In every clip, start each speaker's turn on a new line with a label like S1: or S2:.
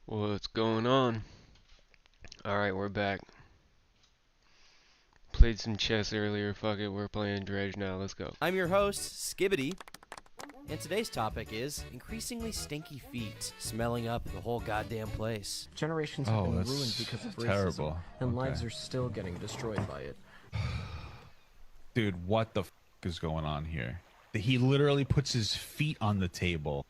S1: What's going on? Alright, we're back. Played some chess earlier. Fuck it, we're playing Dredge now. Let's go.
S2: I'm your host, Skibbity, and today's topic is increasingly stinky feet smelling up the whole goddamn place.
S3: Generations have been ruined because of racism,
S4: terrible.
S3: and lives are still getting destroyed by it.
S4: Dude, what the f is going on here? He literally puts his feet on the table.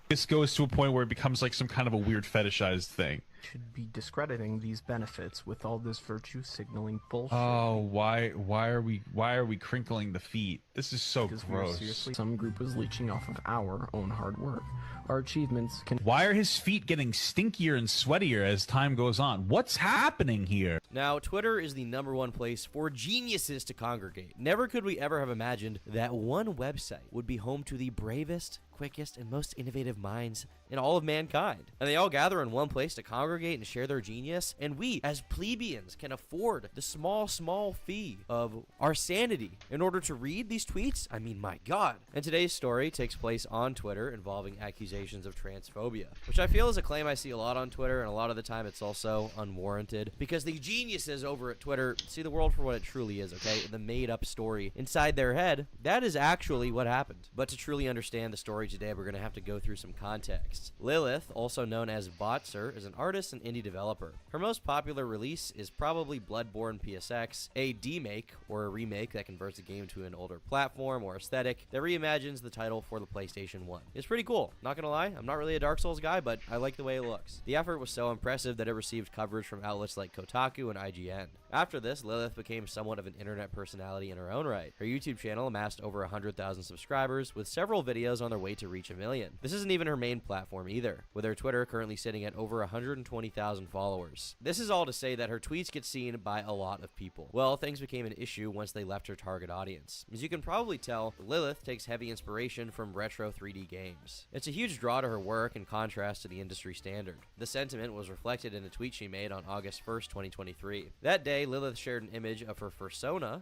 S4: This goes to a point where it becomes like some kind of a weird fetishized thing.
S3: Should be discrediting these benefits with all this virtue signaling bullshit.
S4: Oh, why are we crinkling the feet? This is so
S3: Because
S4: gross.
S3: seriously, some group was leeching off of our own hard work. Our achievements can.
S4: Why are his feet getting stinkier and sweatier as time goes on? What's happening here?
S2: Now, Twitter is the #1 place for geniuses to congregate. Never could we ever have imagined that one website would be home to the bravest, quickest, and most innovative minds in all of mankind. And they all gather in one place to congregate and share their genius, and we, as plebeians, can afford the small fee of our sanity in order to read these tweets? I mean, my God. And today's story takes place on Twitter involving accusations of transphobia, which I feel is a claim I see a lot on Twitter, and a lot of the time it's also unwarranted, because the geniuses over at Twitter see the world for what it truly is, okay? The made-up story inside their head, that is actually what happened. But to truly understand the story today, we're going to have to go through some context. Lilith, also known as Botzer, is an artist and indie developer. Her most popular release is probably Bloodborne PSX, a demake, or a remake that converts the game to an older platform or aesthetic that reimagines the title for the PlayStation 1. It's pretty cool. Not gonna lie, I'm not really a Dark Souls guy, but I like the way it looks. The effort was so impressive that it received coverage from outlets like Kotaku and IGN. After this, Lilith became somewhat of an internet personality in her own right. Her YouTube channel amassed over 100,000 subscribers, with several videos on their way to reach 1 million. This isn't even her main platform either, with her Twitter currently sitting at over 120,000 followers. This is all to say that her tweets get seen by a lot of people. Well, things became an issue once they left her target audience. As you can probably tell, Lilith takes heavy inspiration from retro 3D games. It's a huge draw to her work in contrast to the industry standard. The sentiment was reflected in a tweet she made on August 1st, 2023. That day, Lilith shared an image of her fursona,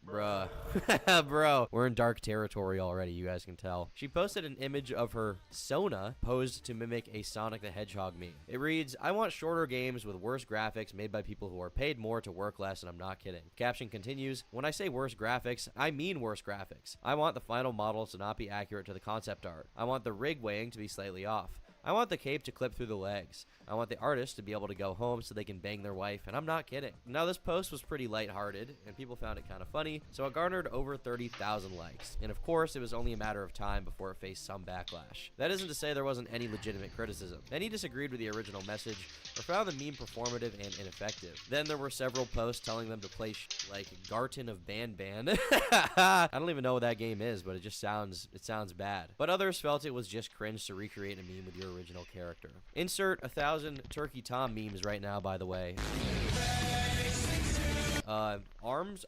S2: bruh, bro, we're in dark territory already, you guys can tell. She posted an image of her Sona posed to mimic a Sonic the Hedgehog meme. It reads, "I want shorter games with worse graphics made by people who are paid more to work less, and I'm not kidding." The caption continues, "When I say worse graphics, I mean worse graphics. I want the final models to not be accurate to the concept art. I want the rig weighing to be slightly off. I want the cape to clip through the legs. I want the artist to be able to go home so they can bang their wife, and I'm not kidding." Now, this post was pretty lighthearted, and people found it kind of funny, so it garnered over 30,000 likes. And of course, it was only a matter of time before it faced some backlash. That isn't to say there wasn't any legitimate criticism. Many disagreed with the original message, or found the meme performative and ineffective. Then there were several posts telling them to play like Garten of Ban. I don't even know what that game is, but it sounds bad. But others felt it was just cringe to recreate a meme with your original character. Insert 1,000 Turkey Tom memes right now, by the way.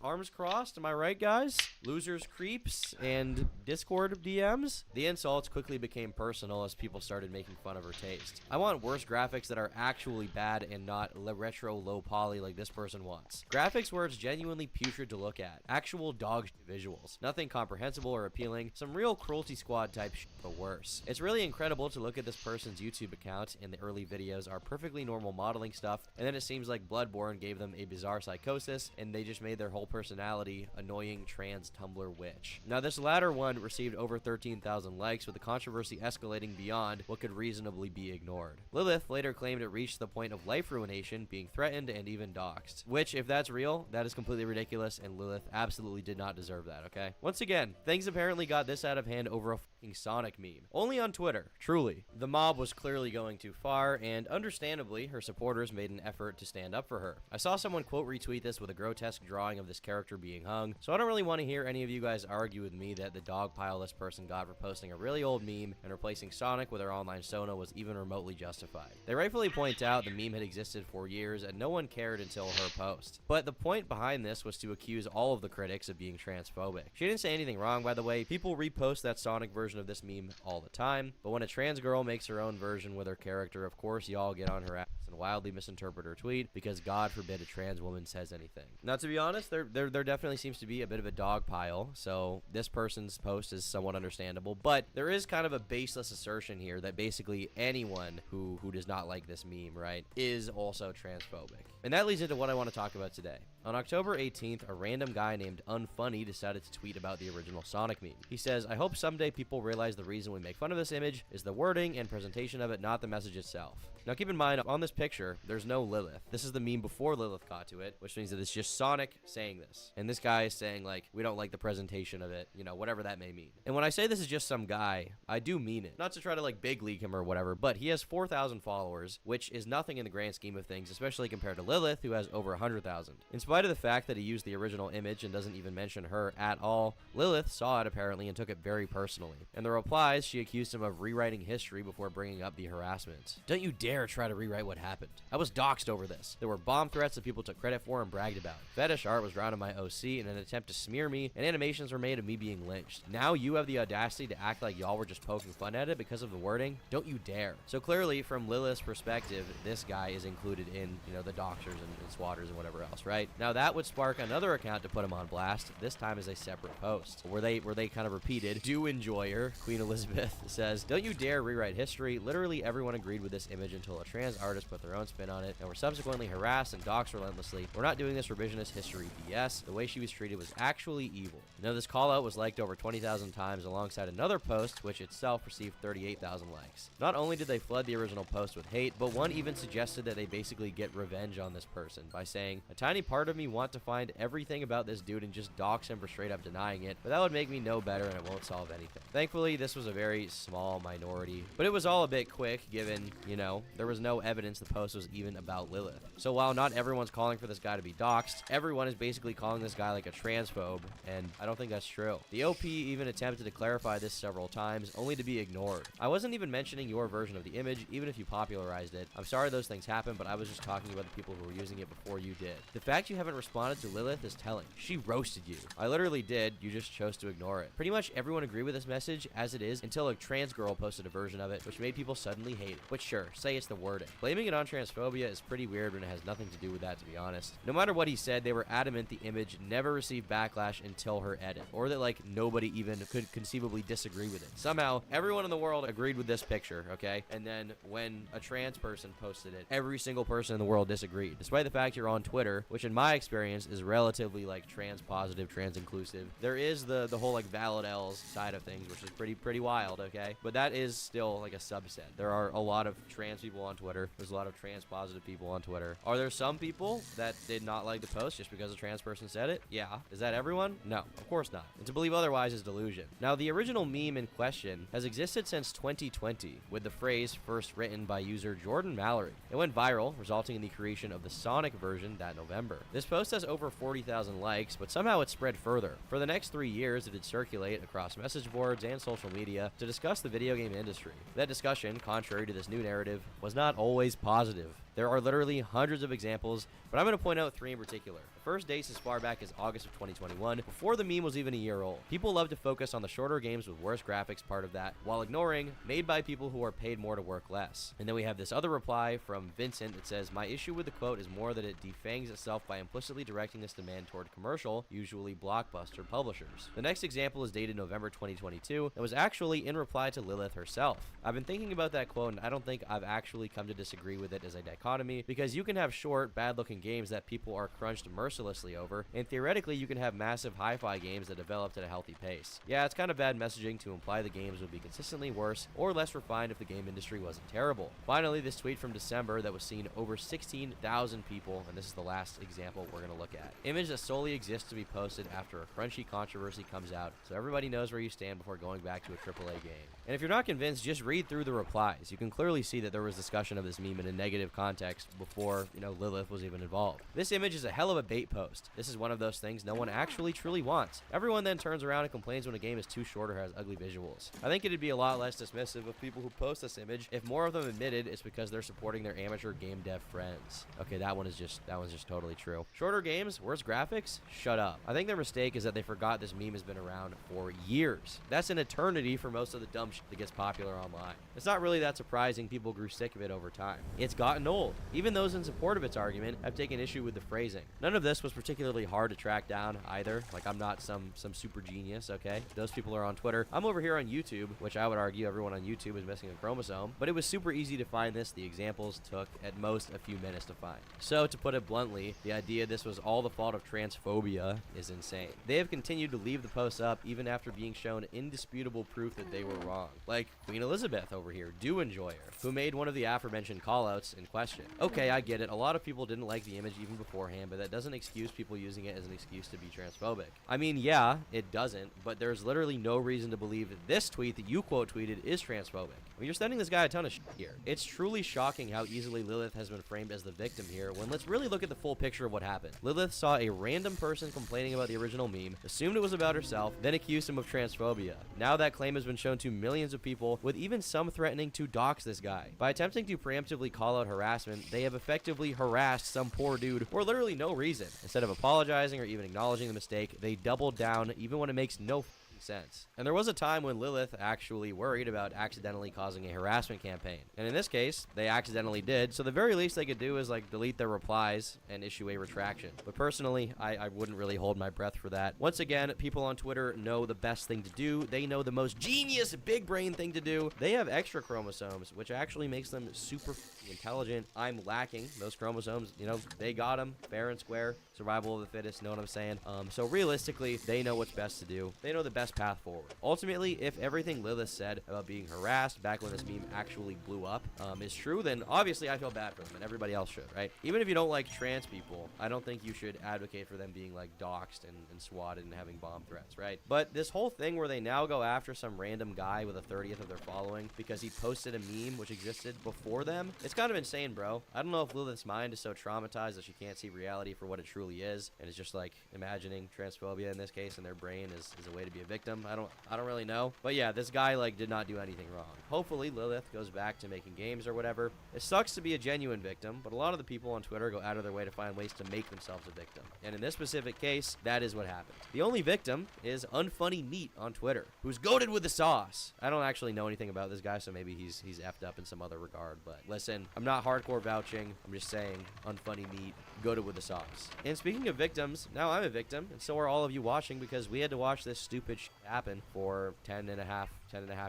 S2: Arms crossed, am I right, guys? Losers creeps and Discord DMs. The insults quickly became personal as people started making fun of her taste. "I want worse graphics that are actually bad and not retro low poly like this person wants. Graphics where it's genuinely putrid to look at. Actual dog shit visuals. Nothing comprehensible or appealing. Some real Cruelty Squad type shit, but worse." It's really incredible to look at this person's YouTube account, and the early videos are perfectly normal modeling stuff, and then it seems like Bloodborne gave them a bizarre psychosis, and they just made their whole personality annoying trans Tumblr witch. Now, this latter one received over 13,000 likes, with the controversy escalating beyond what could reasonably be ignored. Lilith later claimed it reached the point of life ruination, being threatened and even doxxed. Which, if that's real, that is completely ridiculous, and Lilith absolutely did not deserve that, okay? Once again, things apparently got this out of hand over a fucking Sonic meme. Only on Twitter, truly. The mob was clearly going too far, and understandably, her supporters made an effort to stand up for her. I saw someone quote retweet this with a grotesque drawing of this character being hung, so I don't really want to hear any of you guys argue with me that the dog pile this person got for posting a really old meme and replacing Sonic with her online Sona was even remotely justified. They rightfully point out the meme had existed for years and no one cared until her post. But the point behind this was to accuse all of the critics of being transphobic. She didn't say anything wrong, by the way. People repost that Sonic version of this meme all the time, but when a trans girl makes her own version with her character, of course y'all get on her ass and wildly misinterpret her tweet because God forbid a trans woman says anything. Now, to be honest, there definitely seems to be a bit of a dog pile, so this person's post is somewhat understandable, but there is kind of a baseless assertion here that basically anyone who does not like this meme, right, is also transphobic. And that leads into what I want to talk about today. On October 18th, a random guy named Unfunny decided to tweet about the original Sonic meme. He says, "I hope someday people realize the reason we make fun of this image is the wording and presentation of it, not the message itself." Now keep in mind, on this picture, there's no Lilith. This is the meme before Lilith got to it, which means that it's just Sonic saying this. And this guy is saying, like, we don't like the presentation of it, you know, whatever that may mean. And when I say this is just some guy, I do mean it. Not to try to, like, big league him or whatever, but he has 4,000 followers, which is nothing in the grand scheme of things, especially compared to Lilith, who has over 100,000. In spite of the fact that he used the original image and doesn't even mention her at all, Lilith saw it apparently and took it very personally. In the replies, she accused him of rewriting history before bringing up the harassment. "Don't you dare try to rewrite what happened. I was doxxed over this. There were bomb threats that people took credit for and bragged about. Fetish art was drawn on my OC in an attempt to smear me, and animations were made of me being lynched. Now you have the audacity to act like y'all were just poking fun at it because of the wording? Don't you dare." So clearly, from Lilith's perspective, this guy is included in, you know, the doxers and swatters and whatever else, right? Now that would spark another account to put him on blast, this time as a separate post, where they kind of repeated, "Do enjoyer." Queen Elizabeth says, "Don't you dare rewrite history. Literally everyone agreed with this image until a trans artist put their own spin on it, and were subsequently harassed and doxxed relentlessly. We're not doing this revisionist history BS. The way she was treated was actually evil." Now this call out was liked over 20,000 times alongside another post, which itself received 38,000 likes. Not only did they flood the original post with hate, but one even suggested that they basically get revenge on this person by saying, "A tiny part of me want to find everything about this dude and just dox him for straight up denying it, but that would make me no better and it won't solve anything." Thankfully, this was a very small minority, but it was all a bit quick given, you know, there was no evidence the post was even about Lilith. So while not everyone's calling for this guy to be doxxed, everyone is basically calling this guy like a transphobe, and I don't think that's true. The OP even attempted to clarify this several times, only to be ignored. "I wasn't even mentioning your version of the image, even if you popularized it. I'm sorry those things happened, but I was just talking about the people who were using it before you did. The fact you haven't responded to Lilith is telling. She roasted you. I literally did, you just chose to ignore it." Pretty much everyone agreed with this message as it is until a trans girl posted a version of it, which made people suddenly hate it. But sure, say it's the wording. Blaming it on transphobia is pretty weird when it has nothing to do with that, to be honest. No matter what he said, they were adamant the image never received backlash until her edit, or that like nobody even could conceivably disagree with it. Somehow, everyone in the world agreed with this picture, okay? And then when a trans person posted it, every single person in the world disagreed, despite the fact you're on Twitter, which in my experience is relatively like trans positive, trans inclusive. There is the whole like valid L's side of things, which is pretty wild, okay? But that is still like a subset. There are a lot of trans people on Twitter. There's a lot of trans positive people on Twitter. Are there some people that did not like the post just because a trans person said it? Yeah. Is that everyone? No, of course not. And to believe otherwise is delusion. Now, the original meme in question has existed since 2020, with the phrase first written by user Jordan Mallory. It went viral, resulting in the creation of the Sonic version that November. This post has over 40,000 likes, but somehow it spread further. For the next 3 years, it did circulate across message boards and social media to discuss the video game industry. That discussion, contrary to this new narrative, was not always positive. There are literally hundreds of examples, but I'm going to point out 3 in particular. The first dates as far back as August of 2021, before the meme was even a year old. People love to focus on the shorter games with worse graphics part of that, while ignoring made by people who are paid more to work less. And then we have this other reply from Vincent that says, "My issue with the quote is more that it defangs itself by implicitly directing this demand toward commercial, usually blockbuster publishers." The next example is dated November 2022 and was actually in reply to Lilith herself. I've been thinking about that quote and I don't think I've actually come to disagree with it as a dichotomy, because you can have short, bad-looking games that people are crunched mercilessly over, and theoretically you can have massive hi-fi games that developed at a healthy pace. Yeah, it's kind of bad messaging to imply the games would be consistently worse or less refined if the game industry wasn't terrible. Finally, this tweet from December that was seen over 16,000 people, and this is the last example we're going to look at. Image that solely exists to be posted after a crunchy controversy comes out, so everybody knows where you stand before going back to a AAA game. And if you're not convinced, just read through the replies. You can clearly see that there was discussion of this meme in a negative context before, Lilith was even involved. This image is a hell of a bait post. This is one of those things no one actually truly wants. Everyone then turns around and complains when a game is too short or has ugly visuals. I think it'd be a lot less dismissive of people who post this image if more of them admitted it's because they're supporting their amateur game dev friends. Okay, that one's just totally true. Shorter games, worse graphics? Shut up. I think their mistake is that they forgot this meme has been around for years. That's an eternity for most of the dumb shit that gets popular online. It's not really that surprising people grew sick of it over time. It's gotten old. told. Even those in support of its argument have taken issue with the phrasing. None of this was particularly hard to track down either. Like, I'm not some super genius, okay? Those people are on Twitter. I'm over here on YouTube, which I would argue everyone on YouTube is missing a chromosome, but it was super easy to find this. The examples took at most a few minutes to find. So, to put it bluntly, the idea this was all the fault of transphobia is insane. They have continued to leave the posts up even after being shown indisputable proof that they were wrong. Like Queen Elizabeth over here, do enjoy her, who made one of the aforementioned callouts in question. Okay, I get it. A lot of people didn't like the image even beforehand, but that doesn't excuse people using it as an excuse to be transphobic. I mean, yeah, it doesn't, but there's literally no reason to believe that this tweet that you quote tweeted is transphobic. I mean, you're sending this guy a ton of shit here. It's truly shocking how easily Lilith has been framed as the victim here, when let's really look at the full picture of what happened. Lilith saw a random person complaining about the original meme, assumed it was about herself, then accused him of transphobia. Now that claim has been shown to millions of people, with even some threatening to dox this guy. By attempting to preemptively call out harassment, they have effectively harassed some poor dude for literally no reason. Instead of apologizing or even acknowledging the mistake, they doubled down even when it makes no sense. And there was a time when Lilith actually worried about accidentally causing a harassment campaign. And in this case, they accidentally did, so the very least they could do is like delete their replies and issue a retraction. But personally, I wouldn't really hold my breath for that. Once again, people on Twitter know the best thing to do. They know the most genius big brain thing to do. They have extra chromosomes, which actually makes them super intelligent. I'm lacking those chromosomes. You know, they got them fair and square. Survival of the fittest, know what I'm saying? So realistically, they know what's best to do. They know the best path forward. Ultimately, if everything Lilith said about being harassed back when this meme actually blew up is true, then obviously I feel bad for them, and everybody else should, right? Even if you don't like trans people, I don't think you should advocate for them being like doxxed and swatted and having bomb threats, right? But this whole thing where they now go after some random guy with a 30th of their following because he posted a meme which existed before them, it's kind of insane, bro. I don't know if Lilith's mind is so traumatized that she can't see reality for what it truly is, and it's just like imagining transphobia in this case in their brain is a way to be a victim. I don't really know. But yeah, this guy like did not do anything wrong. Hopefully Lilith goes back to making games or whatever. It sucks to be a genuine victim, but a lot of the people on Twitter go out of their way to find ways to make themselves a victim. And in this specific case, that is what happened. The only victim is Unfunny Meat on Twitter, who's goated with the sauce. I don't actually know anything about this guy, so maybe he's effed up in some other regard. But listen, I'm not hardcore vouching. I'm just saying Unfunny Meat goated with the sauce. And speaking of victims, now I'm a victim, and so are all of you watching, because we had to watch this stupid shit happen for 10 and a half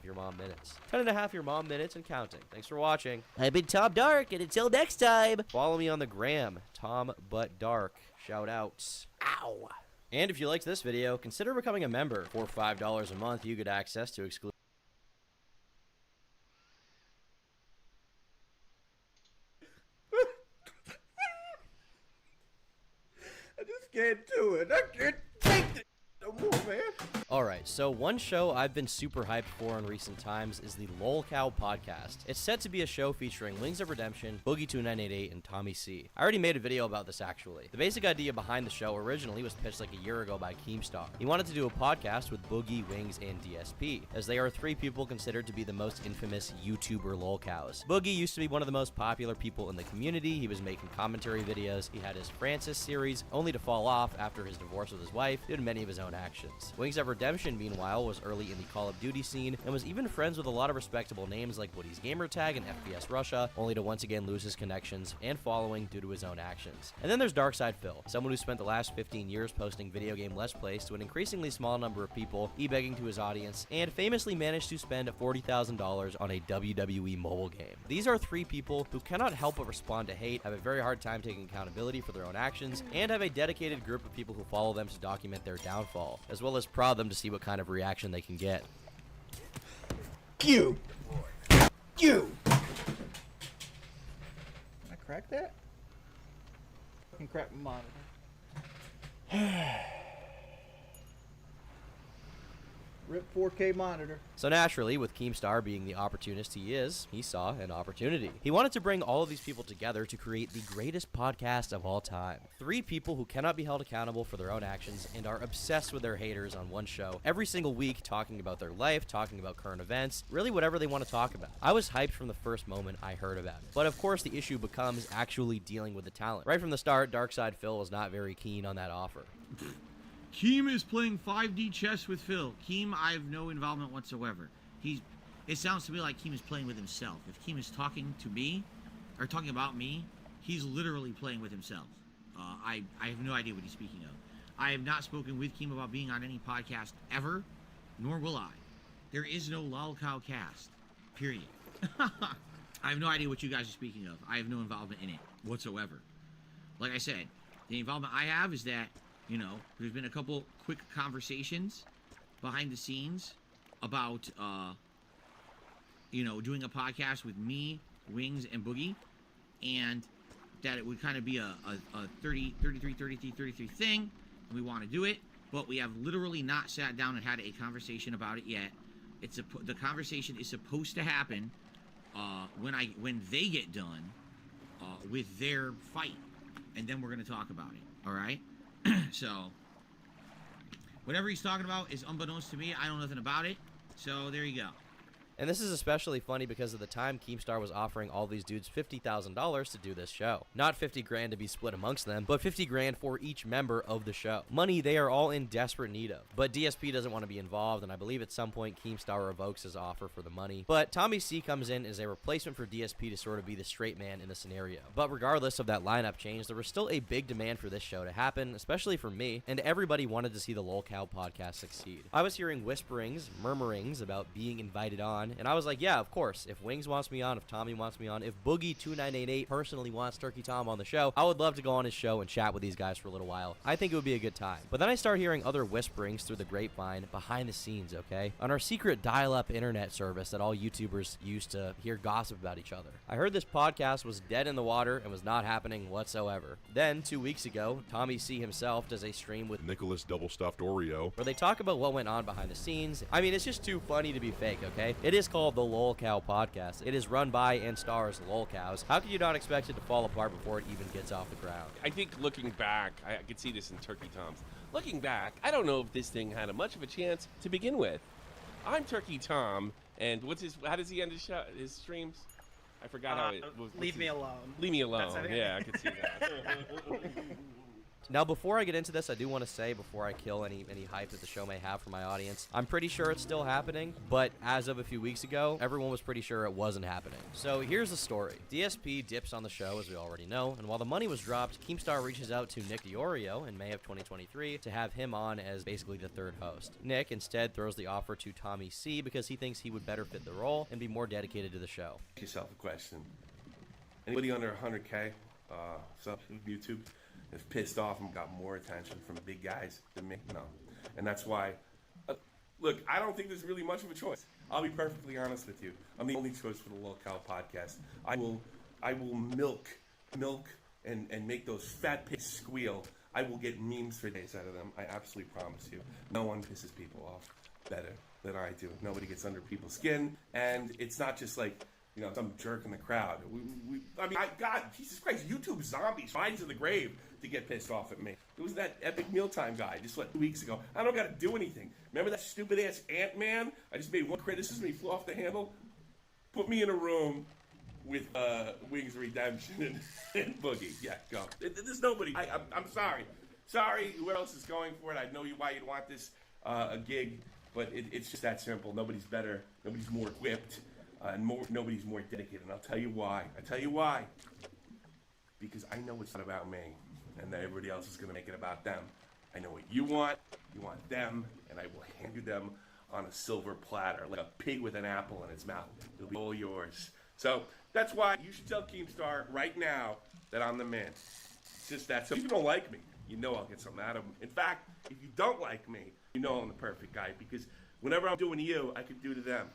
S2: your mom minutes. 10 and a half your mom minutes and counting. Thanks for watching. I've been Tom Dark, and until next time, follow me on the gram, Tom But Dark. Shout outs. Ow. And if you liked this video, consider becoming a member. For $5 a month, you get access to exclusive
S5: I just can't do it. I can't take it no more, man.
S2: Alright, so one show I've been super hyped for in recent times is the Lol Cow podcast. It's set to be a show featuring Wings of Redemption, Boogie2988, and Tommy C. I already made a video about this actually. The basic idea behind the show originally was pitched like a year ago by Keemstar. He wanted to do a podcast with Boogie, Wings, and DSP, as they are three people considered to be the most infamous YouTuber Lol Cows. Boogie used to be one of the most popular people in the community. He was making commentary videos. He had his Francis series, only to fall off after his divorce with his wife due to many of his own actions. Wings of Redemption, meanwhile, was early in the Call of Duty scene and was even friends with a lot of respectable names like Woody's Gamertag and FPS Russia, only to once again lose his connections and following due to his own actions. And then there's Darkside Phil, someone who spent the last 15 years posting video game Let's Plays to an increasingly small number of people, e-begging to his audience, and famously managed to spend $40,000 on a WWE mobile game. These are three people who cannot help but respond to hate, have a very hard time taking accountability for their own actions, and have a dedicated group of people who follow them to document their downfall, as well as prod them to see what kind of reaction they can get.
S5: You. Can I crack that? I can crack my monitor. Rip 4K monitor.
S2: So naturally, with Keemstar being the opportunist he is, he saw an opportunity. He wanted to bring all of these people together to create the greatest podcast of all time. Three people who cannot be held accountable for their own actions and are obsessed with their haters on one show every single week, talking about their life, talking about current events, really whatever they want to talk about. I was hyped from the first moment I heard about it. But of course, the issue becomes actually dealing with the talent. Right from the start, Darkside Phil was not very keen on that offer.
S6: Keem is playing 5D chess with Phil. Keem, I have no involvement whatsoever. It sounds to me like Keem is playing with himself. If Keem is talking to me, or talking about me, he's literally playing with himself. I have no idea what he's speaking of. I have not spoken with Keem about being on any podcast ever, nor will I. There is no Lolcow cast, period. I have no idea what you guys are speaking of. I have no involvement in it whatsoever. Like I said, the involvement I have is that, you know, there's been a couple quick conversations behind the scenes about, you know, doing a podcast with me, Wings, and Boogie, and that it would kind of be a 33 thing, and we want to do it, but we have literally not sat down and had a conversation about it yet. The conversation is supposed to happen when they get done with their fight, and then we're going to talk about it. All right. So whatever he's talking about is unbeknownst to me. I know nothing about it. So there you go.
S2: And this is especially funny because of the time Keemstar was offering all these dudes $50,000 to do this show. Not 50 grand to be split amongst them, but 50 grand for each member of the show. Money they are all in desperate need of. But DSP doesn't want to be involved, and I believe at some point Keemstar revokes his offer for the money. But Tommy C comes in as a replacement for DSP to sort of be the straight man in the scenario. But regardless of that lineup change, there was still a big demand for this show to happen, especially for me, and everybody wanted to see the Lolcow podcast succeed. I was hearing whisperings, murmurings about being invited on, and I was like, yeah, of course. If Wings wants me on, if Tommy wants me on, if Boogie2988 personally wants Turkey Tom on the show, I would love to go on his show and chat with these guys for a little while. I think it would be a good time. But then I start hearing other whisperings through the grapevine behind the scenes, okay? On our secret dial-up internet service that all YouTubers use to hear gossip about each other. I heard this podcast was dead in the water and was not happening whatsoever. Then, 2 weeks ago, Tommy C himself does a stream with
S7: Nicholas Double Stuffed Oreo,
S2: where they talk about what went on behind the scenes. I mean, it's just too funny to be fake, okay? It is called the Lolcow podcast. It is run by and stars Lolcows. How can you not expect it to fall apart before it even gets off the ground?
S8: I think looking back, I could see this in Turkey Tom's. Looking back, I don't know if this thing had much of a chance to begin with. I'm Turkey Tom, and how does he end his streams? I forgot how it was.
S9: Leave me alone.
S8: Leave me alone. Yeah, I could see that.
S2: Now, before I get into this, I do want to say, before I kill any hype that the show may have for my audience, I'm pretty sure it's still happening, but as of a few weeks ago, everyone was pretty sure it wasn't happening. So here's the story. DSP dips on the show, as we already know, and while the money was dropped, Keemstar reaches out to Nick Diorio in May of 2023 to have him on as basically the third host. Nick instead throws the offer to Tommy C because he thinks he would better fit the role and be more dedicated to the show.
S10: Ask yourself a question. Anybody under 100K sub YouTube is pissed off and got more attention from big guys than me? No. And that's why, look, I don't think there's really much of a choice. I'll be perfectly honest with you. I'm the only choice for the Lolcow podcast. I will milk and make those fat pigs squeal. I will get memes for days out of them. I absolutely promise you. No one pisses people off better than I do. Nobody gets under people's skin. And it's not just like, you know, some jerk in the crowd. God, Jesus Christ, YouTube zombies rise to the grave to get pissed off at me. It was that Epic Mealtime guy just 2 weeks ago. I don't got to do anything. Remember that stupid ass Ant-Man? I just made one criticism, he flew off the handle. Put me in a room with Wings Redemption and Boogie. Yeah, go. There's nobody. I'm sorry. Sorry, whoever else is going for it. I know why you'd want this a gig, but it's just that simple. Nobody's better. Nobody's more equipped. And nobody's more dedicated. And I'll tell you why. Because I know it's not about me. And that everybody else is going to make it about them. I know what you want them, and I will hand you them on a silver platter, like a pig with an apple in its mouth. It'll be all yours. So that's why you should tell Keemstar right now that I'm the man. It's just that. So if you don't like me, you know I'll get something out of them. In fact, if you don't like me, you know I'm the perfect guy. Because whenever I'm doing to you, I can do to them.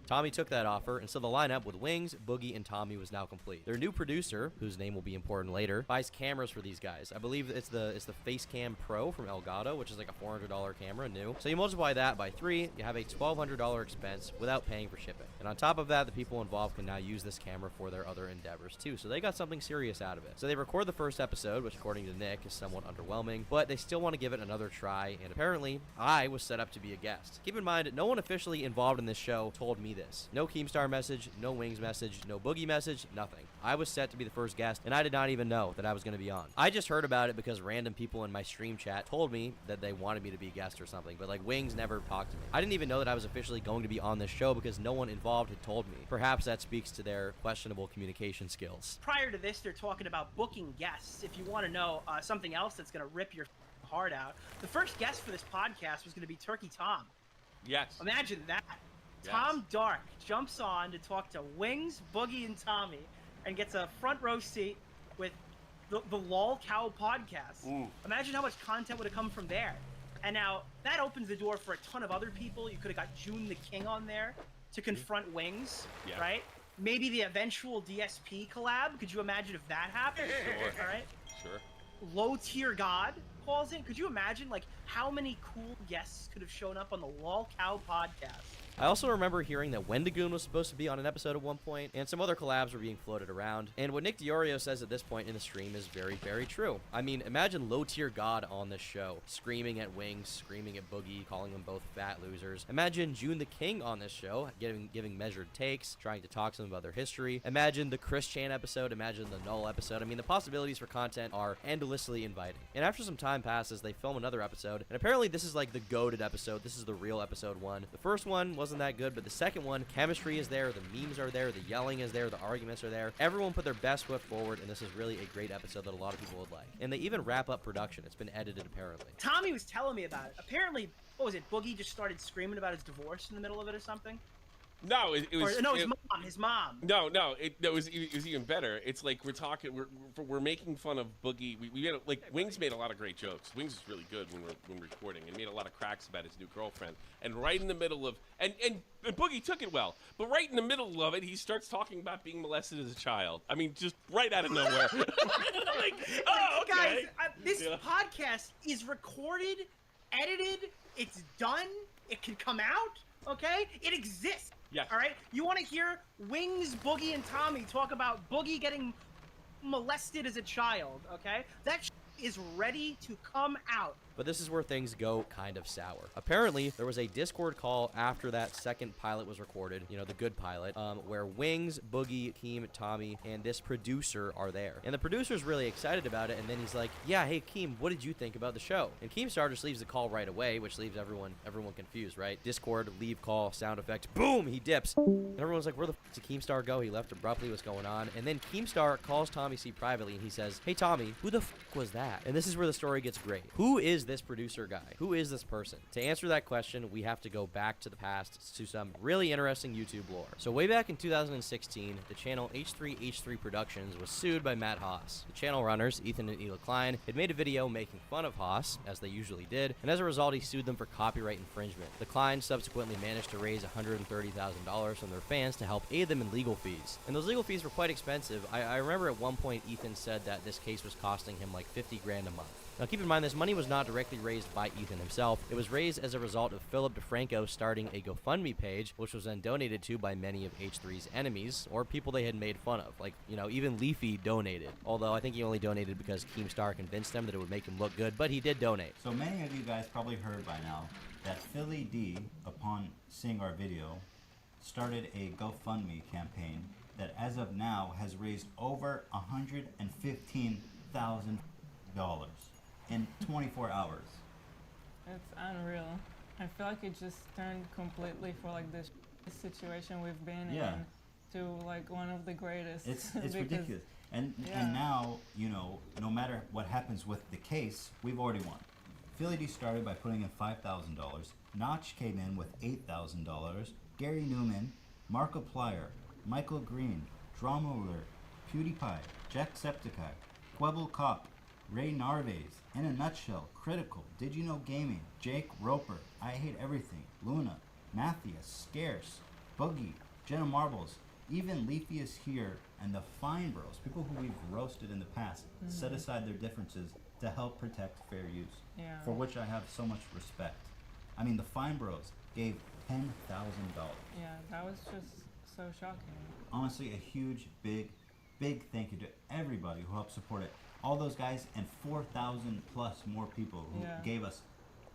S2: Tommy took that offer, and so the lineup with Wings, Boogie, and Tommy was now complete. Their new producer, whose name will be important later, buys cameras for these guys. I believe it's the Facecam Pro from Elgato, which is like a $400 camera, new. So you multiply that by 3, you have a $1,200 expense without paying for shipping. And on top of that, the people involved can now use this camera for their other endeavors too. So they got something serious out of it. So they record the first episode, which according to Nick is somewhat underwhelming, but they still want to give it another try, and apparently I was set up to be a guest. Keep in mind, no one officially involved in this show told me me this. No Keemstar message, no Wings message, no Boogie message, nothing. I was set to be the first guest, and I did not even know that I was going to be on. I just heard about it because random people in my stream chat told me that they wanted me to be a guest or something, but like Wings never talked to me. I didn't even know that I was officially going to be on this show because no one involved had told me. Perhaps that speaks to their questionable communication skills.
S9: Prior to this, they're talking about booking guests. If you want to know something else that's going to rip your heart out, the first guest for this podcast was going to be Turkey Tom.
S8: Yes.
S9: Imagine that.
S8: Yes.
S9: Tom Dark jumps on to talk to Wings, Boogie, and Tommy and gets a front row seat with the Lol Cow podcast.
S8: Ooh.
S9: Imagine how much content would have come from there. And now that opens the door for a ton of other people. You could have got June the King on there to confront Wings,
S8: Yeah.
S9: right? Maybe the eventual DSP collab. Could you imagine if that happened?
S8: Sure.
S9: All right.
S8: Sure.
S9: Low Tier God calls in. Could you imagine like how many cool guests could have shown up on the Lol Cow podcast?
S2: I also remember hearing that Wendigoon was supposed to be on an episode at one point, and some other collabs were being floated around. And what Nick Diorio says at this point in the stream is very, very true. I mean, imagine Low Tier God on this show, screaming at Wings, screaming at Boogie, calling them both fat losers. Imagine June the King on this show, giving measured takes, trying to talk to them about their history. Imagine the Chris Chan episode, imagine the Null episode. I mean, the possibilities for content are endlessly inviting. And after some time passes, they film another episode, and apparently this is like the goated episode. This is the real episode 1. The first one wasn't that good, but the second one, chemistry is there, the memes are there, the yelling is there, the arguments are there. Everyone put their best foot forward, and this is really a great episode that a lot of people would like. And they even wrap up production. It's been edited, apparently.
S9: Tommy was telling me about it. Apparently, what was it? Boogie just started screaming about his divorce in the middle of it or something?
S8: No, it was.
S9: Or, no, his mom.
S8: No, it was even better. It's like we're making fun of Boogie. We had, like, Wings made a lot of great jokes. Wings is really good when recording, and made a lot of cracks about his new girlfriend. And right in the middle of and Boogie took it well, but right in the middle of it, he starts talking about being molested as a child. I mean, just right out of nowhere. Like, oh, okay.
S9: Guys, this podcast is recorded, edited. It's done. It can come out. Okay, it exists.
S8: Yes.
S9: All right. You want to hear Wings, Boogie, and Tommy talk about Boogie getting molested as a child? Okay, that is ready to come out.
S2: But this is where things go kind of sour. Apparently, there was a Discord call after that second pilot was recorded, you know, the good pilot, where Wings, Boogie, Keem, Tommy, and this producer are there. And the producer's really excited about it, and then he's like, yeah, hey, Keem, what did you think about the show? And Keemstar just leaves the call right away, which leaves everyone confused, right? Discord, leave call, sound effect, boom, he dips. And everyone's like, where the f*** did Keemstar go? He left abruptly, what's going on? And then Keemstar calls Tommy C privately, and he says, hey, Tommy, who the f*** was that? And this is where the story gets great. Who is this producer guy? Who is this person? To answer that question, we have to go back to the past to some really interesting YouTube lore. So way back in 2016, the channel H3H3 Productions was sued by Matt Haas. The channel runners, Ethan and Ela Klein, had made a video making fun of Haas, as they usually did, and as a result, he sued them for copyright infringement. The Klein subsequently managed to raise $130,000 from their fans to help aid them in legal fees. And those legal fees were quite expensive. I remember at one point Ethan said that this case was costing him like $50 grand a month. Now keep in mind, this money was not directly raised by Ethan himself. It was raised as a result of Philip DeFranco starting a GoFundMe page, which was then donated to by many of H3's enemies, or people they had made fun of. Like, you know, even Leafy donated. Although I think he only donated because Keemstar convinced him that it would make him look good, but he did donate.
S11: So many of you guys probably heard by now that Philly D, upon seeing our video, started a GoFundMe campaign that as of now has raised over $115,000 in 24 hours.
S12: It's unreal. I feel like it just turned completely for like this situation we've been in to like one of the greatest.
S11: It's ridiculous. And now, you know, no matter what happens with the case, we've already won. Philly D started by putting in $5,000. Notch came in with $8,000. Gary Newman, Markiplier, Michael Green, Drama Alert, PewDiePie, Jacksepticeye, Quebble Cop, Ray Narvaez, In a Nutshell, Critical, Did You Know Gaming, Jake Roper, I Hate Everything, Luna, Matthias, Scarce, Boogie, Jenna Marbles, even Leafy is here, and the Fine Bros, people who we've roasted in the past, set aside their differences to help protect fair use, for which I have so much respect. I mean, the Fine Bros gave $10,000.
S12: Yeah, that was just so shocking.
S11: Honestly, a huge, big thank you to everybody who helped support it. All those guys and 4,000 plus more people who gave us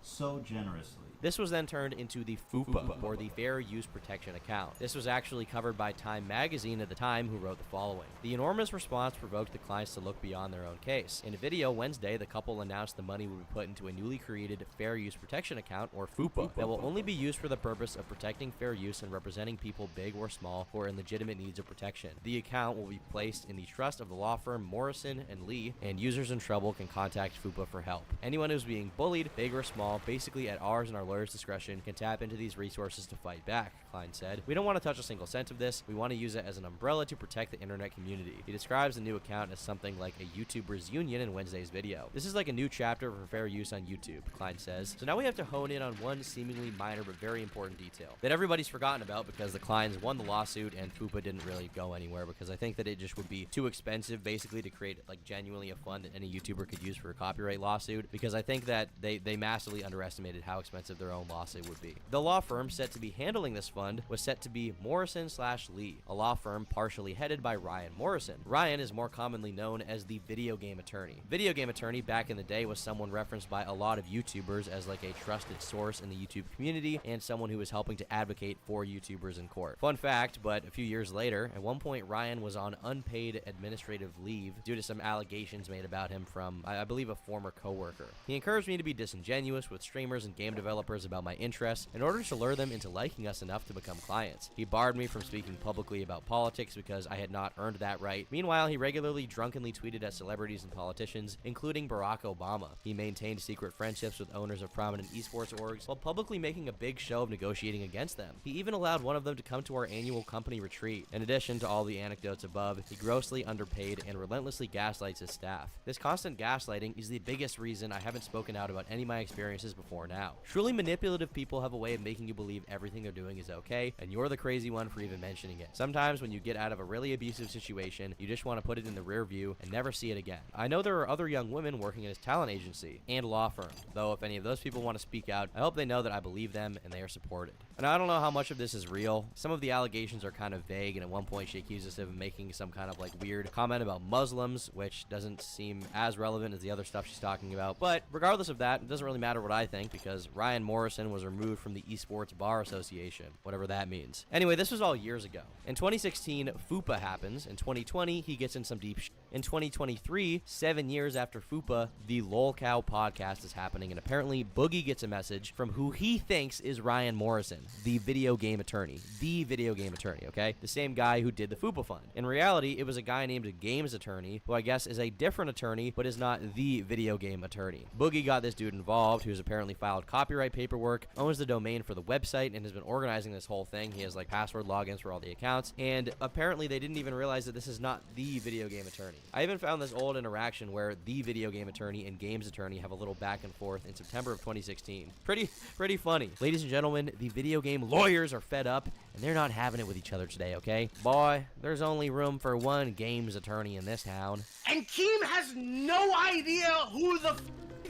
S11: so generously.
S2: This was then turned into the FUPA, or the Fair Use Protection Account. This was actually covered by Time magazine at the time, who wrote the following. The enormous response provoked the clients to look beyond their own case. In a video Wednesday, the couple announced the money would be put into a newly created Fair Use Protection Account, or FUPA, that will only be used for the purpose of protecting fair use and representing people big or small who are in legitimate needs of protection. The account will be placed in the trust of the law firm Morrison & Lee, and users in trouble can contact FUPA for help. Anyone who's being bullied, big or small, basically at ours and our lawyer's discretion, can tap into these resources to fight back, Klein said. We don't want to touch a single cent of this. We want to use it as an umbrella to protect the internet community. He describes the new account as something like a YouTuber's union in Wednesday's video. This is like a new chapter for fair use on YouTube, Klein says. So now we have to hone in on one seemingly minor but very important detail that everybody's forgotten about because the Kleins won the lawsuit and FUPA didn't really go anywhere, because I think that it just would be too expensive basically to create like genuinely a fund that any YouTuber could use for a copyright lawsuit, because I think that they massively underestimated how expensive their own lawsuit would be. The law firm set to be handling this fund was set to be Morrison/Lee, a law firm partially headed by Ryan Morrison. Ryan is more commonly known as the video game attorney. Video game attorney back in the day was someone referenced by a lot of YouTubers as like a trusted source in the YouTube community and someone who was helping to advocate for YouTubers in court. Fun fact, but a few years later, at one point Ryan was on unpaid administrative leave due to some allegations made about him from, I believe, a former coworker. He encouraged me to be disingenuous with streamers and game developers about my interests in order to lure them into liking us enough to become clients. He barred me from speaking publicly about politics because I had not earned that right. Meanwhile, he regularly drunkenly tweeted at celebrities and politicians, including Barack Obama. He maintained secret friendships with owners of prominent esports orgs while publicly making a big show of negotiating against them. He even allowed one of them to come to our annual company retreat. In addition to all the anecdotes above, he grossly underpaid and relentlessly gaslights his staff. This constant gaslighting is the biggest reason I haven't spoken out about any of my experiences before now. Truly manipulative people have a way of making you believe everything they're doing is okay, and you're the crazy one for even mentioning it. Sometimes when you get out of a really abusive situation, you just want to put it in the rear view and never see it again. I know there are other young women working in his talent agency and law firm, though if any of those people want to speak out, I hope they know that I believe them and they are supported. And I don't know how much of this is real. Some of the allegations are kind of vague, and at one point she accused us of making some kind of like weird comment about Muslims, which doesn't seem as relevant as the other stuff she's talking about. But regardless of that, it doesn't really matter what I think, because Ryan Morrison was removed from the Esports Bar Association, whatever that means. Anyway, this was all years ago. In 2016, FUPA happens. In 2020, he gets in some deep shit. In 2023, 7 years after FUPA, the LolCow podcast is happening, and apparently Boogie gets a message from who he thinks is Ryan Morrison, the video game attorney. The video game attorney, okay? The same guy who did the FUPA fund. In reality, it was a guy named Games Attorney, who I guess is a different attorney, but is not the video game attorney. Boogie got this dude involved, who's apparently filed copyright paperwork, owns the domain for the website, and has been organizing this whole thing. He has like password logins for all the accounts, and apparently they didn't even realize that this is not the video game attorney. I even found this old interaction where the video game attorney and games attorney have a little back and forth in September of 2016. Pretty funny. Ladies and gentlemen, the video game lawyers are fed up, and they're not having it with each other today, okay? Boy, there's only room for one games attorney in this town.
S9: And Keem has no idea who the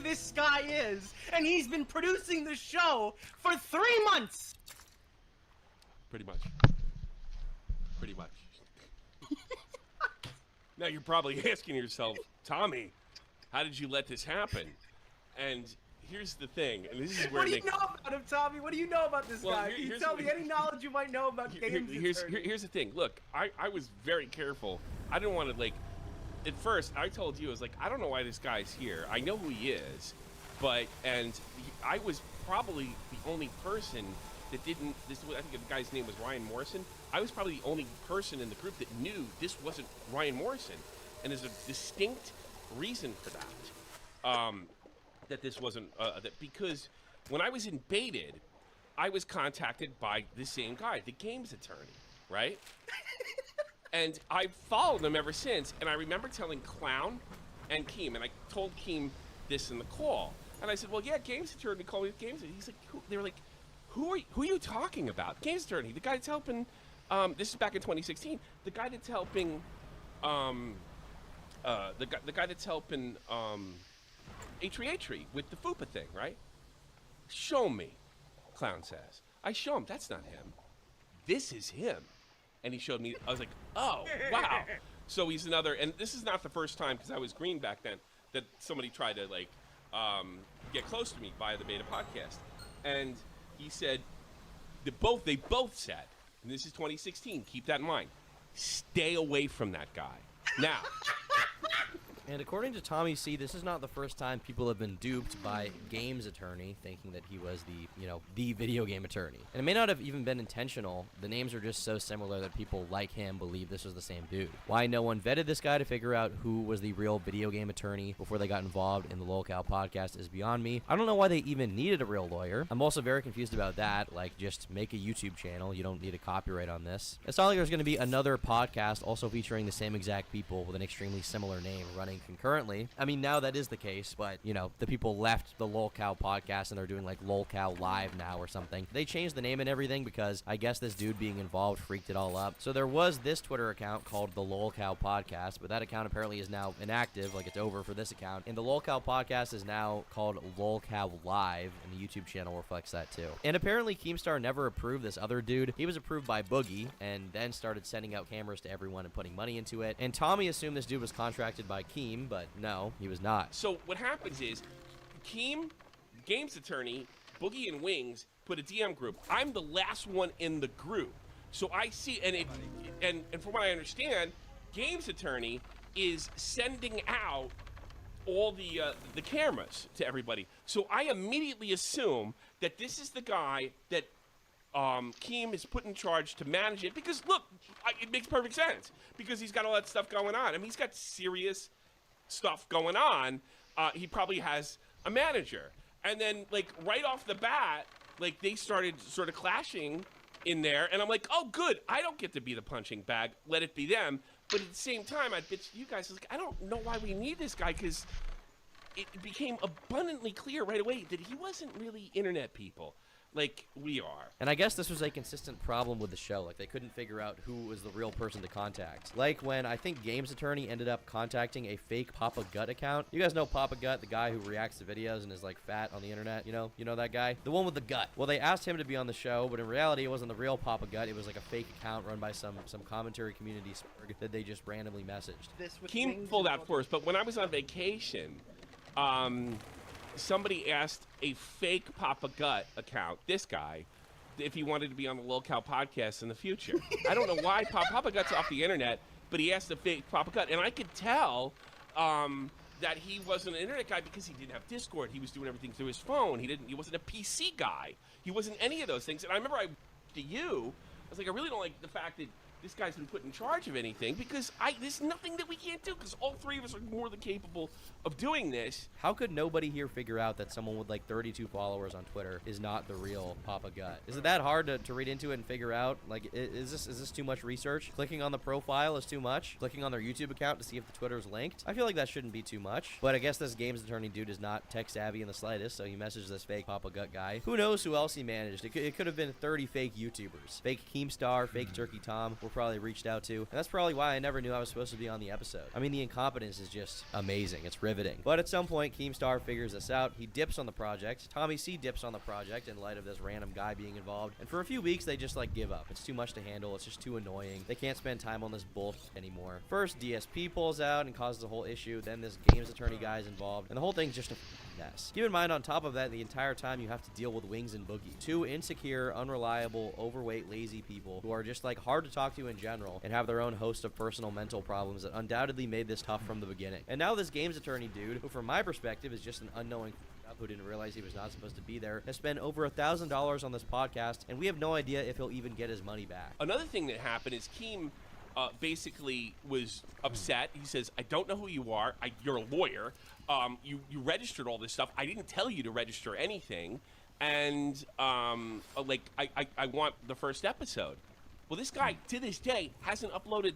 S9: this guy is, and he's been producing the show for 3 months.
S8: Pretty much. Pretty much. Now you're probably asking yourself, Tommy, how did you let this happen? And here's the thing, and this is where
S9: what do you know about him, Tommy? What do you know about this guy? Can you tell me any knowledge you might know about games?
S8: Here's the thing. Look, I was very careful. I didn't want to, like, at first I told you, I was like, I don't know why this guy's here. I know who he is, but, I was probably the only person that didn't, I think the guy's name was Ryan Morrison. I was probably the only person in the group that knew this wasn't Ryan Morrison. And there's a distinct reason for that. That this wasn't, because when I was invaded, I was contacted by the same guy, the games attorney, right? And I've followed him ever since. And I remember telling Clown and Keem, and I told Keem this in the call. And I said, well, yeah, games attorney called me games attorney. He's like, they were like, who are you talking about? Games attorney, the guy that's helping, this is back in 2016, the guy that's helping, the guy that's helping, Atri with the FUPA thing, right? Show me, Clown says. I show him, that's not him. This is him. And he showed me, I was like, oh, wow. So he's another, and this is not the first time, because I was green back then, that somebody tried to, like, get close to me via the beta podcast, and he said they both said, and this is 2016. Keep that in mind. Stay away from that guy. Now.
S2: And according to Tommy C, this is not the first time people have been duped by Games Attorney, thinking that he was the video game attorney. And it may not have even been intentional. The names are just so similar that people like him believe this was the same dude. Why no one vetted this guy to figure out who was the real video game attorney before they got involved in the LolCow podcast is beyond me. I don't know why they even needed a real lawyer. I'm also very confused about that. Like, just make a YouTube channel. You don't need a copyright on this. It's not like there's going to be another podcast also featuring the same exact people with an extremely similar name running concurrently. I mean, now that is the case, but, you know, the people left the LolCow podcast and they're doing, like, LolCow Live now or something. They changed the name and everything because I guess this dude being involved freaked it all up. So there was this Twitter account called the LolCow Podcast, but that account apparently is now inactive, like it's over for this account. And the LolCow Podcast is now called LolCow Live, and the YouTube channel reflects that too. And apparently Keemstar never approved this other dude. He was approved by Boogie and then started sending out cameras to everyone and putting money into it. And Tommy assumed this dude was contracted by Keem, but no, he was not.
S8: So what happens is, Keem, Games Attorney, Boogie and Wings put a DM group. I'm the last one in the group, so I see, and from what I understand, Games Attorney is sending out all the cameras to everybody. So I immediately assume that this is the guy that Keem is put in charge to manage it, because look, it makes perfect sense because he's got all that stuff going on. I mean, he's got serious stuff going on. He probably has a manager, and then like right off the bat, like they started sort of clashing in there, and I'm like, oh good, I don't get to be the punching bag, let it be them. But at the same time, I bitch you guys, like, I don't know why we need this guy, because it became abundantly clear right away that he wasn't really internet people like we are.
S2: And I guess this was a consistent problem with the show. Like, they couldn't figure out who was the real person to contact. Like when I think Games Attorney ended up contacting a fake Papa Gut account. You guys know Papa Gut, the guy who reacts to videos and is like fat on the internet, you know that guy? The one with the gut. Well, they asked him to be on the show, but in reality, it wasn't the real Papa Gut. It was like a fake account run by some commentary community spurg that they just randomly messaged.
S8: Keem pulled out first, but when I was on vacation, somebody asked a fake Papa Gut account, this guy, if he wanted to be on the LolCow podcast in the future. I don't know why Papa Gut's off the internet, but he asked a fake Papa Gut, and I could tell that he wasn't an internet guy because he didn't have Discord. He was doing everything through his phone. He wasn't a PC guy. He wasn't any of those things. And I remember to you, I was like, I really don't like the fact that this guy's been put in charge of anything, because there's nothing that we can't do, because all three of us are more than capable of doing this.
S2: How could nobody here figure out that someone with like 32 followers on Twitter is not the real Papa Gut? Is it that hard to read into it and figure out? Like, is this too much research? Clicking on the profile is too much? Clicking on their YouTube account to see if the Twitter's linked? I feel like that shouldn't be too much. But I guess this Games Attorney dude is not tech savvy in the slightest, so he messaged this fake Papa Gut guy. Who knows who else he managed? It could have been 30 fake YouTubers. Fake Keemstar, fake Turkey Tom were probably reached out to. And that's probably why I never knew I was supposed to be on the episode. I mean, the incompetence is just amazing. It's riveting. But at some point, Keemstar figures this out. He dips on the project. Tommy C dips on the project in light of this random guy being involved. And for a few weeks, they just like give up. It's too much to handle. It's just too annoying. They can't spend time on this bullshit anymore. First, DSP pulls out and causes a whole issue. Then this Games Attorney guy is involved. And the whole thing's just a mess. Keep in mind, on top of that, the entire time you have to deal with Wings and Boogie. Two insecure, unreliable, overweight, lazy people who are just like hard to talk to in general and have their own host of personal mental problems that undoubtedly made this tough from the beginning. And now this Games Attorney dude, who from my perspective is just an unknowing who didn't realize he was not supposed to be there, has spent over $1,000 on this podcast, and we have no idea if he'll even get his money back.
S8: Another thing that happened is Keem basically was upset. He says, I don't know who you are. You're a lawyer. You registered all this stuff. I didn't tell you to register anything. And I want the first episode. Well, this guy, to this day, hasn't uploaded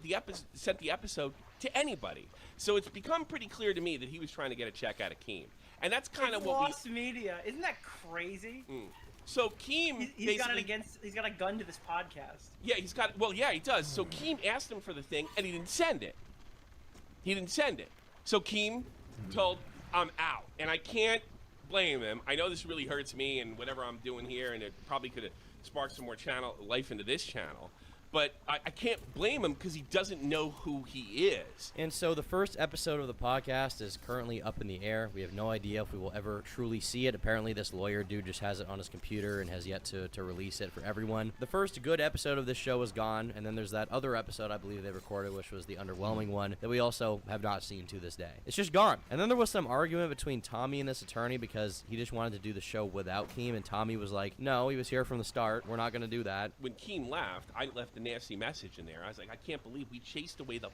S8: sent the episode to anybody. So it's become pretty clear to me that he was trying to get a check out of Keem. And that's kind of what
S9: lost media. Isn't that crazy?
S8: So Keem,
S9: he's got a gun to this podcast.
S8: Yeah, he does. So Keem asked him for the thing, and he didn't send it. So Keem told, I'm out. And I can't blame him. I know this really hurts me and whatever I'm doing here, and it probably could have sparked some more life into this channel. but I can't blame him because he doesn't know who he is.
S2: And so the first episode of the podcast is currently up in the air. We have no idea if we will ever truly see it. Apparently this lawyer dude just has it on his computer and has yet to release it for everyone. The first good episode of this show is gone, and then there's that other episode I believe they recorded, which was the underwhelming one that we also have not seen to this day. It's just gone. And then there was some argument between Tommy and this attorney because he just wanted to do the show without Keem, and Tommy was like, no, he was here from the start. We're not going to do that.
S8: When Keem left, I left a nasty message in there. I was like, I can't believe we chased away the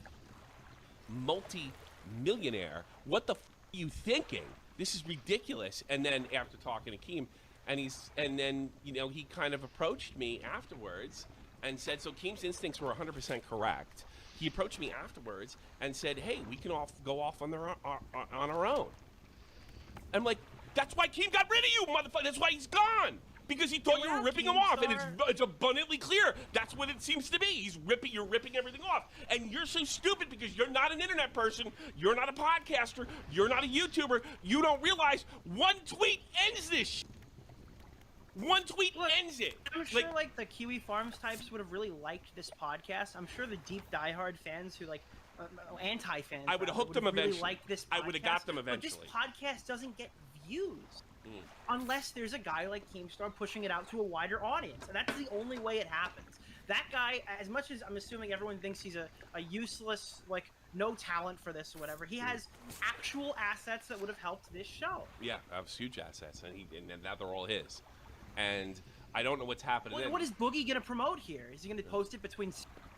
S8: multi-millionaire. What the are you thinking? This is ridiculous. And then after talking to Keem, and then he kind of approached me afterwards and said, so Keem's instincts were 100% correct. He approached me afterwards and said, hey, we can go off on our own. I'm like, that's why Keem got rid of you, motherfucker. That's why he's gone. Because he thought you were ripping him off, and it's abundantly clear that's what it seems to be. You're ripping everything off, and you're so stupid because you're not an internet person, you're not a podcaster, you're not a YouTuber. You don't realize one tweet ends this shit. One tweet ends it.
S9: I'm sure like the Kiwi Farms types would have really liked this podcast. I'm sure the deep diehard fans who like anti-fans.
S8: I would have hooked them
S9: really
S8: eventually.
S9: Like this podcast,
S8: I would have got them eventually.
S9: But this podcast doesn't get views. Unless there's a guy like Keemstar pushing it out to a wider audience. And that's the only way it happens. That guy, as much as I'm assuming everyone thinks he's a useless, like, no talent for this or whatever, he has actual assets that would have helped this show.
S8: Yeah, I have huge assets, and now they're all his. And I don't know what's happening.
S9: What is Boogie going to promote here? Is he going to post it between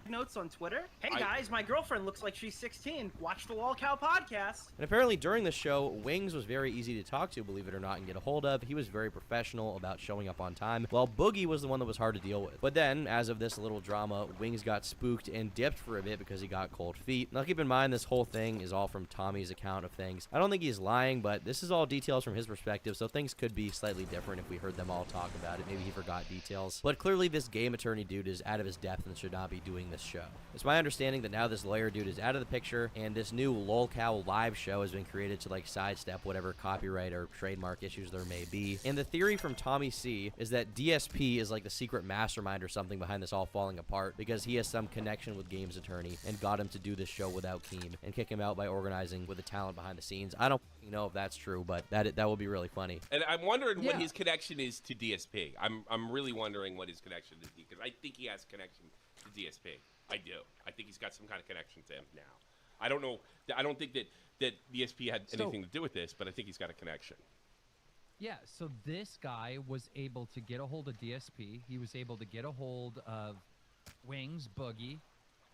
S9: notes on Twitter? Hey guys, my girlfriend looks like she's 16. Watch the Lol Cow podcast.
S2: And apparently during the show, Wings was very easy to talk to, believe it or not, and get a hold of. He was very professional about showing up on time, while Boogie was the one that was hard to deal with. But then, as of this little drama, Wings got spooked and dipped for a bit because he got cold feet. Now keep in mind, this whole thing is all from Tommy's account of things. I don't think he's lying, but this is all details from his perspective, so things could be slightly different if we heard them all talk about it. Maybe he forgot details. But clearly this game attorney dude is out of his depth and should not be doing this show. It's my understanding that now this lawyer dude is out of the picture, and this new LolCow live show has been created to like sidestep whatever copyright or trademark issues there may be. And the theory from Tommy C is that DSP is like the secret mastermind or something behind this all falling apart because he has some connection with Games Attorney and got him to do this show without Keem and kick him out by organizing with the talent behind the scenes. I don't know if that's true, but that would be really funny.
S8: And I'm wondering what his connection is to DSP. I'm really wondering what his connection is, because I think he has connection to DSP. I do. I think he's got some kind of connection to him now. I don't know. I don't think that DSP had anything to do with this, but I think he's got a connection.
S13: Yeah, so this guy was able to get a hold of DSP. He was able to get a hold of Wings, Boogie,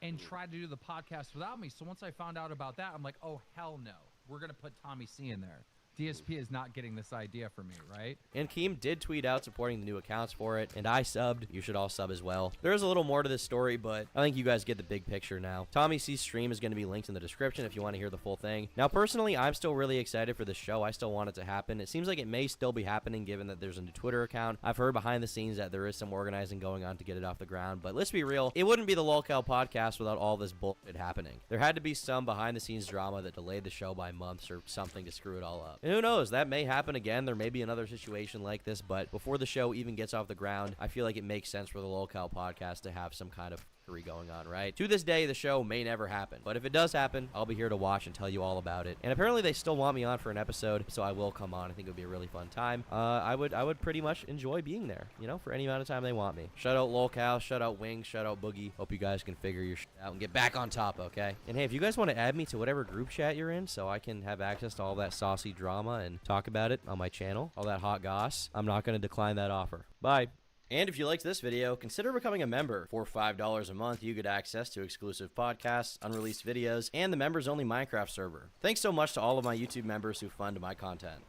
S13: and try to do the podcast without me. So once I found out about that, I'm like, oh, hell no. We're going to put Tommy C in there. DSP is not getting this idea from me, right?
S2: And Keem did tweet out supporting the new accounts for it, and I subbed. You should all sub as well. There is a little more to this story, but I think you guys get the big picture now. Tommy C's stream is going to be linked in the description if you want to hear the full thing. Now, personally, I'm still really excited for this show. I still want it to happen. It seems like it may still be happening given that there's a new Twitter account. I've heard behind the scenes that there is some organizing going on to get it off the ground, but let's be real. It wouldn't be the LolCow podcast without all this bullshit happening. There had to be some behind-the-scenes drama that delayed the show by months or something to screw it all up. And who knows? That may happen again. There may be another situation like this, but before the show even gets off the ground, I feel like it makes sense for the LolCow podcast to have some kind of going on, right? To this day, the show may never happen, but if it does happen, I'll be here to watch and tell you all about it. And apparently they still want me on for an episode, so I will come on. I think it would be a really fun time. I would pretty much enjoy being there, you know, for any amount of time they want me. Shout out LolCow, shout out Wings, shout out Boogie. Hope you guys can figure your shit out and get back on top, okay? And hey, if you guys want to add me to whatever group chat you're in so I can have access to all that saucy drama and talk about it on my channel, all that hot goss, I'm not going to decline that offer. Bye. And if you liked this video, consider becoming a member. For $5 a month, you get access to exclusive podcasts, unreleased videos, and the members-only Minecraft server. Thanks so much to all of my YouTube members who fund my content.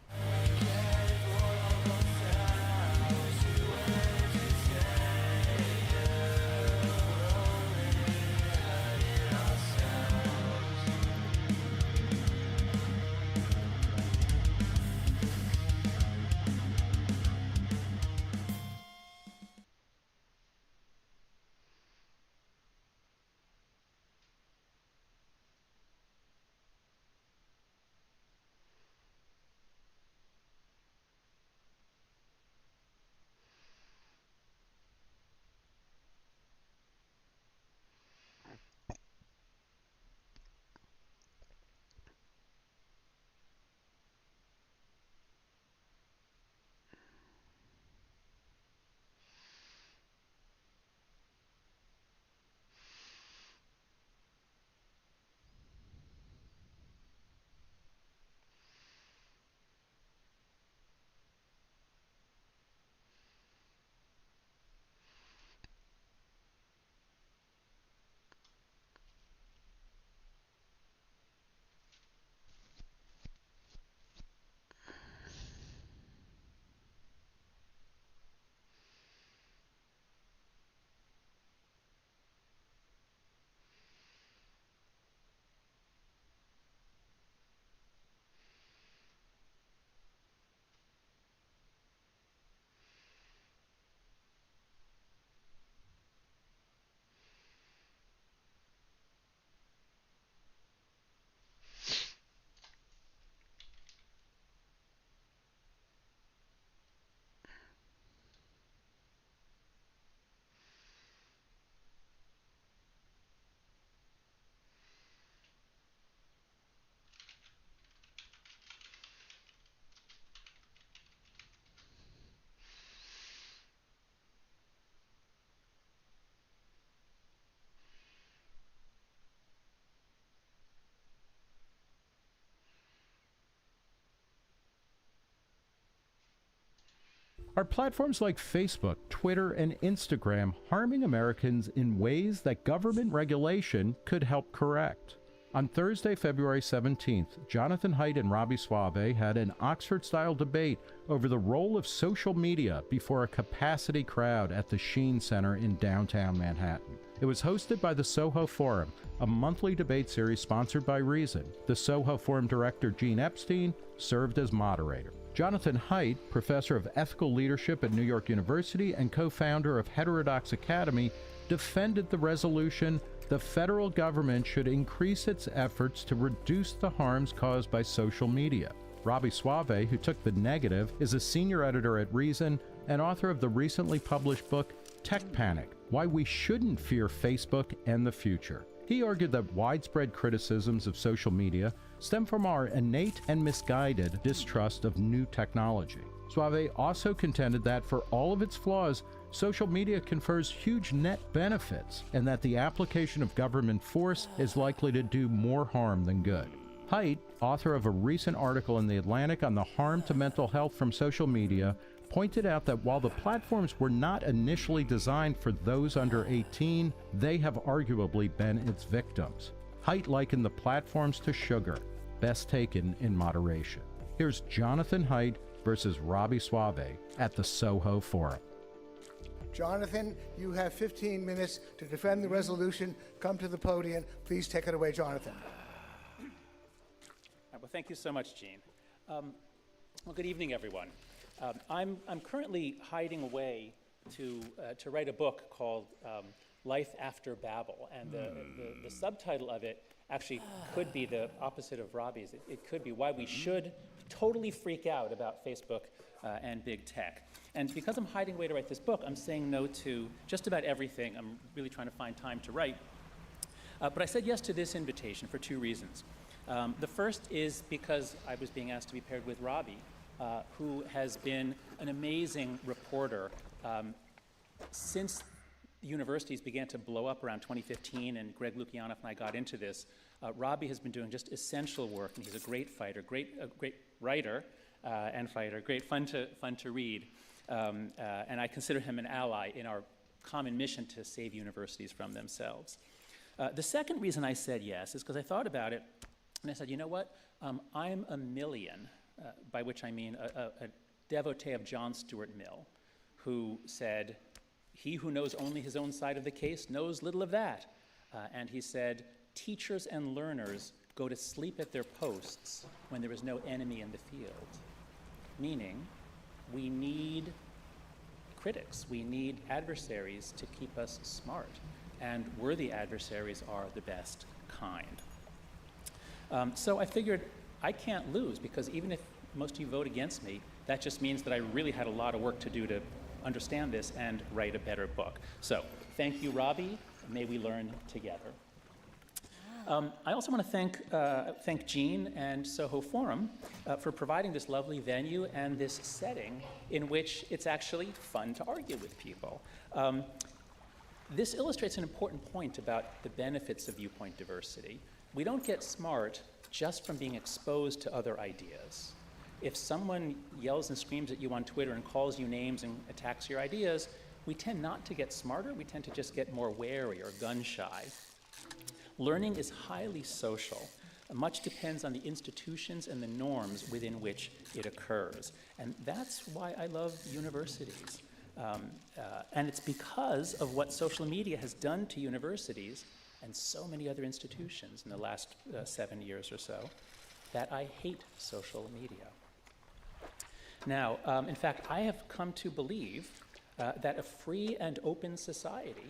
S14: Are platforms like Facebook, Twitter, and Instagram harming Americans in ways that government regulation could help correct? On Thursday, February 17th, Jonathan Haidt and Robbie Suave had an Oxford-style debate over the role of social media before a capacity crowd at the Sheen Center in downtown Manhattan. It was hosted by the Soho Forum, a monthly debate series sponsored by Reason. The Soho Forum director, Gene Epstein, served as moderator. Jonathan Haidt, professor of ethical leadership at New York University and co-founder of Heterodox Academy, defended the resolution the federal government should increase its efforts to reduce the harms caused by social media. Robbie Suave, who took the negative, is a senior editor at Reason and author of the recently published book Tech Panic: Why We Shouldn't Fear Facebook and the Future. He argued that widespread criticisms of social media stem from our innate and misguided distrust of new technology. Suave also contended that for all of its flaws, social media confers huge net benefits and that the application of government force is likely to do more harm than good. Haidt, author of a recent article in The Atlantic on the harm to mental health from social media, pointed out that while the platforms were not initially designed for those under 18, they have arguably been its victims. Haidt likened the platforms to sugar, best taken in moderation. Here's Jonathan Haidt versus Robbie Suave at the Soho Forum.
S15: Jonathan, you have 15 minutes to defend the resolution. Come to the podium. Please take it away, Jonathan.
S16: Well, thank you so much, Gene. Well, good evening, everyone. I'm currently hiding away to write a book called Life After Babel, and the subtitle of it actually could be the opposite of Robbie's. It could be Why We Should Totally Freak Out About Facebook and Big Tech. And because I'm hiding away to write this book, I'm saying no to just about everything. I'm really trying to find time to write. But I said yes to this invitation for two reasons. The first is because I was being asked to be paired with Robbie, who has been an amazing reporter since universities began to blow up around 2015 and Greg Lukianoff and I got into this. Robbie has been doing just essential work, and he's a great fighter, great writer and fighter, great fun to read. And I consider him an ally in our common mission to save universities from themselves. The second reason I said yes is because I thought about it, and I said, you know what? I'm a million, by which I mean a devotee of John Stuart Mill, who said, "He who knows only his own side of the case knows little of that." And he said, "Teachers and learners go to sleep at their posts when there is no enemy in the field." Meaning, we need critics, we need adversaries to keep us smart, and worthy adversaries are the best kind. So I figured I can't lose, because even if most of you vote against me, that just means that I really had a lot of work to do to understand this and write a better book. So thank you, Robbie. May we learn together. I also want to thank Gene and Soho Forum for providing this lovely venue and this setting in which it's actually fun to argue with people. This illustrates an important point about the benefits of viewpoint diversity. We don't get smart just from being exposed to other ideas. If someone yells and screams at you on Twitter and calls you names and attacks your ideas, we tend not to get smarter, we tend to just get more wary or gun-shy. Learning is highly social. Much depends on the institutions and the norms within which it occurs. And that's why I love universities. And it's because of what social media has done to universities and so many other institutions in the last 7 years or so that I hate social media. Now, in fact, I have come to believe that a free and open society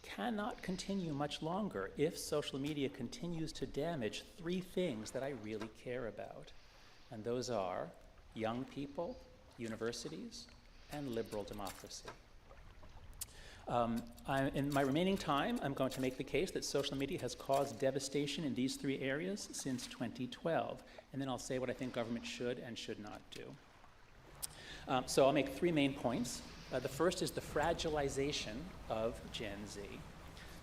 S16: cannot continue much longer if social media continues to damage three things that I really care about. And those are young people, universities, and liberal democracy. In my remaining time, I'm going to make the case that social media has caused devastation in these three areas since 2012. And then I'll say what I think government should and should not do. So I'll make three main points. The first is the fragilization of Gen Z.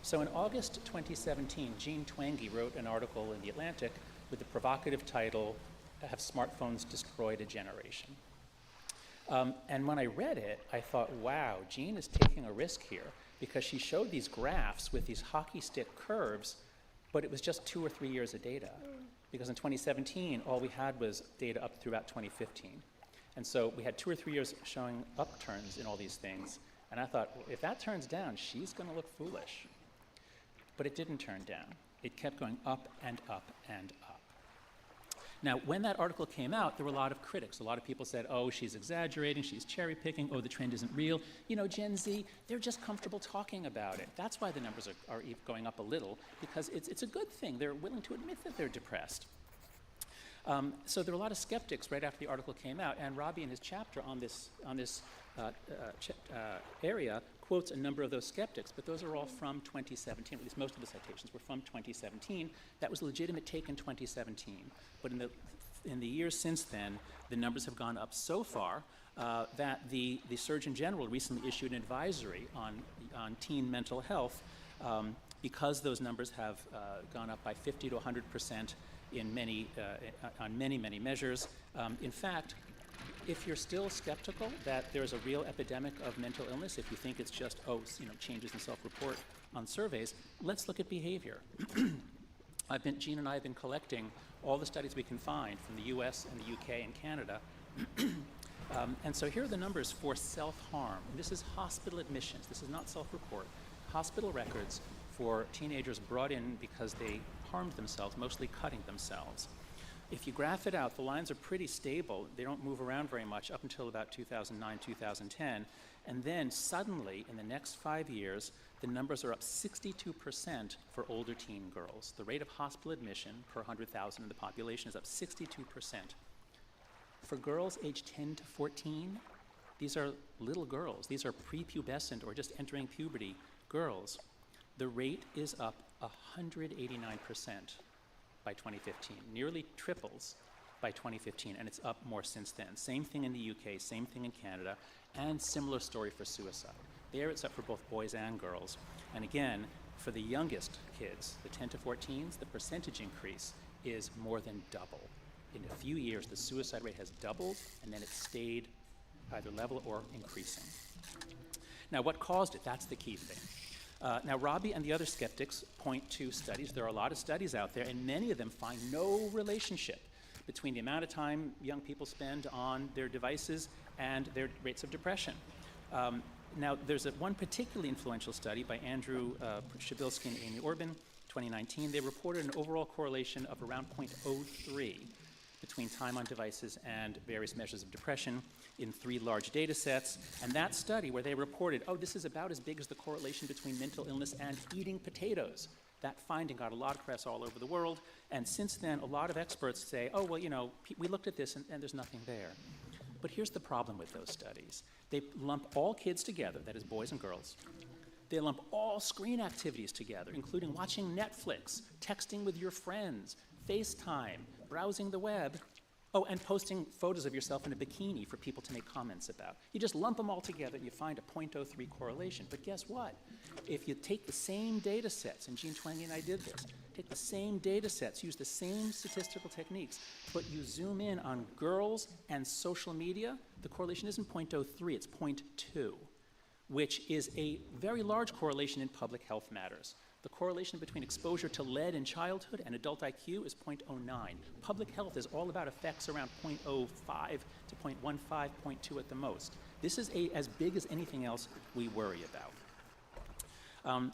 S16: So in August 2017, Jean Twenge wrote an article in The Atlantic with the provocative title, "Have Smartphones Destroyed a Generation?" And when I read it, I thought, wow, Jean is taking a risk here, because she showed these graphs with these hockey stick curves, but it was just 2 or 3 years of data. Because in 2017, all we had was data up through about 2015. And so we had 2 or 3 years showing upturns in all these things. And I thought, well, if that turns down, she's going to look foolish. But it didn't turn down. It kept going up and up and up. Now, when that article came out, there were a lot of critics. A lot of people said, oh, she's exaggerating, she's cherry picking, oh, the trend isn't real. You know, Gen Z, they're just comfortable talking about it. That's why the numbers are going up a little, because it's a good thing. They're willing to admit that they're depressed. So there were a lot of skeptics right after the article came out, and Robbie in his chapter on this area quotes a number of those skeptics, but those are all from 2017. At least most of the citations were from 2017. That was a legitimate take in 2017. But in the years since then, the numbers have gone up so far that the Surgeon General recently issued an advisory on teen mental health because those numbers have gone up by 50 to 100% in on many measures. In fact, if you're still skeptical that there's a real epidemic of mental illness, if you think it's just, changes in self-report on surveys, let's look at behavior. Jean and I have been collecting all the studies we can find from the US and the UK and Canada. And so here are the numbers for self-harm. This is hospital admissions. This is not self-report. Hospital records for teenagers brought in because they harmed themselves, mostly cutting themselves. If you graph it out, the lines are pretty stable. They don't move around very much up until about 2009, 2010. And then suddenly, in the next 5 years, the numbers are up 62% for older teen girls. The rate of hospital admission per 100,000 in the population is up 62%. For girls aged 10 to 14, these are little girls. These are prepubescent or just entering puberty girls. The rate is up 189%. By 2015, nearly triples by 2015, and it's up more since then. Same thing in the UK, same thing in Canada, and similar story for suicide. There it's up for both boys and girls. And again, for the youngest kids, the 10 to 14s, the percentage increase is more than double. In a few years, the suicide rate has doubled, and then it stayed either level or increasing. Now, what caused it? That's the key thing. Now, Robbie and the other skeptics point to studies. There are a lot of studies out there, and many of them find no relationship between the amount of time young people spend on their devices and their rates of depression. Now, there's one particularly influential study by Andrew Shabilsky and Amy Orban, 2019. They reported an overall correlation of around 0.03 between time on devices and various measures of depression in 3 large data sets. And that study where they reported, this is about as big as the correlation between mental illness and eating potatoes. That finding got a lot of press all over the world. And since then, a lot of experts say, we looked at this and there's nothing there. But here's the problem with those studies. They lump all kids together, that is boys and girls. They lump all screen activities together, including watching Netflix, texting with your friends, FaceTime, browsing the web, and posting photos of yourself in a bikini for people to make comments about. You just lump them all together and you find a 0.03 correlation. But guess what? If you take the same data sets, and Jean Twenge and I did this, take the same data sets, use the same statistical techniques, but you zoom in on girls and social media, the correlation isn't 0.03, it's 0.2, which is a very large correlation in public health matters. The correlation between exposure to lead in childhood and adult IQ is 0.09. Public health is all about effects around 0.05 to 0.15, 0.2 at the most. This is as big as anything else we worry about.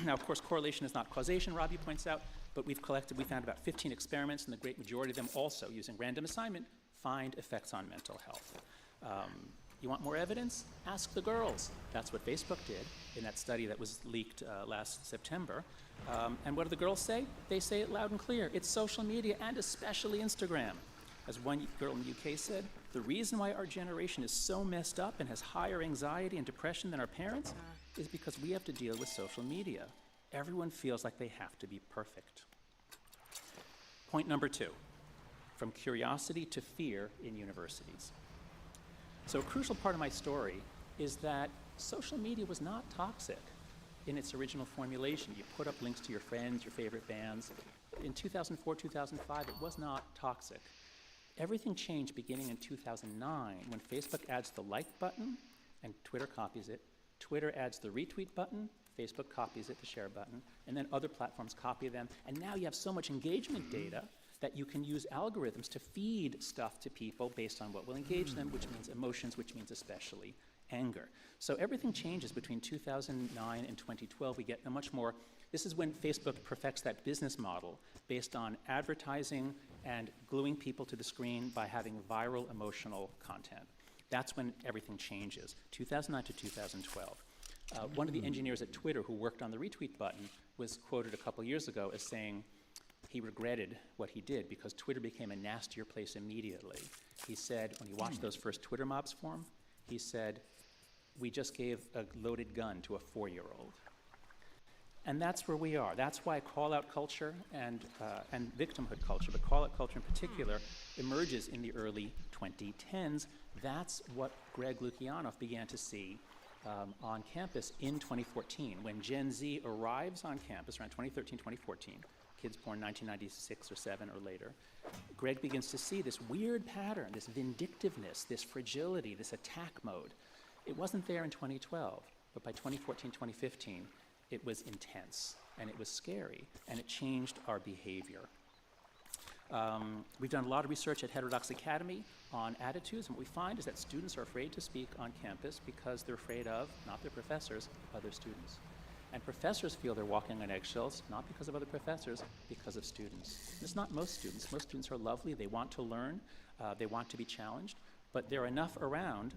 S16: Now, of course, correlation is not causation, Robbie points out, but we found about 15 experiments, and the great majority of them also, using random assignment, find effects on mental health. You want more evidence? Ask the girls. That's what Facebook did in that study that was leaked last September. And what do the girls say? They say it loud and clear. It's social media, and especially Instagram. As one girl in the UK said, the reason why our generation is so messed up and has higher anxiety and depression than our parents is because we have to deal with social media. Everyone feels like they have to be perfect. Point number 2, from curiosity to fear in universities. So a crucial part of my story is that social media was not toxic in its original formulation. You put up links to your friends, your favorite bands. In 2004, 2005, it was not toxic. Everything changed beginning in 2009 when Facebook adds the like button and Twitter copies it. Twitter adds the retweet button, Facebook copies it, the share button, and then other platforms copy them. And now you have so much engagement data that you can use algorithms to feed stuff to people based on what will engage them, which means emotions, which means especially anger. So everything changes between 2009 and 2012. We get a much more, this is when Facebook perfects that business model based on advertising and gluing people to the screen by having viral emotional content. That's when everything changes, 2009 to 2012. One of the engineers at Twitter who worked on the retweet button was quoted a couple years ago as saying he regretted what he did because Twitter became a nastier place immediately. He said, when he watched those first Twitter mobs form, he said, we just gave a loaded gun to a 4-year-old. And that's where we are. That's why call-out culture and victimhood culture, but call-out culture in particular, emerges in the early 2010s. That's what Greg Lukianoff began to see on campus in 2014. When Gen Z arrives on campus around 2013, 2014, kids born 1996 or 7 or later, Greg begins to see this weird pattern, this vindictiveness, this fragility, this attack mode. It wasn't there in 2012, but by 2014, 2015, it was intense, and it was scary, and it changed our behavior. We've done a lot of research at Heterodox Academy on attitudes, and what we find is that students are afraid to speak on campus because they're afraid of, not their professors, other students. And professors feel they're walking on eggshells, not because of other professors, because of students. And it's not most students. Most students are lovely, they want to learn, they want to be challenged, but there are enough around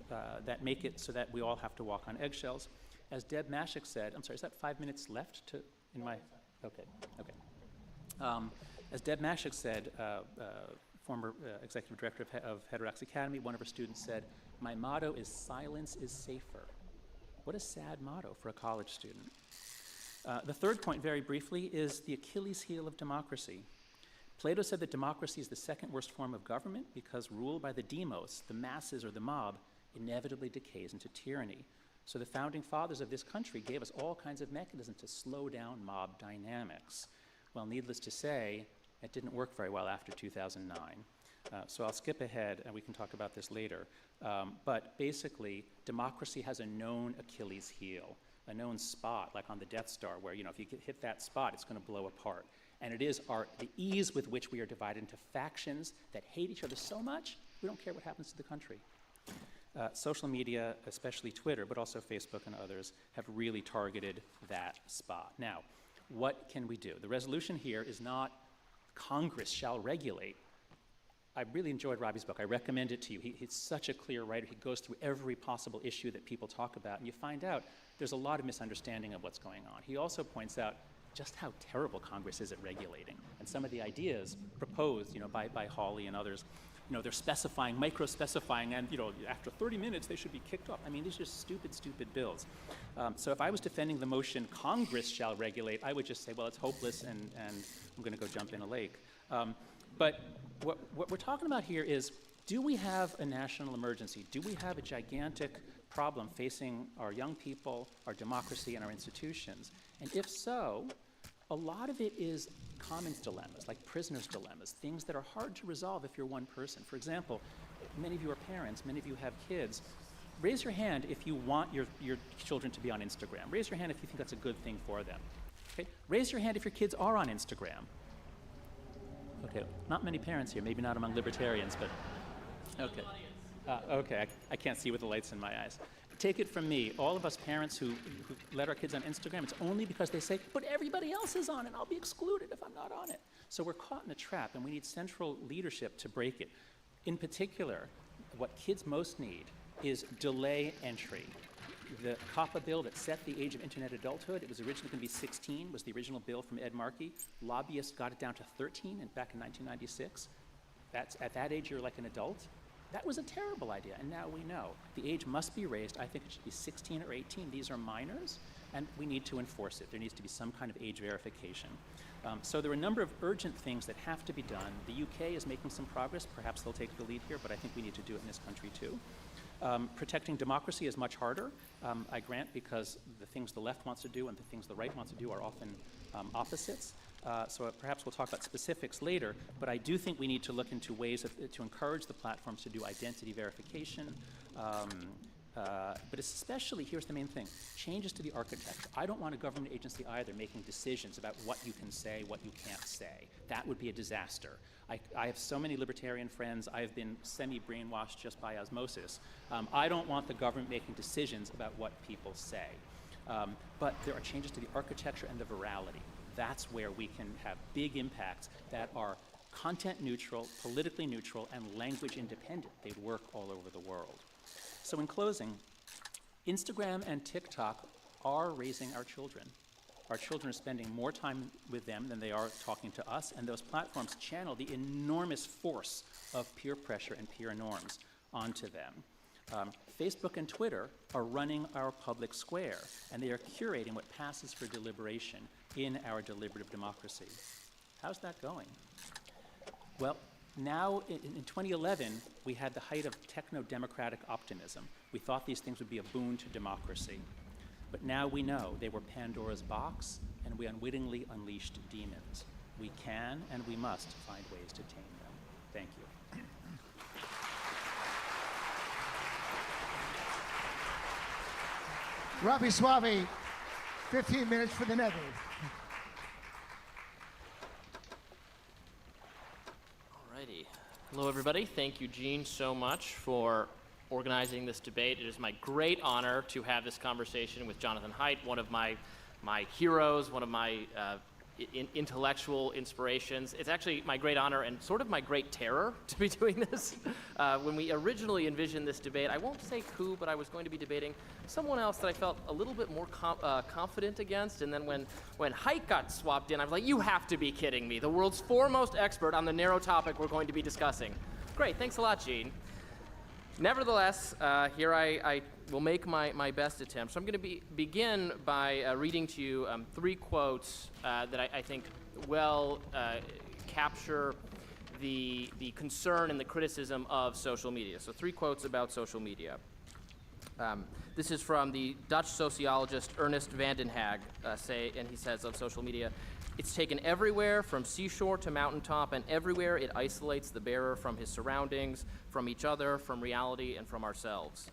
S16: that make it so that we all have to walk on eggshells. As Deb Mashik said, I'm sorry, is that 5 minutes left to, in my, okay. As Deb Mashik said, former executive director of Heterodox Academy, one of her students said, my motto is silence is safer. What a sad motto for a college student. The third point, very briefly, is the Achilles heel of democracy. Plato said that democracy is the second worst form of government because ruled by the demos, the masses or the mob, inevitably decays into tyranny. So the founding fathers of this country gave us all kinds of mechanisms to slow down mob dynamics. Well, needless to say, it didn't work very well after 2009. So I'll skip ahead, and we can talk about this later. But basically, democracy has a known Achilles heel, a known spot, like on the Death Star, where if you hit that spot, it's going to blow apart. And it is the ease with which we are divided into factions that hate each other so much, we don't care what happens to the country. Social media, especially Twitter, but also Facebook and others, have really targeted that spot. Now, what can we do? The resolution here is not Congress shall regulate. I really enjoyed Robbie's book. I recommend it to you. He's such a clear writer. He goes through every possible issue that people talk about, and you find out there's a lot of misunderstanding of what's going on. He also points out just how terrible Congress is at regulating, and some of the ideas proposed by Hawley and others. They're specifying, micro-specifying, and after 30 minutes they should be kicked off. I mean, these are stupid, stupid bills. So if I was defending the motion, Congress shall regulate, I would just say, well, it's hopeless, and I'm going to go jump in a lake. But what we're talking about here is, do we have a national emergency? Do we have a gigantic problem facing our young people, our democracy, and our institutions? And if so, a lot of it is commons dilemmas, like prisoners' dilemmas, things that are hard to resolve if you're one person. For example, many of you are parents, many of you have kids. Raise your hand if you want your children to be on Instagram. Raise your hand if you think that's a good thing for them. Okay? Raise your hand if your kids are on Instagram. Okay, not many parents here, maybe not among libertarians, but okay. Okay, I can't see with the lights in my eyes. Take it from me, all of us parents who let our kids on Instagram, it's only because they say, but everybody else is on it, I'll be excluded if I'm not on it. So we're caught in a trap, and we need central leadership to break it. In particular, what kids most need is delay entry. The COPPA bill that set the age of internet adulthood, it was originally going to be 16, was the original bill from Ed Markey. Lobbyists got it down to 13 back in 1996. At that age, you're like an adult. That was a terrible idea, and now we know. The age must be raised. I think it should be 16 or 18. These are minors, and we need to enforce it. There needs to be some kind of age verification. So there are a number of urgent things that have to be done. The UK is making some progress. Perhaps they'll take the lead here, but I think we need to do it in this country too. Protecting democracy is much harder, I grant, because the things the left wants to do and the things the right wants to do are often opposites. So perhaps we'll talk about specifics later, but I do think we need to look into ways to encourage the platforms to do identity verification, but especially, here's the main thing, changes to the architecture. I don't want a government agency either making decisions about what you can say, what you can't say. That would be a disaster. I have so many libertarian friends. I've been semi-brainwashed just by osmosis. I don't want the government making decisions about what people say. But there are changes to the architecture and the virality. That's where we can have big impacts that are content neutral, politically neutral, and language independent. They'd work all over the world. So in closing, Instagram and TikTok are raising our children. Our children are spending more time with them than they are talking to us, and those platforms channel the enormous force of peer pressure and peer norms onto them. Facebook and Twitter are running our public square, and they are curating what passes for deliberation in our deliberative democracy. How's that going? Well, now in 2011, we had the height of techno-democratic optimism. We thought these things would be a boon to democracy. But now we know they were Pandora's box, and we unwittingly unleashed demons. We can and we must find ways to tame them. Thank you.
S15: Ravi Swavi, 15 minutes for the negative.
S17: Alrighty. Hello, everybody. Thank you, Gene, so much for organizing this debate. It is my great honor to have this conversation with Jonathan Haidt, one of my heroes, one of my intellectual inspirations. It's actually my great honor and sort of my great terror to be doing this. When we originally envisioned this debate, I won't say who, but I was going to be debating someone else that I felt a little bit more confident against. And then when Haidt got swapped in, I was like, you have to be kidding me. The world's foremost expert on the narrow topic we're going to be discussing. Great, thanks a lot, Gene. Nevertheless, here I will make my best attempt. So I'm going to begin by reading to you 3 quotes that I think well capture the concern and the criticism of social media. So 3 quotes about social media. This is from the Dutch sociologist Ernest van den Haag, and he says of social media, "It's taken everywhere from seashore to mountaintop, and everywhere it isolates the bearer from his surroundings, from each other, from reality, and from ourselves."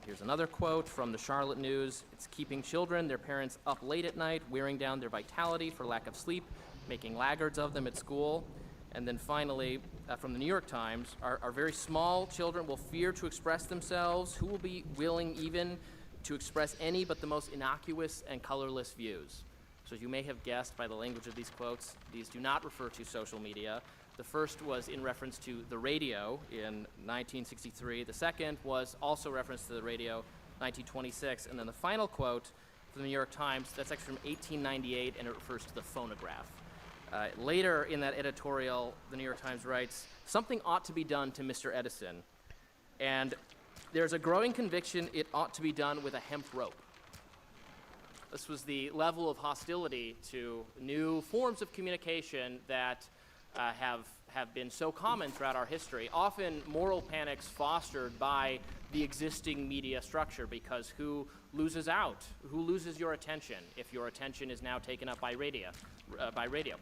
S17: Here's another quote from the Charlotte News. "It's keeping children, their parents up late at night, wearing down their vitality for lack of sleep, making laggards of them at school." And then finally, from the New York Times, our very small children will fear to express themselves. Who will be willing even to express any but the most innocuous and colorless views? So as you may have guessed by the language of these quotes, these do not refer to social media. The first was in reference to the radio in 1963. The second was also reference to the radio, 1926. And then the final quote from the New York Times, that's actually from 1898, and it refers to the phonograph. Later in that editorial, the New York Times writes, "Something ought to be done to Mr. Edison, and there's a growing conviction it ought to be done with a hemp rope." This was the level of hostility to new forms of communication that have been so common throughout our history, often moral panics fostered by the existing media structure, because who loses out? Who loses your attention if your attention is now taken up by radio?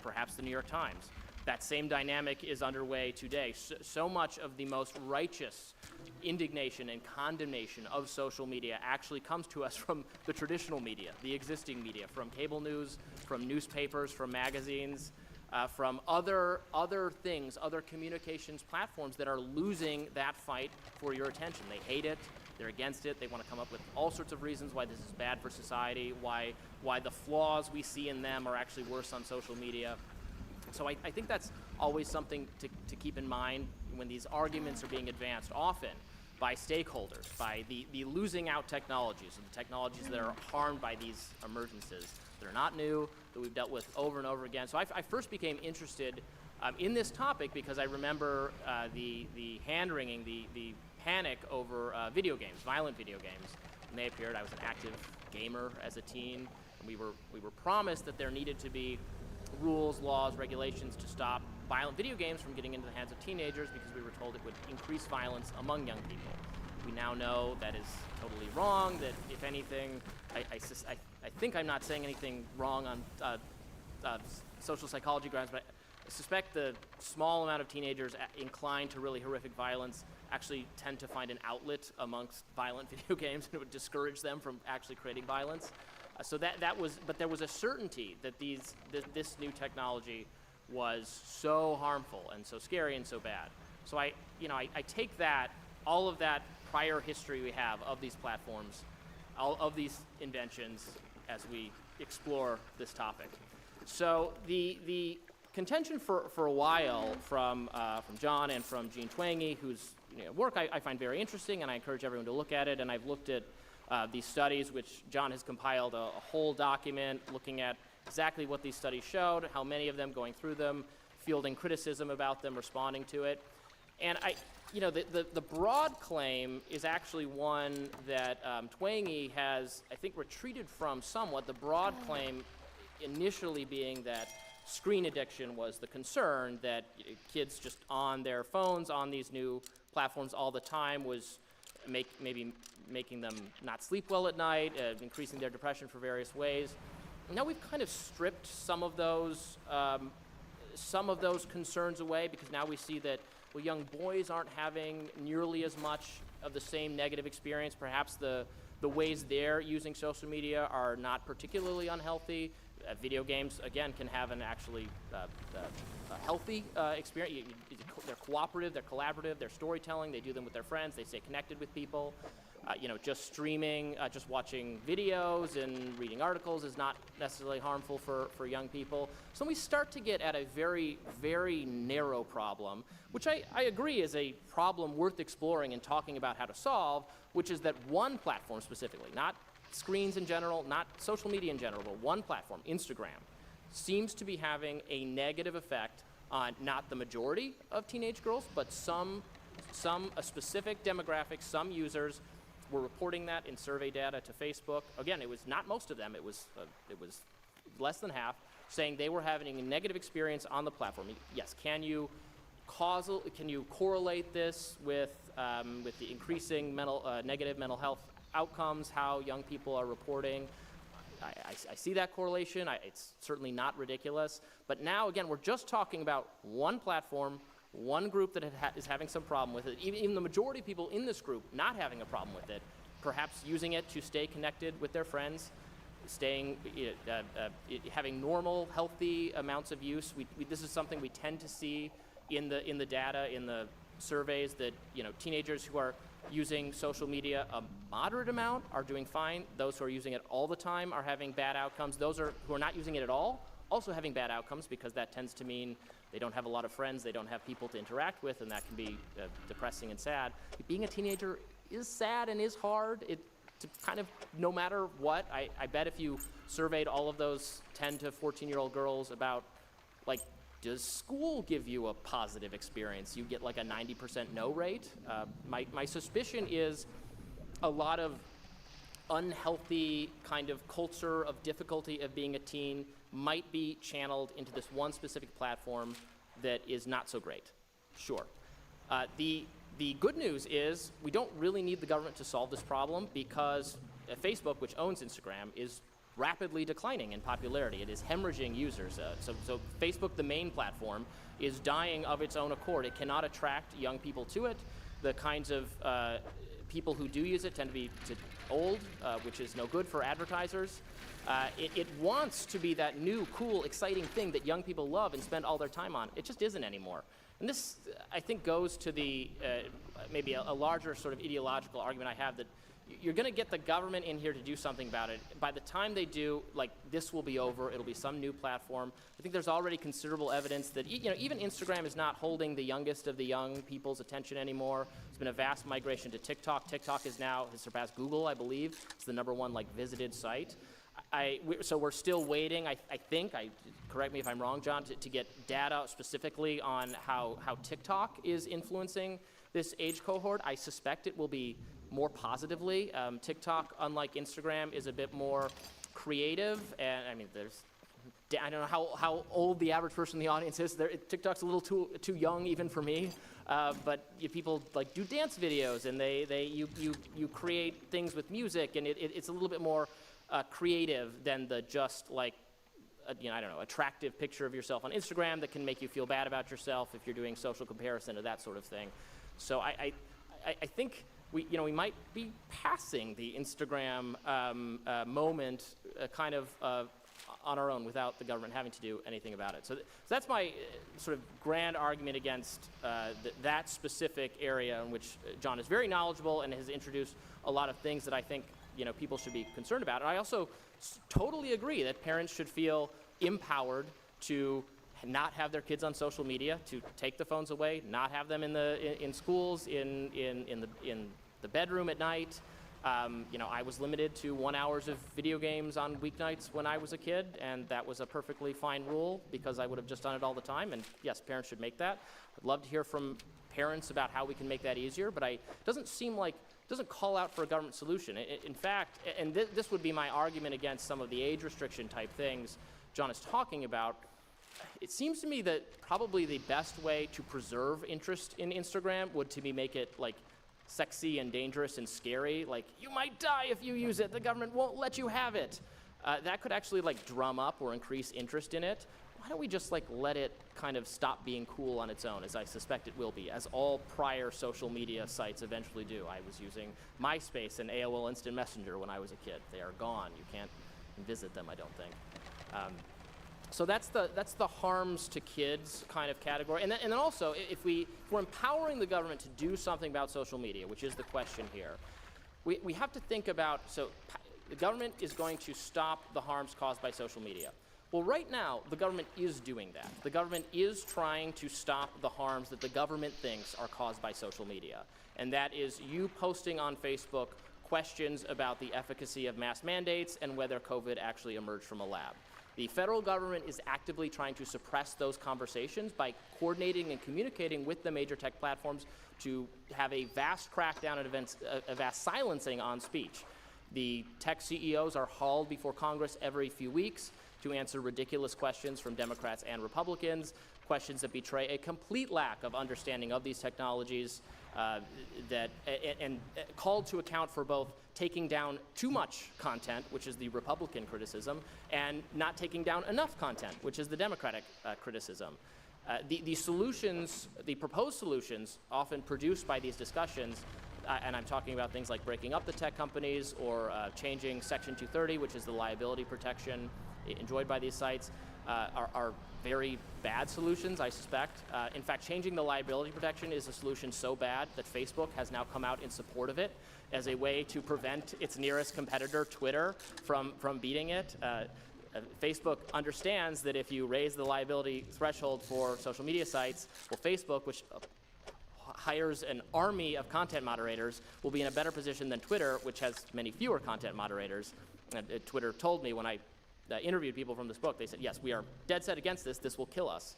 S17: Perhaps the New York Times. That same dynamic is underway today. So much of the most righteous indignation and condemnation of social media actually comes to us from the traditional media, the existing media, from cable news, from newspapers, from magazines, from other things, other communications platforms that are losing that fight for your attention. They hate it. They're against it. They want to come up with all sorts of reasons why this is bad for society, why the flaws we see in them are actually worse on social media. So I think that's always something to keep in mind when these arguments are being advanced, often by stakeholders, by the losing out technologies, and the technologies that are harmed by these emergences that are not new, that we've dealt with over and over again. So I first became interested in this topic because I remember the hand-wringing, the panic over video games, violent video games. When they appeared, I was an active gamer as a teen, and we were promised that there needed to be rules, laws, regulations to stop violent video games from getting into the hands of teenagers because we were told it would increase violence among young people. We now know that is totally wrong, that if anything, I think I'm not saying anything wrong on social psychology grounds, but I suspect the small amount of teenagers inclined to really horrific violence actually tend to find an outlet amongst violent video games, and it would discourage them from actually creating violence. So but there was a certainty that this new technology was so harmful and so scary and so bad. So I take all of that prior history we have of these platforms, all of these inventions, as we explore this topic. So the contention for a while from John and from Gene Twangy, whose work I find very interesting, and I encourage everyone to look at it. And I've looked at these studies, which John has compiled a whole document looking at exactly what these studies showed, how many of them, going through them, fielding criticism about them, responding to it. And the broad claim is actually one that Twangy has, I think, retreated from somewhat. The broad claim initially being that screen addiction was the concern, that kids just on their phones, on these new platforms all the time was maybe making them not sleep well at night, increasing their depression for various ways. Now we've kind of stripped some of those concerns away, because now we see that young boys aren't having nearly as much of the same negative experience. Perhaps the ways they're using social media are not particularly unhealthy. Video games, again, can have an actually a healthy experience. They're cooperative, they're collaborative, they're storytelling, they do them with their friends, they stay connected with people. Just streaming, just watching videos and reading articles is not necessarily harmful for young people. So we start to get at a very, very narrow problem, which I agree is a problem worth exploring and talking about how to solve, which is that one platform specifically, not screens in general, not social media in general, but one platform, Instagram, seems to be having a negative effect on not the majority of teenage girls, but a specific demographic, some users were reporting that in survey data to Facebook. Again, it was not most of them, it was less than half, saying they were having a negative experience on the platform. Yes, can you correlate this with the increasing negative mental health outcomes, how young people are reporting? I see that correlation. It's certainly not ridiculous. But now, again, we're just talking about one platform, one group that is having some problem with it. Even the majority of people in this group not having a problem with it, perhaps using it to stay connected with their friends, having normal, healthy amounts of use. This is something we tend to see in the data, in the surveys, that teenagers who are using social media a moderate amount are doing fine. Those who are using it all the time are having bad outcomes. Those who are not using it at all also having bad outcomes, because that tends to mean they don't have a lot of friends, they don't have people to interact with, and that can be depressing and sad. Being a teenager is sad and is hard. Kind of no matter what. I bet if you surveyed all of those 10 to 14-year-old girls about, does school give you a positive experience, you get like a 90% no rate. My suspicion is a lot of unhealthy kind of culture of difficulty of being a teen might be channeled into this one specific platform that is not so great. Sure. The good news is we don't really need the government to solve this problem, because Facebook, which owns Instagram, is rapidly declining in popularity. It is hemorrhaging users. So Facebook, the main platform, is dying of its own accord. It cannot attract young people to it. The kinds of people who do use it tend to be old, which is no good for advertisers. It wants to be that new, cool, exciting thing that young people love and spend all their time on. It just isn't anymore. And this, I think, goes to the maybe a larger sort of ideological argument I have, that you're going to get the government in here to do something about it. By the time they do, this will be over. It'll be some new platform. I think there's already considerable evidence that even Instagram is not holding the youngest of the young people's attention anymore. There's been a vast migration to TikTok. TikTok has surpassed Google, I believe. It's the #1 visited site. So we're still waiting, I think, correct me if I'm wrong, John, to get data specifically on how TikTok is influencing this age cohort. I suspect it will be more positively. TikTok, unlike Instagram, is a bit more creative, and there's I don't know how old the average person in the audience is. TikTok's a little too young even for me. But people like do dance videos, and you create things with music, and it's a little bit more creative than the just like I don't know, attractive picture of yourself on Instagram that can make you feel bad about yourself if you're doing social comparison or that sort of thing. So I think we might be passing the Instagram moment kind of on our own without the government having to do anything about it. So that's my sort of grand argument against that specific area in which John is very knowledgeable and has introduced a lot of things that I think people should be concerned about. And I also totally agree that parents should feel empowered to not have their kids on social media, to take the phones away, not have them in schools, in the bedroom at night. I was limited to 1 hour of video games on weeknights when I was a kid, and that was a perfectly fine rule because I would have just done it all the time. And yes, parents should make that. I'd love to hear from parents about how we can make that easier, but it doesn't call out for a government solution. In fact, and this would be my argument against some of the age restriction type things John is talking about. It seems to me that probably the best way to preserve interest in Instagram would to be make it like sexy and dangerous and scary, like you might die if you use it, the government won't let you have it. That could actually like drum up or increase interest in it. Why don't we just like let it kind of stop being cool on its own, as I suspect it will be, as all prior social media sites eventually do. I was using MySpace and AOL Instant Messenger when I was a kid. They are gone. You can't visit them, I don't think. So that's the harms to kids kind of category. And then also, if we're empowering the government to do something about social media, which is the question here, we have to think about, so the government is going to stop the harms caused by social media. Well, right now, the government is doing that. The government is trying to stop the harms that the government thinks are caused by social media. And that is you posting on Facebook questions about the efficacy of mask mandates and whether COVID actually emerged from a lab. The federal government is actively trying to suppress those conversations by coordinating and communicating with the major tech platforms to have a vast crackdown and a vast silencing on speech. The tech CEOs are hauled before Congress every few weeks to answer ridiculous questions from Democrats and Republicans, questions that betray a complete lack of understanding of these technologies, and called to account for both taking down too much content, which is the Republican criticism, and not taking down enough content, which is the Democratic criticism. The solutions, the proposed solutions, often produced by these discussions, and I'm talking about things like breaking up the tech companies or changing Section 230, which is the liability protection enjoyed by these sites, are very bad solutions, I suspect. In fact, changing the liability protection is a solution so bad that Facebook has now come out in support of it as a way to prevent its nearest competitor, Twitter, from beating it. Facebook understands that if you raise the liability threshold for social media sites, well, Facebook, which hires an army of content moderators, will be in a better position than Twitter, which has many fewer content moderators. Twitter told me when I interviewed people from this book, they said, yes, we are dead set against this. This will kill us.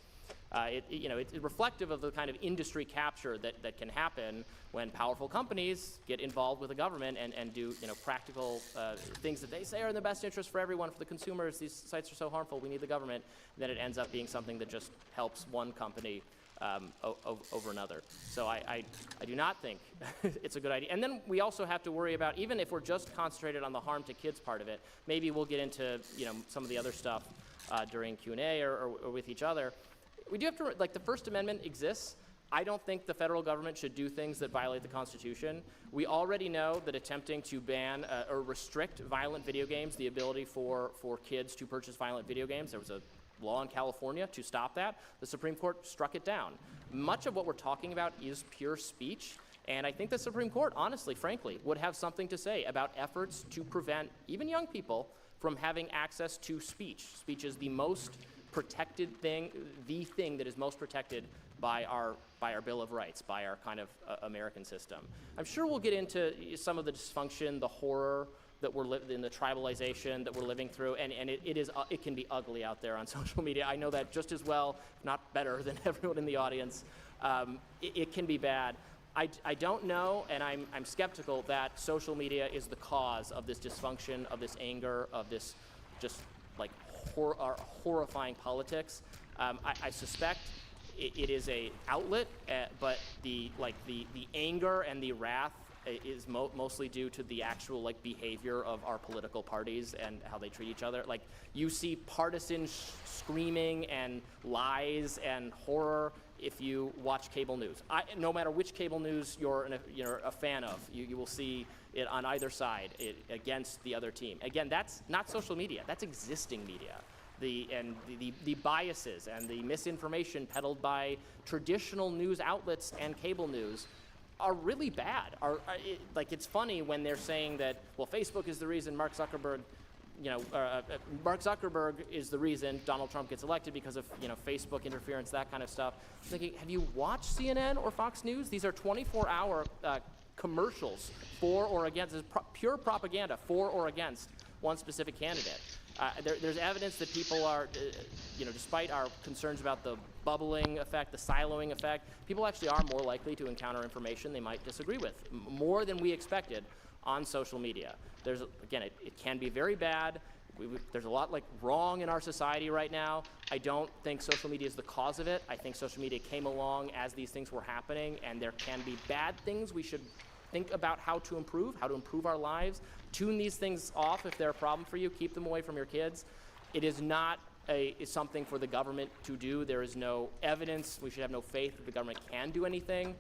S17: It's reflective of the kind of industry capture that can happen when powerful companies get involved with the government and do practical things that they say are in the best interest for everyone, for the consumers. These sites are so harmful, we need the government. Then it ends up being something that just helps one company over another. So I do not think it's a good idea. And then we also have to worry about, even if we're just concentrated on the harm to kids part of it, maybe we'll get into some of the other stuff during Q&A or with each other. We do have to, like, the First Amendment exists. I don't think the federal government should do things that violate the Constitution. We already know that attempting to ban or restrict violent video games, the ability for kids to purchase violent video games, there was a law in California to stop that. The Supreme Court struck it down. Much of what we're talking about is pure speech, and I think the Supreme Court, honestly, frankly, would have something to say about efforts to prevent even young people from having access to speech. Speech is the most protected thing, the thing that is most protected by our Bill of Rights, by our kind of American system. I'm sure we'll get into some of the dysfunction, the horror that we're in, the tribalization that we're living through, and it can be ugly out there on social media. I know that just as well, if not better, than everyone in the audience. It can be bad. I don't know, and I'm skeptical that social media is the cause of this dysfunction, of this anger, of this just like are horrifying politics. I suspect it is a outlet, but the anger and the wrath is mostly due to the actual behavior of our political parties and how they treat each other. Like, you see partisan screaming and lies and horror if you watch cable news. No matter which cable news you're a fan of, you will see it on either side against the other team. Again, that's not social media. That's existing media. The biases and the misinformation peddled by traditional news outlets and cable news are really bad. It's funny when they're saying that, well, Facebook is the reason Mark Zuckerberg is the reason Donald Trump gets elected because of Facebook interference, that kind of stuff. I'm thinking, have you watched CNN or Fox News? These are 24-hour commercials for or against. This is pure propaganda for or against one specific candidate. There's evidence that people are, despite our concerns about the bubbling effect, the siloing effect, people actually are more likely to encounter information they might disagree with, more than we expected on social media. Again, it can be very bad. There's a lot wrong in our society right now. I don't think social media is the cause of it. I think social media came along as these things were happening, and there can be bad things. We should think about how to improve our lives. Tune these things off if they're a problem for you. Keep them away from your kids. It is not something for the government to do. There is no evidence. We should have no faith that the government can do anything.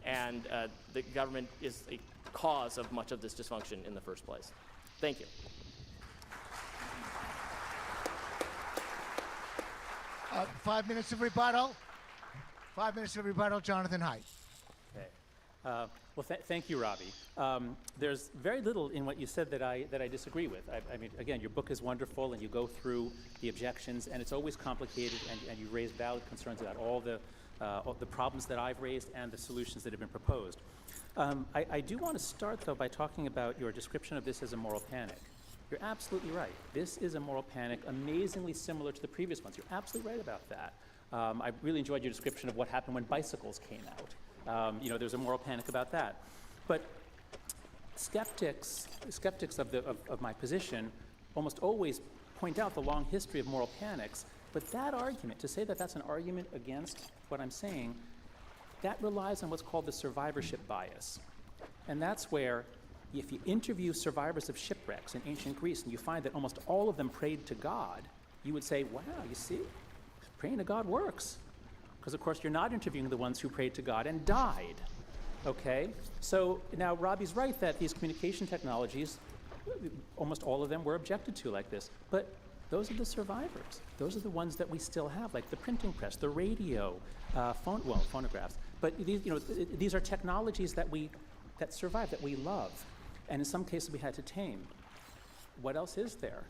S17: And the government is a cause of much of this dysfunction in the first place. Thank you.
S15: 5 minutes of rebuttal. 5 minutes of rebuttal, Jonathan Haidt.
S16: Okay. Thank you, Robbie. There's very little in what you said that I disagree with. I mean, again, your book is wonderful, and you go through the objections, and it's always complicated, and you raise valid concerns about all the problems that I've raised and the solutions that have been proposed. I do want to start, though, by talking about your description of this as a moral panic. You're absolutely right. This is a moral panic, amazingly similar to the previous ones. You're absolutely right about that. I really enjoyed your description of what happened when bicycles came out. There's a moral panic about that. But skeptics of my position almost always point out the long history of moral panics. But that argument, to say that that's an argument against what I'm saying, that relies on what's called the survivorship bias. And that's where, if you interview survivors of shipwrecks in ancient Greece and you find that almost all of them prayed to God, you would say, wow, you see, praying to God works. Because, of course, you're not interviewing the ones who prayed to God and died. Okay? So now Robbie's right that these communication technologies, almost all of them were objected to like this. But those are the survivors. Those are the ones that we still have, like the printing press, the radio, phonographs. But these are technologies that survive, that we love. And in some cases we had to tame. What else is there?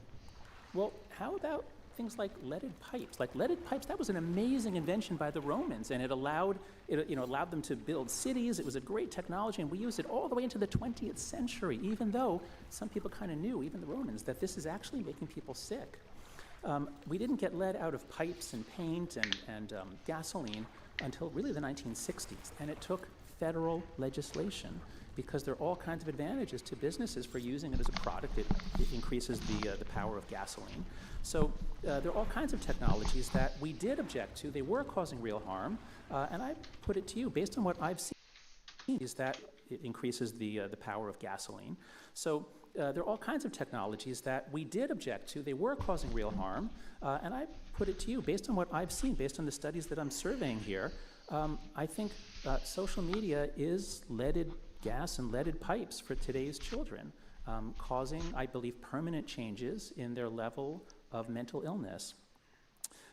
S16: Well, how about things like leaded pipes? Like leaded pipes, that was an amazing invention by the Romans, and it allowed them to build cities. It was a great technology, and we used it all the way into the 20th century, even though some people kind of knew, even the Romans, that this is actually making people sick. We didn't get lead out of pipes and paint and gasoline until really the 1960s, and it took federal legislation because there are all kinds of advantages to businesses for using it as a product. It increases the power of gasoline. So there are all kinds of technologies that we did object to. They were causing real harm, and I put it to you, based on what I've seen, is that it increases the power of gasoline. So there are all kinds of technologies that we did object to. They were causing real harm, and I put it to you, based on what I've seen, based on the studies that I'm surveying here, I think social media is leaded gas and leaded pipes for today's children, causing, I believe, permanent changes in their level of mental illness.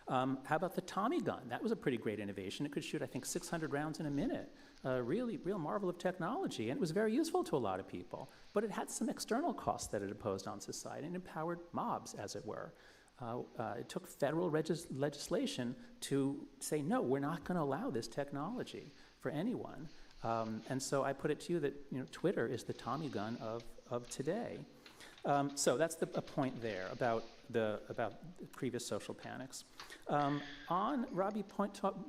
S16: How about the Tommy gun? That was a pretty great innovation. It could shoot, I think, 600 rounds in a minute. Real marvel of technology, and it was very useful to a lot of people. But it had some external costs that it imposed on society and empowered mobs, as it were. It took federal legislation to say, no, we're not going to allow this technology for anyone. And so I put it to you that Twitter is the Tommy gun of today. So that's a point there about the previous social panics. Robbie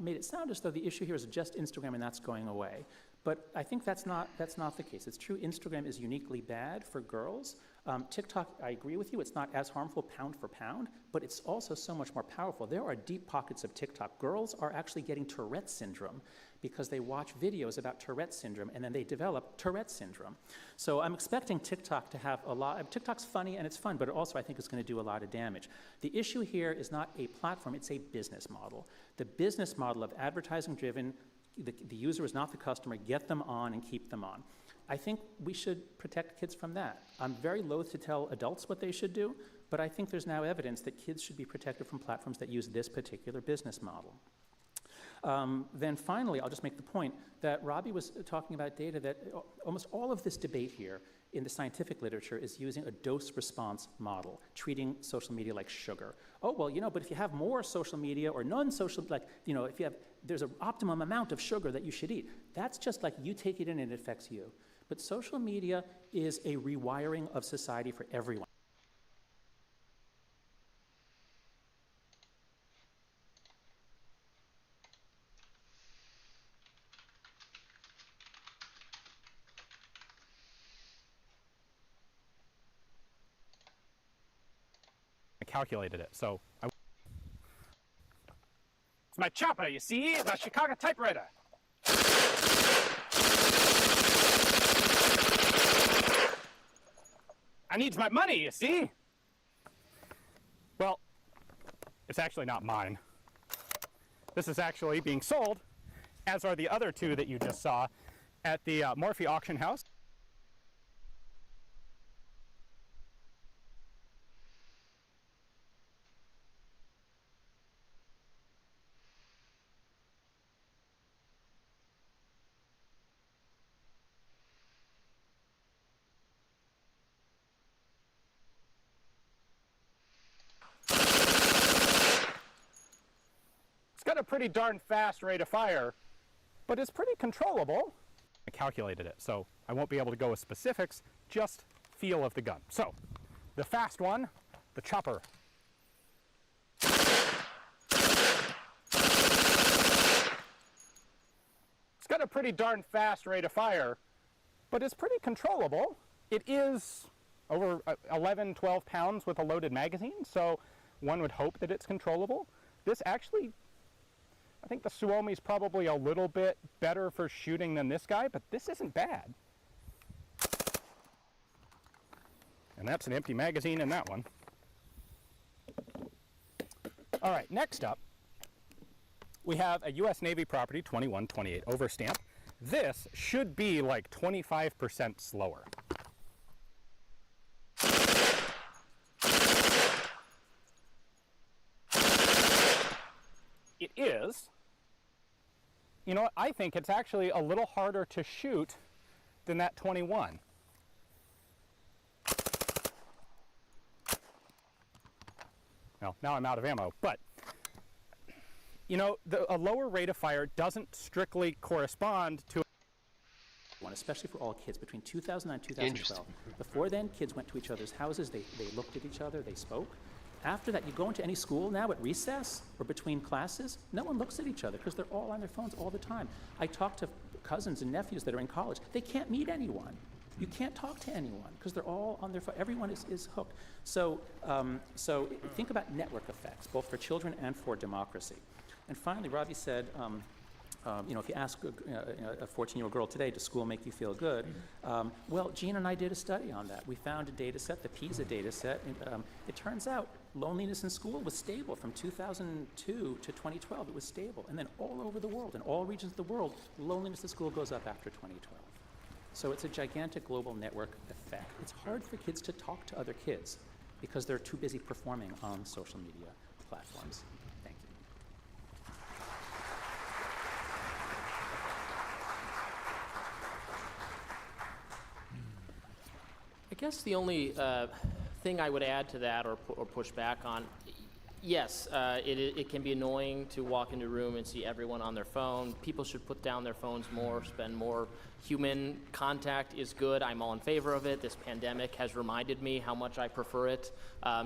S16: made it sound as though the issue here is just Instagram and that's going away. But I think that's not the case. It's true Instagram is uniquely bad for girls. TikTok, I agree with you, it's not as harmful pound for pound, but it's also so much more powerful. There are deep pockets of TikTok. Girls are actually getting Tourette's syndrome because they watch videos about Tourette's syndrome and then they develop Tourette's syndrome. So I'm expecting TikTok to have a lot. TikTok's funny and it's fun, but also I think it's going to do a lot of damage. The issue here is not a platform, it's a business model. The business model of advertising driven, the user is not the customer, get them on and keep them on. I think we should protect kids from that. I'm very loath to tell adults what they should do, but I think there's now evidence that kids should be protected from platforms that use this particular business model. Then finally, I'll just make the point that Robbie was talking about data that almost all of this debate here in the scientific literature is using a dose-response model, treating social media like sugar. Oh, well, but if you have more social media or non-social, if you have, there's an optimum amount of sugar that you should eat. That's just like you take it in and it affects you. But social media is a rewiring of society for everyone.
S18: I calculated it, so it's my chopper, you see, the Chicago typewriter. I needs my money, you see? Well, it's actually not mine. This is actually being sold, as are the other two that you just saw at the Morphe auction house. It's got a pretty darn fast rate of fire, but it's pretty controllable. I calculated it, so I won't be able to go with specifics, just feel of the gun. So, the fast one, the chopper. It's got a pretty darn fast rate of fire, but it's pretty controllable. It is over 11, 12 pounds with a loaded magazine, so one would hope that it's controllable. This actually, I think the Suomi is probably a little bit better for shooting than this guy, but this isn't bad. And that's an empty magazine in that one. All right, next up, we have a U.S. Navy property 2128 overstamp. This should be like 25% slower. It is. You know what? I think it's actually a little harder to shoot than that 21. Well, now I'm out of ammo, but a lower rate of fire doesn't strictly correspond to one, especially for all kids between 2009 and 2012. Before then, kids went to each other's houses, they looked at each other, they spoke. After that, you go into any school now at recess or between classes, no one looks at each other because they're all on their phones all the time. I talk to cousins and nephews that are in college. They can't meet anyone. You can't talk to anyone because they're all on their phone. Everyone is hooked. So think about network effects, both for children and for democracy. And finally, Ravi said, if you ask a 14-year-old girl today, does school make you feel good? Well, Gene and I did a study on that. We found a data set, the PISA data set. And, it turns out loneliness in school was stable from 2002 to 2012. It was stable. And then all over the world, in all regions of the world, loneliness in school goes up after 2012. So it's a gigantic global network effect. It's hard for kids to talk to other kids because they're too busy performing on social media platforms. Thank you.
S17: I guess the only thing I would add to that or push back on, Yes, it can be annoying to walk into a room and see everyone on their phone. People should put down their phones more, spend more. Human contact is good. I'm all in favor of it. This pandemic has reminded me how much I prefer it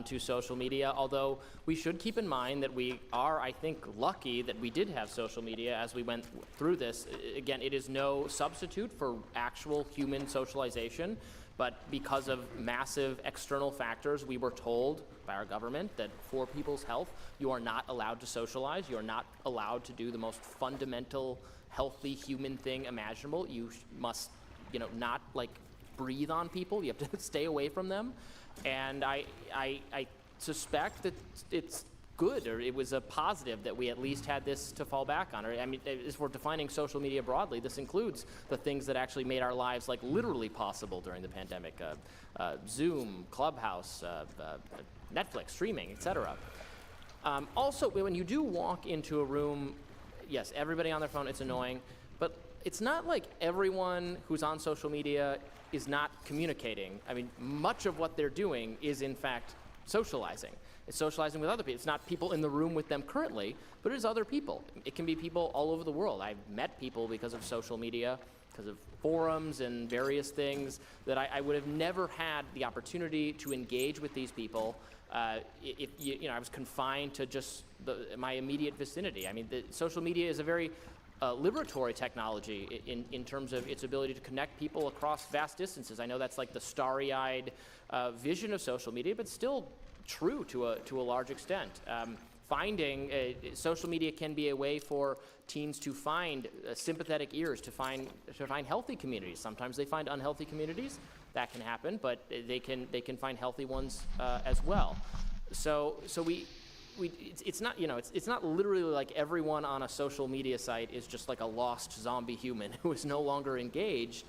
S17: to social media, although we should keep in mind that we are, I think, lucky that we did have social media as we went through this. Again, it is no substitute for actual human socialization, but because of massive external factors, we were told by our government that for people's health, you are not allowed to socialize. You are not allowed to do the most fundamental, healthy human thing imaginable. You must, not like breathe on people. You have to stay away from them. And I suspect that it's good, or it was a positive that we at least had this to fall back on. I mean, as we're defining social media broadly, this includes the things that actually made our lives like literally possible during the pandemic. Zoom, Clubhouse, Netflix, streaming, etc. Also, when you do walk into a room, yes, everybody on their phone, it's annoying, but it's not like everyone who's on social media is not communicating. I mean, much of what they're doing is in fact socializing. It's socializing with other people. It's not people in the room with them currently, but it is other people. It can be people all over the world. I've met people because of social media, because of forums and various things that I would have never had the opportunity to engage with these people if I was confined to just my immediate vicinity. I mean, social media is a very liberatory technology in terms of its ability to connect people across vast distances. I know that's like the starry-eyed vision of social media, but still true to a large extent. Social media can be a way for teens to find sympathetic ears, to find healthy communities. Sometimes they find unhealthy communities. That can happen, but they can find healthy ones as well. So it's not it's not literally like everyone on a social media site is just like a lost zombie human who is no longer engaged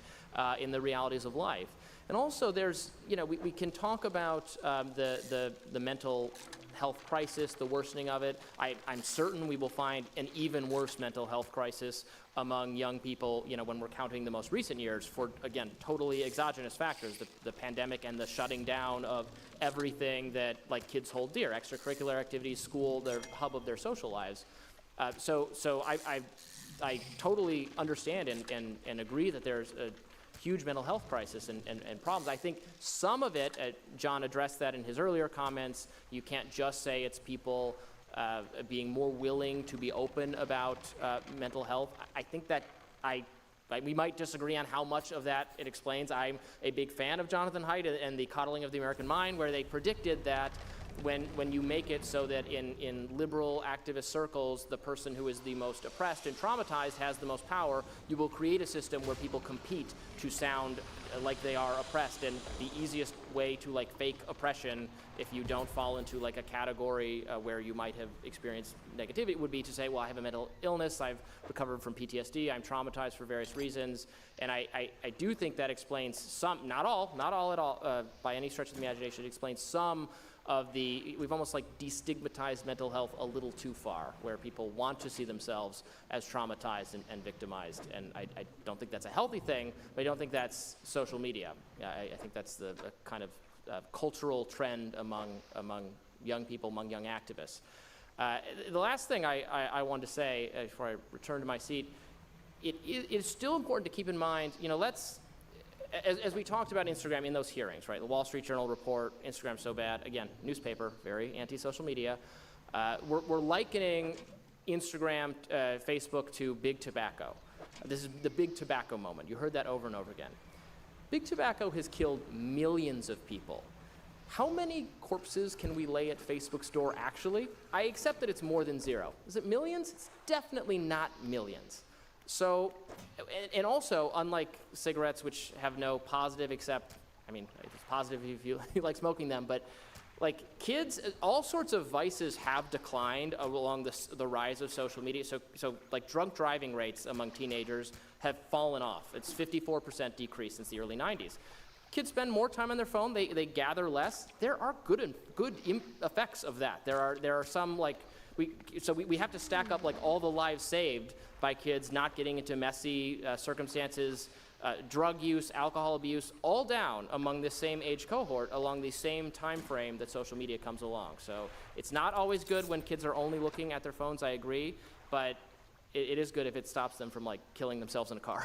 S17: in the realities of life. And also there's, we can talk about the mental health crisis, the worsening of it. I'm certain we will find an even worse mental health crisis among young people, when we're counting the most recent years for, again, totally exogenous factors, the pandemic and the shutting down of everything that like kids hold dear, extracurricular activities, school, the hub of their social lives. So I totally understand and agree that there's a huge mental health crisis and problems. I think some of it, John addressed that in his earlier comments, you can't just say it's people being more willing to be open about mental health. I think that we might disagree on how much of that it explains. I'm a big fan of Jonathan Haidt and the Coddling of the American Mind, where they predicted that when you make it so that in liberal activist circles, the person who is the most oppressed and traumatized has the most power, you will create a system where people compete to sound like they are oppressed. And the easiest way to like fake oppression, if you don't fall into like a category where you might have experienced negativity, would be to say, well, I have a mental illness, I've recovered from PTSD, I'm traumatized for various reasons. And I do think that explains some, not all at all, by any stretch of the imagination, it explains some of we've almost like destigmatized mental health a little too far, where people want to see themselves as traumatized and victimized. And I don't think that's a healthy thing, but I don't think that's social media. I think that's the kind of cultural trend among young people, among young activists. The last thing I wanted to say before I return to my seat, it is still important to keep in mind, as we talked about Instagram in those hearings, right? The Wall Street Journal report, Instagram's so bad. Again, newspaper, very anti-social media. We're likening Instagram, Facebook to big tobacco. This is the big tobacco moment. You heard that over and over again. Big tobacco has killed millions of people. How many corpses can we lay at Facebook's door actually? I accept that it's more than zero. Is it millions? It's definitely not millions. So, and also, unlike cigarettes, which have no positive except, it's positive if you like smoking them, but like kids, all sorts of vices have declined along the rise of social media. So like drunk driving rates among teenagers have fallen off. It's 54% decrease since the early 90s. Kids spend more time on their phone. They gather less. There are good effects of that. There are some like we have to stack up like all the lives saved by kids not getting into messy circumstances drug use, alcohol abuse, all down among this same age cohort along the same time frame that social media comes along. So it's not always good when kids are only looking at their phones, I agree, but it is good if it stops them from like killing themselves in a car.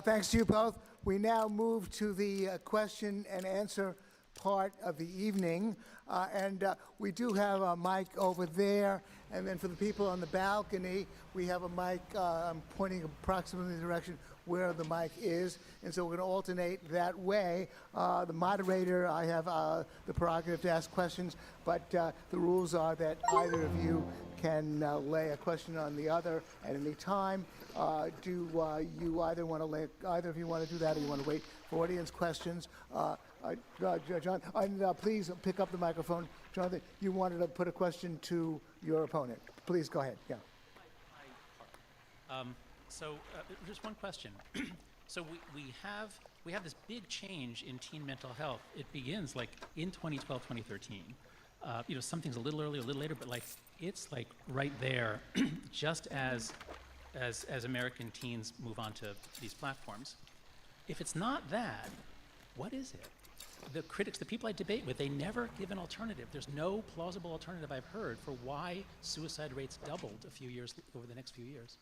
S15: Thanks to you both. We now move to the question and answer part of the evening. We do have a mic over there. And then for the people on the balcony, we have a mic pointing approximately the direction where the mic is. And so we're going to alternate that way. The moderator, I have the prerogative to ask questions, but the rules are that either of you can lay a question on the other at any time. Do you either want to lay, either of you want to do that, or you want to wait for audience questions? John, and please pick up the microphone. Jonathan, you wanted to put a question to your opponent. Please go ahead. Yeah.
S18: Just one question. So we have this big change in teen mental health. It begins like in 2012, 2013. Some things a little earlier, a little later, but like it's like right there, just as American teens move on to these platforms. If it's not that, what is it? The critics, the people I debate with, they never give an alternative. There's no plausible alternative I've heard for why suicide rates doubled over the next few years.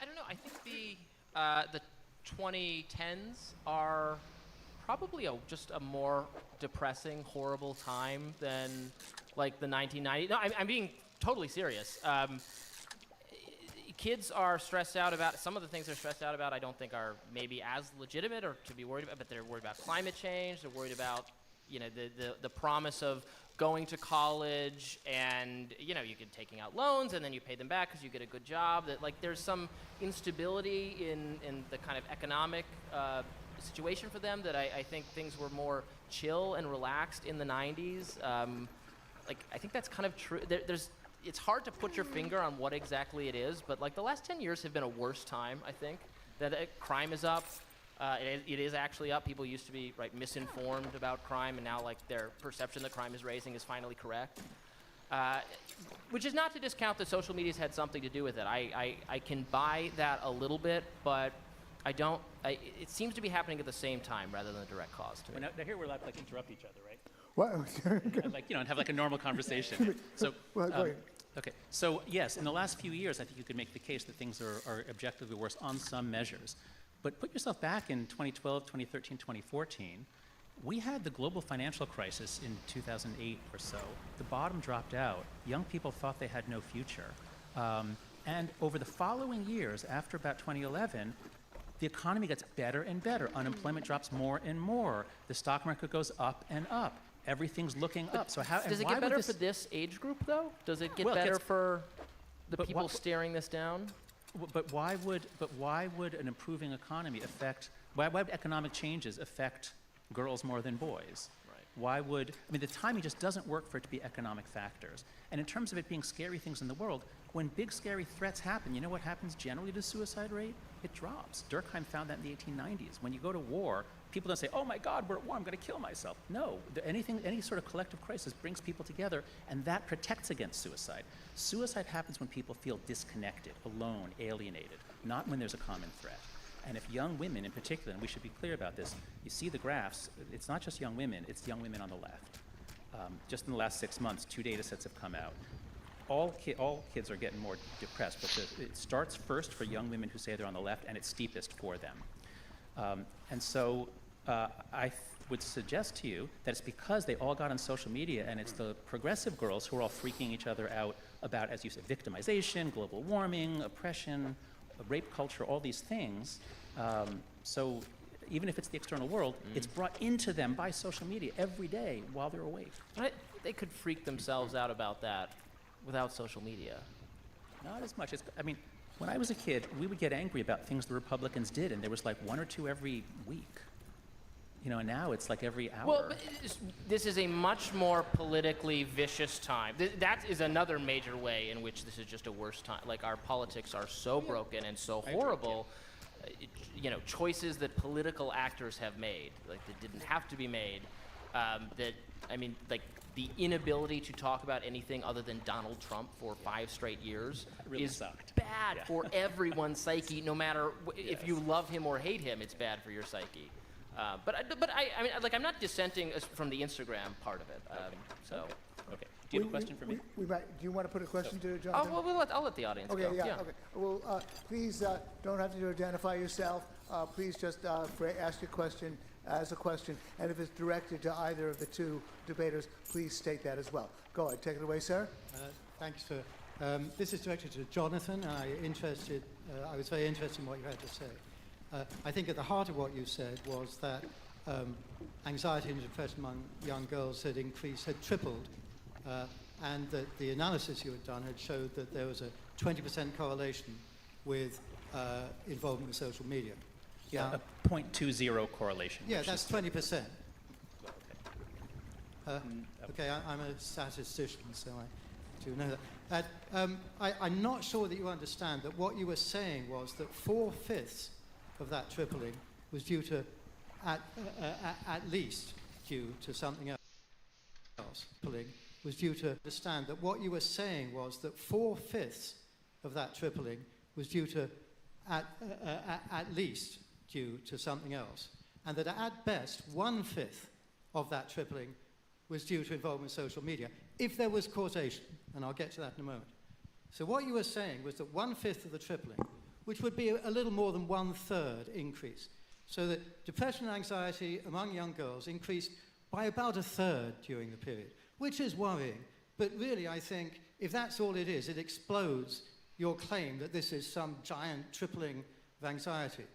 S17: I don't know. I think the 2010s are probably just a more depressing, horrible time than like the 1990s. No, I'm being totally serious. Kids are stressed out about some of the things they're stressed out about. I don't think are maybe as legitimate or to be worried about, but they're worried about climate change. They're worried about the promise of going to college and you can taking out loans and then you pay them back because you get a good job. That like there's some instability in the kind of economic situation for them that I think things were more chill and relaxed in the 90s. I think that's kind of true. It's hard to put your finger on what exactly it is, but like the last 10 years have been a worse time, I think. That crime is up. It is actually up. People used to be misinformed about crime, and now like their perception that crime is raising is finally correct. Which is not to discount that social media's had something to do with it. I can buy that a little bit, but I don't. It seems to be happening at the same time rather than a direct cause to me.
S18: Now here we're allowed to like interrupt each other, right?
S15: What?
S18: And have like a normal conversation. So, okay. So yes, in the last few years, I think you could make the case that things are objectively worse on some measures. But put yourself back in 2012, 2013, 2014. We had the global financial crisis in 2008 or so. The bottom dropped out. Young people thought they had no future. And over the following years, after about 2011, the economy gets better and better. Unemployment drops more and more. The stock market goes up and up. Everything's looking up. So how
S17: does it get better for this age group, though? Does it get better for the people staring this down?
S18: But why would an improving economy affect? Why would economic changes affect girls more than boys?
S17: Right.
S18: Why would the timing just doesn't work for it to be economic factors? And in terms of it being scary things in the world, when big scary threats happen, you know what happens generally to suicide rate? It drops. Durkheim found that in the 1890s. When you go to war, people don't say, "Oh my God, we're at war, I'm going to kill myself." No, any sort of collective crisis brings people together, and that protects against suicide. Suicide happens when people feel disconnected, alone, alienated, not when there's a common threat. And if young women in particular, and we should be clear about this, you see the graphs, it's not just young women, it's young women on the left. Just in the last 6 months, 2 data sets have come out. All kids are getting more depressed, but it starts first for young women who say they're on the left, and it's steepest for them. And so I would suggest to you that it's because they all got on social media, and it's the progressive girls who are all freaking each other out about, as you said, victimization, global warming, oppression, rape culture, all these things. So even if it's the external world, it's brought into them by social media every day while they're awake.
S17: They could freak themselves out about that without social media.
S18: Not as much. When I was a kid, we would get angry about things the Republicans did, and there was like 1 or 2 every week. And now it's like every hour.
S17: Well, this is a much more politically vicious time. That is another major way in which this is just a worse time. Like, our politics are so broken and so horrible. Choices that political actors have made, like, that didn't have to be made, the inability to talk about anything other than Donald Trump for 5 straight years
S16: really
S17: is
S16: sucked.
S17: bad
S16: Yeah.
S17: for everyone's psyche, no matter if you love him or hate him, it's bad for your psyche. But I mean, like, I'm not dissenting from the Instagram part of it. So.
S16: Okay. Do you have a question for me?
S15: Do you want to put a question to Jonathan?
S17: Oh, well, I'll let the audience
S15: Okay,
S17: go.
S15: yeah, okay. Well, please don't have to identify yourself. Please just ask your question as a question, and if it's directed to either of the two debaters, please state that as well. Go ahead, take it away, sir.
S19: Thanks, sir. This is directed to Jonathan. I was very interested in what you had to say. I think at the heart of what you said was that anxiety and depression among young girls had tripled, and that the analysis you had done had showed that there was a 20% correlation with involvement with social media.
S16: Yeah,
S19: Now,
S16: a 0.20 correlation.
S19: yeah,
S16: which
S19: that's
S16: is
S19: 20%.
S16: Okay.
S19: Okay, I'm a statistician, so I do know that. I'm not sure that you understand that what you were saying was that 4/5 of that tripling was due to, at least due to something else. Tripling was due to understand that what you were saying was that 4/5 of that tripling was due to, at least due to something else, and that at best 1/5 of that tripling was due to involvement in social media, if there was causation, and I'll get to that in a moment. So what you were saying was that 1/5 of the tripling, which would be a little more than 1/3 increase, so that depression and anxiety among young girls increased by about 1/3 during the period, which is worrying. But really, I think, if that's all it is, it explodes your claim that this is some giant tripling of anxiety.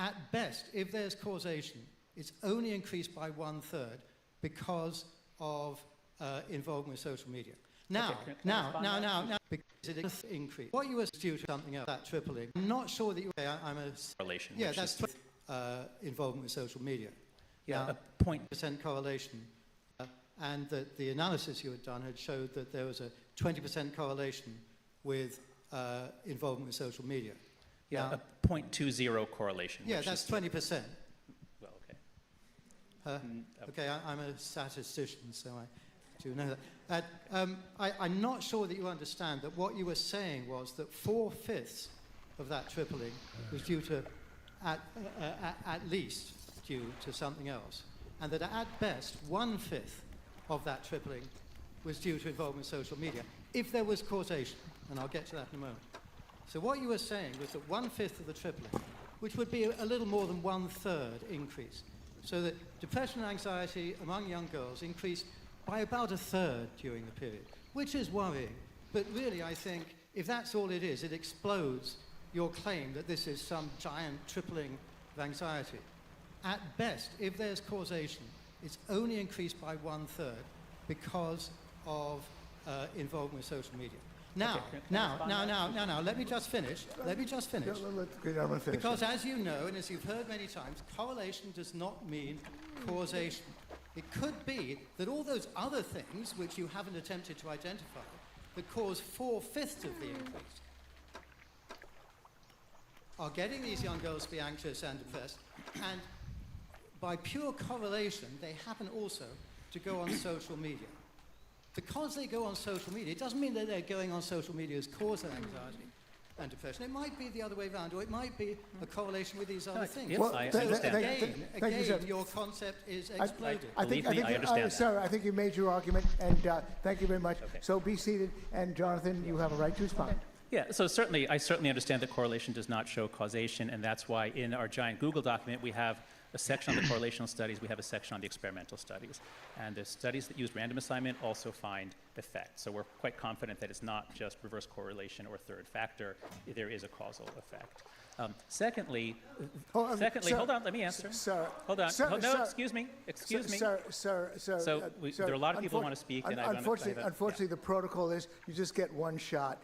S19: At best, if there's causation, it's only increased by 1/3 because of involvement with social media. Now, because it is increased. What you were due to something else, that tripling. I'm not sure that you. I'm a
S16: correlation.
S19: Yeah, that's involvement with social media.
S16: Yeah,
S19: now,
S16: a
S19: 0.% correlation, and that the analysis you had done had showed that there was a 20% correlation with involvement with social media.
S16: Yeah,
S19: now,
S16: a 0.20 correlation.
S19: Yeah,
S16: which
S19: that's
S16: is
S19: 20%.
S16: Well, okay.
S19: Okay, I'm a statistician, so I do know that. I'm not sure that you understand that what you were saying was that 4/5 of that tripling was due to, at least due to something else, and that at best 1/5 of that tripling was due to involvement in social media, if there was causation, and I'll get to that in a moment. So what you were saying was that 1/5 of the tripling, which would be a little more than 1/3 increase, so that depression and anxiety among young girls increased by about 1/3 during the period, which is worrying. But really, I think, if that's all it is, it explodes your claim that this is some giant tripling of anxiety. At best, if there's causation, it's only increased by 1/3 because of involvement with social media. Now, let me just finish. Let me just finish. Because as you know, and as you've heard many times, correlation does not mean causation. It could be that all those other things, which you haven't attempted to identify, that cause 4/5 of the increase, are getting these young girls to be anxious and depressed, and by pure correlation, they happen also to go on social media. Because they go on social media, it doesn't mean that they're going on social media as cause of anxiety and depression. It might be the other way around, or it might be a correlation with these other things.
S16: Yes, I understand.
S19: Again, your concept is exploded.
S15: Sir, I think you made your argument, and thank you very much. Okay. So be seated, and Jonathan, you have a right to respond.
S16: Okay. Yeah, so I certainly understand that correlation does not show causation, and that's why in our giant Google document we have a section on the correlational studies, we have a section on the experimental studies. And the studies that use random assignment also find effect. So we're quite confident that it's not just reverse correlation or third factor, there is a causal effect. Secondly,
S15: sir,
S16: hold on, let me answer.
S15: Sir,
S16: hold on.
S15: Sir,
S16: no,
S15: sir,
S16: excuse me.
S15: Sir.
S16: So there are a lot of people who want to speak, and
S15: unfortunately, the protocol is you just get one shot,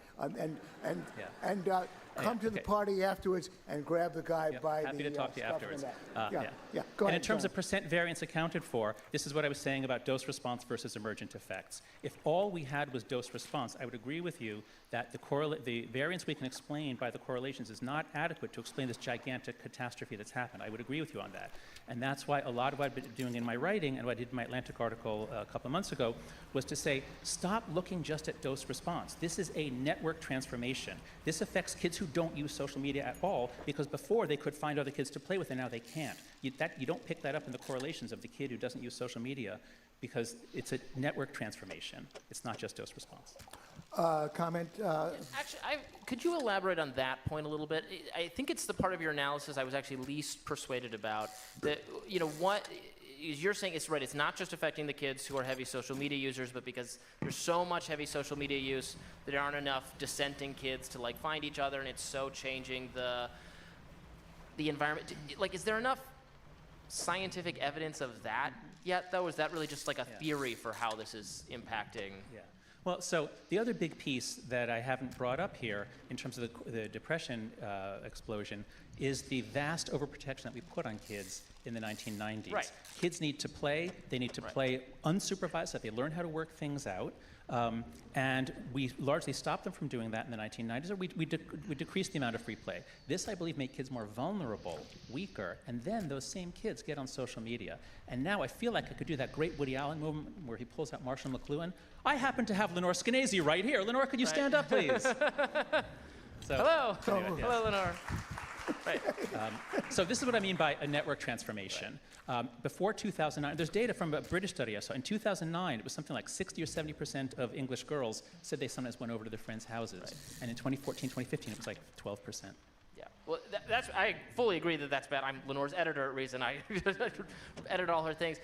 S15: come to the party afterwards and grab the guy by
S16: happy
S15: the
S16: to talk to you
S15: scruff of
S16: afterwards.
S15: the neck. Yeah, go
S16: And
S15: ahead,
S16: in terms
S15: John.
S16: of percent variance accounted for, this is what I was saying about dose response versus emergent effects. If all we had was dose response, I would agree with you that the variance we can explain by the correlations is not adequate to explain this gigantic catastrophe that's happened. I would agree with you on that. And that's why a lot of what I've been doing in my writing and what I did in my Atlantic article a couple of months ago was to say, stop looking just at dose response. This is a network transformation. This affects kids who don't use social media at all, because before they could find other kids to play with and now they can't. You don't pick that up in the correlations of the kid who doesn't use social media, because it's a network transformation. It's not just dose response.
S15: Comment?
S17: Actually, could you elaborate on that point a little bit? I think it's the part of your analysis I was actually least persuaded about. That, you know, what you're saying is right. It's not just affecting the kids who are heavy social media users, but because there's so much heavy social media use, there aren't enough dissenting kids to like find each other, and it's so changing the environment. Like, is there enough scientific evidence of that yet, though? Is that really just like a theory for how this is impacting?
S16: Yeah. Well, so the other big piece that I haven't brought up here in terms of the depression explosion is the vast overprotection that we put on kids in the 1990s.
S17: Right.
S16: Kids need to play. They need to play unsupervised so that they learn how to work things out. And we largely stopped them from doing that in the 1990s, or we decreased the amount of free play. This, I believe, made kids more vulnerable, weaker, and then those same kids get on social media. And now I feel like I could do that great Woody Allen movement where he pulls out Marshall McLuhan. I happen to have Lenore Skenazy right here. Lenore, could you stand up, please?
S17: Hello.
S16: Anyway, yes.
S17: Hello, Lenore. Right.
S16: So this is what I mean by a network transformation. Before 2009, there's data from a British study I saw. In 2009, it was something like 60 or 70% of English girls said they sometimes went over to their friends' houses. Right. And in 2014, 2015, it was like 12%.
S17: Yeah, well, I fully agree that that's bad. I'm Lenore's editor at Reason. I edit all her things.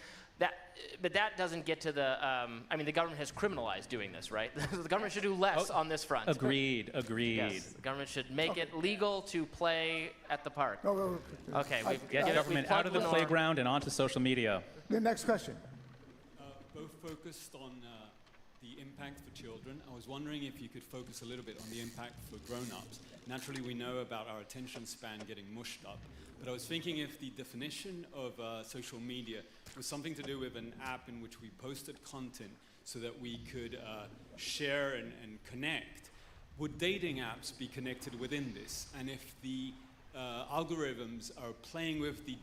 S17: But that doesn't get to the, I mean, the government has criminalized doing this, right? The government should do less on this front.
S16: Agreed.
S17: Yes, the government should make it legal to play at the park. Okay,
S16: Get government out of the playground and onto social media.
S15: The next question.
S20: Both focused on the impact for children. I was wondering if you could focus a little bit on the impact for grown-ups. Naturally, we know about our attention span getting mushed up, but I was thinking if the definition of social media was something to do with an app in which we posted content so that we could share and connect, would dating apps be connected within this? And if the algorithms are playing with the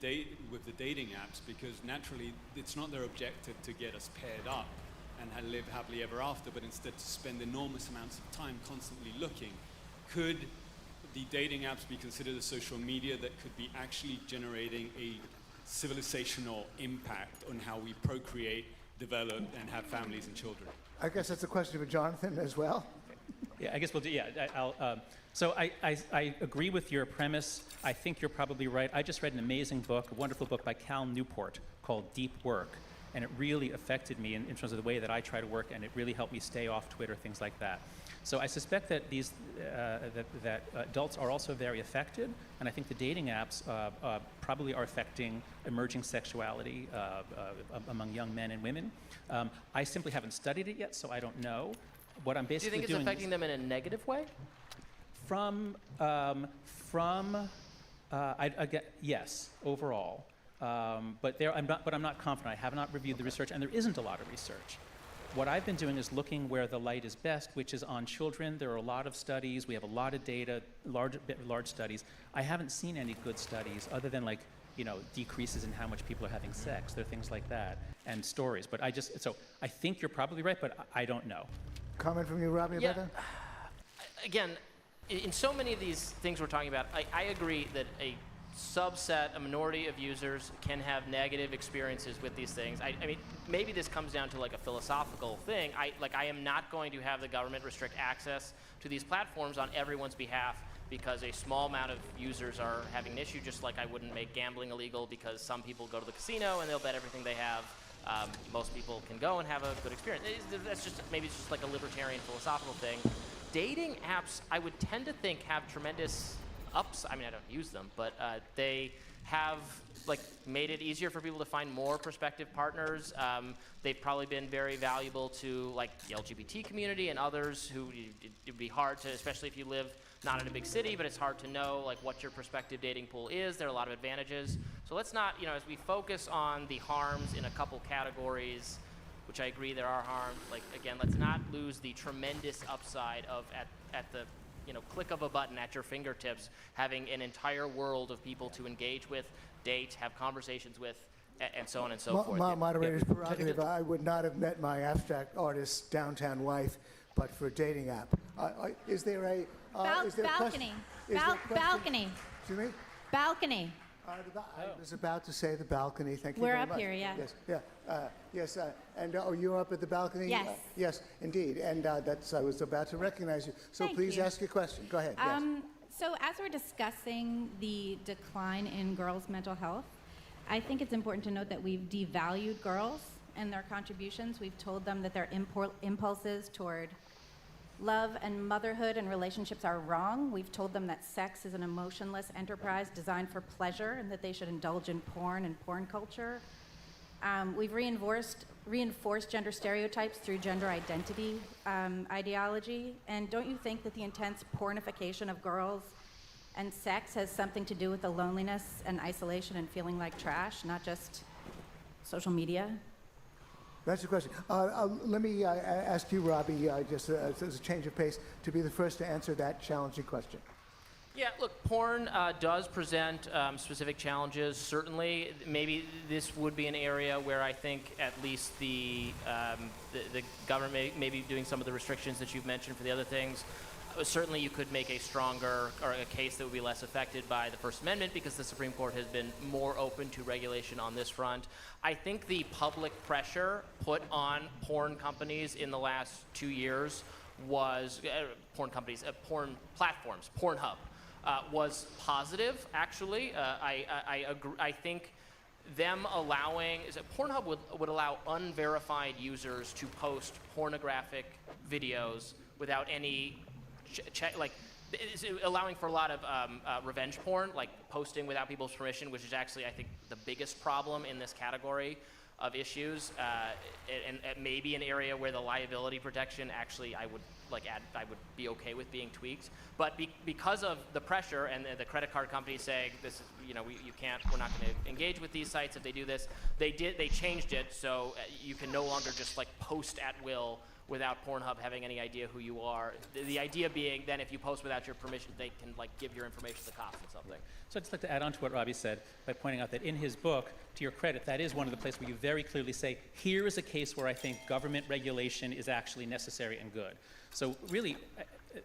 S20: dating apps, because naturally it's not their objective to get us paired up and live happily ever after, but instead to spend enormous amounts of time constantly looking, could the dating apps be considered a social media that could be actually generating a civilizational impact on how we procreate, develop, and have families and children?
S15: I guess that's a question for Jonathan as well.
S16: Yeah, I guess we'll do, So I agree with your premise. I think you're probably right. I just read an amazing book, a wonderful book by Cal Newport called Deep Work. And it really affected me in terms of the way that I try to work, and it really helped me stay off Twitter, things like that. So I suspect that that adults are also very affected, and I think the dating apps probably are affecting emerging sexuality among young men and women. I simply haven't studied it yet, so I don't know. What I'm basically
S17: do you think it's affecting them in a negative way?
S16: Yes, overall. But I'm not confident. I have not reviewed the research, and there isn't a lot of research. What I've been doing is looking where the light is best, which is on children. There are a lot of studies. We have a lot of data, large studies. I haven't seen any good studies other than decreases in how much people are having sex. There are things like that and stories. But I think you're probably right, but I don't know.
S15: Comment from you, Robbie, about that?
S17: Again, in so many of these things we're talking about, I agree that a subset, a minority of users can have negative experiences with these things. I mean, maybe this comes down to like a philosophical thing. I am not going to have the government restrict access to these platforms on everyone's behalf because a small amount of users are having an issue, just like I wouldn't make gambling illegal because some people go to the casino and they'll bet everything they have. Most people can go and have a good experience. Maybe it's just like a libertarian philosophical thing. Dating apps, I would tend to think, have tremendous ups. I mean, I don't use them, but they have like made it easier for people to find more prospective partners. They've probably been very valuable to like the LGBT community and others who it'd be hard to, especially if you live not in a big city, but it's hard to know like what your prospective dating pool is. There are a lot of advantages. So let's not, as we focus on the harms in a couple categories, which I agree there are harms, like again, let's not lose the tremendous upside of at the click of a button at your fingertips, having an entire world of people to engage with, date, have conversations with, and so on and so forth.
S15: Moderator's prerogative, I would not have met my abstract artist downtown wife, but for a dating app. Is there a... is there
S21: balcony. Balcony.
S15: Excuse me?
S21: Balcony.
S15: I was about to say the balcony. Thank you
S21: We're
S15: very
S21: up
S15: much.
S21: here, yeah.
S15: Yes, yeah. Yes, and you're up at the balcony?
S21: Yes.
S15: Yes, indeed. And I was about to recognize you. So
S21: Thank
S15: please
S21: you.
S15: ask your question. Go ahead. Yes.
S21: So as we're discussing the decline in girls' mental health, I think it's important to note that we've devalued girls and their contributions. We've told them that their impulses toward love and motherhood and relationships are wrong. We've told them that sex is an emotionless enterprise designed for pleasure and that they should indulge in porn and porn culture. We've reinforced gender stereotypes through gender identity ideology. And don't you think that the intense pornification of girls and sex has something to do with the loneliness and isolation and feeling like trash, not just social media?
S15: That's the question. Let me ask you, Robbie, just as a change of pace, to be the first to answer that challenging question.
S17: Yeah, look, porn does present specific challenges. Certainly, maybe this would be an area where I think at least the government may be doing some of the restrictions that you've mentioned for the other things. Certainly, you could make a stronger or a case that would be less affected by the First Amendment because the Supreme Court has been more open to regulation on this front. I think the public pressure put on porn companies in the last 2 years was porn platforms, Pornhub, was positive. Actually, I agree. I think them allowing Pornhub would allow unverified users to post pornographic videos without any it's allowing for a lot of revenge porn, like posting without people's permission, which is actually, I think, the biggest problem in this category of issues, and maybe an area where the liability protection actually I would be okay with being tweaked. But because of the pressure and the credit card companies saying this is, we're not going to engage with these sites if they do this, they changed it so you can no longer just like post at will without Pornhub having any idea who you are. The idea being then if you post without your permission, they can like give your information to the cops or something.
S16: So I'd just like to add on to what Robbie said by pointing out that in his book, to your credit, that is one of the places where you very clearly say, here is a case where I think government regulation is actually necessary and good. So really,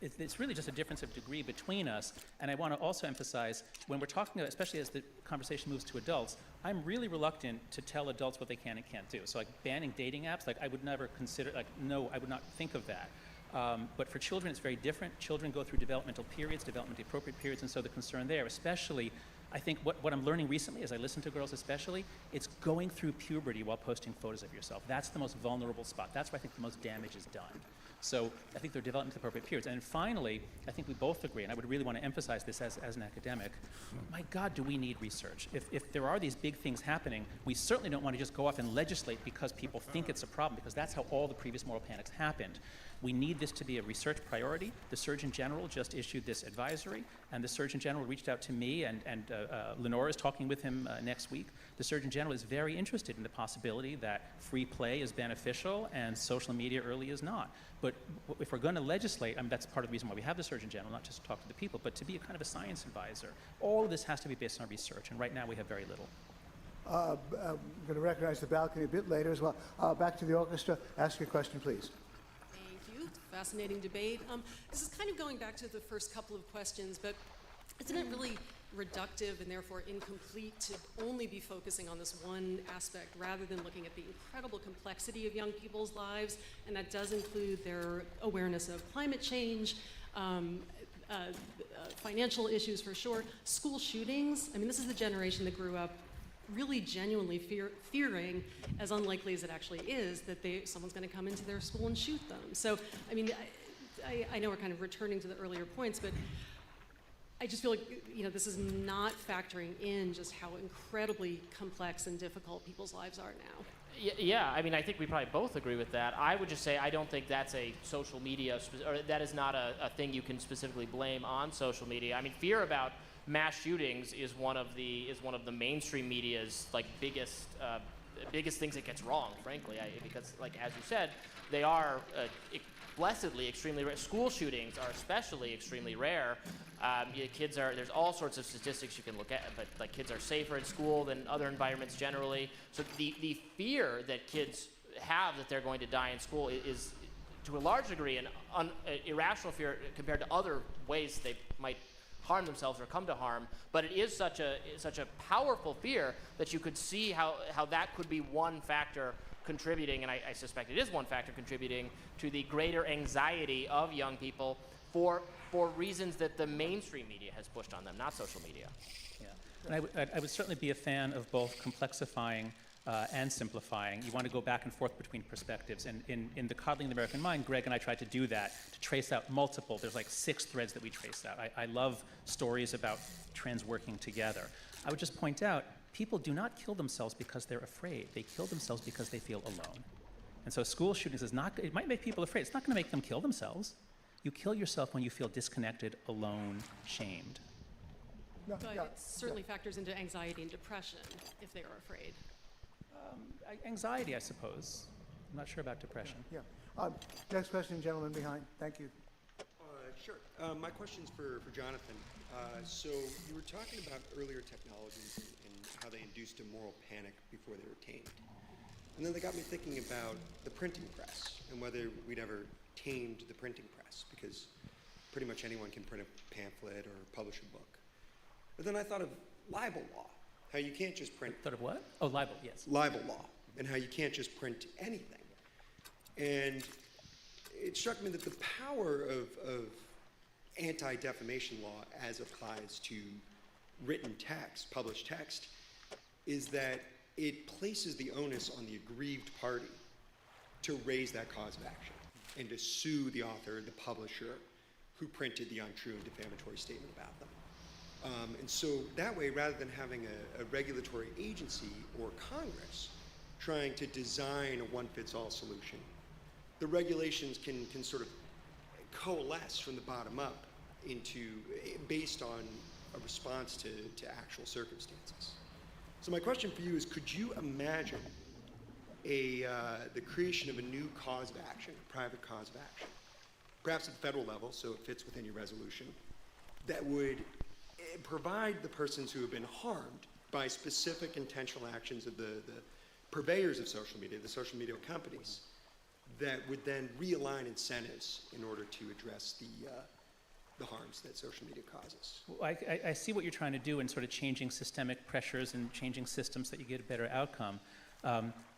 S16: it's really just a difference of degree between us. And I want to also emphasize, when we're talking about, especially as the conversation moves to adults, I'm really reluctant to tell adults what they can and can't do. So like banning dating apps, like I would never consider, no, I would not think of that. But for children, it's very different. Children go through developmental periods, developmentally appropriate periods, and so the concern there, especially, I think what I'm learning recently as I listen to girls especially, it's going through puberty while posting photos of yourself. That's the most vulnerable spot. That's where I think the most damage is done. So I think they're developmentally appropriate periods. And finally, I think we both agree, and I would really want to emphasize this as an academic, my God, do we need research? If there are these big things happening, we certainly don't want to just go off and legislate because people think it's a problem, because that's how all the previous moral panics happened. We need this to be a research priority. The Surgeon General just issued this advisory, and the Surgeon General reached out to me, and Lenora is talking with him next week. The Surgeon General is very interested in the possibility that free play is beneficial and social media early is not. But if we're going to legislate, I mean, that's part of the reason why we have the Surgeon General, not just to talk to the people, but to be a kind of a science advisor. All of this has to be based on research, and right now we have very little.
S15: I'm going to recognize the balcony a bit later as well. Back to the orchestra. Ask your question, please.
S22: Fascinating debate. This is kind of going back to the first couple of questions, but isn't it really reductive and therefore incomplete to only be focusing on this one aspect rather than looking at the incredible complexity of young people's lives? And that does include their awareness of climate change, financial issues for sure, school shootings. I mean, this is the generation that grew up really genuinely fearing, as unlikely as it actually is, that someone's going to come into their school and shoot them. So, I mean, I know we're kind of returning to the earlier points, but I just feel like, this is not factoring in just how incredibly complex and difficult people's lives are now.
S17: Yeah, I mean, I think we probably both agree with that. I would just say I don't think that's a social media, or that is not a thing you can specifically blame on social media. I mean, fear about mass shootings is one of the mainstream media's biggest things it gets wrong, frankly, because as you said, they are blessedly extremely rare. School shootings are especially extremely rare. There's all sorts of statistics you can look at, but kids are safer in school than other environments generally. So the fear that kids have that they're going to die in school is to a large degree an irrational fear compared to other ways they might harm themselves or come to harm. But it is such a powerful fear that you could see how that could be one factor contributing, and I suspect it is one factor contributing to the greater anxiety of young people for reasons that the mainstream media has pushed on them, not social media.
S16: Yeah, and I would certainly be a fan of both complexifying and simplifying. You want to go back and forth between perspectives, and in the Coddling the American Mind, Greg and I tried to do that, to trace out multiple. There's 6 threads that we traced out. I love stories about trends working together. I would just point out, people do not kill themselves because they're afraid. They kill themselves because they feel alone. And so school shootings it might make people afraid. It's not going to make them kill themselves. You kill yourself when you feel disconnected, alone, shamed.
S22: But it certainly factors into anxiety and depression if they are afraid.
S16: Anxiety, I suppose. I'm not sure about depression.
S15: Yeah. Next question, gentleman behind. Thank you.
S1: Sure. My question's for Jonathan. So you were talking about earlier technologies and how they induced a moral panic before they were tamed. And then they got me thinking about the printing press and whether we'd ever tamed the printing press, because pretty much anyone can print a pamphlet or publish a book. But then I thought of libel law, how you can't just print...
S16: Thought of what? Oh, libel, yes.
S1: Libel law, and how you can't just print anything. And it struck me that the power of anti-defamation law as applies to written text, published text, is that it places the onus on the aggrieved party to raise that cause of action and to sue the author, the publisher, who printed the untrue and defamatory statement about them. And so that way, rather than having a regulatory agency or Congress trying to design a one-fits-all solution, the regulations can sort of coalesce from the bottom up based on a response to actual circumstances. So my question for you is, could you imagine the creation of a new cause of action, a private cause of action, perhaps at the federal level, so it fits within your resolution, that would provide the persons who have been harmed by specific intentional actions of the purveyors of social media, the social media companies, that would then realign incentives in order to address the harms that social media causes?
S16: Well, I see what you're trying to do in sort of changing systemic pressures and changing systems that you get a better outcome.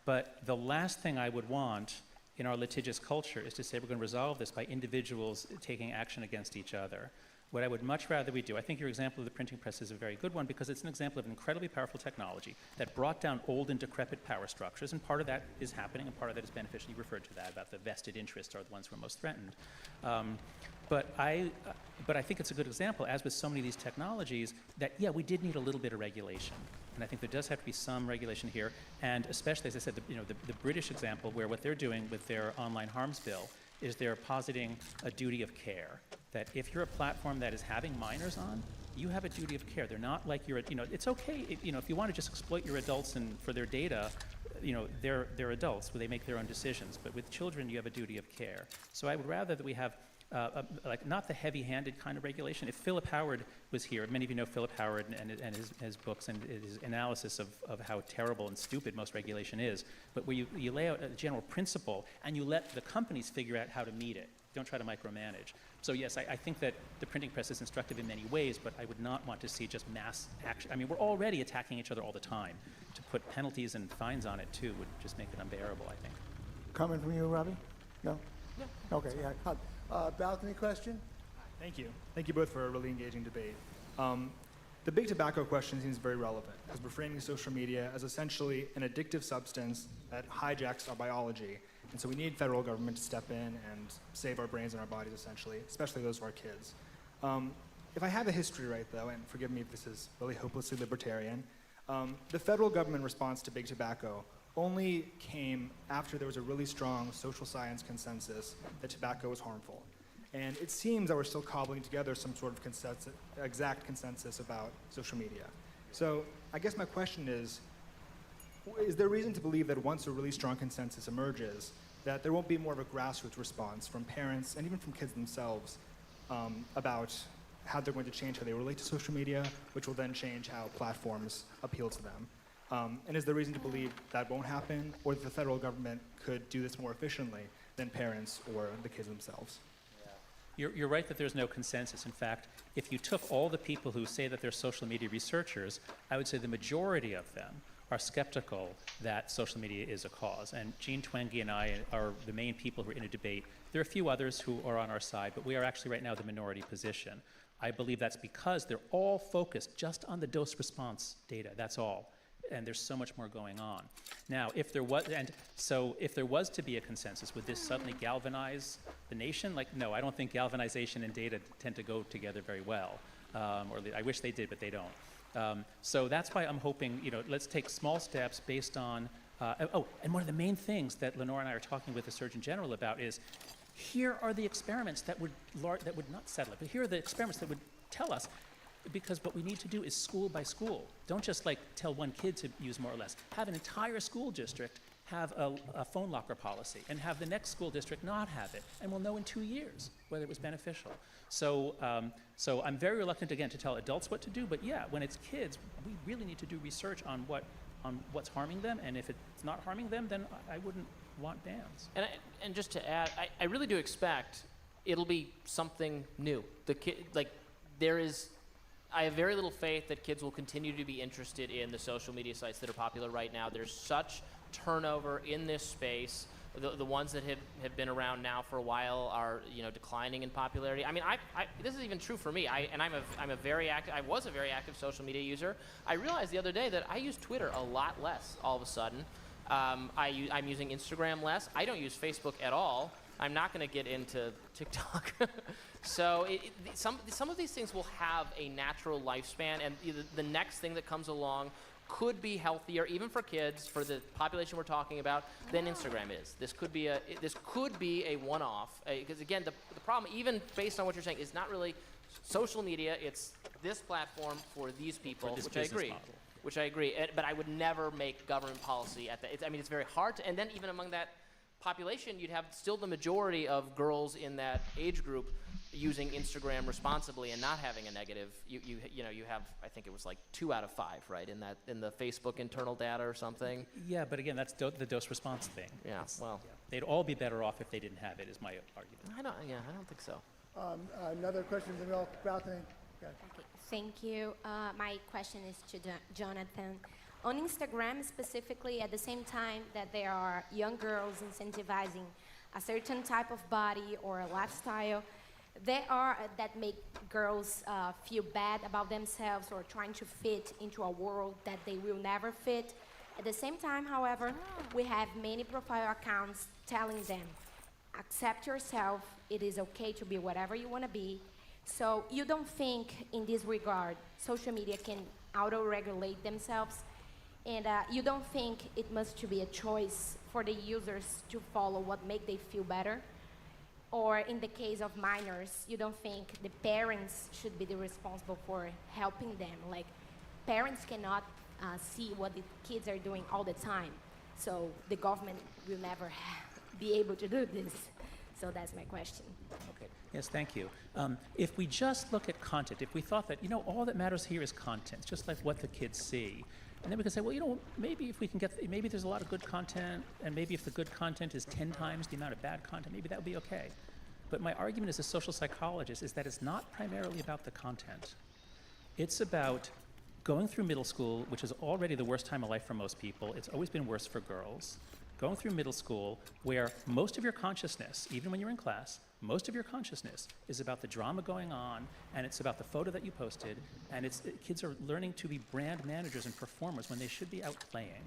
S16: But the last thing I would want in our litigious culture is to say we're going to resolve this by individuals taking action against each other. What I would much rather we do, I think your example of the printing press is a very good one, because it's an example of incredibly powerful technology that brought down old and decrepit power structures, and part of that is happening and part of that is beneficial. You referred to that, about the vested interests are the ones who are most threatened. But I think it's a good example, as with so many of these technologies, that, yeah, we did need a little bit of regulation. And I think there does have to be some regulation here, and especially, as I said, the British example, where what they're doing with their online harms bill is they're positing a duty of care, that if you're a platform that is having minors on, you have a duty of care. They're not like it's okay, if you want to just exploit your adults and for their data, they're adults, where they make their own decisions. But with children, you have a duty of care. So I would rather that we have not the heavy-handed kind of regulation. If Philip Howard was here, many of you know Philip Howard and his books and his analysis of how terrible and stupid most regulation is, but where you lay out a general principle and you let the companies figure out how to meet it. Don't try to micromanage. So yes, I think that the printing press is instructive in many ways, but I would not want to see just mass action. I mean, we're already attacking each other all the time. To put penalties and fines on it, too, would just make it unbearable, I think.
S15: Comment from you, Robbie? No?
S3: No.
S15: Okay, yeah. Balcony question?
S3: Thank you. Thank you both for a really engaging debate. The big tobacco question seems very relevant, as we're framing social media as essentially an addictive substance that hijacks our biology. And so we need federal government to step in and save our brains and our bodies, essentially, especially those of our kids. If I have a history right, though, and forgive me if this is really hopelessly libertarian, the federal government response to big tobacco only came after there was a really strong social science consensus that tobacco was harmful. And it seems that we're still cobbling together some sort of exact consensus about social media. So I guess my question is there reason to believe that once a really strong consensus emerges, that there won't be more of a grassroots response from parents and even from kids themselves about how they're going to change how they relate to social media, which will then change how platforms appeal to them? And is there reason to believe that won't happen, or that the federal government could do this more efficiently than parents or the kids themselves?
S16: You're right that there's no consensus. In fact, if you took all the people who say that they're social media researchers, I would say the majority of them are skeptical that social media is a cause. And Jean Twenge and I are the main people who are in a debate. There are a few others who are on our side, but we are actually right now the minority position. I believe that's because they're all focused just on the dose response data, that's all. And there's so much more going on. Now, if there was to be a consensus, would this suddenly galvanize the nation? Like, no, I don't think galvanization and data tend to go together very well. Or I wish they did, but they don't. So that's why I'm hoping, let's take small steps based on, and one of the main things that Lenore and I are talking with the Surgeon General about is, here are the experiments that would not settle it, but here are the experiments that would tell us, because what we need to do is school by school. Don't just tell one kid to use more or less. Have an entire school district have a phone locker policy and have the next school district not have it, and we'll know in 2 years whether it was beneficial. So I'm very reluctant, again, to tell adults what to do, but yeah, when it's kids, we really need to do research on what's harming them, and if it's not harming them, then I wouldn't want bans.
S17: And just to add, I really do expect it'll be something new. I have very little faith that kids will continue to be interested in the social media sites that are popular right now. There's such turnover in this space. The ones that have been around now for a while are declining in popularity. I mean, this is even true for me. I was a very active social media user. I realized the other day that I use Twitter a lot less all of a sudden. I'm using Instagram less. I don't use Facebook at all. I'm not going to get into TikTok. So some of these things will have a natural lifespan, and the next thing that comes along could be healthier, even for kids, for the population we're talking about, than Instagram is. This could be a one-off, because again, the problem, even based on what you're saying, is not really social media. It's this platform for these people, which I agree. Which I agree, but I would never make government policy at that. It's very hard to, and then even among that population, you'd have still the majority of girls in that age group using Instagram responsibly and not having a negative. You have, I think it was 2 out of 5, right, in the Facebook internal data or something.
S16: Yeah, but again, that's the dose response thing.
S17: Yeah,
S16: they'd all be better off if they didn't have it, is my argument.
S17: I don't think so.
S15: Another question from the balcony. Okay.
S4: Thank you. My question is to Jonathan. On Instagram specifically, at the same time that there are young girls incentivizing a certain type of body or a lifestyle, that make girls feel bad about themselves or trying to fit into a world that they will never fit. At the same time, however, we have many profile accounts telling them, accept yourself, it is okay to be whatever you want to be. So you don't think in this regard social media can auto-regulate themselves, and you don't think it must be a choice for the users to follow what make they feel better? Or in the case of minors, you don't think the parents should be the responsible for helping them? Like, parents cannot see what the kids are doing all the time, so the government will never be able to do this. So that's my question.
S16: Okay. Yes, thank you. If we just look at content, if we thought that, all that matters here is content, just like what the kids see, and then we could say, well, maybe if we can maybe there's a lot of good content, and maybe if the good content is 10 times the amount of bad content, maybe that would be okay. But my argument as a social psychologist is that it's not primarily about the content. It's about going through middle school, which is already the worst time of life for most people. It's always been worse for girls. Going through middle school, where most of your consciousness, even when you're in class, most of your consciousness is about the drama going on, and it's about the photo that you posted, and kids are learning to be brand managers and performers when they should be out playing.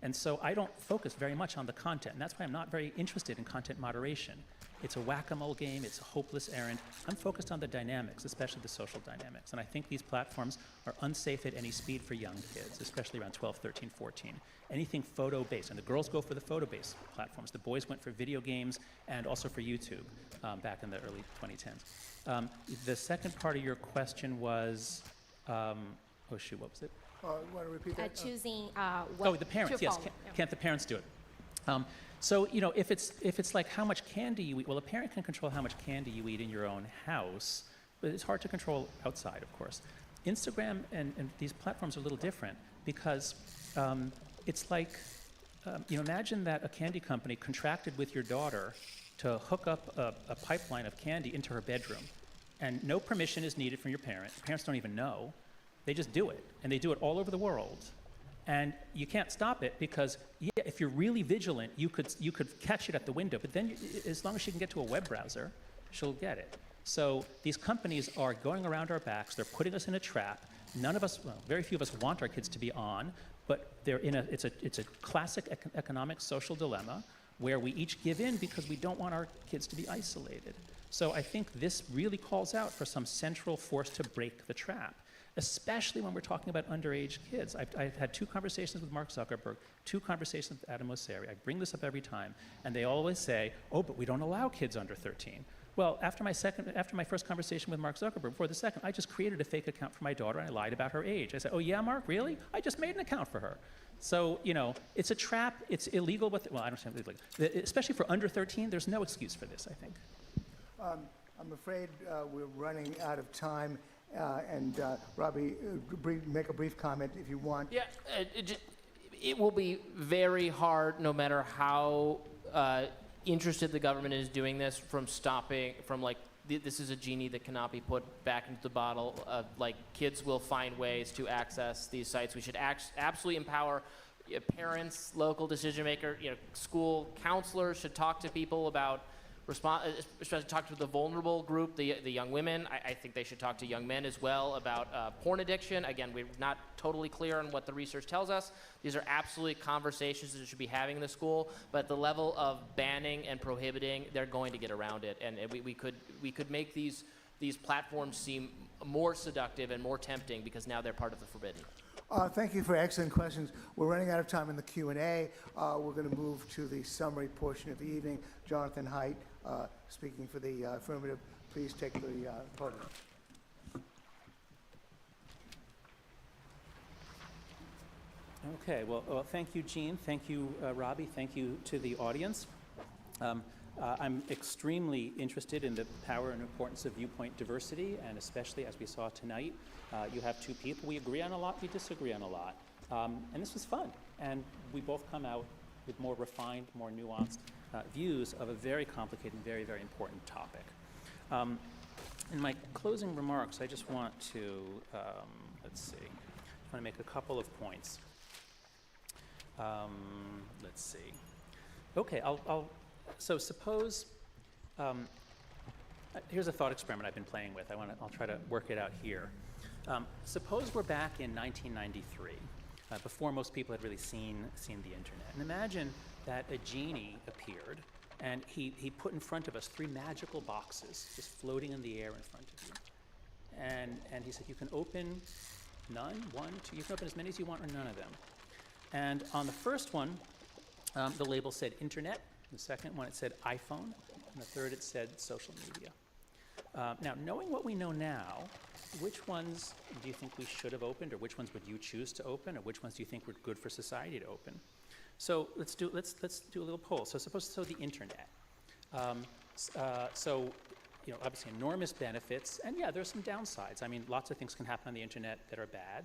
S16: And so I don't focus very much on the content, and that's why I'm not very interested in content moderation. It's a whack-a-mole game. It's a hopeless errand. I'm focused on the dynamics, especially the social dynamics. And I think these platforms are unsafe at any speed for young kids, especially around 12, 13, 14. Anything photo-based. And the girls go for the photo-based platforms. The boys went for video games and also for YouTube back in the early 2010s. The second part of your question was, oh shoot, what was it?
S15: You want to repeat that?
S4: Choosing what
S16: the parents,
S4: to
S16: yes.
S4: follow.
S16: Can't the parents do it? So, if it's like how much candy you eat, well, a parent can control how much candy you eat in your own house, but it's hard to control outside, of course. Instagram and these platforms are a little different because it's like, imagine that a candy company contracted with your daughter to hook up a pipeline of candy into her bedroom, and no permission is needed from your parent. Parents don't even know. They just do it, and they do it all over the world. And you can't stop it because, if you're really vigilant, you could catch it at the window. But then, as long as she can get to a web browser, she'll get it. So these companies are going around our backs. They're putting us in a trap. None of us, well, very few of us want our kids to be on, but it's a classic economic social dilemma where we each give in because we don't want our kids to be isolated. So I think this really calls out for some central force to break the trap, especially when we're talking about underage kids. I've had 2 conversations with Mark Zuckerberg, 2 conversations with Adam Mosseri. I bring this up every time, and they always say, oh, but we don't allow kids under 13. Well, after my first conversation with Mark Zuckerberg, before the second, I just created a fake account for my daughter, and I lied about her age. I said, oh yeah, Mark, really? I just made an account for her. So, it's a trap, it's illegal, but, well, I don't say illegal. Especially for under 13, there's no excuse for this, I think.
S15: I'm afraid we're running out of time. And Robbie, make a brief comment if you want.
S17: Yeah, it will be very hard, no matter how interested the government is doing this, from stopping, from like, this is a genie that cannot be put back into the bottle. Like, kids will find ways to access these sites. We should absolutely empower parents, local decision maker, school counselors should talk to people about especially talk to the vulnerable group, the young women. I think they should talk to young men as well about porn addiction. Again, we're not totally clear on what the research tells us. These are absolutely conversations that we should be having in the school, but at the level of banning and prohibiting, they're going to get around it. And we could make these platforms seem more seductive and more tempting because now they're part of the forbidden.
S15: Thank you for excellent questions. We're running out of time in the Q&A. We're going to move to the summary portion of the evening. Jonathan Haidt, speaking for the affirmative, please take the podium.
S16: Okay, well, thank you, Gene. Thank you, Robbie. Thank you to the audience. I'm extremely interested in the power and importance of viewpoint diversity, and especially as we saw tonight, you have 2 people. We agree on a lot, we disagree on a lot. And this was fun, and we both come out with more refined, more nuanced views of a very complicated and very, very important topic. In my closing remarks, I just want to, I want to make a couple of points. Let's see. Okay, so suppose, here's a thought experiment I've been playing with. I'll try to work it out here. Suppose we're back in 1993, before most people had really seen the internet. And imagine that a genie appeared, and he put in front of us 3 magical boxes just floating in the air in front of you. And he said, you can open none, 1, 2, you can open as many as you want or none of them. And on the first one, the label said internet. The second one, it said iPhone. And the third, it said social media. Now, knowing what we know now, which ones do you think we should have opened, or which ones would you choose to open, or which ones do you think were good for society to open? So let's do a little poll. So the internet. Obviously enormous benefits, and yeah, there's some downsides. I mean, lots of things can happen on the internet that are bad.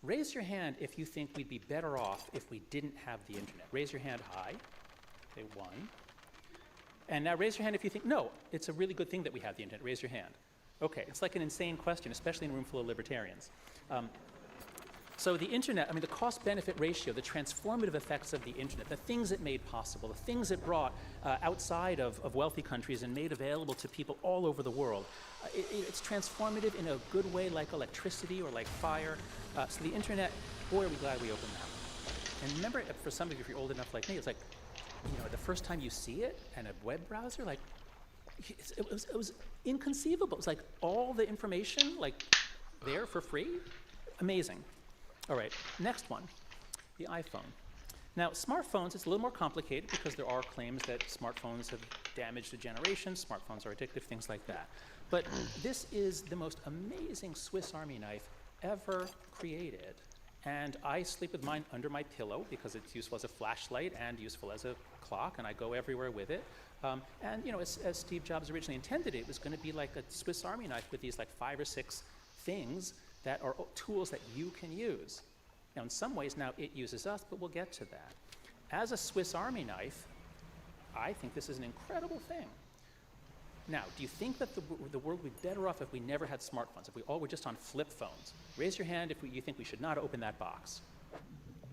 S16: Raise your hand if you think we'd be better off if we didn't have the internet. Raise your hand high. Okay, 1. And now raise your hand if you think, no, it's a really good thing that we have the internet. Raise your hand. Okay, it's like an insane question, especially in a room full of libertarians. So the internet, the cost-benefit ratio, the transformative effects of the internet, the things it made possible, the things it brought outside of wealthy countries and made available to people all over the world, it's transformative in a good way, like electricity or like fire. So the internet, boy, are we glad we opened that. And remember, for some of you, if you're old enough like me, it's like the first time you see it and a web browser, like, it was inconceivable. It was like all the information, like, there for free. Amazing. All right, next one, the iPhone. Now, smartphones, it's a little more complicated because there are claims that smartphones have damaged a generation, smartphones are addictive, things like that. But this is the most amazing Swiss Army knife ever created. And I sleep with mine under my pillow because it's useful as a flashlight and useful as a clock, and I go everywhere with it. And as Steve Jobs originally intended it was going to be like a Swiss Army knife with these like 5 or 6 things that are tools that you can use. Now, in some ways now it uses us, but we'll get to that. As a Swiss Army knife, I think this is an incredible thing. Now, do you think that the world would be better off if we never had smartphones, if we all were just on flip phones? Raise your hand if you think we should not open that box.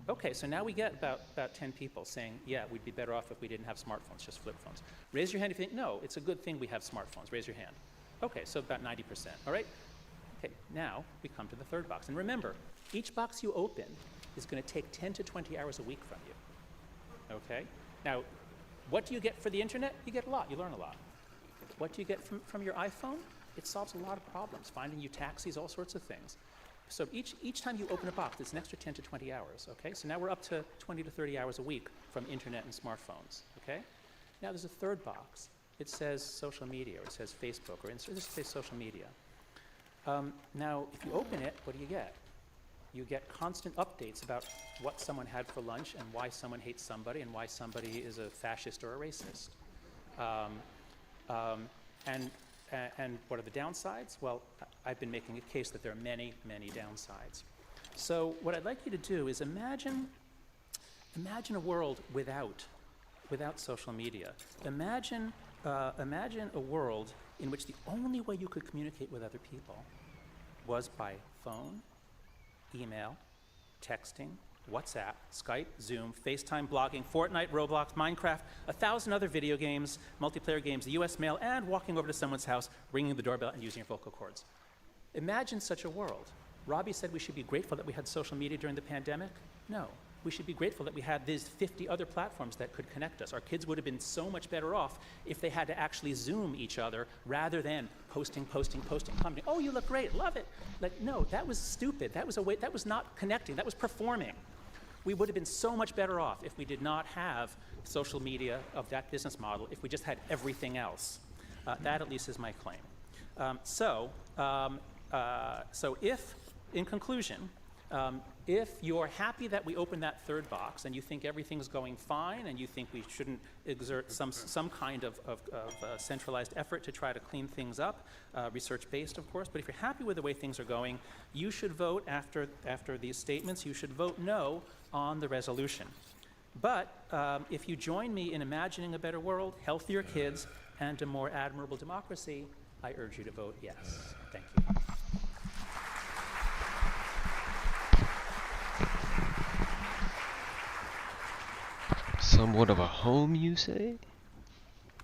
S16: Okay, so now we get about 10 people saying, yeah, we'd be better off if we didn't have smartphones, just flip phones. Raise your hand if you think, no, it's a good thing we have smartphones. Raise your hand. Okay, so about 90%, all right? Okay, now we come to the third box. And remember, each box you open is going to take 10 to 20 hours a week from you, okay? Now, what do you get for the internet? You get a lot, you learn a lot. What do you get from your iPhone? It solves a lot of problems, finding you taxis, all sorts of things. So each time you open a box, it's an extra 10 to 20 hours, okay? So now we're up to 20 to 30 hours a week from internet and smartphones, okay? Now there's a third box. It says social media, or it says Facebook, or it says social media. Now, if you open it, what do you get? You get constant updates about what someone had for lunch and why someone hates somebody and why somebody is a fascist or a racist. And what are the downsides? Well, I've been making a case that there are many, many downsides. So what I'd like you to do is imagine a world without social media. Imagine a world in which the only way you could communicate with other people was by phone, email, texting, WhatsApp, Skype, Zoom, FaceTime, blogging, Fortnite, Roblox, Minecraft, 1,000 other video games, multiplayer games, the US mail, and walking over to someone's house, ringing the doorbell, and using your vocal cords. Imagine such a world. Robbie said we should be grateful that we had social media during the pandemic. No, we should be grateful that we had these 50 other platforms that could connect us. Our kids would have been so much better off if they had to actually Zoom each other rather than posting, commenting, oh, you look great, love it. Like, no, that was stupid. That was not connecting, that was performing. We would have been so much better off if we did not have social media of that business model, if we just had everything else. That at least is my claim. So if, in conclusion, if you're happy that we opened that third box and you think everything's going fine and you think we shouldn't exert some kind of centralized effort to try to clean things up, research-based, of course, but if you're happy with the way things are going, you should vote after these statements, you should vote no on the resolution. But if you join me in imagining a better world, healthier kids, and a more admirable democracy, I urge you to vote yes. Thank you.
S5: Somewhat of a home, you say?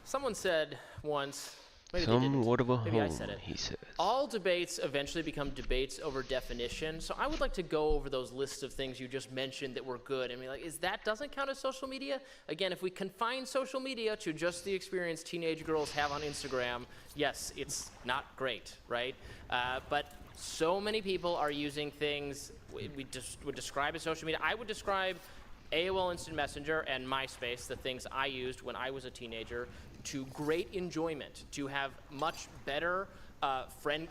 S17: Someone said once, maybe they
S5: Somewhat
S17: didn't.
S5: of a
S17: Maybe I
S5: home,
S17: said it.
S5: he says.
S17: All debates eventually become debates over definition. So I would like to go over those lists of things you just mentioned that were good. I mean, like, doesn't count as social media? Again, if we confine social media to just the experience teenage girls have on Instagram, yes, it's not great, right? But so many people are using things we just would describe as social media. I would describe AOL Instant Messenger and MySpace, the things I used when I was a teenager, to great enjoyment, to have much better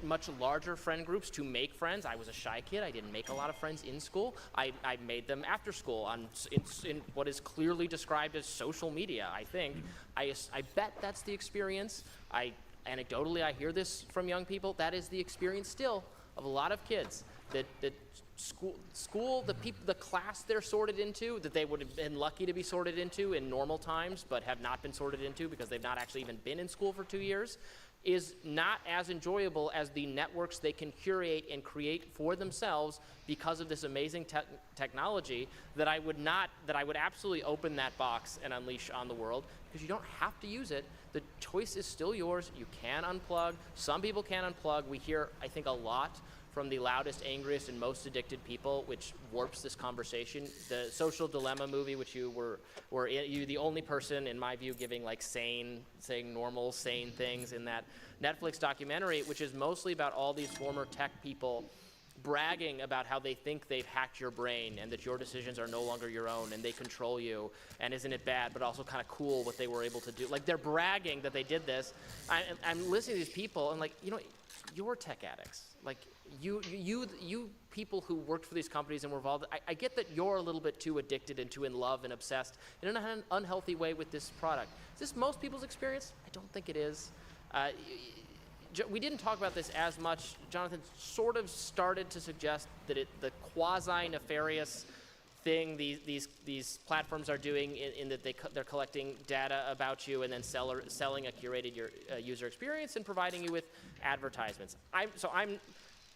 S17: much larger friend groups, to make friends. I was a shy kid. I didn't make a lot of friends in school. I made them after school in what is clearly described as social media, I think. I bet that's the experience. Anecdotally, I hear this from young people. That is the experience still of a lot of kids. That school, the class they're sorted into, that they would have been lucky to be sorted into in normal times, but have not been sorted into because they've not actually even been in school for 2 years, is not as enjoyable as the networks they can curate and create for themselves because of this amazing technology that I would absolutely open that box and unleash on the world, because you don't have to use it. The choice is still yours. You can unplug. Some people can unplug. We hear, I think, a lot from the loudest, angriest, and most addicted people, which warps this conversation. The Social Dilemma movie, which you're the only person, in my view, giving like saying normal, sane things in that Netflix documentary, which is mostly about all these former tech people bragging about how they think they've hacked your brain and that your decisions are no longer your own and they control you, and isn't it bad, but also kind of cool what they were able to do. Like, they're bragging that they did this. I'm listening to these people and like, you're tech addicts. Like, you people who worked for these companies and were involved, I get that you're a little bit too addicted and too in love and obsessed in an unhealthy way with this product. Is this most people's experience? I don't think it is. We didn't talk about this as much. Jonathan sort of started to suggest that the quasi-nefarious thing these platforms are doing in that they're collecting data about you and then selling a curated user experience and providing you with advertisements. I'm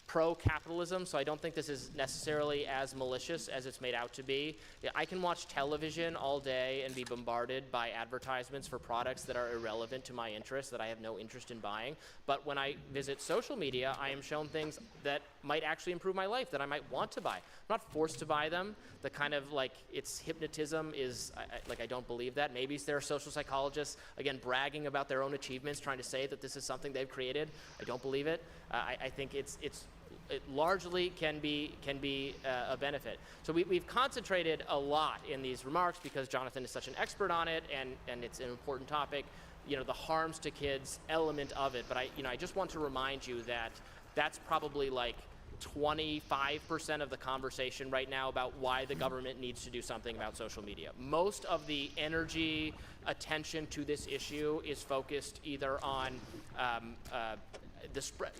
S17: pro-capitalism, so I don't think this is necessarily as malicious as it's made out to be. I can watch television all day and be bombarded by advertisements for products that are irrelevant to my interests, that I have no interest in buying. But when I visit social media, I am shown things that might actually improve my life, that I might want to buy. I'm not forced to buy them. The kind of like, it's hypnotism is, I don't believe that. Maybe there are social psychologists, again, bragging about their own achievements, trying to say that this is something they've created. I don't believe it. I think it largely can be a benefit. So we've concentrated a lot in these remarks because Jonathan is such an expert on it and it's an important topic, the harms to kids element of it. But I just want to remind you that that's probably like 25% of the conversation right now about why the government needs to do something about social media. Most of the energy, attention to this issue is focused either on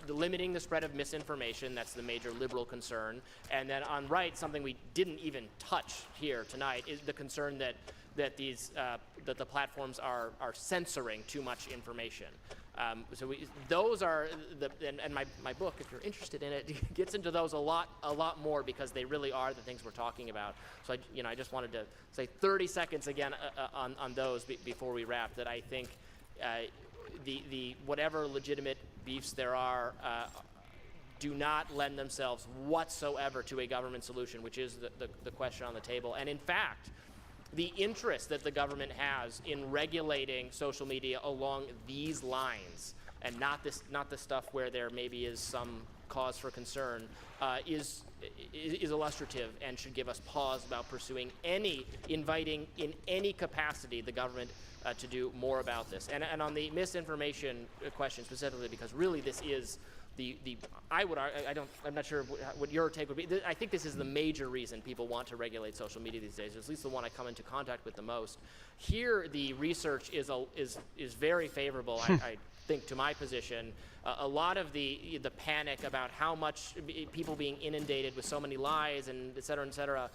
S17: limiting the spread of misinformation. That's the major liberal concern. And then on right, something we didn't even touch here tonight is the concern that the platforms are censoring too much information. Those are and my book, if you're interested in it, gets into those a lot more because they really are the things we're talking about. So I just wanted to say 30 seconds again on those before we wrap, that I think the whatever legitimate beefs there are do not lend themselves whatsoever to a government solution, which is the question on the table. And in fact, the interest that the government has in regulating social media along these lines, and not the stuff where there maybe is some cause for concern, is illustrative and should give us pause about inviting in any capacity the government to do more about this. And on the misinformation question specifically, because really this is I'm not sure what your take would be. I think this is the major reason people want to regulate social media these days, or at least the one I come into contact with the most. Here, the research is very favorable, I think, to my position. A lot of the panic about how much people being inundated with so many lies and et cetera,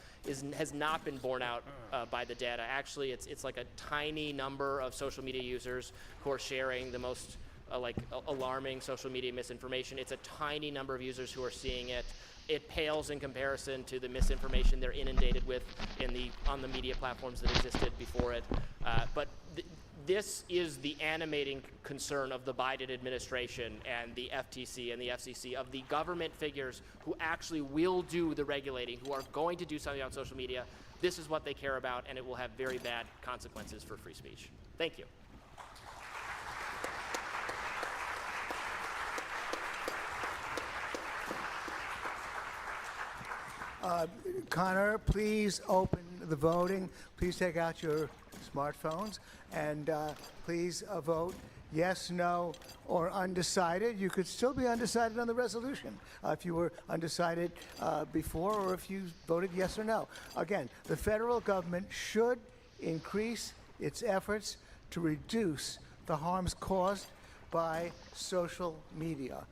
S17: has not been borne out by the data. Actually, it's like a tiny number of social media users who are sharing the most alarming social media misinformation. It's a tiny number of users who are seeing it. It pales in comparison to the misinformation they're inundated with on the media platforms that existed before it. But this is the animating concern of the Biden administration and the FTC and the FCC, of the government figures who actually will do the regulating, who are going to do something on social media. This is what they care about, and it will have very bad consequences for free speech. Thank you.
S15: Connor, please open the voting. Please take out your smartphones and please vote yes, no, or undecided. You could still be undecided on the resolution if you were undecided before, or if you voted yes or no. Again, the federal government should increase its efforts to reduce the harms caused by social media.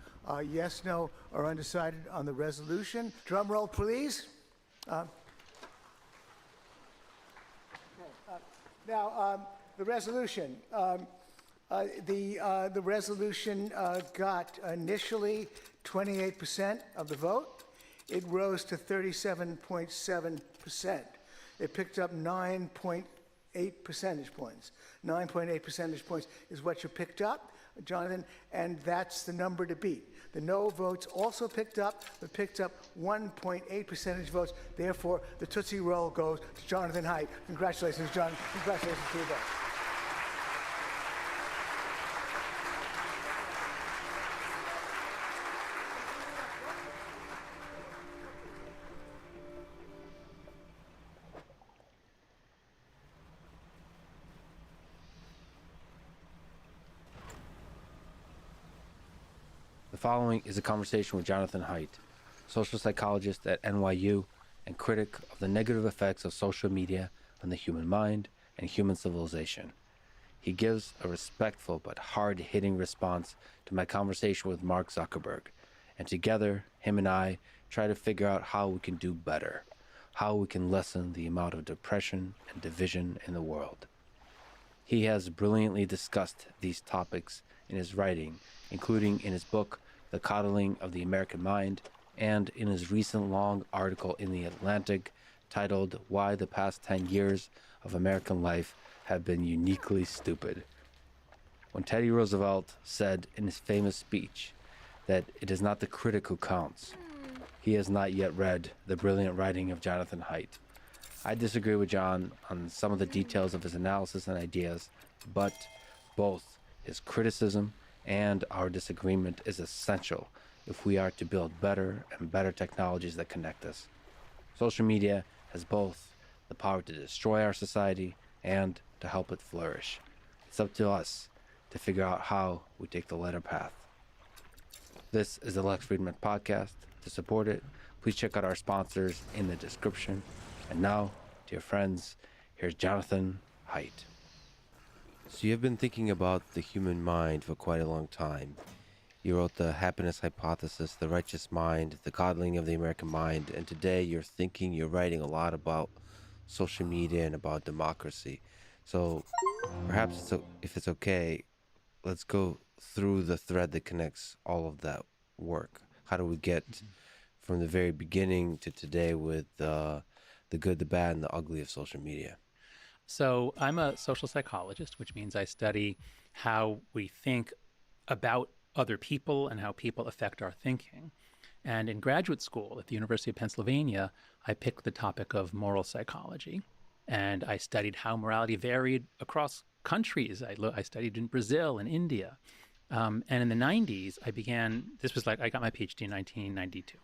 S15: Yes, no, or undecided on the resolution. Drum roll, please. Now, the resolution. The resolution got initially 28% of the vote. It rose to 37.7%. It picked up 9.8 percentage points. 9.8 percentage points is what you picked up. Jonathan, and that's the number to beat. The no votes also picked up 1.8 percentage votes. Therefore, the Tootsie Roll goes to Jonathan Haidt. Congratulations, John. Congratulations to you both.
S6: The following is a conversation with Jonathan Haidt, social psychologist at NYU and critic of the negative effects of social media on the human mind and human civilization. He gives a respectful but hard-hitting response to my conversation with Mark Zuckerberg, and together, him and I try to figure out how we can do better, how we can lessen the amount of depression and division in the world. He has brilliantly discussed these topics in his writing, including in his book, The Coddling of the American Mind, and in his recent long article in The Atlantic titled Why the Past 10 Years of American Life Have Been Uniquely Stupid. When Teddy Roosevelt said in his famous speech that it is not the critic who counts, he has not yet read the brilliant writing of Jonathan Haidt. I disagree with John on some of the details of his analysis and ideas, but both his criticism and our disagreement is essential if we are to build better and better technologies that connect us. Social media has both the power to destroy our society and to help it flourish. It's up to us to figure out how we take the latter path. This is the Lex Friedman Podcast. To support it, please check out our sponsors in the description. And now, dear friends, here's Jonathan Haidt.
S5: So you've been thinking about the human mind for quite a long time. You wrote The Happiness Hypothesis, The Righteous Mind, The Coddling of the American Mind, and today you're writing a lot about social media and about democracy. So perhaps if it's okay, let's go through the thread that connects all of that work. How do we get from the very beginning to today with the good, the bad, and the ugly of social media?
S18: So I'm a social psychologist, which means I study how we think about other people and how people affect our thinking. And in graduate school at the University of Pennsylvania, I picked the topic of moral psychology. And I studied how morality varied across countries. I studied in Brazil and India. And in the 90s, I got my PhD in 1992.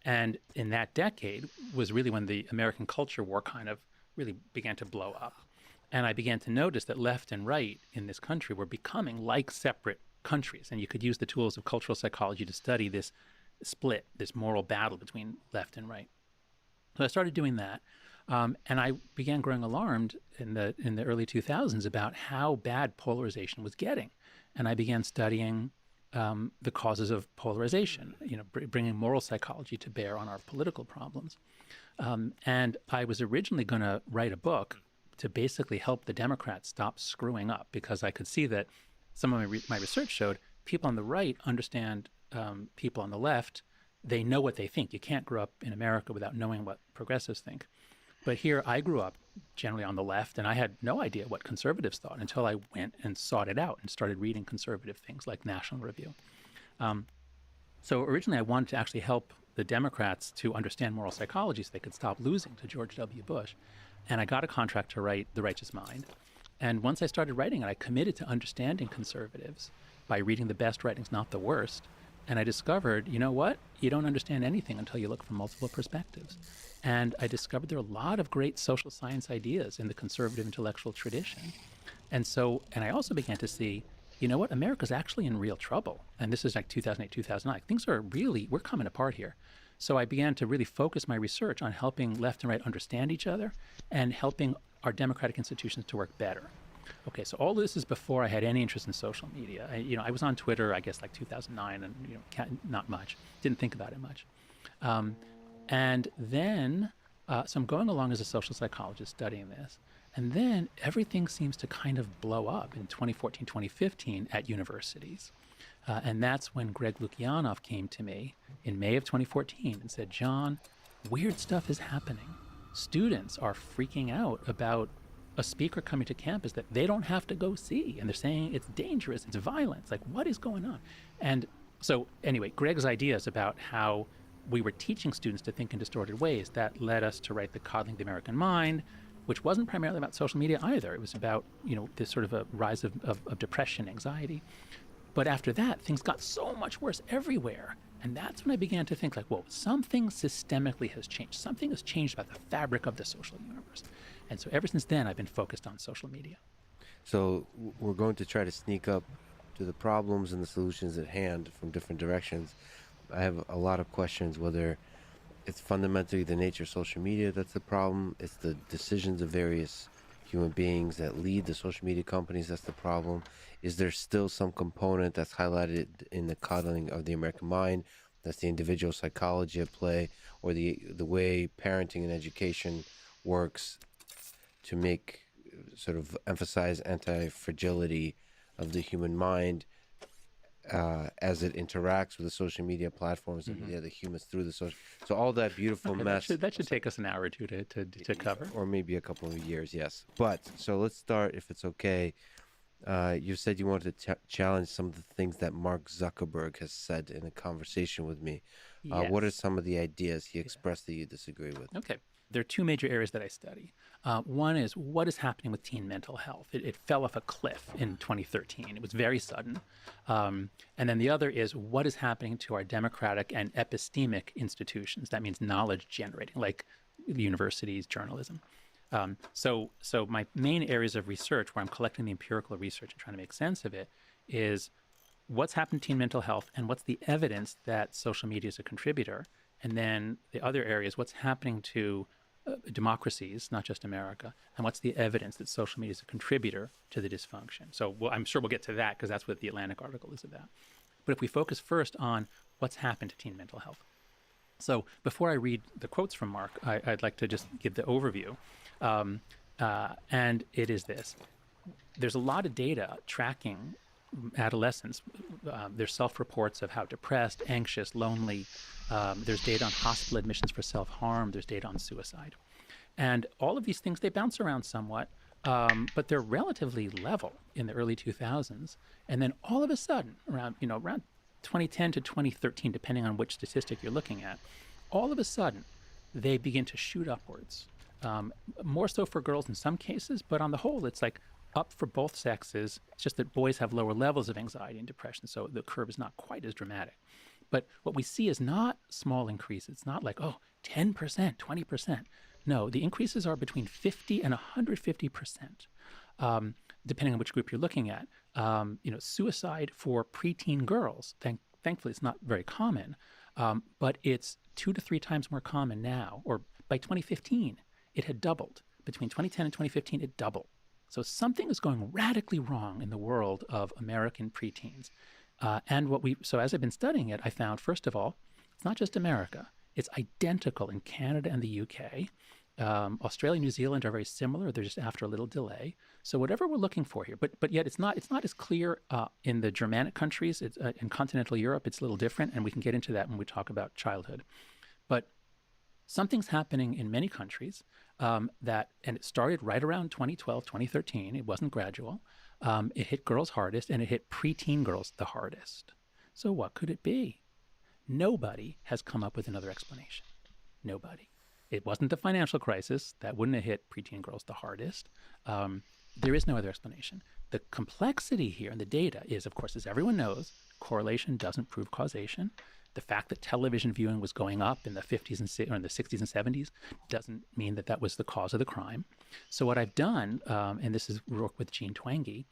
S18: And in that decade was really when the American culture war kind of really began to blow up. And I began to notice that left and right in this country were becoming like separate countries. And you could use the tools of cultural psychology to study this split, this moral battle between left and right. So I started doing that. And I began growing alarmed in the early 2000s about how bad polarization was getting. And I began studying the causes of polarization, bringing moral psychology to bear on our political problems. And I was originally going to write a book to basically help the Democrats stop screwing up, because I could see that some of my research showed people on the right understand people on the left. They know what they think. You can't grow up in America without knowing what progressives think. But here I grew up generally on the left, and I had no idea what conservatives thought until I went and sought it out and started reading conservative things like National Review. So originally I wanted to actually help the Democrats to understand moral psychology so they could stop losing to George W. Bush. And I got a contract to write The Righteous Mind. And once I started writing it, I committed to understanding conservatives by reading the best writings, not the worst. And I discovered, you know what? You don't understand anything until you look from multiple perspectives. And I discovered there are a lot of great social science ideas in the conservative intellectual tradition. And I also began to see, you know what? America's actually in real trouble. And this is like 2008, 2009. Things are we're coming apart here. So I began to really focus my research on helping left and right understand each other and helping our democratic institutions to work better. Okay, so all this is before I had any interest in social media. I was on Twitter, I guess, like 2009, and not much. Didn't think about it much. And then, so I'm going along as a social psychologist studying this, and then everything seems to kind of blow up in 2014, 2015 at universities. And that's when Greg Lukianoff came to me in May of 2014 and said, John, weird stuff is happening. Students are freaking out about a speaker coming to campus that they don't have to go see, and they're saying it's dangerous, it's violence. Like, what is going on? And so, anyway, Greg's ideas about how we were teaching students to think in distorted ways, that led us to write The Coddling the American Mind, which wasn't primarily about social media either. It was about, this sort of a rise of depression, anxiety. But after that, things got so much worse everywhere. And that's when I began to think, like, whoa, something systemically has changed. Something has changed about the fabric of the social universe. And so ever since then, I've been focused on social media.
S5: So we're going to try to sneak up to the problems and the solutions at hand from different directions. I have a lot of questions, whether it's fundamentally the nature of social media that's the problem, it's the decisions of various human beings that lead the social media companies that's the problem. Is there still some component that's highlighted in the coddling of the American mind, that's the individual psychology at play, or the way parenting and education works to make sort of emphasize anti-fragility of the human mind as it interacts with the social media platforms and the humans through the social. So all that beautiful
S18: Okay,
S5: mess.
S18: that should take us an hour or two to cover.
S5: Or maybe a couple of years, yes. But so let's start, if it's okay. You said you wanted to challenge some of the things that Mark Zuckerberg has said in a conversation with me. What are
S18: Yes.
S5: some of the ideas he expressed that you disagree with?
S18: Okay. There are two major areas that I study. One is what is happening with teen mental health. It fell off a cliff in 2013. It was very sudden. And then the other is what is happening to our democratic and epistemic institutions. That means knowledge generating, like universities, journalism. So my main areas of research, where I'm collecting the empirical research and trying to make sense of it, is what's happened to teen mental health and what's the evidence that social media is a contributor. And then the other area is what's happening to democracies, not just America, and what's the evidence that social media is a contributor to the dysfunction. So I'm sure we'll get to that because that's what the Atlantic article is about. But if we focus first on what's happened to teen mental health. So before I read the quotes from Mark, I'd like to just give the overview. And it is this. There's a lot of data tracking adolescents. There's self-reports of how depressed, anxious, lonely. There's data on hospital admissions for self-harm. There's data on suicide. And all of these things, they bounce around somewhat, but they're relatively level in the early 2000s. And then all of a sudden, around 2010 to 2013, depending on which statistic you're looking at, all of a sudden, they begin to shoot upwards. More so for girls in some cases, but on the whole, it's like up for both sexes. It's just that boys have lower levels of anxiety and depression, so the curve is not quite as dramatic. But what we see is not small increases. It's not like, 10%, 20%. No, the increases are between 50 and 150%, depending on which group you're looking at. Suicide for preteen girls, thankfully it's not very common, but it's 2 to 3 times more common now. Or by 2015, it had doubled. Between 2010 and 2015, it doubled. So something is going radically wrong in the world of American preteens. So as I've been studying it, I found, first of all, it's not just America. It's identical in Canada and the UK. Australia and New Zealand are very similar. They're just after a little delay. So whatever we're looking for here, but yet it's not as clear in the Germanic countries. It's, in continental Europe, it's a little different, and we can get into that when we talk about childhood. But something's happening in many countries and it started right around 2012, 2013. It wasn't gradual. It hit girls hardest, and it hit preteen girls the hardest. So what could it be? Nobody has come up with another explanation. Nobody. It wasn't the financial crisis. That wouldn't have hit preteen girls the hardest. There is no other explanation. The complexity here in the data is, of course, as everyone knows, correlation doesn't prove causation. The fact that television viewing was going up in the 50s or in the 60s and 70s doesn't mean that that was the cause of the crime. So what I've done, and this is work with Jean Twenge,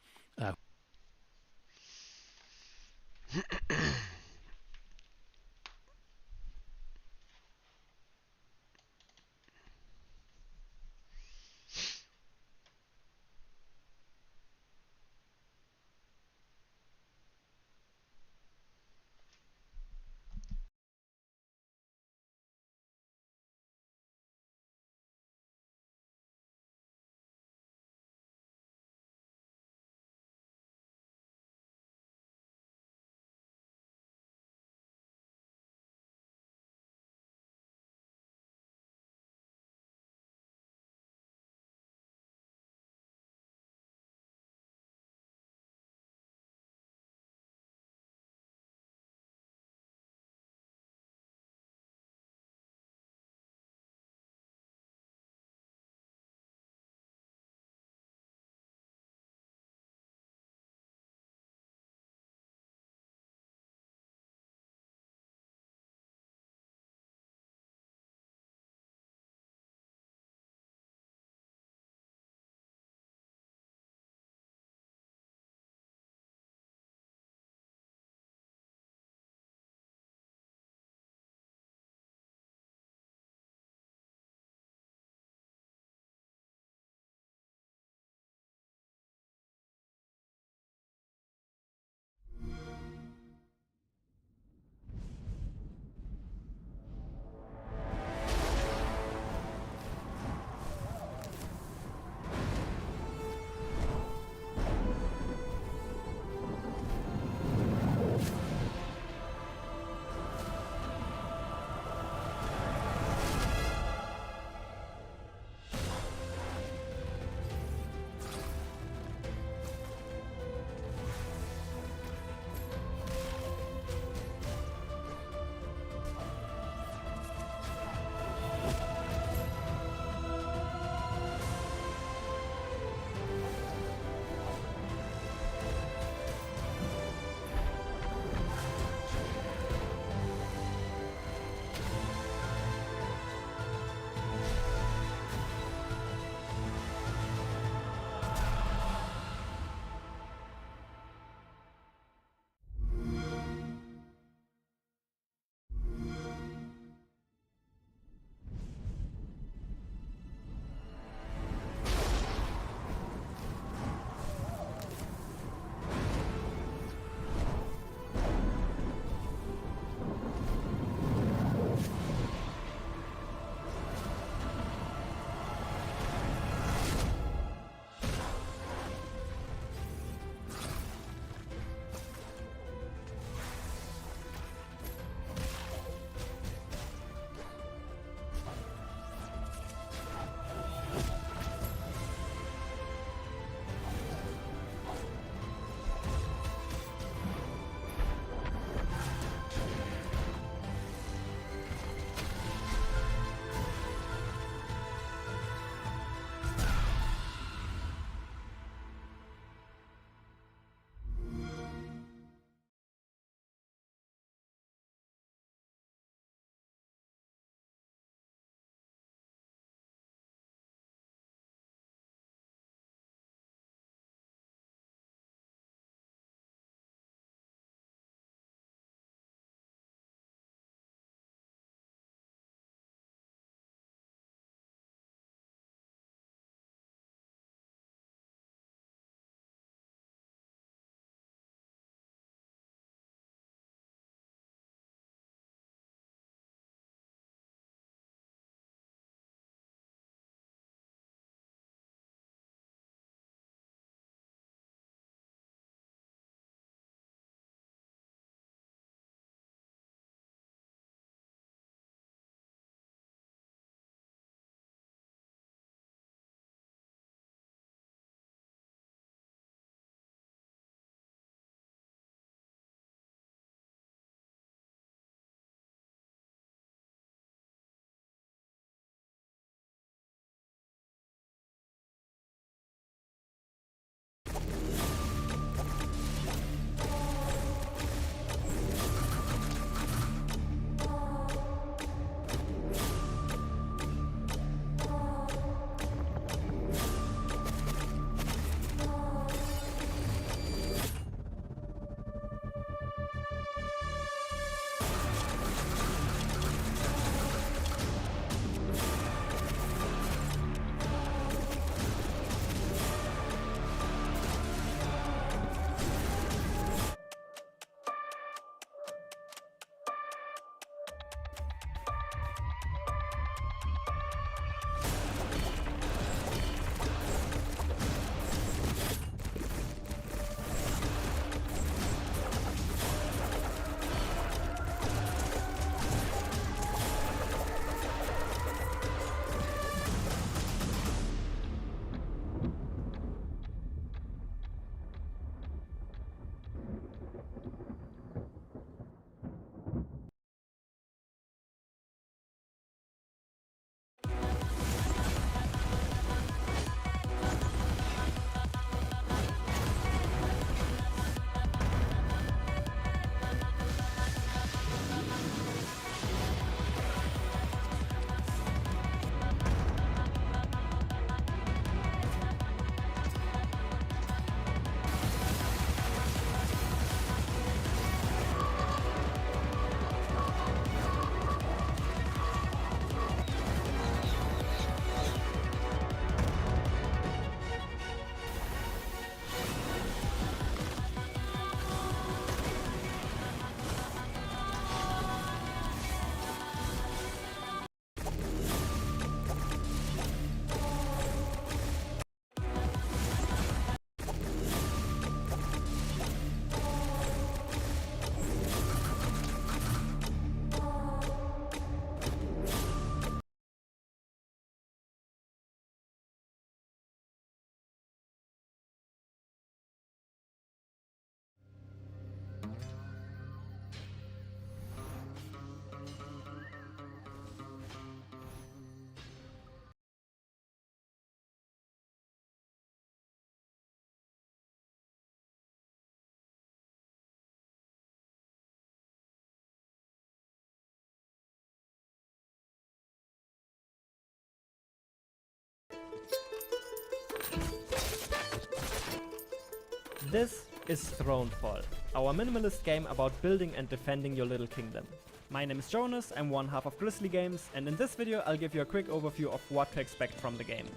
S7: This is Thronefall, our minimalist game about building and defending your little kingdom. My name is Jonas, I'm one half of Grizzly Games, and in this video I'll give you a quick overview of what to expect from the game.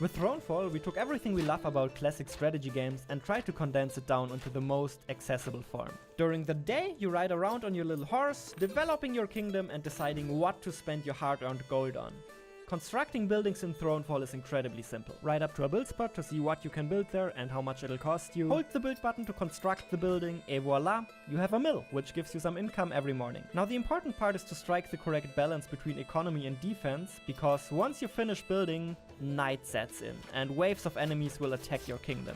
S7: With Thronefall, we took everything we love about classic strategy games and tried to condense it down into the most accessible form. During the day, you ride around on your little horse, developing your kingdom and deciding what to spend your hard-earned gold on. Constructing buildings in Thronefall is incredibly simple. Ride up to a build spot to see what you can build there and how much it'll cost you. Hold the build button to construct the building, et voila, you have a mill, which gives you some income every morning. Now the important part is to strike the correct balance between economy and defense, because once you finish building, night sets in, and waves of enemies will attack your kingdom.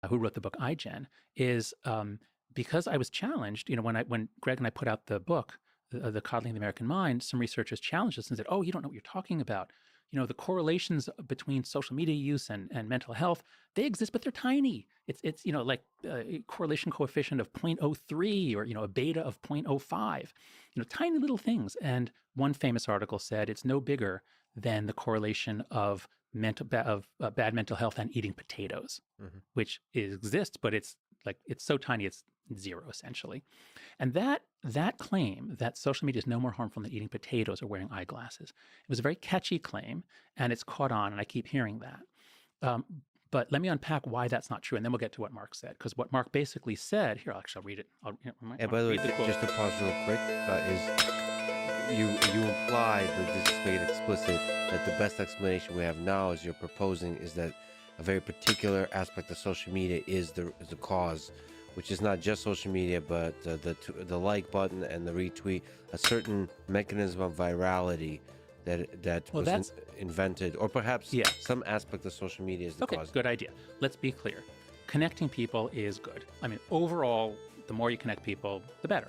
S18: Who wrote the book iGen, is because I was challenged, when Greg and I put out the book, the Coddling the American Mind, some researchers challenged us and said, oh, you don't know what you're talking about. The correlations between social media use and mental health, they exist, but they're tiny. It's like a correlation coefficient of 0.03 or, a beta of 0.05, tiny little things. And one famous article said it's no bigger than the correlation of bad mental health and eating potatoes, which exists, but it's so tiny, it's zero essentially. And that claim that social media is no more harmful than eating potatoes or wearing eyeglasses, it was a very catchy claim, and it's caught on, and I keep hearing that. But let me unpack why that's not true, and then we'll get to what Mark said. Because what Mark basically said, here, I'll read it.
S5: Yeah, by the way, just to pause real quick, you implied, but just made it explicit, that the best explanation we have now, as you're proposing, is that a very particular aspect of social media is the cause which is not just social media, but the like button and the retweet, a certain mechanism of virality that
S18: Well,
S5: was
S18: that's-
S5: invented, or perhaps some aspect of social media is the
S18: Okay,
S5: cause.
S18: good idea. Let's be clear. Connecting people is good. I mean, overall, the more you connect people, the better.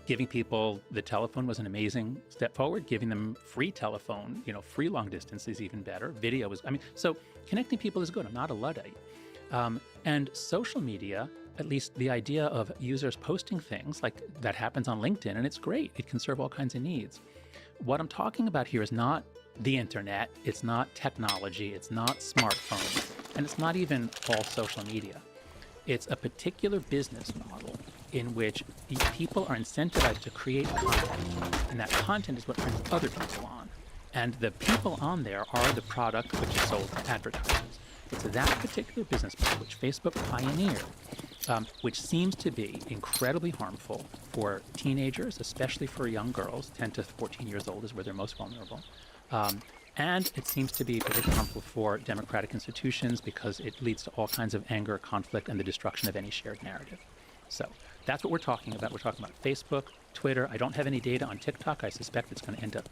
S18: Giving people the telephone was an amazing step forward. Giving them free telephone, free long distance is even better. Video is, so connecting people is good. I'm not a Luddite. And social media, at least the idea of users posting things like that happens on LinkedIn, and it's great. It can serve all kinds of needs. What I'm talking about here is not the internet, it's not technology, it's not smartphones, and it's not even all social media. It's a particular business model in which people are incentivized to create content, and that content is what turns other people on. And the people on there are the product which is sold to advertisers. It's that particular business model which Facebook pioneered, which seems to be incredibly harmful for teenagers, especially for young girls. 10 to 14 years old is where they're most vulnerable. And it seems to be particularly harmful for democratic institutions because it leads to all kinds of anger, conflict, and the destruction of any shared narrative. So that's what we're talking about. We're talking about Facebook, Twitter. I don't have any data on TikTok. I suspect it's going to end up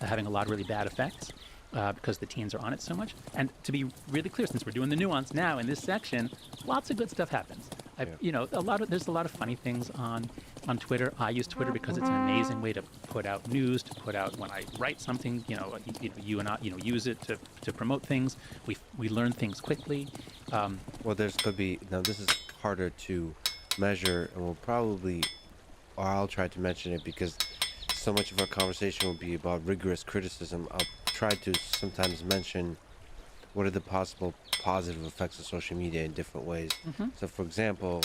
S18: having a lot of really bad effects because the teens are on it so much. And to be really clear, since we're doing the nuance now in this section, lots of good stuff happens. There's a lot of funny things on Twitter. I use Twitter because it's an amazing way to put out news, to put out when I write something. You and I, use it to promote things. We learn things quickly.
S5: Well, this is harder to measure, and I'll try to mention it because so much of our conversation will be about rigorous criticism. I'll try to sometimes mention what are the possible positive effects of social media in different ways. So, for example,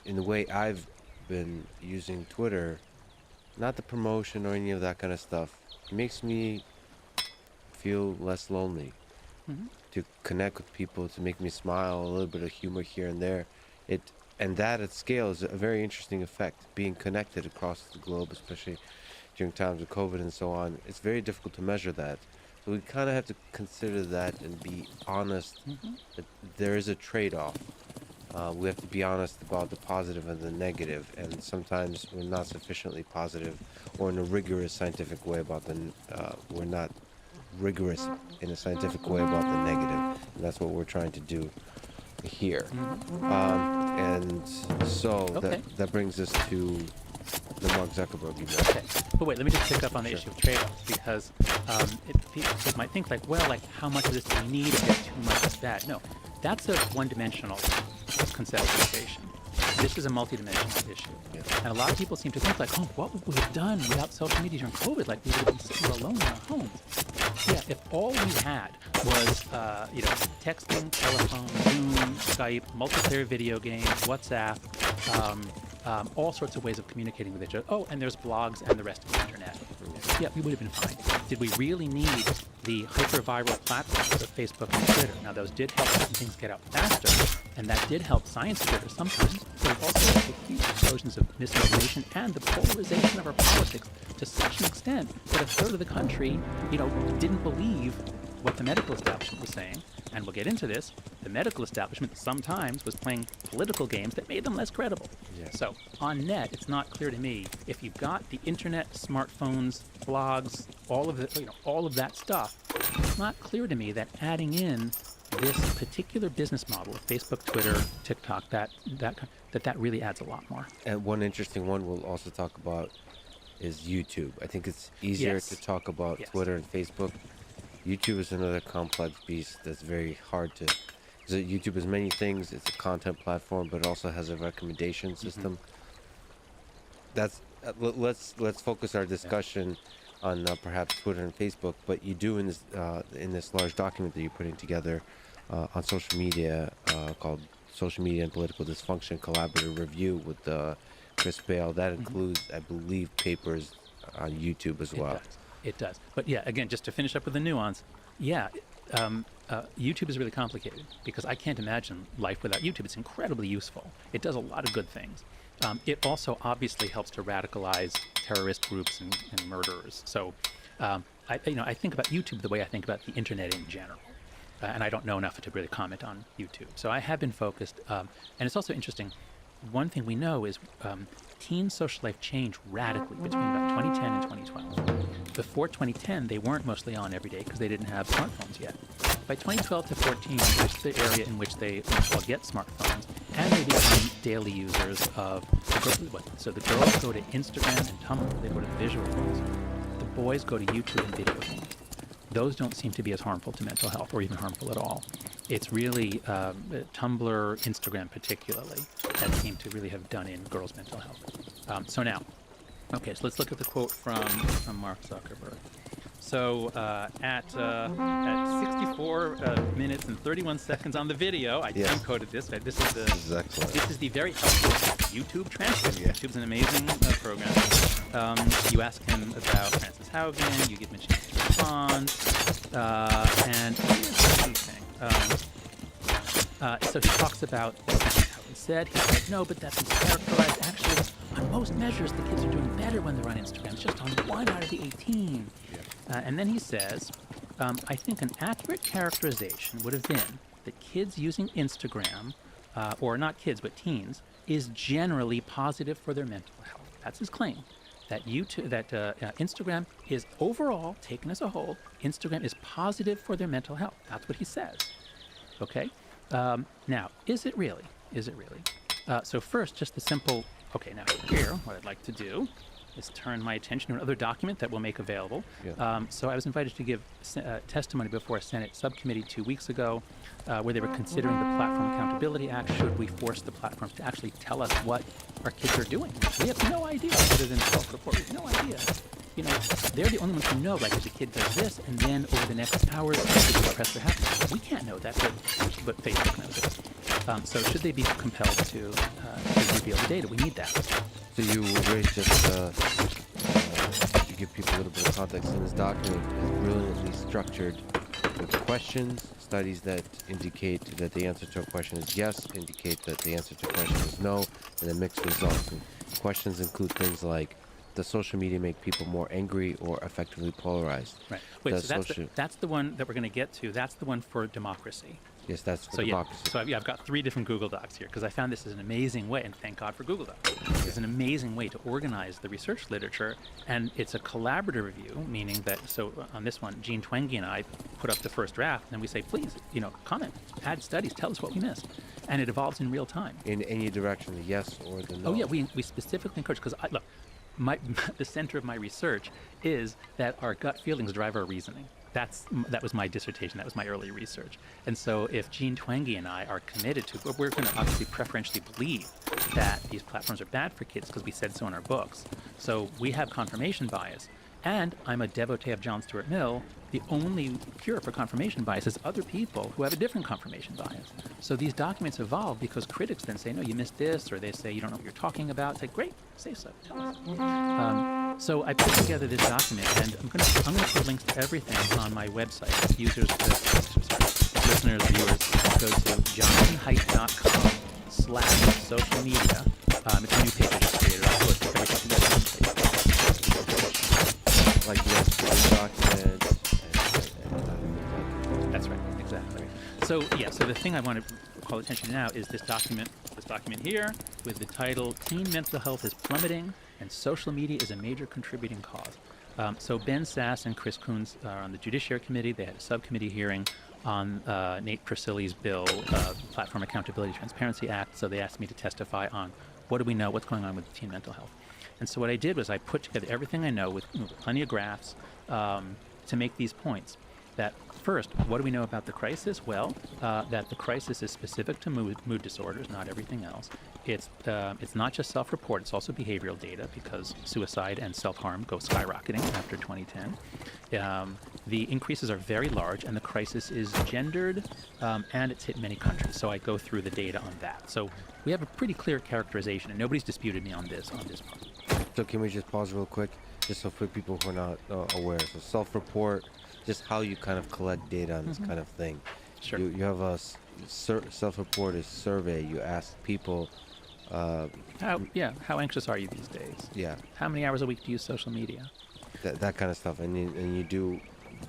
S5: in the way I've been using Twitter, not the promotion or any of that kind of stuff, it makes me feel less lonely. To connect with people, to make me smile, a little bit of humor here and there. And that at scale is a very interesting effect, being connected across the globe, especially during times of COVID and so on. It's very difficult to measure that. So we kind of have to consider that and be honest that there is a trade-off. We have to be honest about the positive and the negative, and sometimes we're not sufficiently positive or in a rigorous scientific way about we're not rigorous in a scientific way about the negative, and that's what we're trying to do here. And so that brings us to the Mark Zuckerberg event.
S18: Okay, but wait, let me just pick up on the issue of trade-offs because people might think how much of this do we need? If there's too much, it's bad. No, that's a one-dimensional conceptualization. This is a multidimensional issue. And a lot of people seem to think what would we have done without social media during COVID? We would have been sitting alone in our homes. Yeah, if all we had was, texting, telephone, Zoom, Skype, multiplayer video games, WhatsApp, all sorts of ways of communicating with each other. Oh, and there's blogs and the rest of the internet. Yeah, we would have been fine. Did we really need the hyper-viral platforms of Facebook and Twitter? Now, those did help certain things get out faster, and that did help science Twitter sometimes, but it also led to huge explosions of misinformation and the polarization of our politics to such an extent that a third of the country, didn't believe what the medical establishment was saying. And we'll get into this. The medical establishment sometimes was playing political games that made them less credible.
S5: Yes.
S18: So on net, it's not clear to me if you've got the internet, smartphones, blogs, all of that stuff. It's not clear to me that adding in this particular business model of Facebook, Twitter, TikTok, that really adds a lot more.
S5: And one interesting one we'll also talk about is YouTube. I think it's easier to talk about Twitter and Facebook. YouTube is another complex beast that's very hard to. So YouTube is many things. It's a content platform, but it also has a recommendation system. That's let's focus our discussion on perhaps Twitter and Facebook. But you do in this large document that you're putting together on social media called "Social Media and Political Dysfunction: Collaborative Review" with Chris Bale. That includes, I believe, papers on YouTube as well.
S18: It does. But yeah, again, just to finish up with the nuance, YouTube is really complicated because I can't imagine life without YouTube. It's incredibly useful. It does a lot of good things. It also obviously helps to radicalize terrorist groups and murderers. So I think about YouTube the way I think about the internet in general. And I don't know enough to really comment on YouTube. So I have been focused. And it's also interesting. one thing we know is teen social life changed radically between about 2010 and 2012. Before 2010, they weren't mostly on every day because they didn't have smartphones yet. By 2012 to 14, which is the area in which they will get smartphones, and they become daily users of so the girls go to Instagram and Tumblr, they go to visual ones. The boys go to YouTube and video games. Those don't seem to be as harmful to mental health or even harmful at all. It's really Tumblr, Instagram particularly, that seem to really have done in girls' mental health. So let's look at the quote from Mark Zuckerberg. So at 64 minutes and 31 seconds on the video, I time coded this. This is the very helpful YouTube transcript. YouTube's an amazing program. You ask him about Frances Haugen, you give him a chance to respond, and here's the key thing. So he talks about what Frances Haugen said. He said, no, but that's mischaracterized. Actually, on most measures, the kids are doing better when they're on Instagram. It's just on 1 out of the 18. And then he says, I think an accurate characterization would have been that kids using Instagram, or not kids, but teens, is generally positive for their mental health. That's his claim. That Instagram is overall, taken as a whole, Instagram is positive for their mental health. That's what he says. Okay? Now, is it really? Is it really? So first, just the simple, okay, now here, what I'd like to do is turn my attention to another document that we'll make available. So I was invited to give testimony before a Senate subcommittee 2 weeks ago where they were considering the Platform Accountability Act. Should we force the platforms to actually tell us what our kids are doing? We have no idea other than self-report. We have no idea. You know, they're the only ones who know, like, if the kid does this, and then over the next hours, the blood pressure happens. We can't know that, but Facebook knows it. So should they be compelled to reveal the data? We need that.
S5: So you raised just to give people a little bit of context. In this document is brilliantly structured with questions, studies that indicate that the answer to a question is yes, indicate that the answer to a question is no, and then mixed results. And questions include things like, does social media make people more angry or effectively polarized?
S18: Right. Wait, so that's the one that we're going to get to. That's the one for democracy.
S5: Yes, that's for democracy.
S18: So I've got 3 different Google Docs here because I found this is an amazing way, and thank God for Google Docs. It's an amazing way to organize the research literature, and it's a collaborative review, meaning that, so on this one, Jean Twenge and I put up the first draft, and we say, please, comment, add studies, tell us what we missed. And it evolves in real time.
S5: In any direction, the yes or the no?
S18: Oh, yeah, we specifically encourage, because, look, the center of my research is that our gut feelings drive our reasoning. That was my dissertation. That was my early research. And so if Jean Twenge and I are committed to, we're going to obviously preferentially believe that these platforms are bad for kids because we said so in our books. So we have confirmation bias. And I'm a devotee of John Stuart Mill. The only cure for confirmation bias is other people who have a different confirmation bias. So these documents evolve because critics then say, no, you missed this, or they say, you don't know what you're talking about. It's like, great, say so, tell us. So I put together this document, and I'm going to put links to everything on my website. Listeners, viewers, go to jonathanhaidt.com/social media. It's a new page I just created. I'll put everything together.
S5: Like yes, document.
S18: That's right, exactly. So so the thing I want to call attention to now is this document here with the title "Teen Mental Health is Plummeting and Social Media is a Major Contributing Cause." So Ben Sass and Chris Coons are on the Judiciary Committee. They had a subcommittee hearing on Nate Persili's bill, Platform Accountability Transparency Act. So they asked me to testify on what do we know, what's going on with teen mental health. And so what I did was I put together everything I know with plenty of graphs to make these points. That first, what do we know about the crisis? Well, that the crisis is specific to mood disorders, not everything else. It's not just self-report, it's also behavioral data because suicide and self-harm go skyrocketing after 2010. The increases are very large and the crisis is gendered and it's hit many countries. So I go through the data on that. So we have a pretty clear characterization and nobody's disputed me on this part.
S5: So can we just pause real quick, just so for people who are not aware. So self-report, just how you kind of collect data on this kind of thing.
S18: Sure.
S5: You have a self-report is survey. You ask people.
S18: How anxious are you these days?
S5: Yeah.
S18: How many hours a week do you use social media?
S5: That kind of stuff, and you do.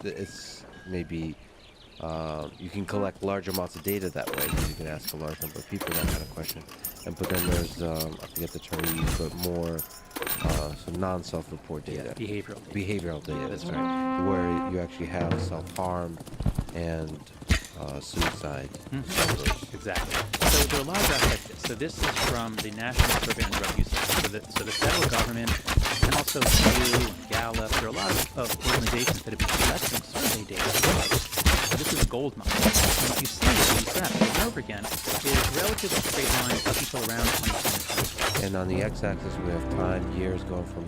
S5: It's maybe you can collect large amounts of data that way because you can ask a large number of people that kind of question. but then there's I forget the term you use, but more some non-self-report data.
S18: Behavioral data.
S5: Behavioral data.
S18: That's
S5: right. Where you actually have self-harm and suicide.
S18: Exactly. So there are a lot of aspects to this. So this is from the National Survey on Drug Use. So the federal government and also Pew, Gallup, there are a lot of organizations that have been collecting survey data. So this is a gold mine. And what you see in these graphs over and over again is relatively straight lines up until around 2020.
S5: And on the x-axis, we have time, years going from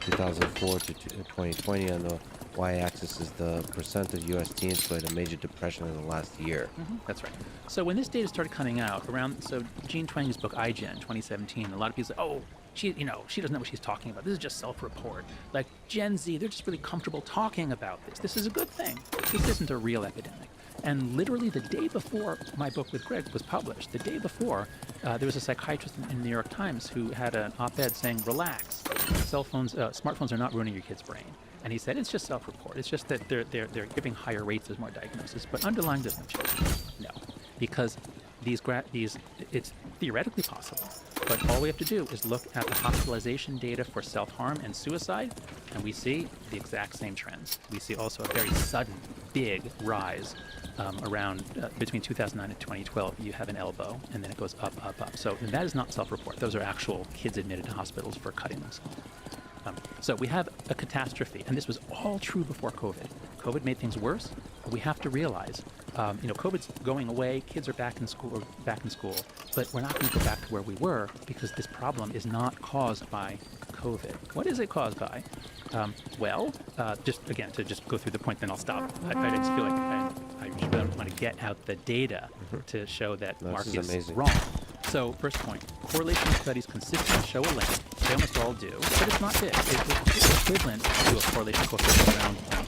S5: 2004 to 2020. On the y-axis is the percent of U.S. teens who had a major depression in the last year.
S18: That's right. So when this data started coming out so Jean Twang's book iGen 2017, a lot of people say, oh, she doesn't know what she's talking about. This is just self-report. Like Gen Z, they're just really comfortable talking about this. This is a good thing. This isn't a real epidemic. And literally the day before my book with Greg was published, the day before, there was a psychiatrist in the New York Times who had an op-ed saying, relax, smartphones are not ruining your kid's brain. And he said, it's just self-report. It's just that they're giving higher rates as more diagnosis. But underlying there's no change. No. Because it's theoretically possible. But all we have to do is look at the hospitalization data for self-harm and suicide, and we see the exact same trends. We see also a very sudden, big rise around between 2009 and 2012. You have an elbow, and then it goes up, up, up. So that is not self-report. Those are actual kids admitted to hospitals for cutting themselves. So we have a catastrophe, and this was all true before COVID. COVID made things worse. But we have to realize, COVID's going away. Kids are back in school, but we're not going to go back to where we were because this problem is not caused by COVID. What is it caused by? Just go through the point, then I'll stop. I just feel like I really want to get out the data to show that Mark is wrong. So, first point, correlation studies consistently show a link. They almost all do, but it's not big. It's equivalent to a correlation coefficient around 1.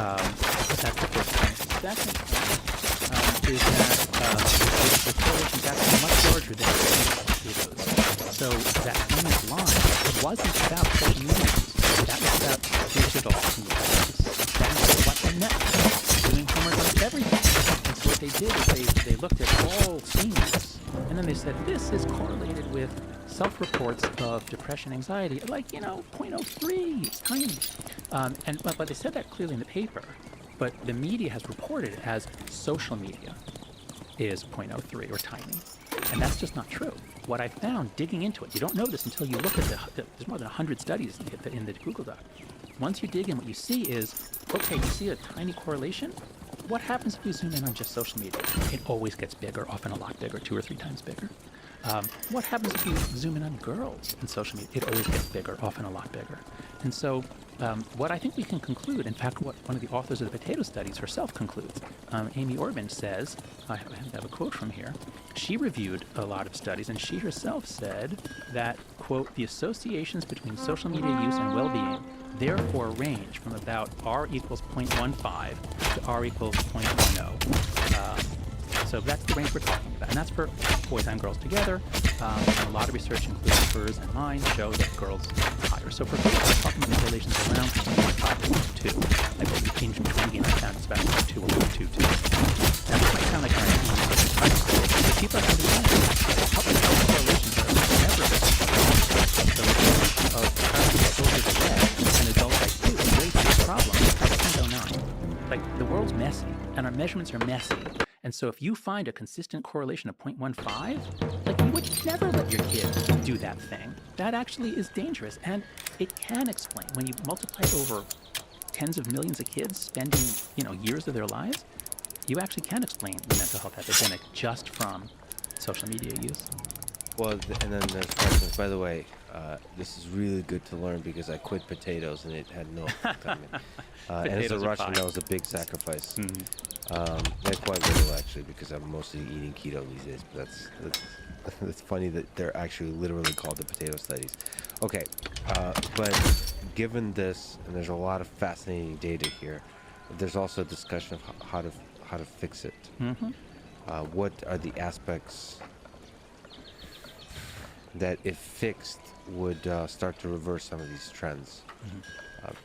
S18: That's the first point. Second point is that the correlation is actually much larger than potatoes. So that famous line wasn't about social media. That was about digital use. That's what they meant. Doing homework on everything. And so what they did is they looked at all seniors, and then they said, this is correlated with self-reports of depression, anxiety, like, 0.03, it's tiny. But they said that clearly in the paper, but the media has reported it as social media is 0.03 or tiny. And that's just not true. What I found digging into it, you don't know this until you look at there's more than 100 studies in the Google Doc. Once you dig in, what you see is, okay, you see a tiny correlation. What happens if you zoom in on just social media? It always gets bigger, often a lot bigger, 2 or 3 times bigger. What happens if you zoom in on girls in social media? It always gets bigger, often a lot bigger. And so what I think we can conclude, in fact, what one of the authors of the potato studies herself concludes, Amy Orban says, I have a quote from here, she reviewed a lot of studies, and she herself said that, quote, the associations between social media use and well-being therefore range from about R equals 0.15 to R equals 0.10. So that's the range we're talking about. And that's for boys and girls together. And a lot of research, including hers and mine, show that girls are higher. So for girls, we're talking about correlations around 0.5 to 2. I go between 20 and I found it's about 2 or 2. That might sound like our but people have to understand that public health correlations are never the correlation of childhood exposure to lead and adult IQ is way too problem. It's 0.09. Like, the world's messy, and our measurements are messy. And so if you find a consistent correlation of 0.15, like, you would never let your kid do that thing. That actually is dangerous. And it can explain, when you multiply over tens of millions of kids spending, years of their lives, you actually can explain the mental health epidemic just from social media use.
S5: Well, and then there's questions. By the way, this is really good to learn because I quit potatoes and it had no effect on me. And as a Russian, that was a big sacrifice. Not quite little, actually, because I'm mostly eating keto these days. But that's funny that they're actually literally called the potato studies. Okay, but given this, and there's a lot of fascinating data here, there's also a discussion of how to fix it. What are the aspects that, if fixed, would start to reverse some of these trends?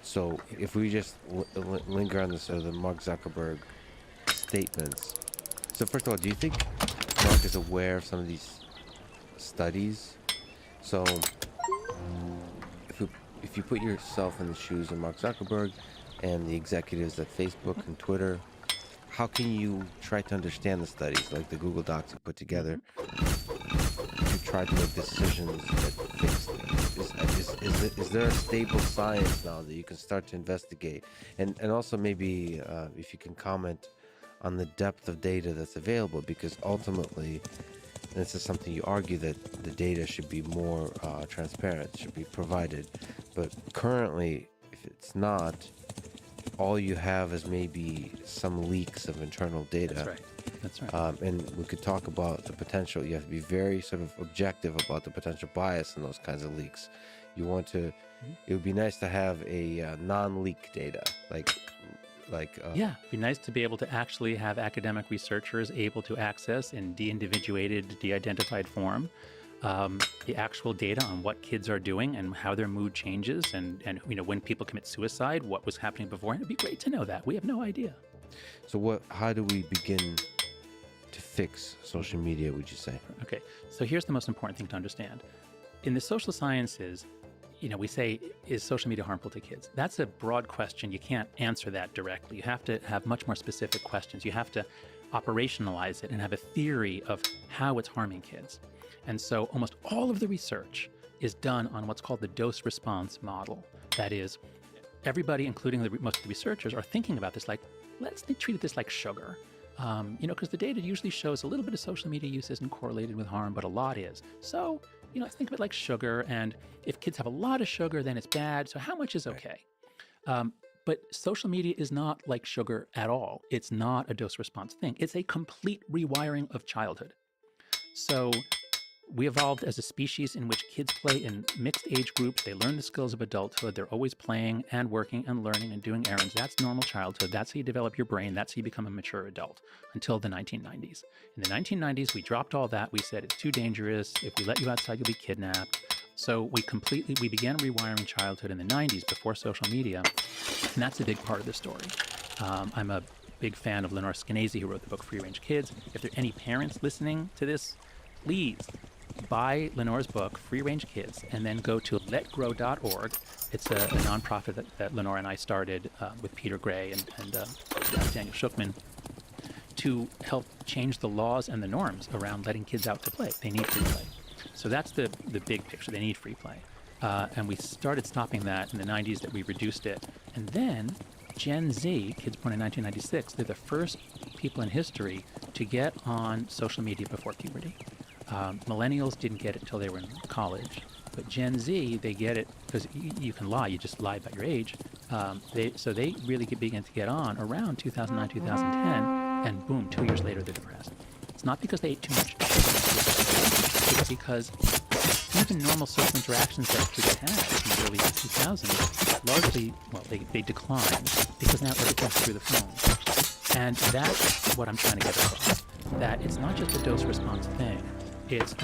S5: So if we just linger on the Mark Zuckerberg statements. So first of all, do you think Mark is aware of some of these studies. So if you put yourself in the shoes of Mark Zuckerberg and the executives at Facebook and Twitter, how can you try to understand the studies, like the Google Docs you put together, to try to make decisions that fix things? Is there a stable science now that you can start to investigate? And also maybe if you can comment on the depth of data that's available, because ultimately, and this is something you argue, that the data should be more transparent, should be provided. But currently, if it's not, all you have is maybe some leaks of internal data.
S18: That's right. That's right.
S5: And we could talk about the potential. You have to be very sort of objective about the potential bias in those kinds of leaks. You want to, it would be nice to have a non-leak data,
S18: yeah, it'd be nice to be able to actually have academic researchers able to access in de-individuated, de-identified form the actual data on what kids are doing and how their mood changes, and when people commit suicide, what was happening before. It'd be great to know that. We have no idea.
S5: So how do we begin to fix social media, would you say?
S18: Okay, so here's the most important thing to understand. In the social sciences, we say, is social media harmful to kids? That's a broad question. You can't answer that directly. You have to have much more specific questions. You have to operationalize it and have a theory of how it's harming kids. And so almost all of the research is done on what's called the dose-response model. That is, everybody, including most of the researchers, are thinking about this like, let's treat this like sugar. Because the data usually shows a little bit of social media use isn't correlated with harm, but a lot is. So, let's think of it like sugar, and if kids have a lot of sugar, then it's bad. So how much is okay? But social media is not like sugar at all. It's not a dose-response thing. It's a complete rewiring of childhood. So we evolved as a species in which kids play in mixed age groups. They learn the skills of adulthood. They're always playing and working and learning and doing errands. That's normal childhood. That's how you develop your brain. That's how you become a mature adult until the 1990s. In the 1990s, we dropped all that. We said it's too dangerous. If we let you outside, you'll be kidnapped. So we began rewiring childhood in the 90s before social media. And that's a big part of the story. I'm a big fan of Lenore Skenazy, who wrote the book Free Range Kids. If there are any parents listening to this, please buy Lenore's book, Free Range Kids, and then go to letgrow.org. It's a nonprofit that Lenore and I started with Peter Gray and Daniel Schuchman to help change the laws and the norms around letting kids out to play. They need free play. So that's the big picture. They need free play. And we started stopping that in the 90s, that we reduced it. And then Gen Z, kids born in 1996, they're the first people in history to get on social media before puberty. Millennials didn't get it until they were in college, but Gen Z, they get it because you can lie. You just lie about your age. So they really begin to get on around 2009, 2010, and boom, 2 years later, they're depressed. It's not because they ate too much. It's because even normal social interactions that kids had in the early 2000s, largely, they declined because now everything's through the phone. And that's what I'm trying to get across, that it's not just a dose-response thing. It's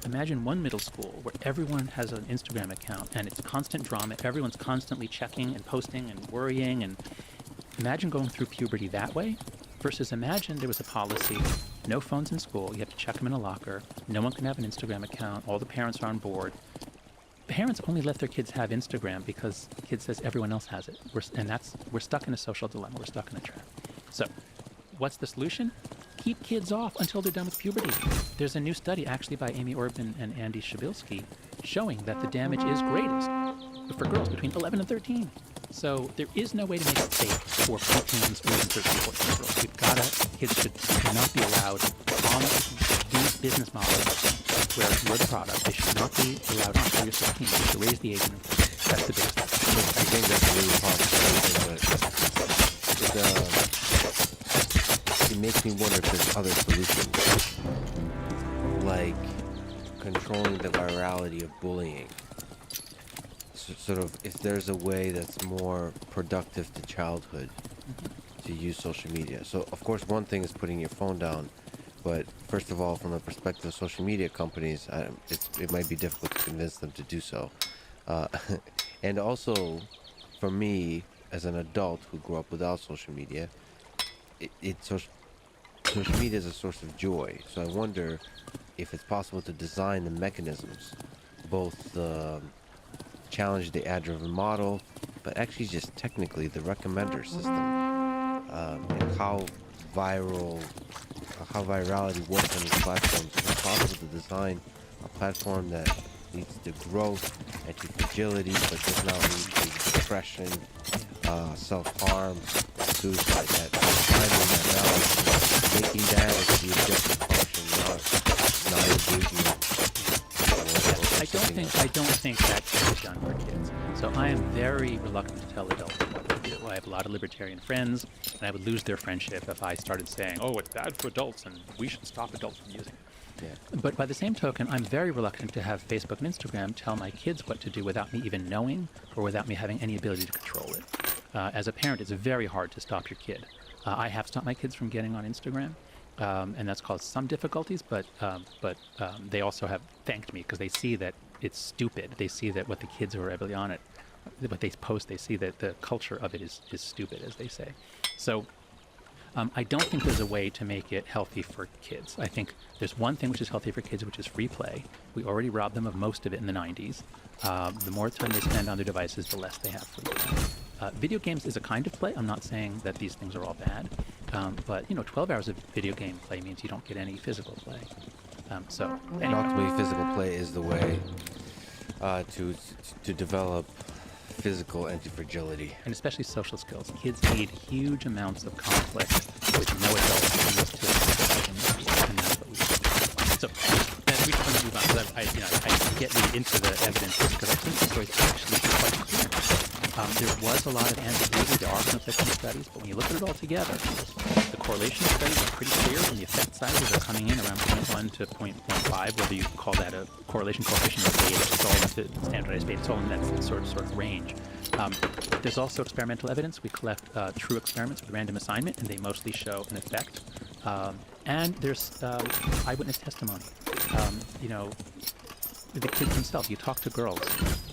S18: imagine one middle school where everyone has an Instagram account and it's constant drama. Everyone's constantly checking and posting and worrying. And imagine going through puberty that way versus imagine there was a policy, no phones in school. You have to check them in a locker. No one can have an Instagram account. All the parents are on board. Parents only let their kids have Instagram because the kid says everyone else has it. We're stuck in a social dilemma. We're stuck in a trap. So what's the solution? Keep kids off until they're done with puberty. There's a new study actually by Amy Orban and Andy Shabilsky showing that the damage is greatest for girls between 11 and 13. So there is no way to make it safe for preteens or even 13, 14 girls. Kids should not be allowed on these business models where you're the product. They should not be allowed until you're 16. You should raise the age limit. That's the biggest thing.
S5: I think that's a really hard but it makes me wonder if there's other solutions, like controlling the virality of bullying. Sort of, if there's a way that's more productive to childhood to use social media. So, of course, one thing is putting your phone down, but first of all, from the perspective of social media companies, it might be difficult to convince them to do so. And also, for me, as an adult who grew up without social media, social media is a source of joy. So I wonder if it's possible to design the mechanisms, both challenge the ad-driven model, but actually just technically the recommender system, and how virality works on these platforms. If it's possible to design a platform that leads to growth and to fragility, but does not lead to depression, self-harm, suicide, that finding that balance, making that as the objective function, not engagement.
S18: I don't think that can be done for kids. So I am very reluctant to tell adults what to do. I have a lot of libertarian friends, and I would lose their friendship if I started saying, "Oh, it's bad for adults, and we should stop adults from using it."
S5: Yeah.
S18: But by the same token, I'm very reluctant to have Facebook and Instagram tell my kids what to do without me even knowing or without me having any ability to control it. As a parent, it's very hard to stop your kid. I have stopped my kids from getting on Instagram, and that's caused some difficulties, but they also have thanked me because they see that it's stupid. They see that what the kids who are heavily on it, what they post, they see that the culture of it is stupid, as they say. So I don't think there's a way to make it healthy for kids. I think there's one thing which is healthy for kids, which is free play. We already robbed them of most of it in the 90s. The more time they spend on their devices, the less they have free play. Video games is a kind of play. I'm not saying that these things are all bad, but 12 hours of video game play means you don't get any physical play.
S5: And ultimately, physical play is the way to develop physical anti-fragility.
S18: And especially social skills. Kids need huge amounts of conflict with no adults to use to and that's what we do. So, and we just want to move on, because I get really into the evidence because I think the story is actually quite clear. There was a lot of ambiguity. There are conflicting studies, but when you look at it all together, the correlation studies are pretty clear, and the effect sizes are coming in around 0.1 to 0.5, whether you call that a correlation coefficient or beta. It's all into standardized beta. It's all in that sort of range. There's also experimental evidence. We collect true experiments with random assignment, and they mostly show an effect. And there's eyewitness testimony. The kids themselves. You talk to girls,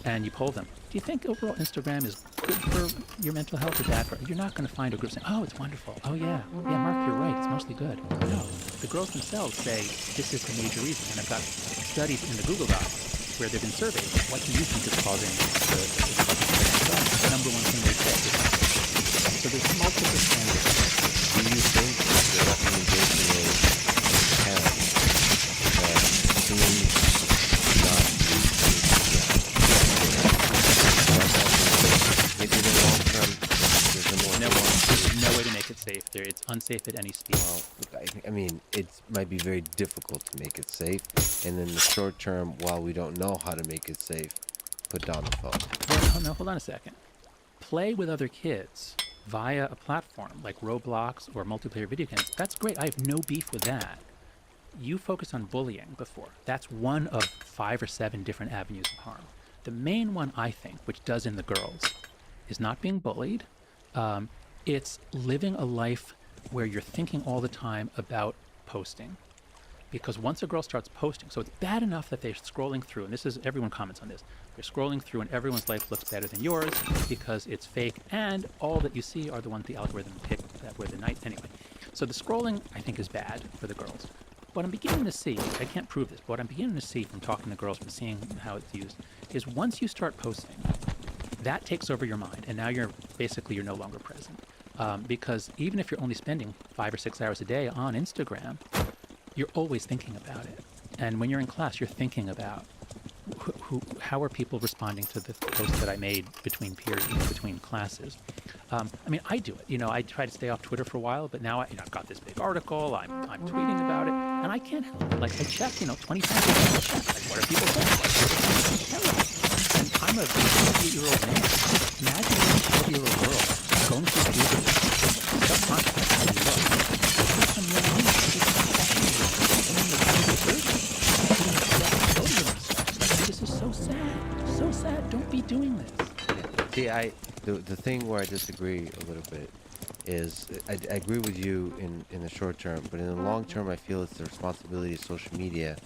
S18: and you poll them. Do you think overall Instagram is good for your mental health or bad for it? You're not going to find a group saying, "Oh, it's wonderful. Oh, yeah, Mark, you're right. It's mostly good." No, the girls themselves say this is the major reason. And I've got studies in the Google Docs where they've been surveyed. What do you think is causing the number one thing they say is so there's multiple standards.
S5: Do you think the recommendation is parents that teens not maybe in the long term there's
S18: no way to make it safe. It's unsafe at any speed.
S5: Well, I mean, it might be very difficult to make it safe, and in the short term, while we don't know how to make it safe, put down the phone.
S18: Well, no, hold on a second. Play with other kids via a platform like Roblox or multiplayer video games. That's great. I have no beef with that. You focused on bullying before. That's one of 5 or 7 different avenues of harm. The main one, I think, which does in the girls, is not being bullied. It's living a life where you're thinking all the time about posting. Because once a girl starts posting, so it's bad enough that they're scrolling through, and everyone comments on this, they're scrolling through and everyone's life looks better than yours because it's fake, and all that you see are the ones the algorithm picked that were the night anyway. So the scrolling, I think, is bad for the girls. What I'm beginning to see, I can't prove this, but what I'm beginning to see from talking to girls, from seeing how it's used, is once you start posting, that takes over your mind, and now you're no longer present. Because even if you're only spending 5 or 6 hours a day on Instagram, you're always thinking about it. And when you're in class, you're thinking about how are people responding to the post that I made between periods, between classes. I mean, I do it. I tried to stay off Twitter for a while, but now I've got this big article. I'm tweeting about it, and I can't help it. Like, I check, 20 times a day. I check, like, what are people saying? And I'm a 58-year-old man. Imagine a 12-year-old girl going through Twitter, subconsciously how you look. Some young woman, this is so sad. So sad. Don't be doing this.
S5: See, the thing where I disagree a little bit is I agree with you in the short term, but in the long term, I feel it's the responsibility of social media,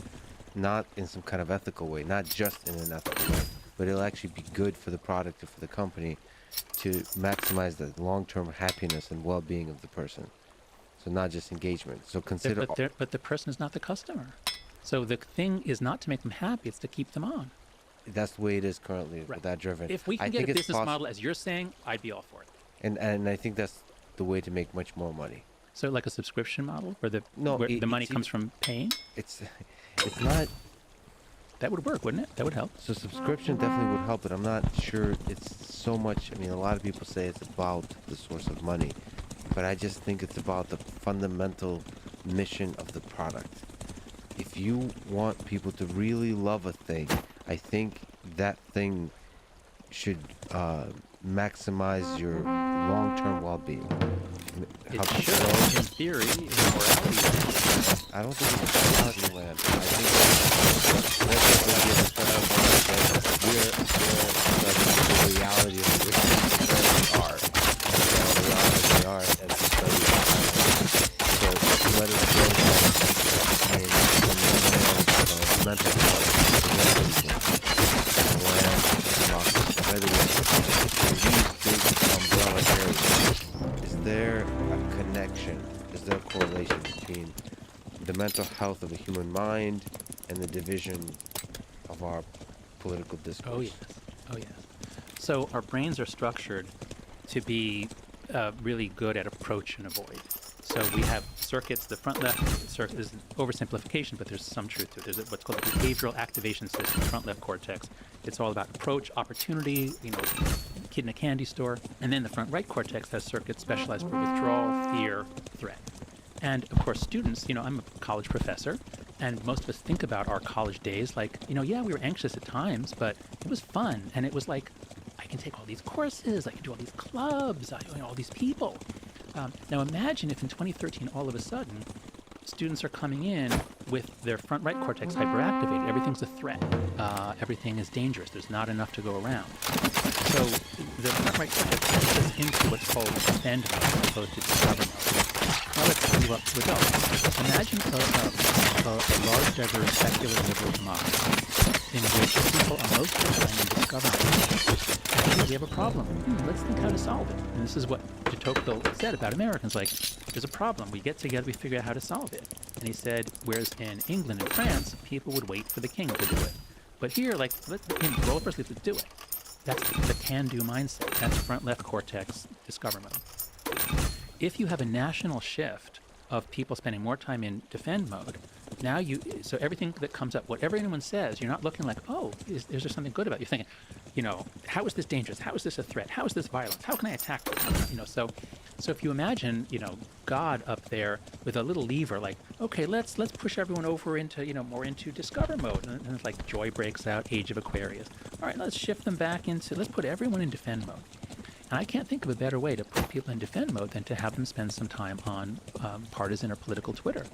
S5: not in some kind of ethical way, not just in an ethical way, but it'll actually be good for the product or for the company to maximize the long-term happiness and well-being of the person. So not just engagement. So consider.
S18: But the person is not the customer. So the thing is not to make them happy; it's to keep them on.
S5: That's the way it is currently with that driven.
S18: If we
S5: I
S18: can get
S5: think
S18: a
S5: it's
S18: business model, as you're saying, I'd be all for it.
S5: And I think that's the way to make much more money.
S18: So like a subscription model, where the money
S5: it's
S18: comes from paying.
S5: It's not.
S18: That would work, wouldn't it? That would help.
S5: So subscription definitely would help, but I'm not sure it's so much. I mean, a lot of people say it's about the source of money, but I just think it's about the fundamental mission of the product. If you want people to really love a thing, I think that thing should maximize your long-term well-being.
S18: It should, in theory, in morality.
S5: I don't think it's morality land. I think that's the reality of where they are, and study. So let us go in the mental health, umbrella areas. Is there a connection? Is there a correlation between the mental health of the human mind and the division of our political discourse?
S18: Oh yes, oh yes. So our brains are structured to be really good at approach and avoid. So we have circuits. The front left circuit is an oversimplification, but there's some truth to it. There's what's called the behavioral activation system, front left cortex. It's all about approach, opportunity, kid in a candy store. And then the front right cortex has circuits specialized for withdrawal, fear, threat. And of course, students, I'm a college professor, and most of us think about our college days like, yeah, we were anxious at times, but it was fun. And it was like, I can take all these courses, I can do all these clubs, all these people. Now imagine if in 2013, all of a sudden, students are coming in with their front right cortex hyperactivated. Everything's a threat. Everything is dangerous. There's not enough to go around. So the front right cortex goes into what's called defend mode as opposed to discover mode. Now let's move up to adults. Imagine a large, diverse, secular, liberal democracy in which people are most of the time in discover mode. And we have a problem. Let's think how to solve it. And this is what de Tocqueville said about Americans, like, there's a problem. We get together, we figure out how to solve it. And he said, whereas in England and France, people would wait for the king to do it. But here, like, roll up our sleeves, let's do it. That's the can-do mindset. That's front-left cortex discover mode. If you have a national shift of people spending more time in defend mode, so everything that comes up, whatever anyone says, you're not looking like, oh, is there something good about it? You're thinking, how is this dangerous? How is this a threat? How is this violence? How can I attack this? So if you imagine, God up there with a little lever, like, okay, let's push everyone over into, more into discover mode. And it's like joy breaks out, age of Aquarius. All right, let's shift them back let's put everyone in defend mode. And I can't think of a better way to put people in defend mode than to have them spend some time on partisan or political Twitter,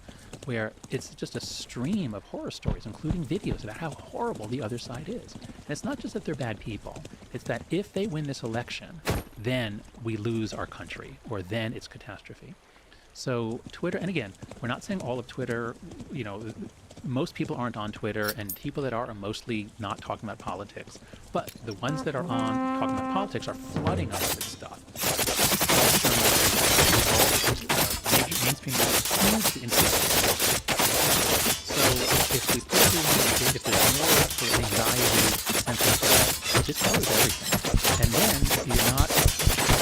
S18: where it's just a stream of horror stories, including videos about how horrible the other side is. And it's not just that they're bad people. It's that if they win this election, then we lose our country, or then it's catastrophe. So Twitter, and again, we're not saying all of Twitter, most people aren't on Twitter, and people that are mostly not talking about politics. But the ones that are on talking about politics are flooding us with stuff. Major mainstream media So if we put if there's more anxiety, sense of threat, this covers everything. And then you're not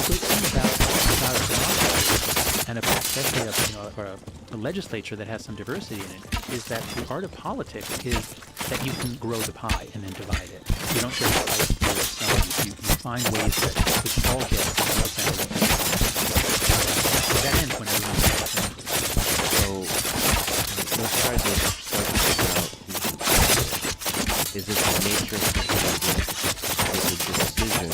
S18: thinking about democracy. And especially a legislature that has some diversity in it, is that the art of politics is that you can grow the pie and then divide it. You don't just fight for someone. You find ways that we can all get represented. That ends when everyone gets
S5: So let's try to start to figure out, is it the nature of the decision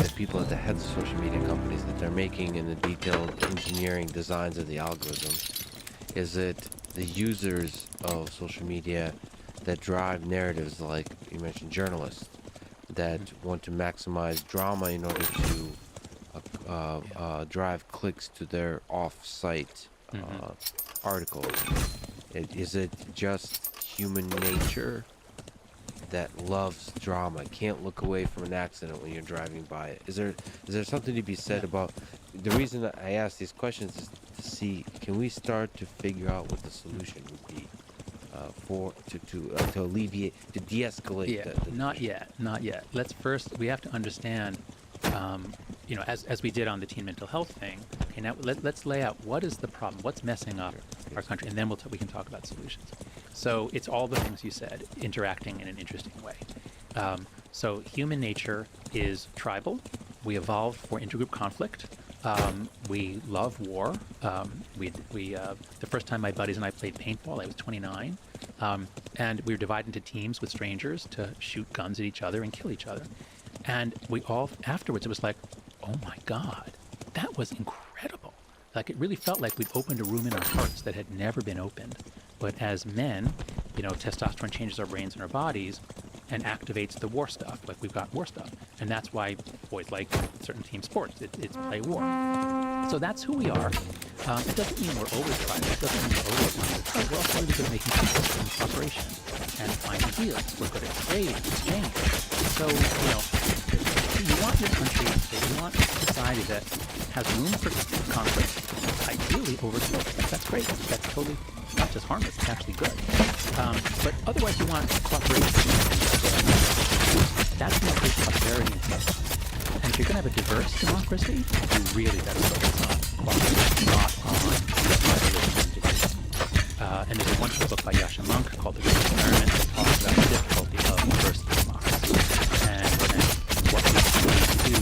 S5: that people at the heads of social media companies that they're making in the detailed engineering designs of the algorithm? Is it the users of social media that drive narratives, like you mentioned, journalists that want to maximize drama in order to drive clicks to their off-site articles? Is it just human nature that loves drama, can't look away from an accident when you're driving by it. Is there something to be said about the reason that I ask these questions is to see, can we start to figure out what the solution would be to alleviate, to de-escalate?
S10: Yeah, not yet. We have to understand, as we did on the teen mental health thing. Okay, now let's lay out what is the problem, what's messing up our country, and then we can talk about solutions. So it's all the things you said, interacting in an interesting way. So human nature is tribal. We evolved for intergroup conflict. We love war. The first time my buddies and I played paintball, I was 29, and we were divided into teams with strangers to shoot guns at each other and kill each other. And we all, afterwards, it was like, oh my God, that was incredible. Like, it really felt like we'd opened a room in our hearts that had never been opened. But as men, testosterone changes our brains and our bodies and activates the war stuff. Like, we've got war stuff. And that's why boys like certain team sports. It's play war. So that's who we are. It doesn't mean we're always tribal. It doesn't mean we're always tribal. We're also really good at making peace and cooperation and finding deals. We're good at trading, exchange. So, you want your country, you want a society that has room for conflict, ideally over conflict. That's great. That's totally not just harmless, it's actually good. But otherwise you want cooperation. That's going to create prosperity and health. And if you're going to have a diverse democracy, you really better focus on cooperation, not on tribalism. And there's a wonderful book by Yasha Monk called The Great Experiment that talks about the difficulty of diverse democracy and what we need to do.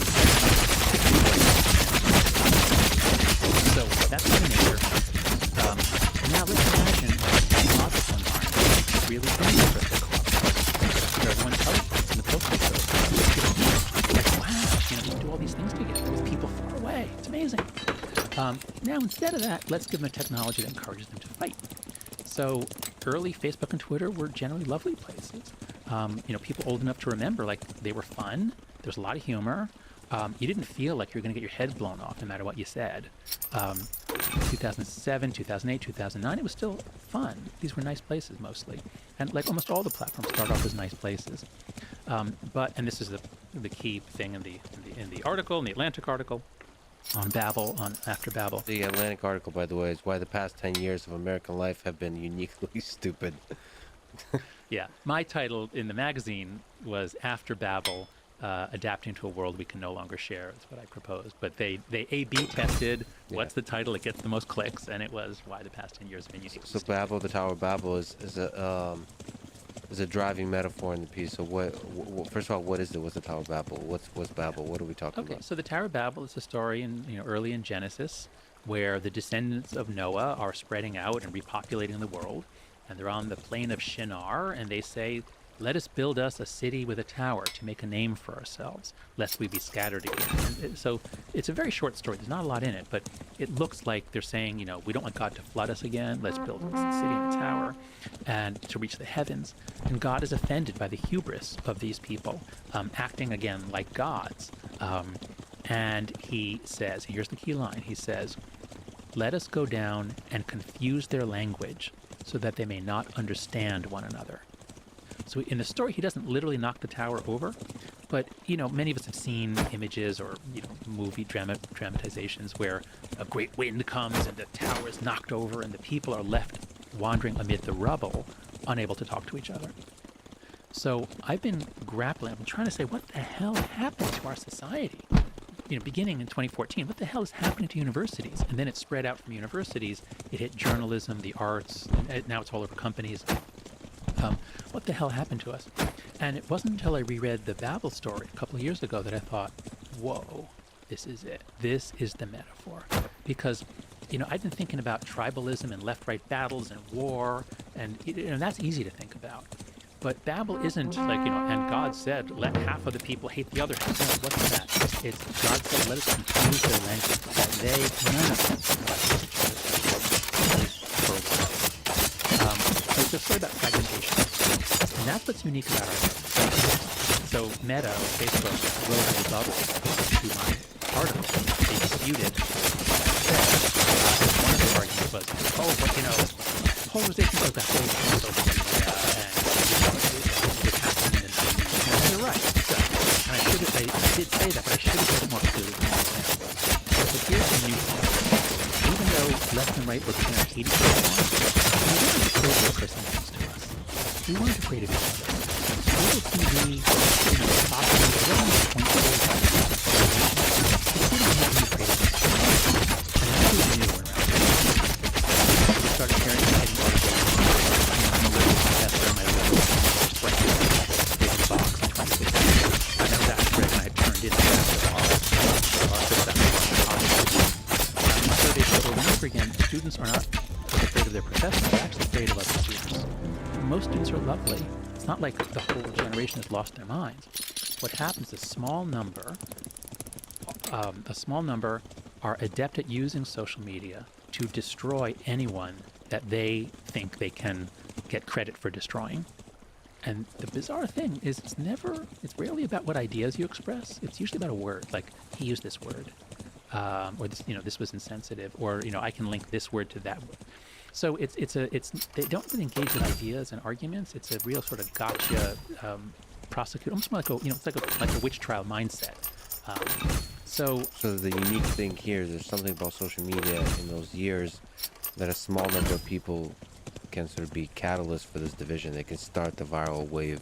S10: So that's human nature. Now let's imagine a logical environment really dangerous to cooperate. Where everyone teleports in the postal service. Like, wow, we can do all these things together with people far away. It's amazing. Now instead of that, let's give them a technology that encourages them to fight. So early Facebook and Twitter were generally lovely places. People old enough to remember, like, they were fun. There was a lot of humor. You didn't feel like you were going to get your head blown off no matter what you said. 2007, 2008, 2009, it was still fun. These were nice places mostly. And like almost all the platforms start off as nice places. And this is the key thing in the article, in the Atlantic article, on Babel, on After Babel.
S5: The Atlantic article, by the way, is why the past 10 years of American life have been uniquely stupid.
S10: Yeah, my title in the magazine was After Babel, adapting to a world we can no longer share. That's what I proposed. But they A/B tested what's the title that gets the most clicks, and it was why the past 10 years have been unique.
S5: So Babel, the Tower of Babel, is a driving metaphor in the piece. So first of all, what is it? What's the Tower of Babel? What's Babel? What are we talking about?
S10: So the Tower of Babel is a story early in Genesis, where the descendants of Noah are spreading out and repopulating the world, and they're on the plain of Shinar, and they say, let us build us a city with a tower to make a name for ourselves, lest we be scattered again. So it's a very short story. There's not a lot in it, but it looks like they're saying, we don't want God to flood us again. Let's build a city and a tower and to reach the heavens. And God is offended by the hubris of these people, acting again like gods. And he says, here's the key line. He says, let us go down and confuse their language so that they may not understand one another. So in the story, he doesn't literally knock the tower over, but, many of us have seen images or, movie dramatizations where a great wind comes and the tower is knocked over and the people are left wandering amid the rubble, unable to talk to each other. So I've been grappling. I'm trying to say, what the hell happened to our society? Beginning in 2014, what the hell is happening to universities? And then it spread out from universities. It hit journalism, the arts, and now it's all over companies. What the hell happened to us? And it wasn't until I reread the Babel story a couple of years ago that I thought, whoa, this is it. This is the metaphor. Because, I've been thinking about tribalism and left-right battles and war, and that's easy to think about. But Babel isn't like, and God said, let half of the people hate the other half. No, what's that? It's God said, let us confuse their language, that none of them for a while. So it's a story about fragmentation. And that's what's unique about our life. So Meta, Facebook, wrote a rebuttal to my article. They disputed one of the arguments was, polarization of the whole social media and what's happening in the say that, but I should have said it more clearly than I said. But here's the new thing. Even though left and right were declaring 80% we weren't afraid of their personalities to us. We weren't afraid of each other. Cable TV, popular, everyone was pointing to it. We didn't have any afraid of each other. And that's what we knew around here. We started sharing exciting articles. I'm a little professor in my little big box in 2016. I know that Greg and I had turned into that for our so they said over and over again, students are not afraid of their professors, they're actually afraid of other students. Most students are lovely. It's not like the whole generation has lost their minds. What happens is a small number are adept at using social media to destroy anyone that they think they can get credit for destroying. And the bizarre thing is it's rarely about what ideas you express. It's usually about a word, like he used this word, or this, this was insensitive, or I can link this word to that word. So they don't really engage with ideas and arguments. It's a real sort of gotcha prosecute, almost like a witch trial mindset. So
S5: the unique thing here is there's something about social media in those years that a small number of people can sort of be catalysts for this division. They can start the viral wave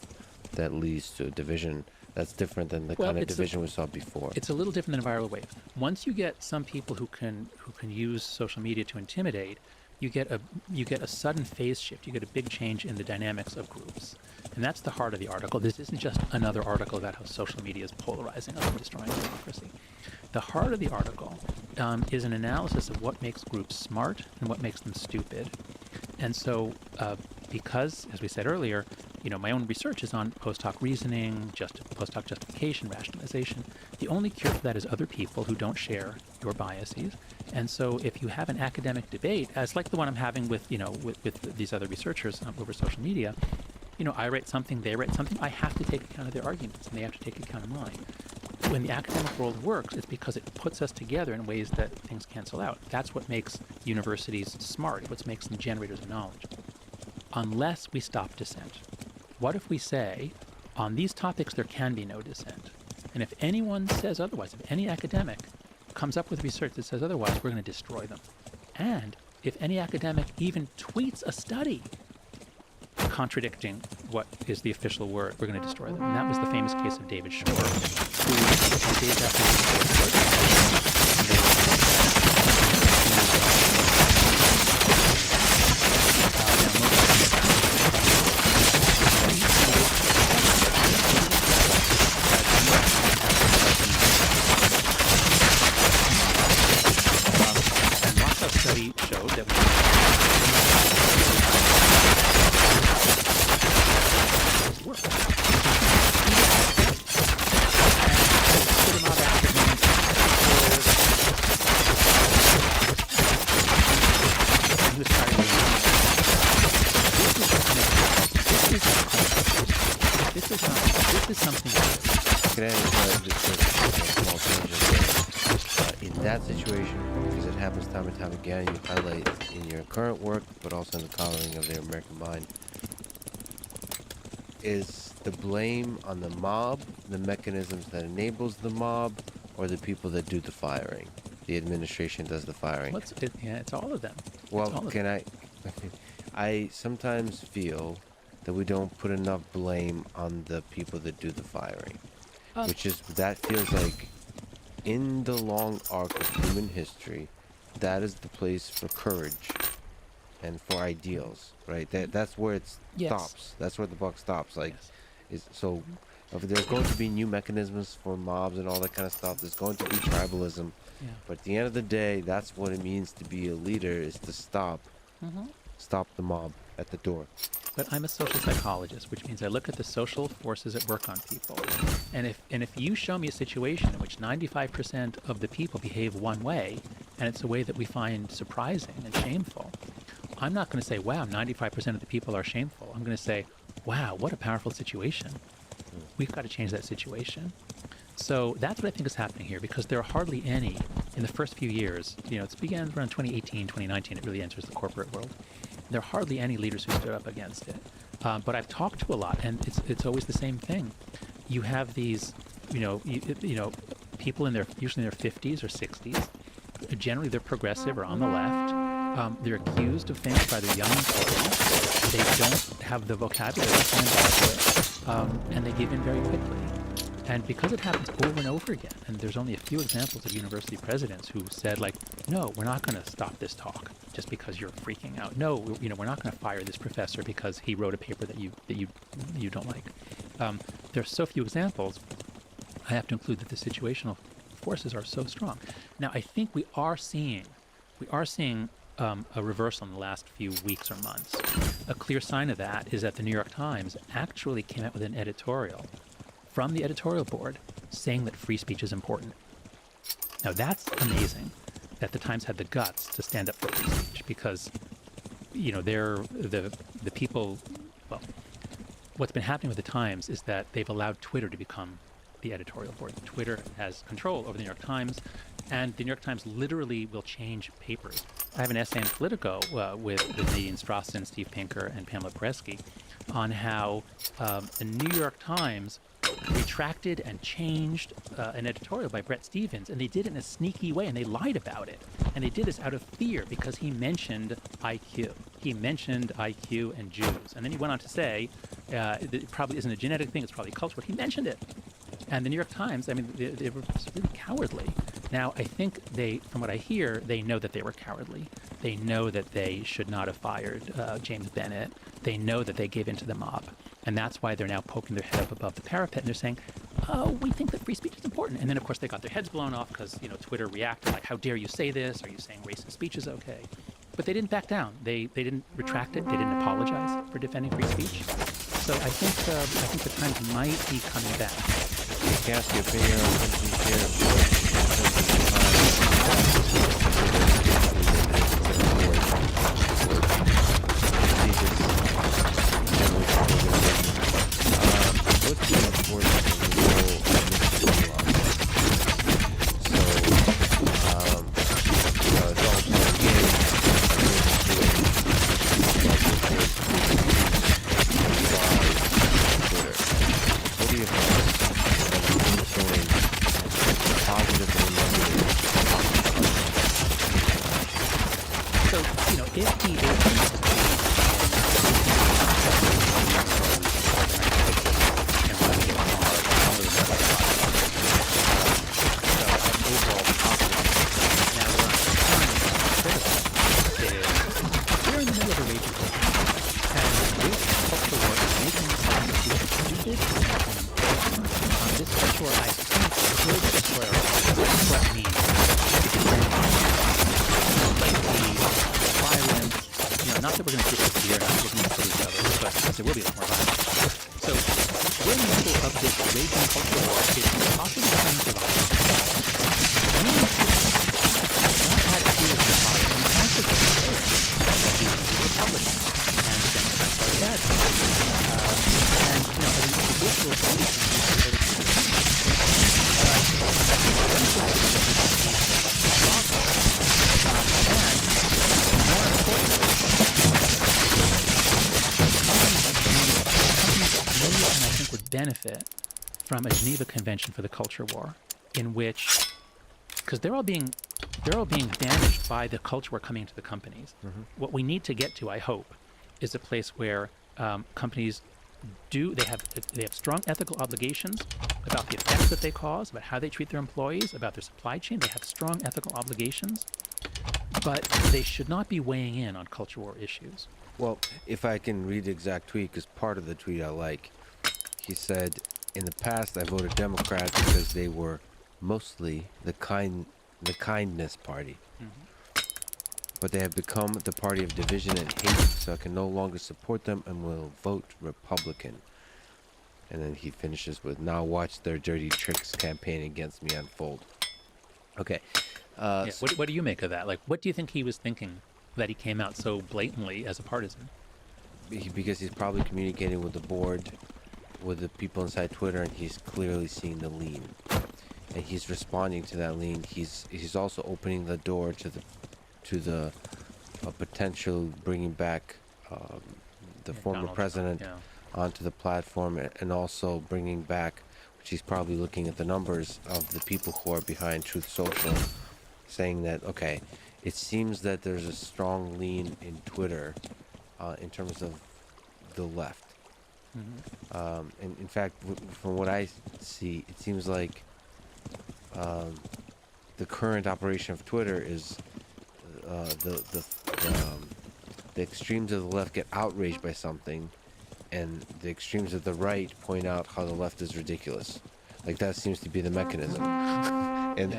S5: that leads to a division that's different than the kind of division we saw before.
S10: It's a little different than a viral wave. Once you get some people who can use social media to intimidate, you get a sudden phase shift. You get a big change in the dynamics of groups. And that's the heart of the article. This isn't just another article about how social media is polarizing us and destroying democracy. The heart of the article is an analysis of what makes groups smart and what makes them stupid. And so, because, as we said earlier, my own research is on post hoc reasoning, post hoc justification, rationalization. The only cure for that is other people who don't share your biases. And so, if you have an academic debate, as like the one I'm having with these other researchers over social media, I write something, they write something. I have to take account of their arguments, and they have to take account of mine. When the academic world works, it's because it puts us together in ways that things cancel out. That's what makes universities smart, what makes them generators of knowledge. Unless we stop dissent. What if we say, on these topics there can be no dissent? And if anyone says otherwise, if any academic comes up with research that says otherwise, we're going to destroy them. And if any academic even tweets a study contradicting what is the official word, we're going to destroy them. And that was the famous case of David Shore, who days after and Moscow study showed that in that situation, because it happens time and time again, you highlight in your current work, but also in the coloring of the American Mind, is the blame on the mob, the mechanisms that enables the mob, or the people that do the firing? The administration does the firing. It's all of them.
S5: Well, I sometimes feel that we don't put enough blame on the people that do the firing. That feels like in the long arc of human history, that is the place for courage and for ideals, right? That's where it stops. That's where the buck stops. So if there's going to be new mechanisms for mobs and all that kind of stuff, there's going to be tribalism.
S10: Yeah.
S5: But at the end of the day, that's what it means to be a leader, is to stop the mob at the door.
S10: But I'm a social psychologist, which means I look at the social forces at work on people. And if you show me a situation in which 95% of the people behave one way, and it's a way that we find surprising and shameful, I'm not going to say, wow, 95% of the people are shameful. I'm going to say, wow, what a powerful situation. We've got to change that situation. So that's what I think is happening here, because there are hardly any in the first few years. It began around 2018, 2019. It really enters the corporate world. There are hardly any leaders who stood up against it. But I've talked to a lot, and it's always the same thing. You have these, people usually in their 50s or 60s. Generally, they're progressive or on the left. They're accused of things by their young employees. They don't have the vocabulary to stand up for it, and they give in very quickly. And because it happens over and over again, and there's only a few examples of university presidents who said, like, no, we're not going to stop this talk just because you're freaking out. No, we're not going to fire this professor because he wrote a paper that you don't like. There are so few examples. I have to include that the situational forces are so strong. Now, I think we are seeing a reversal in the last few weeks or months. A clear sign of that is that the New York Times actually came out with an editorial from the editorial board saying that free speech is important. Now, that's amazing that the Times had the guts to stand up for free speech, because, they're the people. Well, what's been happening with the Times is that they've allowed Twitter to become the editorial board. Twitter has control over the New York Times, and the New York Times literally will change papers. I have an essay in Politico with Nadine Strawson, Steve Pinker, and Pamela Paresky on how the New York Times retracted and changed an editorial by Bret Stephens, and they did it in a sneaky way, and they lied about it. And they did this out of fear because he mentioned IQ. He mentioned IQ and Jews. And then he went on to say, it probably isn't a genetic thing, it's probably cultural. He mentioned it. And the New York Times, I mean, they were really cowardly. Now, I think from what I hear, they know that they were cowardly. They know that they should not have fired James Bennett. They know that they gave in to the mob. And that's why they're now poking their head up above the parapet, and they're saying, oh, we think that free speech is important. And then, of course, they got their heads blown off because, Twitter reacted like, how dare you say this? Are you saying racist speech is okay? But they didn't back down. They didn't retract it. They didn't apologize for defending free speech. So I think the Times might be coming back.
S5: Can I ask your opinion on what's the importance of the role of Mr. it's all fun and games. What do you think? Positive and negative.
S10: So, if he is benefit from a Geneva Convention for the Culture War, in which, because they're all being damaged by the culture war coming into the companies. Mm-hmm. What we need to get to, I hope, is a place where companies they have strong ethical obligations about the effects that they cause, about how they treat their employees, about their supply chain. They have strong ethical obligations, but they should not be weighing in on culture war issues.
S5: Well, if I can read the exact tweet, because part of the tweet I like, he said, in the past I voted Democrat because they were mostly the kindness party. Mm-hmm. But they have become the party of division and hate, so I can no longer support them and will vote Republican. And then he finishes with, now watch their dirty tricks campaign against me unfold. Okay.
S10: What do you make of that? Like, what do you think he was thinking that he came out so blatantly as a partisan?
S5: Because he's probably communicating with the board, with the people inside Twitter, and he's clearly seeing the lean. And he's responding to that lean. He's also opening the door to the potential bringing back the former
S10: Donald
S5: president
S10: Trump,
S5: onto the platform, and also bringing back, she's probably looking at the numbers of the people who are behind Truth Social, saying that, okay, it seems that there's a strong lean in Twitter in terms of the left. And in fact, from what I see, it seems like the current operation of Twitter is the extremes of the left get outraged by something, and the extremes of the right point out how the left is ridiculous. Like that seems to be the mechanism, and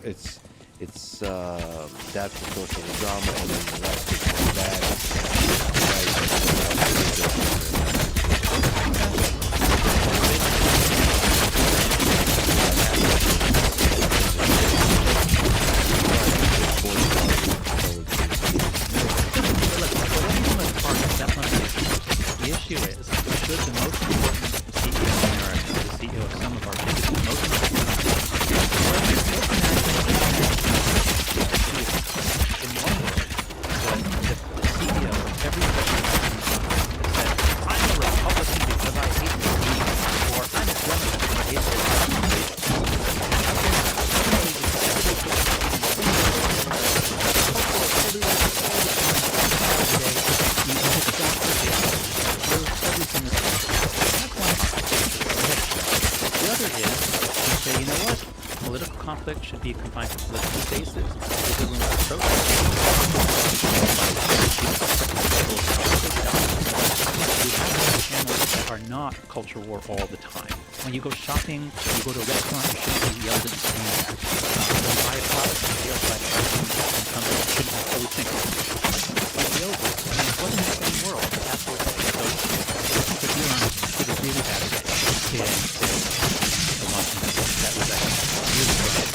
S5: it's that's the source of the drama, and then the left is bad.
S10: The issue is, should the most important CEO in America, the CEO of some of our biggest and most important in one word, the CEO of every special said, I'm a Republican because I hate the media, or I'm a Democrat because I hate The other is to say, you know what? Political conflict should be confined to political spaces. There's a room for protest. We have channels that are not culture war all the time. When you go shopping, you go to a restaurant, you shouldn't be yelled at and screamed at. When you buy a product, you yelled by a person and company shouldn't have always think of it. But the over, it wasn't the same world. That's what it was. So if you did a really bad thing in a month that was really bad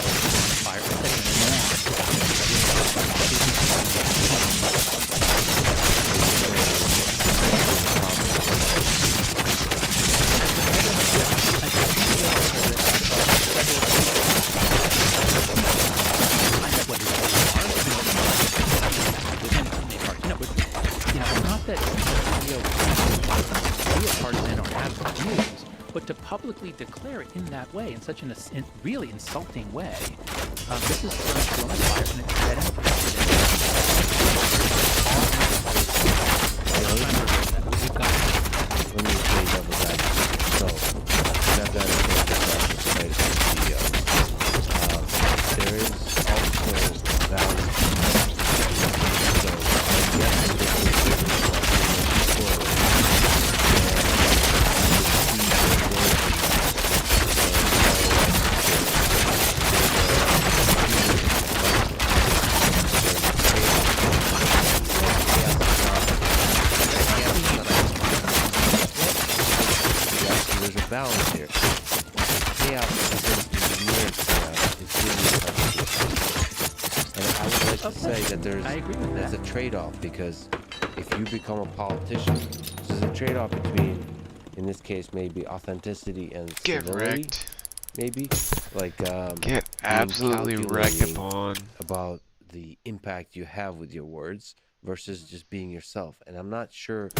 S10: fire, setting a but to publicly declare it in that way, in such a really insulting way, this is coronavirus and it's setting a precedent.
S5: Let me play devil's advocate. So, that there is also value. So, yes, there's a balance here. Chaos isn't near chaos, it's really chaos. And I would like to say that there's a trade-off, because if you become a politician, there's a trade-off between, in this case, maybe authenticity and civility. Maybe like
S11: get absolutely wrecked upon
S5: about the impact you have with your words versus just being yourself. And I'm not sure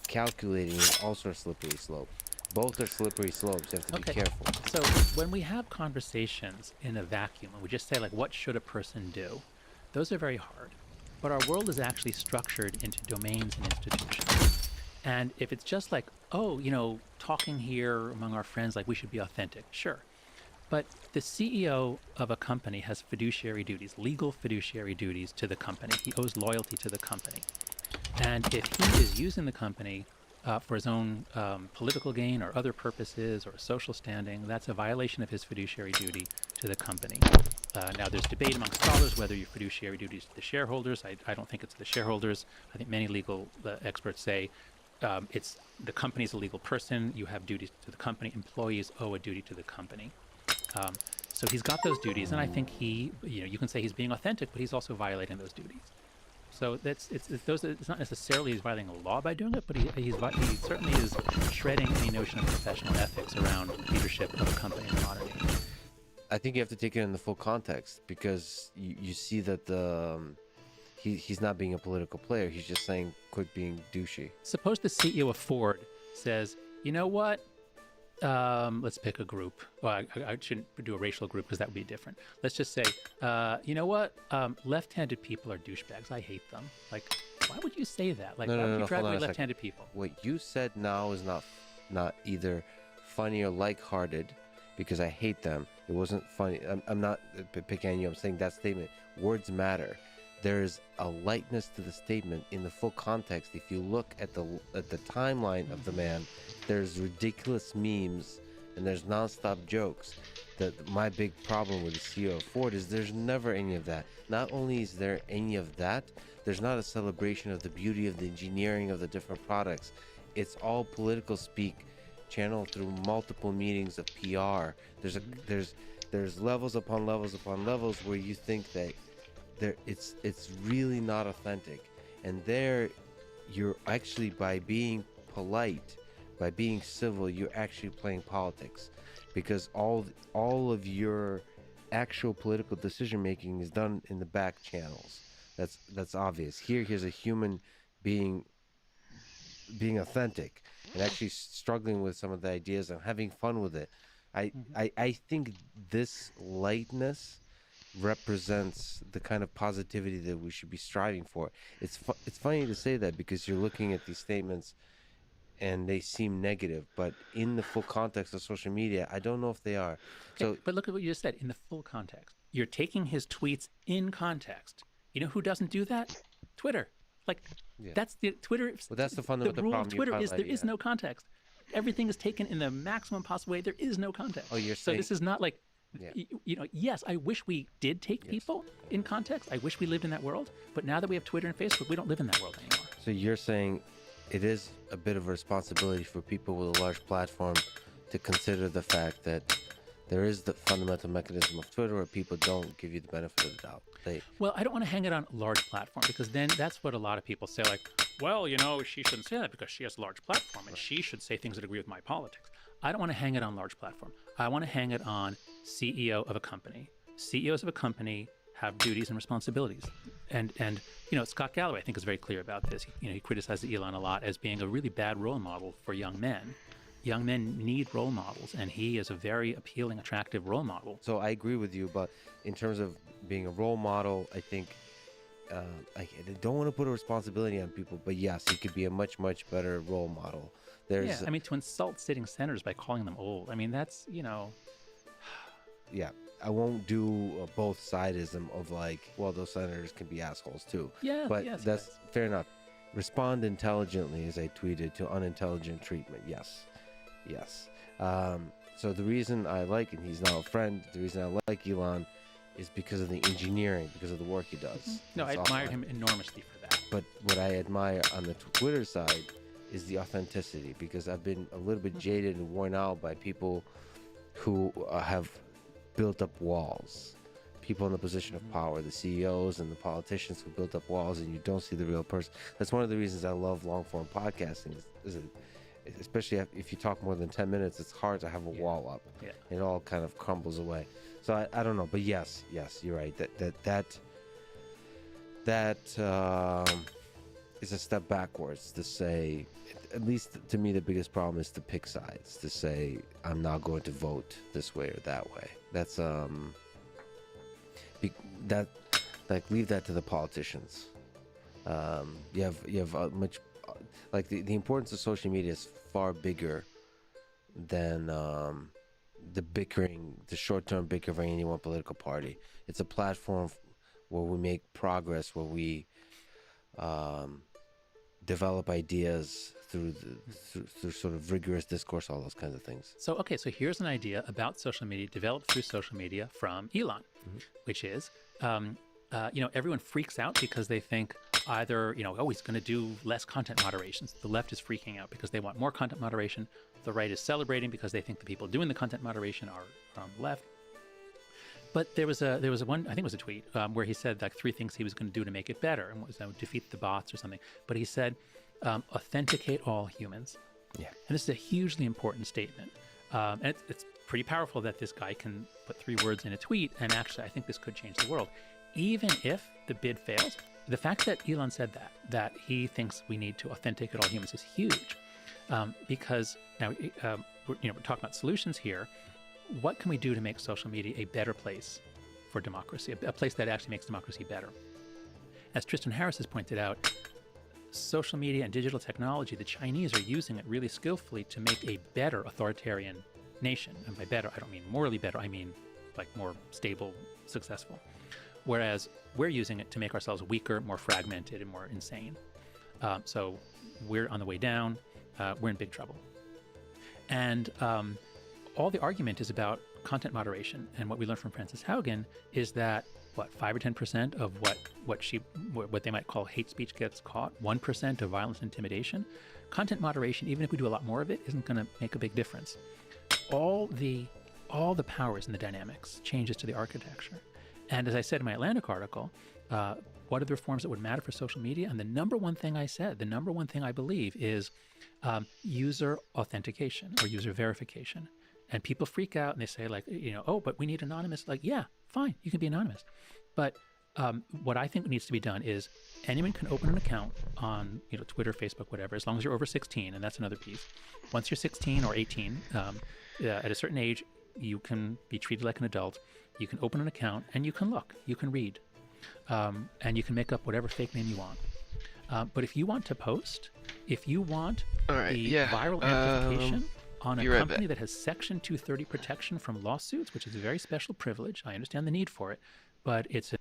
S5: calculating is also a slippery slope. Both are slippery slopes. You have to be careful.
S10: So when we have conversations in a vacuum and we just say, like, what should a person do? Those are very hard. But our world is actually structured into domains and institutions. And if it's just like, oh, you know, talking here among our friends, like we should be authentic, sure. But the CEO of a company has fiduciary duties, legal fiduciary duties to the company. He owes loyalty to the company. And if he is using the company for his own political gain or other purposes or social standing, that's a violation of his fiduciary duty to the company. Now, there's debate among scholars whether your fiduciary duties to the shareholders. I don't think it's the shareholders. I think many legal experts say it's the company's a legal person. You have duties to the company. Employees owe a duty to the company. So he's got those duties, and I think you can say he's being authentic, but he's also violating those duties. So it's not necessarily he's violating a law by doing it, but he certainly is shredding any notion of professional ethics around leadership of a company in the modern age.
S5: I think you have to take it in the full context, because you see that he's not being a political player. He's just saying, quit being douchey.
S10: Suppose the CEO of Ford says, you know what? Let's pick a group. Well, I shouldn't do a racial group because that would be different. Let's just say, you know what? Left-handed people are douchebags. I hate them. Like, why would you say that? Like, why would you drag away left-handed people?
S5: What you said now is not either funny or lighthearted, because I hate them. It wasn't funny. I'm not picking on you. I'm saying that statement. Words matter. There is a lightness to the statement in the full context. If you look at the timeline of the man, there's ridiculous memes and there's nonstop jokes. My big problem with the CEO of Ford is there's never any of that. Not only is there any of that, there's not a celebration of the beauty of the engineering of the different products. It's all political speak channeled through multiple meetings of PR. There's levels upon levels upon levels where you think that it's really not authentic. And there, you're actually, by being polite, by being civil, you're actually playing politics, because all of your actual political decision making is done in the back channels. That's obvious. Here's a human being authentic and actually struggling with some of the ideas and having fun with it. I think this lightness represents the kind of positivity that we should be striving for. It's funny to say that, because you're looking at these statements and they seem negative, but in the full context of social media, I don't know if they are.
S10: Okay, but look at what you just said. In the full context, you're taking his tweets in context. You know who doesn't do that? Twitter. Like, that's the Twitter.
S5: Well, that's the fundamental
S10: rule
S5: problem.
S10: of Twitter is there is no context. Everything is taken in the maximum possible way. There is no context.
S5: Oh, you're
S10: so
S5: saying
S10: this is not like, you know, yes, I wish we did take people in context. I wish we lived in that world. But now that we have Twitter and Facebook, we don't live in that world anymore.
S5: So you're saying it is a bit of a responsibility for people with a large platform to consider the fact that there is the fundamental mechanism of Twitter where people don't give you the benefit of the doubt.
S10: Well, I don't want to hang it on a large platform, because then that's what a lot of people say, like, well, you know, she shouldn't say that because she has a large platform and she should say things that agree with my politics. I don't want to hang it on large platform. I want to hang it on CEO of a company. CEOs of a company have duties and responsibilities. And you know, Scott Galloway, I think, is very clear about this. He criticizes Elon a lot as being a really bad role model for young men. Young men need role models, and he is a very appealing, attractive role model.
S5: So I agree with you, but in terms of being a role model, I think I don't want to put a responsibility on people, but yes, he could be a much, much better role model.
S10: Yeah, I mean, to insult sitting senators by calling them old, I mean, that's, you know...
S5: Yeah, I won't do a both sidism of like, well, those senators can be assholes too.
S10: Yeah,
S5: but
S10: yes,
S5: that's fair enough. Respond intelligently, as I tweeted, to unintelligent treatment. Yes. So the reason I like, and he's now a friend, the reason I like Elon is because of the engineering, because of the work he does.
S10: No, I admire him enormously for that.
S5: But what I admire on the Twitter side is the authenticity, because I've been a little bit jaded and worn out by people who have built up walls. People in the position of power, the CEOs and the politicians who built up walls, and you don't see the real person. That's one of the reasons I love long-form podcasting, especially if you talk more than 10 minutes, it's hard to have a wall up.
S10: Yeah.
S5: It all kind of crumbles away. So I don't know, but yes, you're right. That is a step backwards to say, at least to me, the biggest problem is to pick sides, to say, I'm not going to vote this way or that way. That's, leave that to the politicians. You have much, like the importance of social media is far bigger than the bickering, the short-term bickering of any one political party. It's a platform where we make progress, where we develop ideas through sort of rigorous discourse, all those kinds of things.
S10: So here's an idea about social media developed through social media from Elon, which is, everyone freaks out because they think either, he's going to do less content moderations. The left is freaking out because they want more content moderation. The right is celebrating because they think the people doing the content moderation are from the left. But there was one, I think it was a tweet, where he said like 3 things he was going to do to make it better, and was defeat the bots or something. But he said, authenticate all humans.
S5: Yeah.
S10: And this is a hugely important statement. And it's pretty powerful that this guy can put 3 words in a tweet, and actually I think this could change the world. Even if the bid fails, the fact that Elon said that he thinks we need to authenticate all humans is huge. Because Now, we're talking about solutions here. What can we do to make social media a better place for democracy, a place that actually makes democracy better? As Tristan Harris has pointed out, social media and digital technology, the Chinese are using it really skillfully to make a better authoritarian nation. And by better, I don't mean morally better, I mean like more stable, successful. Whereas we're using it to make ourselves weaker, more fragmented, and more insane. So we're on the way down. We're in big trouble. And all the argument is about content moderation. And what we learned from Frances Haugen is that, 5 or 10% of what they might call hate speech gets caught, 1% of violence and intimidation. Content moderation, even if we do a lot more of it, isn't going to make a big difference. All the powers and the dynamics changes to the architecture. And as I said in my Atlantic article, what are the reforms that would matter for social media? And the number one thing I said, the number one thing I believe is user authentication or user verification. And people freak out and they say oh, but we need anonymous. Yeah, fine, you can be anonymous. But what I think needs to be done is anyone can open an account on Twitter, Facebook, whatever, as long as you're over 16, and that's another piece. Once you're 16 or 18, at a certain age, you can be treated like an adult. You can open an account and you can look, you can read, and you can make up whatever fake name you want. But if you want to post, if you want viral amplification on a company that has Section 230 protection from lawsuits, which is a very special privilege, I understand the need for it, but it's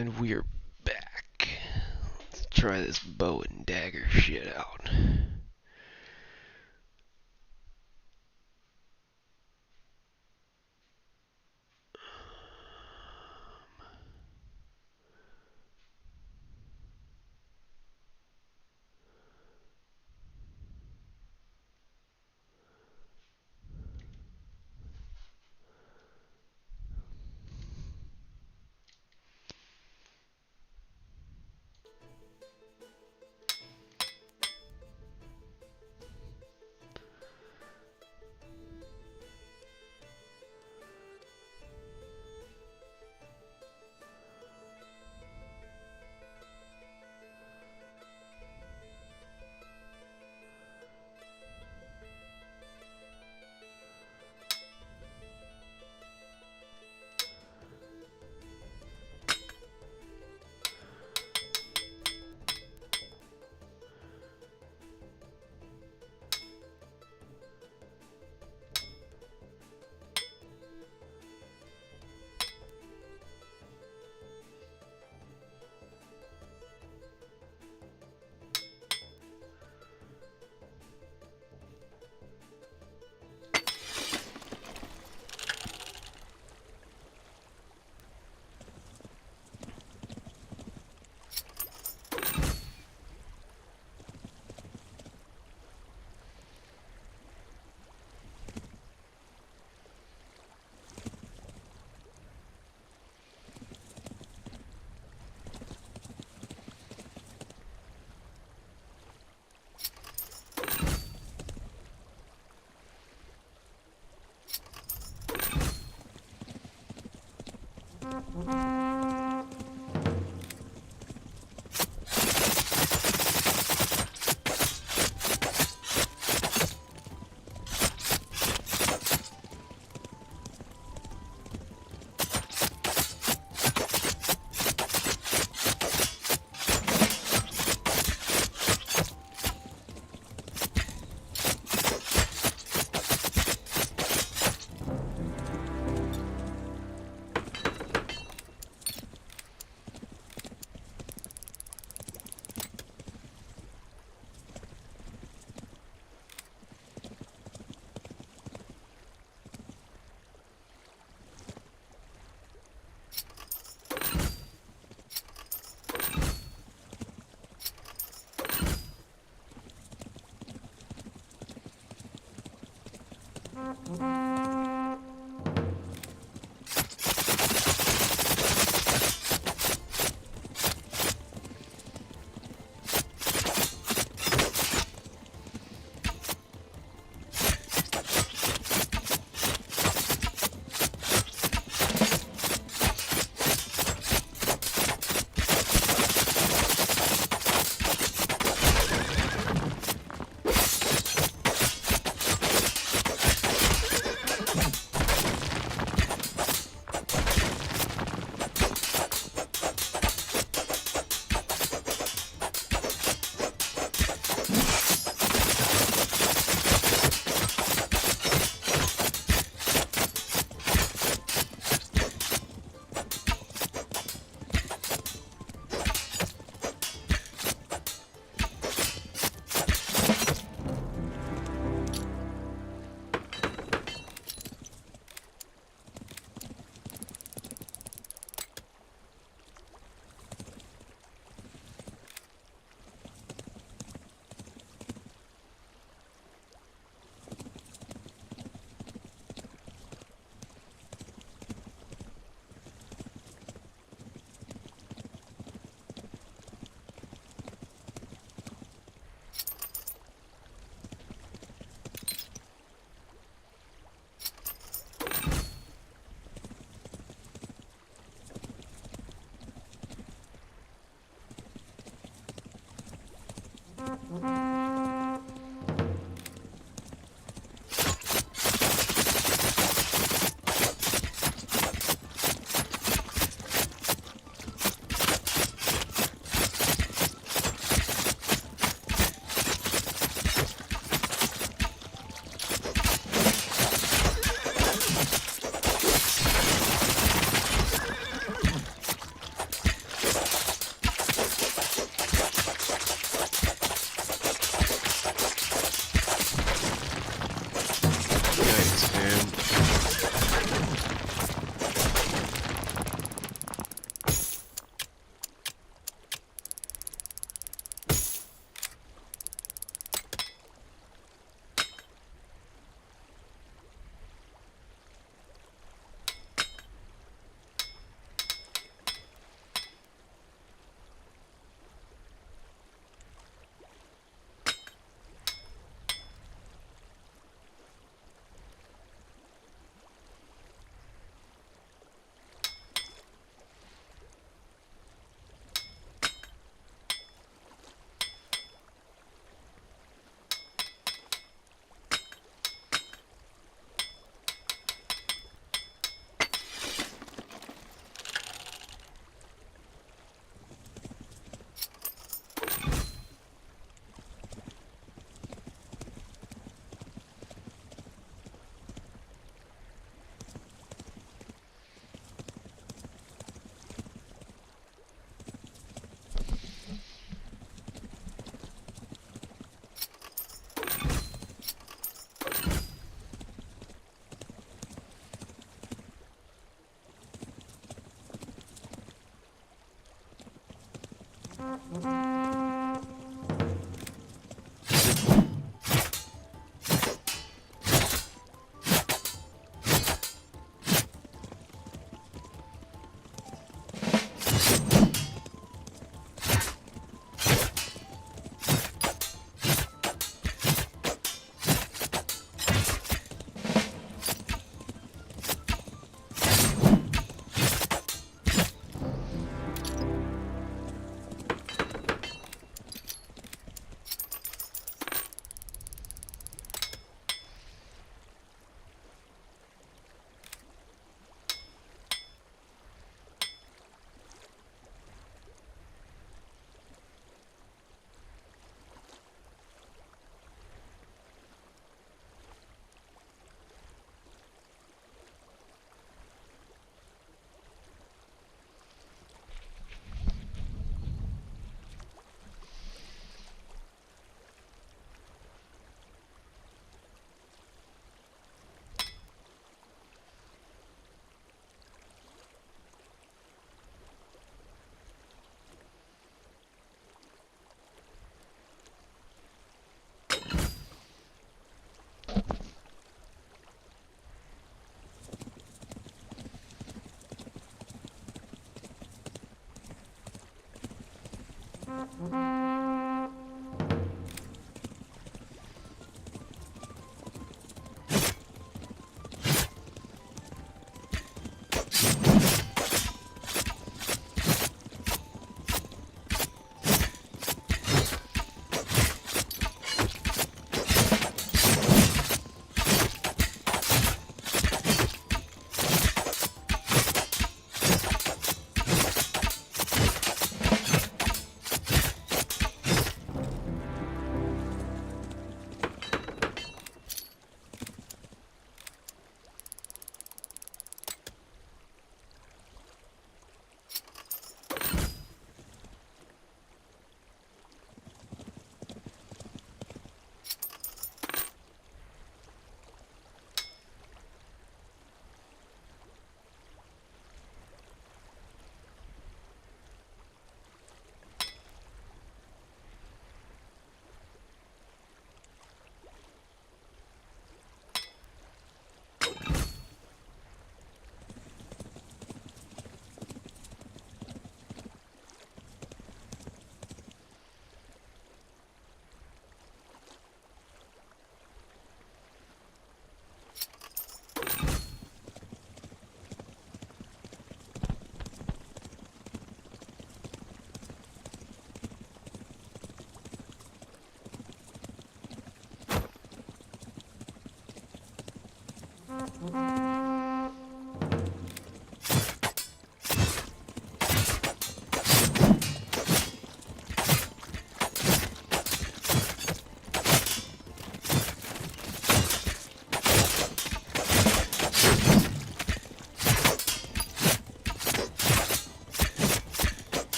S11: And we're back. Let's try this bow and dagger shit out.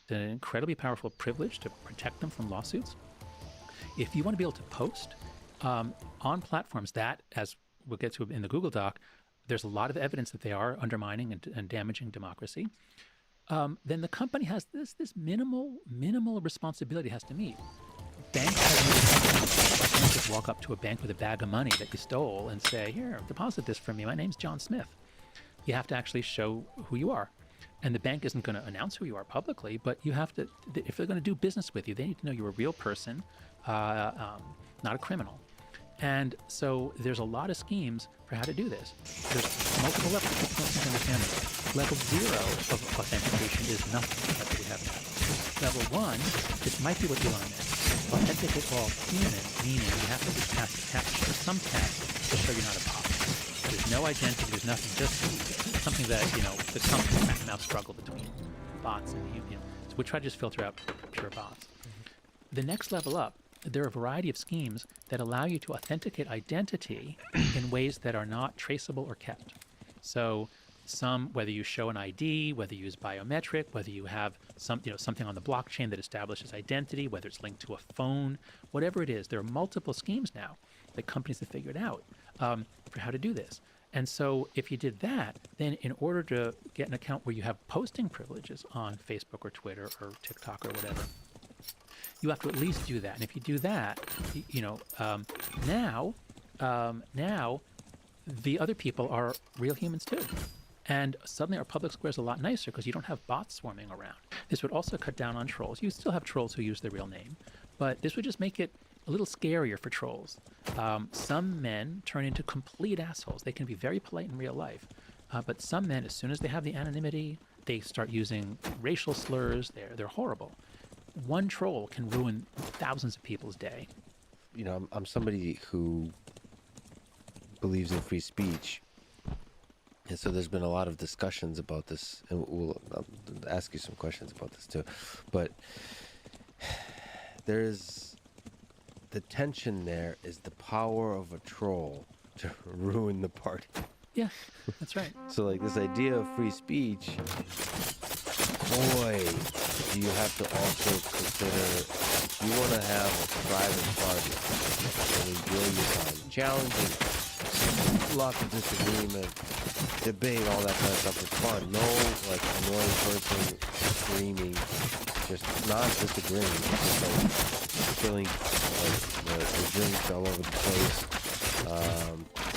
S10: It's an incredibly powerful privilege to protect them from lawsuits. If you want to be able to post on platforms that, as we'll get to in the Google Doc, there's a lot of evidence that they are undermining and damaging democracy, then the company has this minimal responsibility it has to meet. Banks have you just walk up to a bank with a bag of money that you stole and say, "Here, deposit this for me. My name's John Smith." You have to actually show who you are. And the bank isn't going to announce who you are publicly, but you have to, if they're going to do business with you, they need to know you're a real person, not a criminal. And so there's a lot of schemes for how to do this. There's multiple levels. People don't understand this. Level 0 of authentication is nothing like what we have now. Level 1, this might be what you learn is authenticate all human, meaning you have to pass some test to show you're not a bot. There's no identity, there's nothing, just something that, the company cat and mouse struggle between bots and human. So we try to just filter out pure bots. The next level up, there are a variety of schemes that allow you to authenticate identity in ways that are not traceable or kept. So whether you show an ID, whether you use biometric, whether you have something on the blockchain that establishes identity, whether it's linked to a phone, whatever it is, there are multiple schemes now Like companies have figured out for how to do this. And so if you did that, then in order to get an account where you have posting privileges on Facebook or Twitter or TikTok or whatever, you have to at least do that. And if you do that, now the other people are real humans too. And suddenly our public square is a lot nicer because you don't have bots swarming around. This would also cut down on trolls. You still have trolls who use their real name, but this would just make it a little scarier for trolls. Some men turn into complete assholes. They can be very polite in real life, but some men, as soon as they have the anonymity, they start using racial slurs. They're horrible. One troll can ruin thousands of people's day.
S5: You know, I'm somebody who believes in free speech. And so there's been a lot of discussions about this, and I'll ask you some questions about this too. But there's the tension there is the power of a troll to ruin the party.
S10: Yeah, that's right.
S5: So like this idea of free speech, boy, do you have to also consider if you want to have a private party and enjoy your time, challenging, lots of disagreement, debate, all that kind of stuff is fun. No, like, annoying person screaming, just not disagreeing, just like spilling like the drinks all over the place.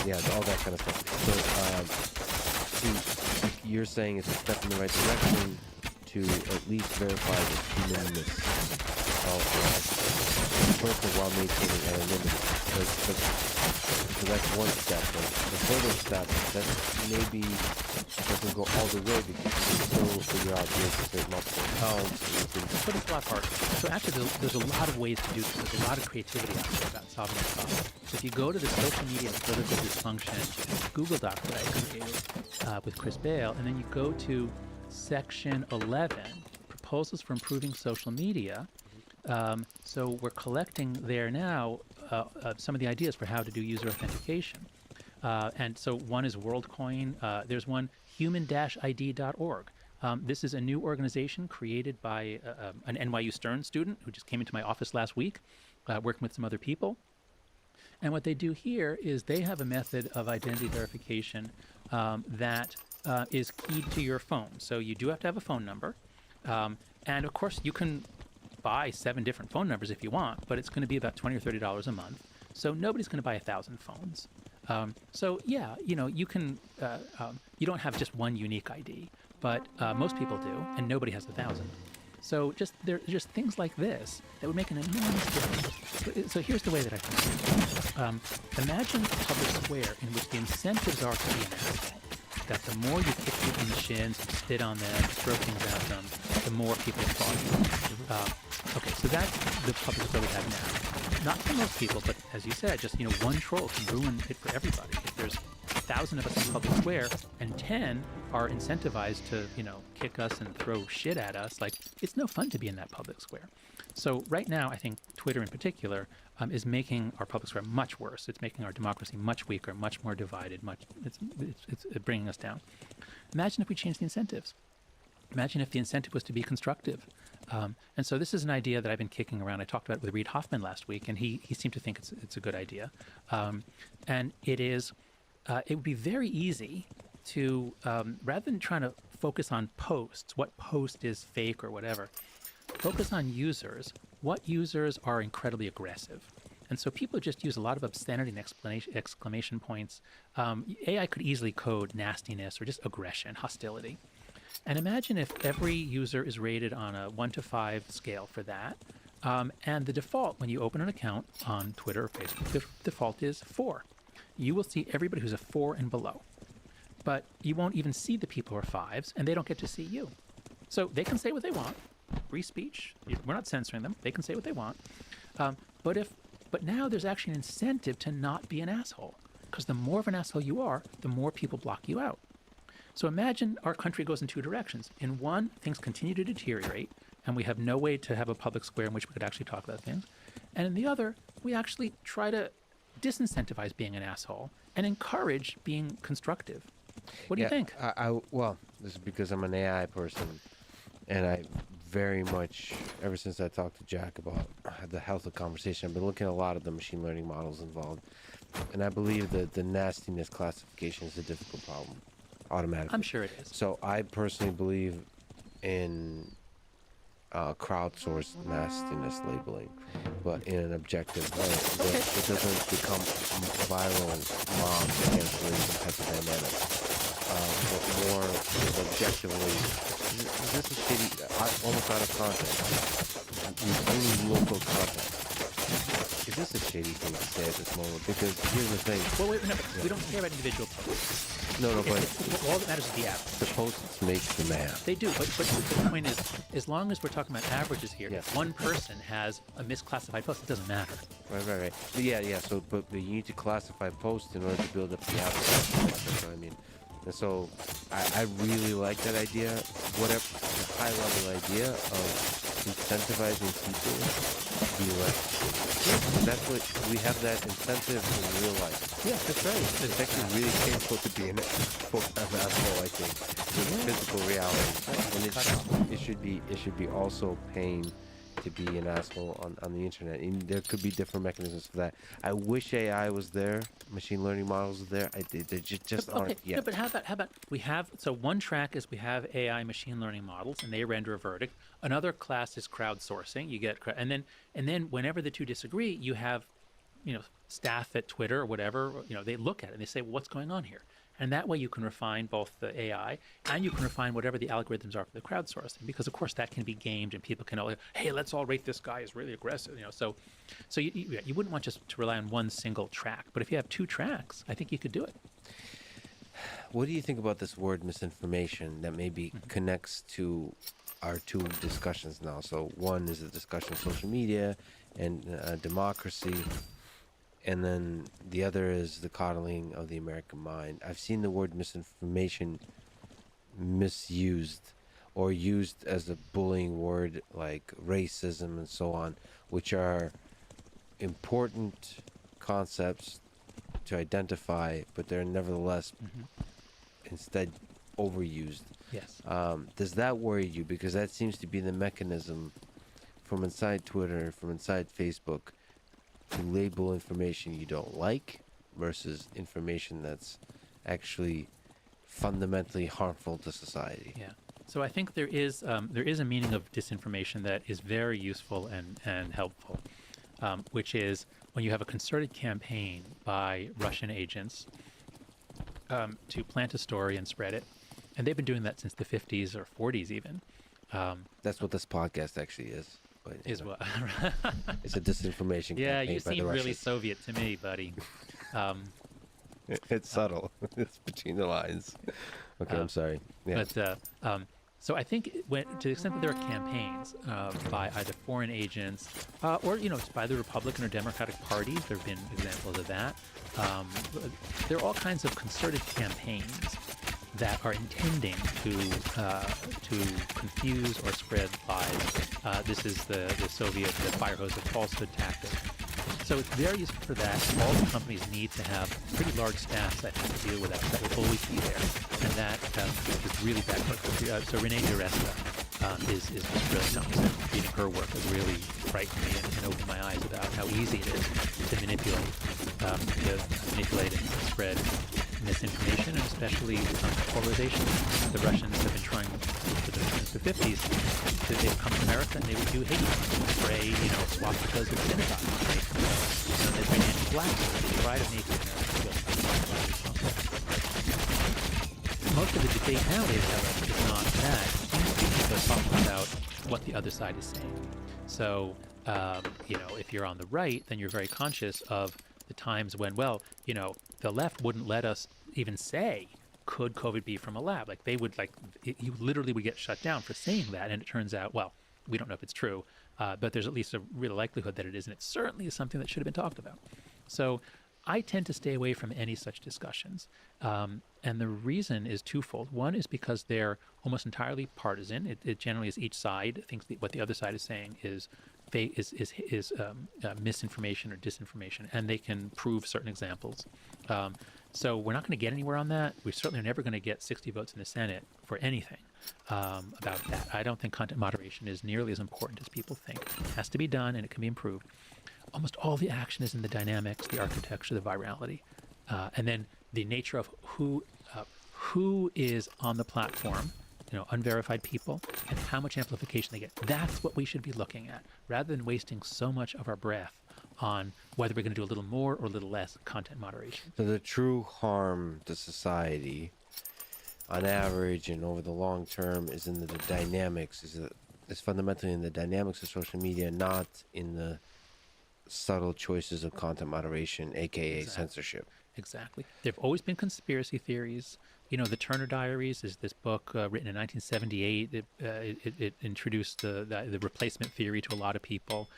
S5: Yeah, all that kind of stuff. So, see, you're saying it's a step in the right direction to at least verify the humanness of the person while maintaining anonymity. So that's one step. But the further step, that maybe doesn't go all the way because you can still figure out ways to create multiple accounts.
S10: But it's a lot harder. So actually, there's a lot of ways to do this. There's a lot of creativity out there about solving this problem. So if you go to the social media and political dysfunction Google Doc that I created with Chris Bale, and then you go to section 11, proposals for improving social media. So we're collecting there now some of the ideas for how to do user authentication. And so one is WorldCoin. There's one human-id.org. This is a new organization created by an NYU Stern student who just came into my office last week, working with some other people. And what they do here is they have a method of identity verification that is keyed to your phone. So you do have to have a phone number. And of course, you can buy 7 different phone numbers if you want, but it's going to be about $20 or $30 a month. So nobody's going to buy 1,000 phones. So yeah, you can, you don't have just one unique ID, but most people do, and nobody has 1,000. So there are just things like this that would make an enormous difference. So here's the way that I think. Imagine a public square in which the incentives are to be an asshole. That the more you kick people in the shins, spit on them, throw things at them, the more people applaud you. Okay, so that's the public square we have now. Not for most people, but as you said, just one troll can ruin it for everybody. If there's 1,000 of us in public square and 10 are incentivized to, kick us and throw shit at us, like it's no fun to be in that public square. So right now, I think Twitter in particular is making our public square much worse. It's making our democracy much weaker, much more divided. It's bringing us down. Imagine if we changed the incentives. Imagine if the incentive was to be constructive. And so this is an idea that I've been kicking around. I talked about it with Reid Hoffman last week, and he seemed to think it's a good idea. And it would be very easy to, rather than trying to focus on posts, what post is fake or whatever, focus on users. What users are incredibly aggressive? And so people just use a lot of obscenity and exclamation points. AI could easily code nastiness or just aggression, hostility. And imagine if every user is rated on a 1 to 5 scale for that. And the default, when you open an account on Twitter or Facebook, the default is 4. You will see everybody who's a 4 and below. But you won't even see the people who are 5s, and they don't get to see you. So they can say what they want. Free speech. We're not censoring them. They can say what they want. But now there's actually an incentive to not be an asshole. Because the more of an asshole you are, the more people block you out. So imagine our country goes in 2 directions. In one, things continue to deteriorate, and we have no way to have a public square in which we could actually talk about things. And in the other, we actually try to disincentivize being an asshole and encourage being constructive. What do you think?
S5: Well, this is because I'm an AI person, and I very much, ever since I talked to Jack about the health of conversation, I've been looking at a lot of the machine learning models involved. And I believe that the nastiness classification is a difficult problem, automatically.
S10: I'm sure it is.
S5: So I personally believe in crowdsourced nastiness labeling, but in an objective way. That it doesn't become viral mob cancellation type of dynamic. But more objectively, is this a shitty, almost out of context, only local context. Is this a shady thing to say at this moment? Because here's the thing.
S10: Well, wait, no, we don't care about individual posts.
S5: No, but
S10: all that matters is the average.
S5: The posts make the man.
S10: They do, but the point is, as long as we're talking about averages here, if one person has a misclassified post, it doesn't matter.
S5: Right. But yeah. So, but you need to classify posts in order to build up the average. That's what I mean. And so, I really like that idea. Whatever the high-level idea of incentivizing people to be like, that's what we have, that incentive in real life.
S10: Yeah, that's right.
S5: It's actually really painful to be an asshole, I think, in physical reality. And it should be also pain to be an asshole on the internet. And there could be different mechanisms for that. I wish AI was there, machine learning models are there. They just aren't yet.
S10: No, but how about we have, so one track is we have AI machine learning models and they render a verdict. Another class is crowdsourcing. You get, and then whenever the two disagree, you have, staff at Twitter or whatever, they look at it and they say, well, what's going on here? And that way you can refine both the AI and you can refine whatever the algorithms are for the crowdsourcing, because of course that can be gamed and people can, hey, let's all rate this guy as really aggressive, So you wouldn't want just to rely on one single track, but if you have two tracks, I think you could do it.
S5: What do you think about this word misinformation that maybe connects to our two discussions now? So one is the discussion of social media and democracy. And then the other is the coddling of the American mind. I've seen the word misinformation misused or used as a bullying word like racism and so on, which are important concepts to identify, but they're nevertheless instead overused.
S10: Yes.
S5: Does that worry you? Because that seems to be the mechanism from inside Twitter, from inside Facebook, to label information you don't like versus information that's actually fundamentally harmful to society.
S10: Yeah. So I think there is a meaning of disinformation that is very useful and helpful, which is when you have a concerted campaign by Russian agents to plant a story and spread it, and they've been doing that since the 50s or 40s even.
S5: That's what this podcast actually is. But,
S10: is what?
S5: It's a disinformation campaign.
S10: Yeah, you
S5: by the
S10: seem really
S5: Russians.
S10: Soviet to me, buddy.
S5: It's subtle. It's between the lines. Okay, I'm sorry. Yeah.
S10: But so I think to the extent that there are campaigns by either foreign agents or by the Republican or Democratic parties, there have been examples of that. There are all kinds of concerted campaigns that are intending to confuse or spread lies. This is the Soviet, the fire hose of falsehood tactic. So it's very useful for that. All the companies need to have pretty large staffs that have to deal with that. That will always be there, and that is really bad work. So Renee DiResta is just brilliant. Reading her work has really frightened me and opened my eyes about how easy it is to manipulate and spread misinformation, and especially polarization. The Russians have been trying since the 50s. They'd come to America and they would do hate spray, swastikas at synagogues. They'd bring anti-black. They tried to make America. Most of the debate nowadays, however, is not that. People are talking about what the other side is saying. So, if you're on the right, then you're very conscious of the times when, the left wouldn't let us even say, could COVID be from a lab? Like they would, you literally would get shut down for saying that. And it turns out, we don't know if it's true, but there's at least a real likelihood that it is. And it certainly is something that should have been talked about. So I tend to stay away from any such discussions. And the reason is twofold. One is because they're almost entirely partisan. It generally is each side thinks that what the other side is saying is misinformation or disinformation, and they can prove certain examples. So we're not going to get anywhere on that. We certainly are never going to get 60 votes in the Senate for anything about that. I don't think content moderation is nearly as important as people think. It has to be done, and it can be improved. Almost all the action is in the dynamics, the architecture, the virality, and then the nature of who is on the platform, unverified people, and how much amplification they get. That's what we should be looking at, rather than wasting so much of our breath on whether we're going to do a little more or a little less content moderation.
S5: So the true harm to society, on average and over the long term, is in the dynamics. Is fundamentally in the dynamics of social media, not in the subtle choices of content moderation, aka censorship.
S10: Exactly. There have always been conspiracy theories. The Turner Diaries is this book written in 1978. It introduced the replacement theory to a lot of people.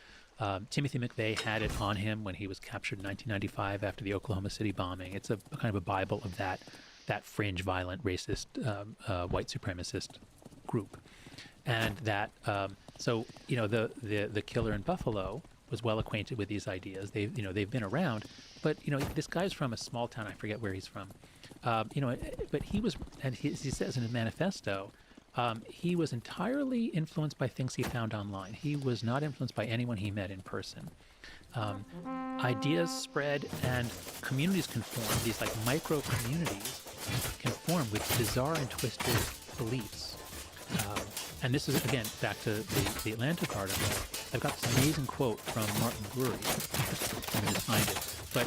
S10: Timothy McVeigh had it on him when he was captured in 1995 after the Oklahoma City bombing. It's a kind of a Bible of that fringe, violent, racist, white supremacist group. And that, the killer in Buffalo was well acquainted with these ideas. They've been around, but this guy's from a small town. I forget where he's from. But he was, and he says in his manifesto, he was entirely influenced by things he found online. He was not influenced by anyone he met in person. Ideas spread and communities can form. These like micro communities can form with bizarre and twisted beliefs. And this is, again, back to the Atlantic article. I've got this amazing quote from Martin Gurri. Let me just find it. But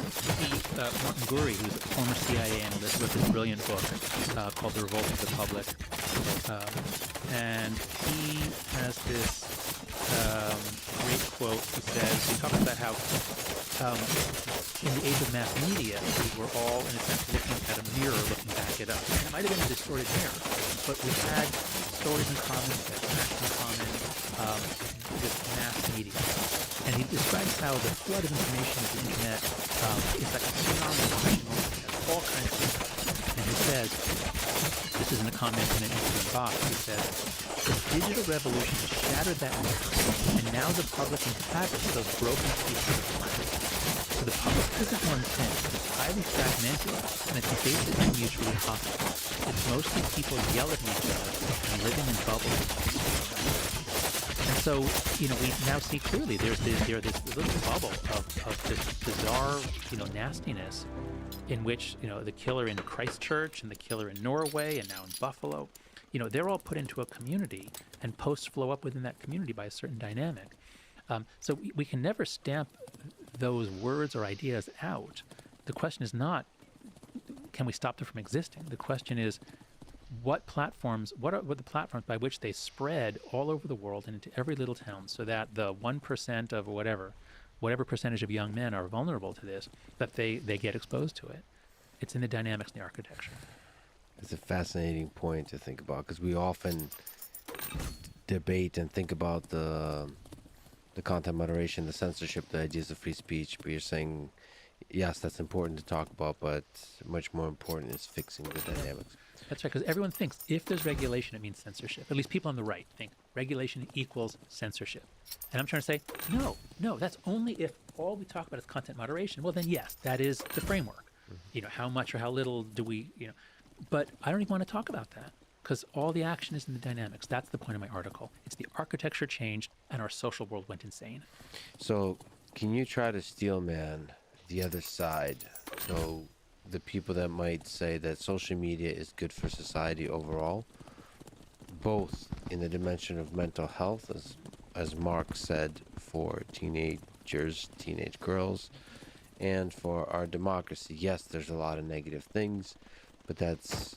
S10: Martin Gurri, who's a former CIA analyst, wrote this brilliant book called The Revolt of the Public. And he has this great quote. He talks about how in the age of mass media, we were all, in a sense, looking at a mirror, looking back at us. And it might have been a distorted mirror, but we had stories in common, we had facts in common with mass media. And he describes how the flood of information of the internet is like a tsunami washing over all kinds of stuff. And he says, this isn't a comment in an Instagram box, he says, the digital revolution has shattered that mirror, and now the public inhabits those broken pieces of the planet. So the public isn't one thing, it's highly fragmented, and it's basically mutually hostile. It's mostly people yelling at each other and living in bubbles. And so, we now see clearly there's this little bubble of this bizarre, nastiness in which, the killer in Christchurch and the killer in Norway and now in Buffalo, they're all put into a community, and posts flow up within that community by a certain dynamic. So we can never stamp those words or ideas out. The question is not, can we stop them from existing? The question is, what are the platforms by which they spread all over the world and into every little town, so that the 1% of whatever percentage of young men are vulnerable to this, that they get exposed to it. It's in the dynamics and the architecture.
S5: It's a fascinating point to think about, because we often debate and think about the content moderation, the censorship, the ideas of free speech, but you're saying, yes, that's important to talk about, but much more important is fixing the dynamics.
S10: That's right, because everyone thinks if there's regulation, it means censorship. At least people on the right think regulation equals censorship. And I'm trying to say, no, that's only if all we talk about is content moderation. Well, then yes, that is the framework. Mm-hmm. How much or how little do we, but I don't even want to talk about that, because all the action is in the dynamics. That's the point of my article. It's the architecture changed and our social world went insane.
S5: So can you try to steelman the other side? So the people that might say that social media is good for society overall, both in the dimension of mental health, as Mark said, for teenage girls, and for our democracy. Yes, there's a lot of negative things, but that's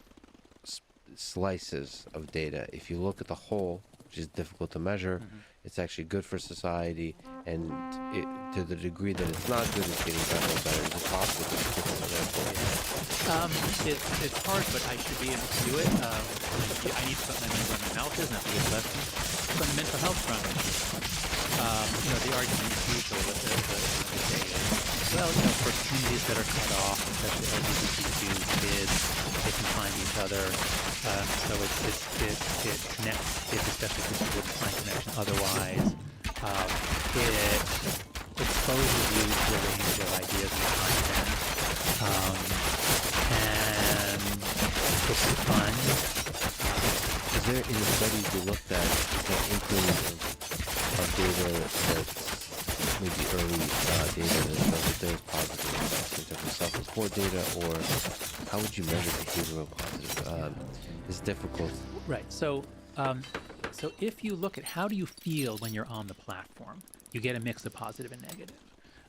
S5: slices of data. If you look at the whole, which is difficult to measure, it's actually good for society, and to the degree that it's not good, it's getting better and better. Is it possible to fix it?
S10: It's hard, but I should be able to do it. I need to put my money where my mouth is, not to get less. From the mental health front, the argument is usually what they say is, well, for communities that are cut off, especially LGBTQ kids, they can find each other. So it connects kids, especially because you wouldn't find connection otherwise. It exposes you to a range of ideas and content. And fun.
S5: Is there, in the studies you looked at, is there inkling of data that's maybe early data that shows that there's positive effects in terms of self-report data, or how would you measure behavioral positive? It's difficult.
S10: Right. So if you look at how do you feel when you're on the platform, you get a mix of positive and negative.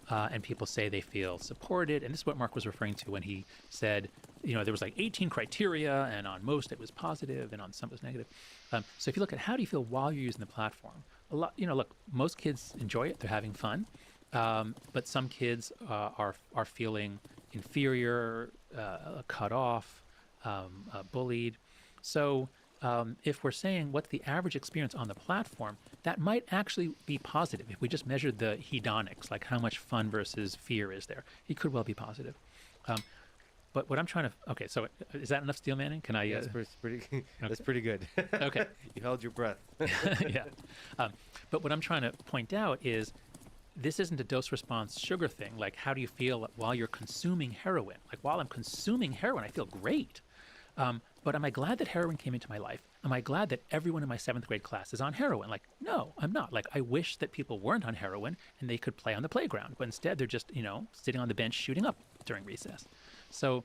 S10: And people say they feel supported. And this is what Mark was referring to when he said, there was like 18 criteria, and on most it was positive, and on some it was negative. So if you look at how do you feel while you're using the platform, look, most kids enjoy it. They're having fun. But some kids are feeling inferior, cut off, bullied. So if we're saying what's the average experience on the platform, that might actually be positive. If we just measured the hedonics, like how much fun versus fear is there, it could well be positive. But what I'm trying to, okay, so is that enough, Steel Manning? Can I?
S5: Yeah, that's pretty good.
S10: Okay.
S5: You held your breath.
S10: Yeah. But what I'm trying to point out is this isn't a dose response sugar thing. Like, how do you feel while you're consuming heroin? Like, while I'm consuming heroin, I feel great. But am I glad that heroin came into my life? Am I glad that everyone in my 7th grade class is on heroin? Like, no, I'm not. Like, I wish that people weren't on heroin and they could play on the playground. But instead, they're just, sitting on the bench shooting up during recess. So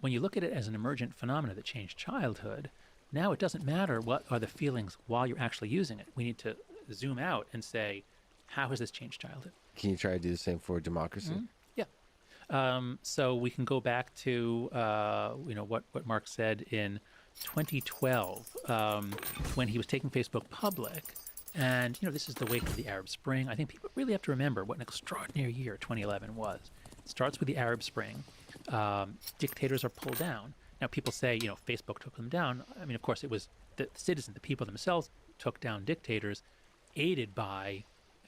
S10: when you look at it as an emergent phenomena that changed childhood, now it doesn't matter what are the feelings while you're actually using it. We need to zoom out and say, how has this changed childhood?
S5: Can you try to do the same for democracy?
S10: Mm-hmm. So we can go back to what Mark said in 2012 when he was taking Facebook public, and this is the wake of the Arab Spring. I think people really have to remember what an extraordinary year 2011 was. It starts with the Arab Spring. Dictators are pulled down. Now people say Facebook took them down. I mean, of course, it was the citizens, the people themselves, took down dictators, aided by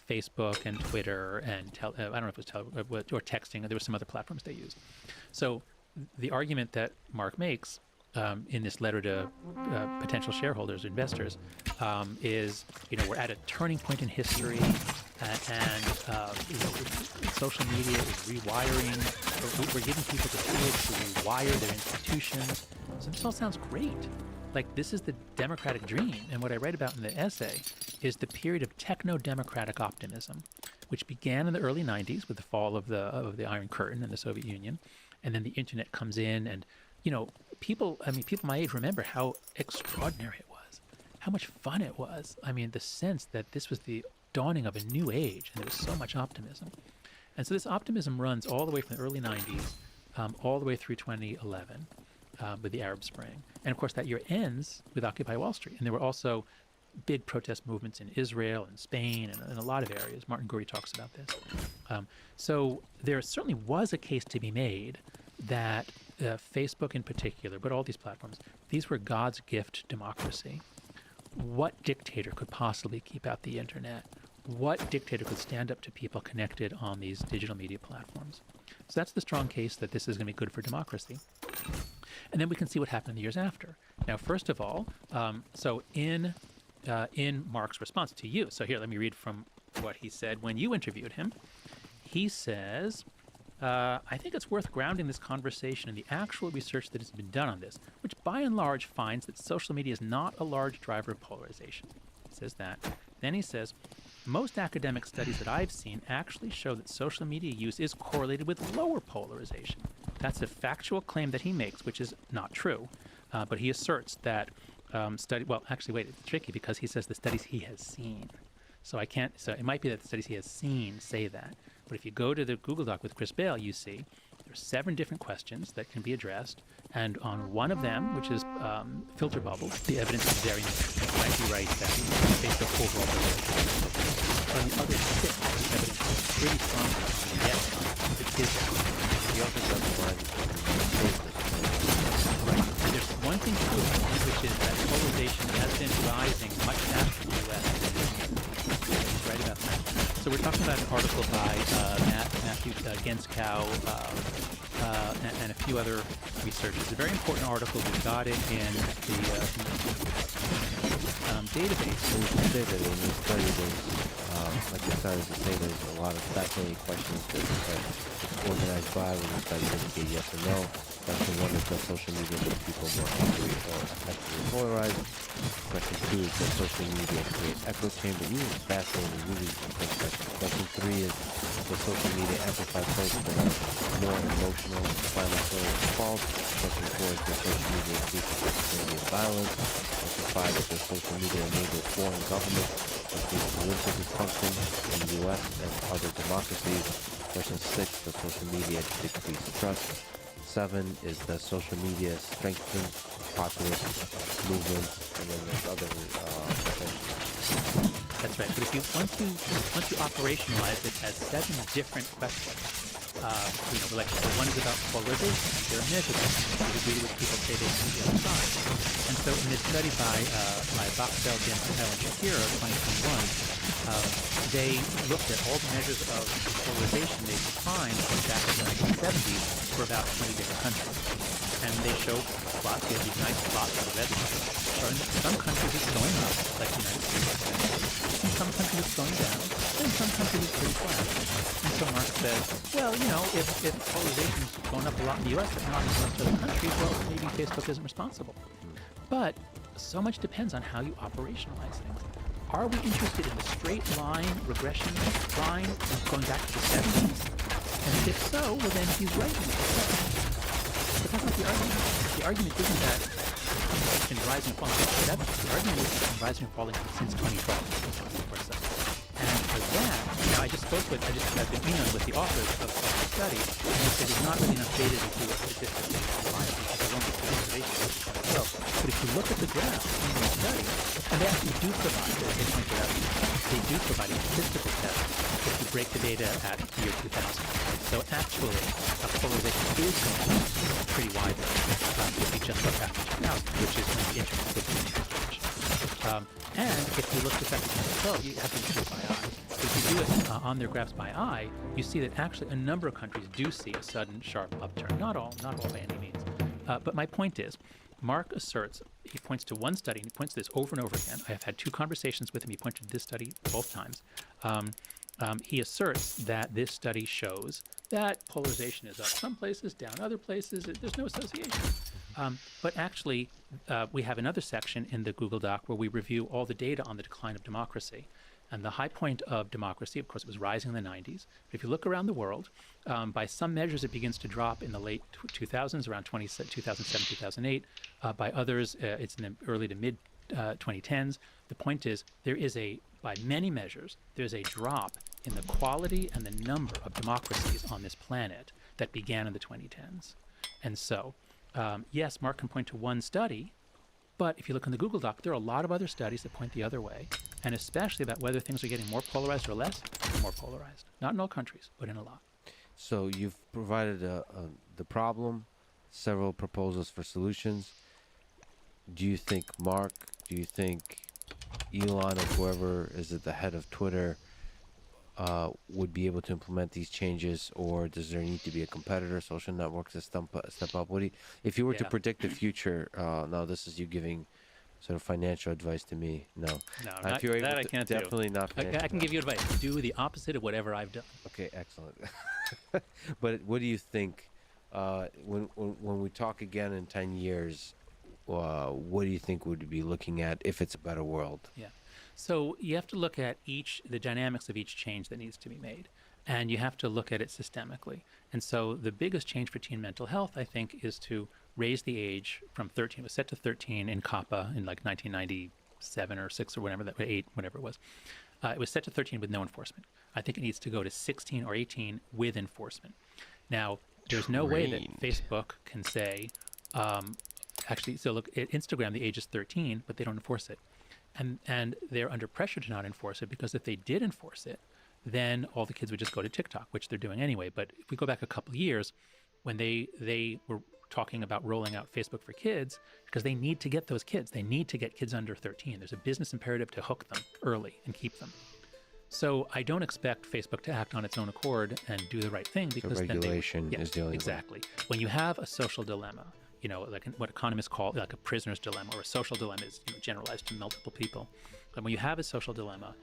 S10: Facebook and Twitter and I don't know if it was or texting. There were some other platforms they used. So the argument that Mark makes in this letter to potential shareholders, investors, is we're at a turning point in history, and social media is rewiring. We're giving people the tools to rewire their institutions. So this all sounds great. Like, this is the democratic dream. And what I write about in the essay is the period of techno-democratic optimism, which began in the early 90s with the fall of the Iron Curtain and the Soviet Union. And then the internet comes in, and, people my age remember how extraordinary it was, how much fun it was. I mean, the sense that this was the dawning of a new age, and there was so much optimism. And so this optimism runs all the way from the early 90s, all the way through 2011. With the Arab Spring. And of course that year ends with Occupy Wall Street. And there were also big protest movements in Israel and Spain and in a lot of areas. Martin Gurry talks about this. So there certainly was a case to be made that Facebook in particular, but all these platforms, these were God's gift to democracy. What dictator could possibly keep out the internet? What dictator could stand up to people connected on these digital media platforms? So that's the strong case that this is going to be good for democracy. And then we can see what happened in the years after. Now, first of all, so in Mark's response to you, so here, let me read from what he said when you interviewed him. He says, I think it's worth grounding this conversation in the actual research that has been done on this, which by and large finds that social media is not a large driver of polarization. He says that. Then he says, most academic studies that I've seen actually show that social media use is correlated with lower polarization. That's a factual claim that he makes, which is not true. But he asserts that it's tricky because he says the studies he has seen. So it might be that the studies he has seen say that. But if you go to the Google Doc with Chris Bale, you see there are 7 different questions that can be addressed. And on one of them, which is filter bubbles, the evidence is very mixed. He might be right that Facebook overall does. On the other 6, the evidence is pretty strong. Yes, it is.
S5: He also says
S10: right. And there's one thing true, which is that polarization has been rising much faster in the U.S. He's right about that. So we're talking about an article by Matthew Genskow and a few other researchers. It's a very important article. We've got it in the database.
S5: When you say that when you study those, like decided to say there's a lot of fascinating questions that are organized by when you decide to indicate yes or no. Question one is, does social media make people more angry or effectively polarized? Question two is, does social media create echo chamber? These are fascinating, really important questions. Question three is, does social media amplify posts that are more emotional, inflammatory, or false? Question four is, does social media increase the possibility of violence? Question five is, does social media enable foreign governments to increase political dysfunction in the U.S. and other democracies? Question six, does social media decrease trust? 7 is, does social media strengthen populist movements? And then there's other questions.
S10: That's right. But if you once you operationalize it as 7 different questions, like one is about polarization. There are measurements to the degree to which people say they see the other side. And so in this study by Boxell, Jensen, and Shapiro, 2021, they looked at all the measures of polarization they could find back in the 1970s for about 20 different countries. And they show plots, they have these nice plots on the website showing that some countries it's going up, like the United States, in some countries it's going down, and in some countries it's pretty flat. And so Mark says, well, if polarization is going up a lot in the US but not in most other countries, well, maybe Facebook isn't responsible. But so much depends on how you operationalize things. Are we interested in the straight line regression line going back to the 70s? And if so, well then he's right in the 70s. But that's not the argument. The argument isn't that it's been rising and falling since the 70s. The argument is it's been rising and falling since 2012 or so. And for that, I've been emailing with the authors of the study, and they said there's not really enough data to do a statistically reliable because there won't be observations of 2012. But if you look at the graphs in the study, and they actually do provide, as they pointed out, they do provide a statistical test if you break the data at the year 2000. So actually, polarization is going up pretty widely if you just look after 2000, which is when the internet was in its and if you look just after 2012, you have to do it by eye. So if you do it on their graphs by eye, you see that actually a number of countries do see a sudden sharp upturn. Not all by any means. But my point is, Mark asserts, he points to one study, and he points to this over and over again. I have had 2 conversations with him. He pointed to this study both times. He asserts that this study shows that polarization is up some places, down other places. There's no association. But actually, we have another section in the Google Doc where we review all the data on the decline of democracy. And the high point of democracy, of course, it was rising in the 90s. But if you look around the world, by some measures, it begins to drop in the late 2000s, around 2007, 2008. By others, it's in the early to mid 2010s. The point is, by many measures, there's a drop in the quality and the number of democracies on this planet that began in the 2010s. And so, yes, Mark can point to one study, but if you look in the Google Doc, there are a lot of other studies that point the other way, and especially about whether things are getting more polarized or less, more polarized. Not in all countries, but in a lot.
S5: So you've provided the problem, several proposals for solutions. Do you think Mark, do you think Elon or whoever is at the head of Twitter would be able to implement these changes, or does there need to be a competitor, social network, to step up? If you were to predict the future, now this is you giving sort of financial advice to me. No,
S10: if you're able
S5: I
S10: to,
S5: can't
S10: definitely
S5: do. Not
S10: I can give you advice. Do the opposite of whatever I've done.
S5: Okay, excellent. But what do you think when we talk again in 10 years? What do you think we'd be looking at if it's a better world?
S10: Yeah. So you have to look at the dynamics of each change that needs to be made, and you have to look at it systemically. And so the biggest change for teen mental health, I think, is to raise the age from 13. It was set to 13 in COPPA in like 1997 or 6 or whatever, 8, whatever it was. It was set to 13 with no enforcement. I think it needs to go to 16 or 18 with enforcement. Now, there's no way that Facebook can say, actually, so look, at Instagram, the age is 13, but they don't enforce it. And they're under pressure to not enforce it, because if they did enforce it, then all the kids would just go to TikTok, which they're doing anyway. But if we go back a couple of years, when they were talking about rolling out Facebook for kids, because they need to get those kids. They need to get kids under 13. There's a business imperative to hook them early and keep them. So I don't expect Facebook to act on its own accord and do the right thing, because
S5: the regulation is the only way.
S10: Exactly. When you have a social dilemma, like what economists call like a prisoner's dilemma, or a social dilemma is generalized to multiple people. But when you have a social dilemma,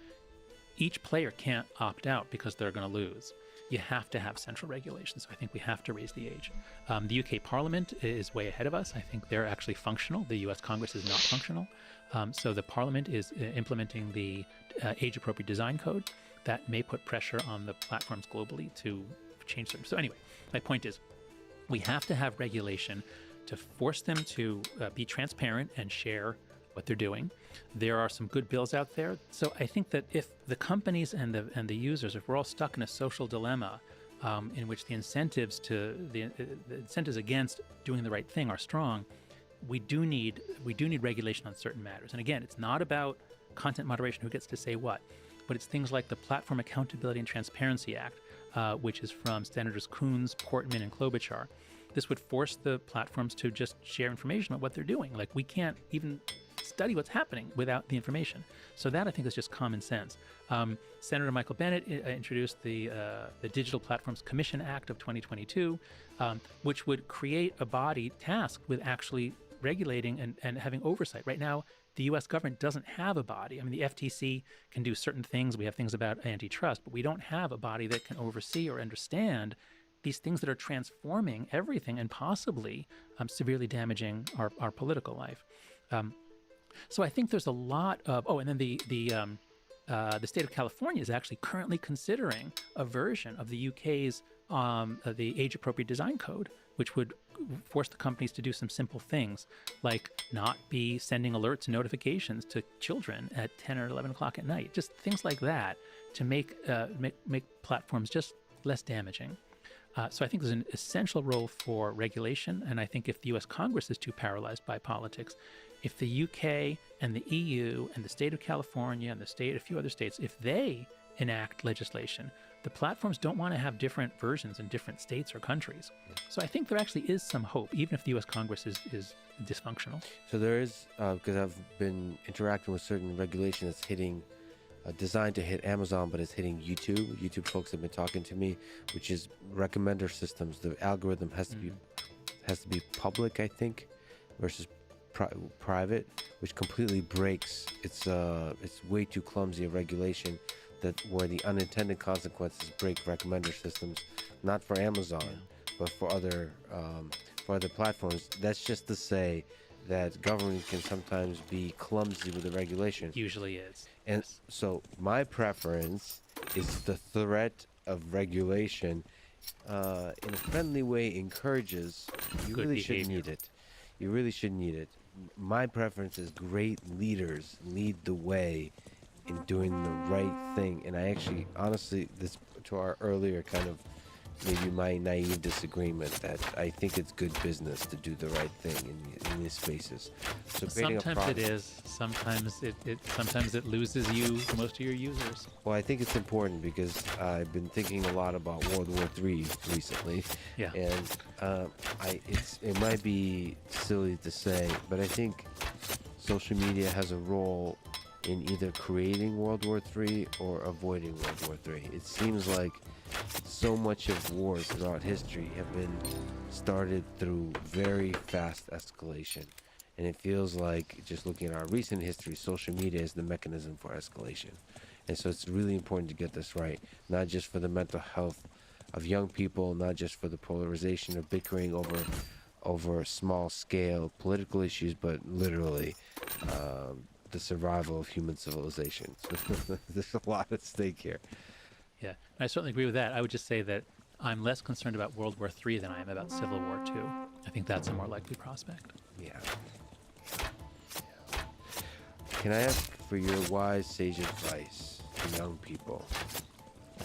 S10: each player can't opt out because they're going to lose. You have to have central regulation. So I think we have to raise the age. The UK Parliament is way ahead of us. I think they're actually functional. The US Congress is not functional. So the Parliament is implementing the age-appropriate design code that may put pressure on the platforms globally to change them. So anyway, my point is we have to have regulation to force them to be transparent and share what they're doing. There are some good bills out there. So I think that if the companies and the users, if we're all stuck in a social dilemma in which the incentives against doing the right thing are strong, we do need regulation on certain matters. And again, it's not about content moderation, who gets to say what, but it's things like the Platform Accountability and Transparency Act, which is from Senators Coons, Portman, and Klobuchar. This would force the platforms to just share information about what they're doing. Like, we can't even study what's happening without the information. So that, I think, is just common sense. Senator Michael Bennet introduced the Digital Platforms Commission Act of 2022, which would create a body tasked with actually regulating and having oversight. Right now, the U.S. government doesn't have a body. I mean, the FTC can do certain things. We have things about antitrust, but we don't have a body that can oversee or understand these things that are transforming everything and possibly severely damaging our political life. So I think there's a lot of, and then the state of California is actually currently considering a version of the UK's the age-appropriate design code, which would force the companies to do some simple things, like not be sending alerts and notifications to children at 10 or 11 o'clock at night. Just things like that to make platforms just less damaging. So I think there's an essential role for regulation, and I think if the U.S. Congress is too paralyzed by politics, if the UK and the EU and the state of California and a few other states, if they enact legislation, the platforms don't want to have different versions in different states or countries. So I think there actually is some hope, even if the U.S. Congress is dysfunctional.
S5: So there is, because I've been interacting with certain regulation that's hitting, designed to hit Amazon, but it's hitting YouTube. YouTube folks have been talking to me, which is recommender systems. The algorithm has to be public, I think, versus private, which completely breaks. It's way too clumsy a regulation that where the unintended consequences break recommender systems, not for Amazon, but for other platforms. That's just to say that government can sometimes be clumsy with the regulation.
S10: Usually is.
S5: And so my preference is the threat of regulation in a friendly way encourages. You
S10: Good
S5: really shouldn't
S10: behavior.
S5: need it. You really shouldn't need it. My preference is great leaders lead the way in doing the right thing. And I actually, honestly, this to our earlier kind of maybe my naive disagreement that I think it's good business to do the right thing in these spaces. So
S10: Sometimes it is. Sometimes it loses you most of your users.
S5: Well, I think it's important because I've been thinking a lot about World War III recently.
S10: Yeah.
S5: And it might be silly to say, but I think social media has a role in either creating World War III or avoiding World War III. It seems like so much of wars throughout history have been started through very fast escalation. And it feels like, just looking at our recent history, social media is the mechanism for escalation. And so it's really important to get this right, not just for the mental health of young people, not just for the polarization of bickering over small scale political issues, but literally the survival of human civilization. There's a lot at stake here.
S10: Yeah, I certainly agree with that. I would just say that I'm less concerned about World War III than I am about Civil War II. I think that's a more likely prospect.
S5: Yeah. Can I ask for your wise, sage advice to young people?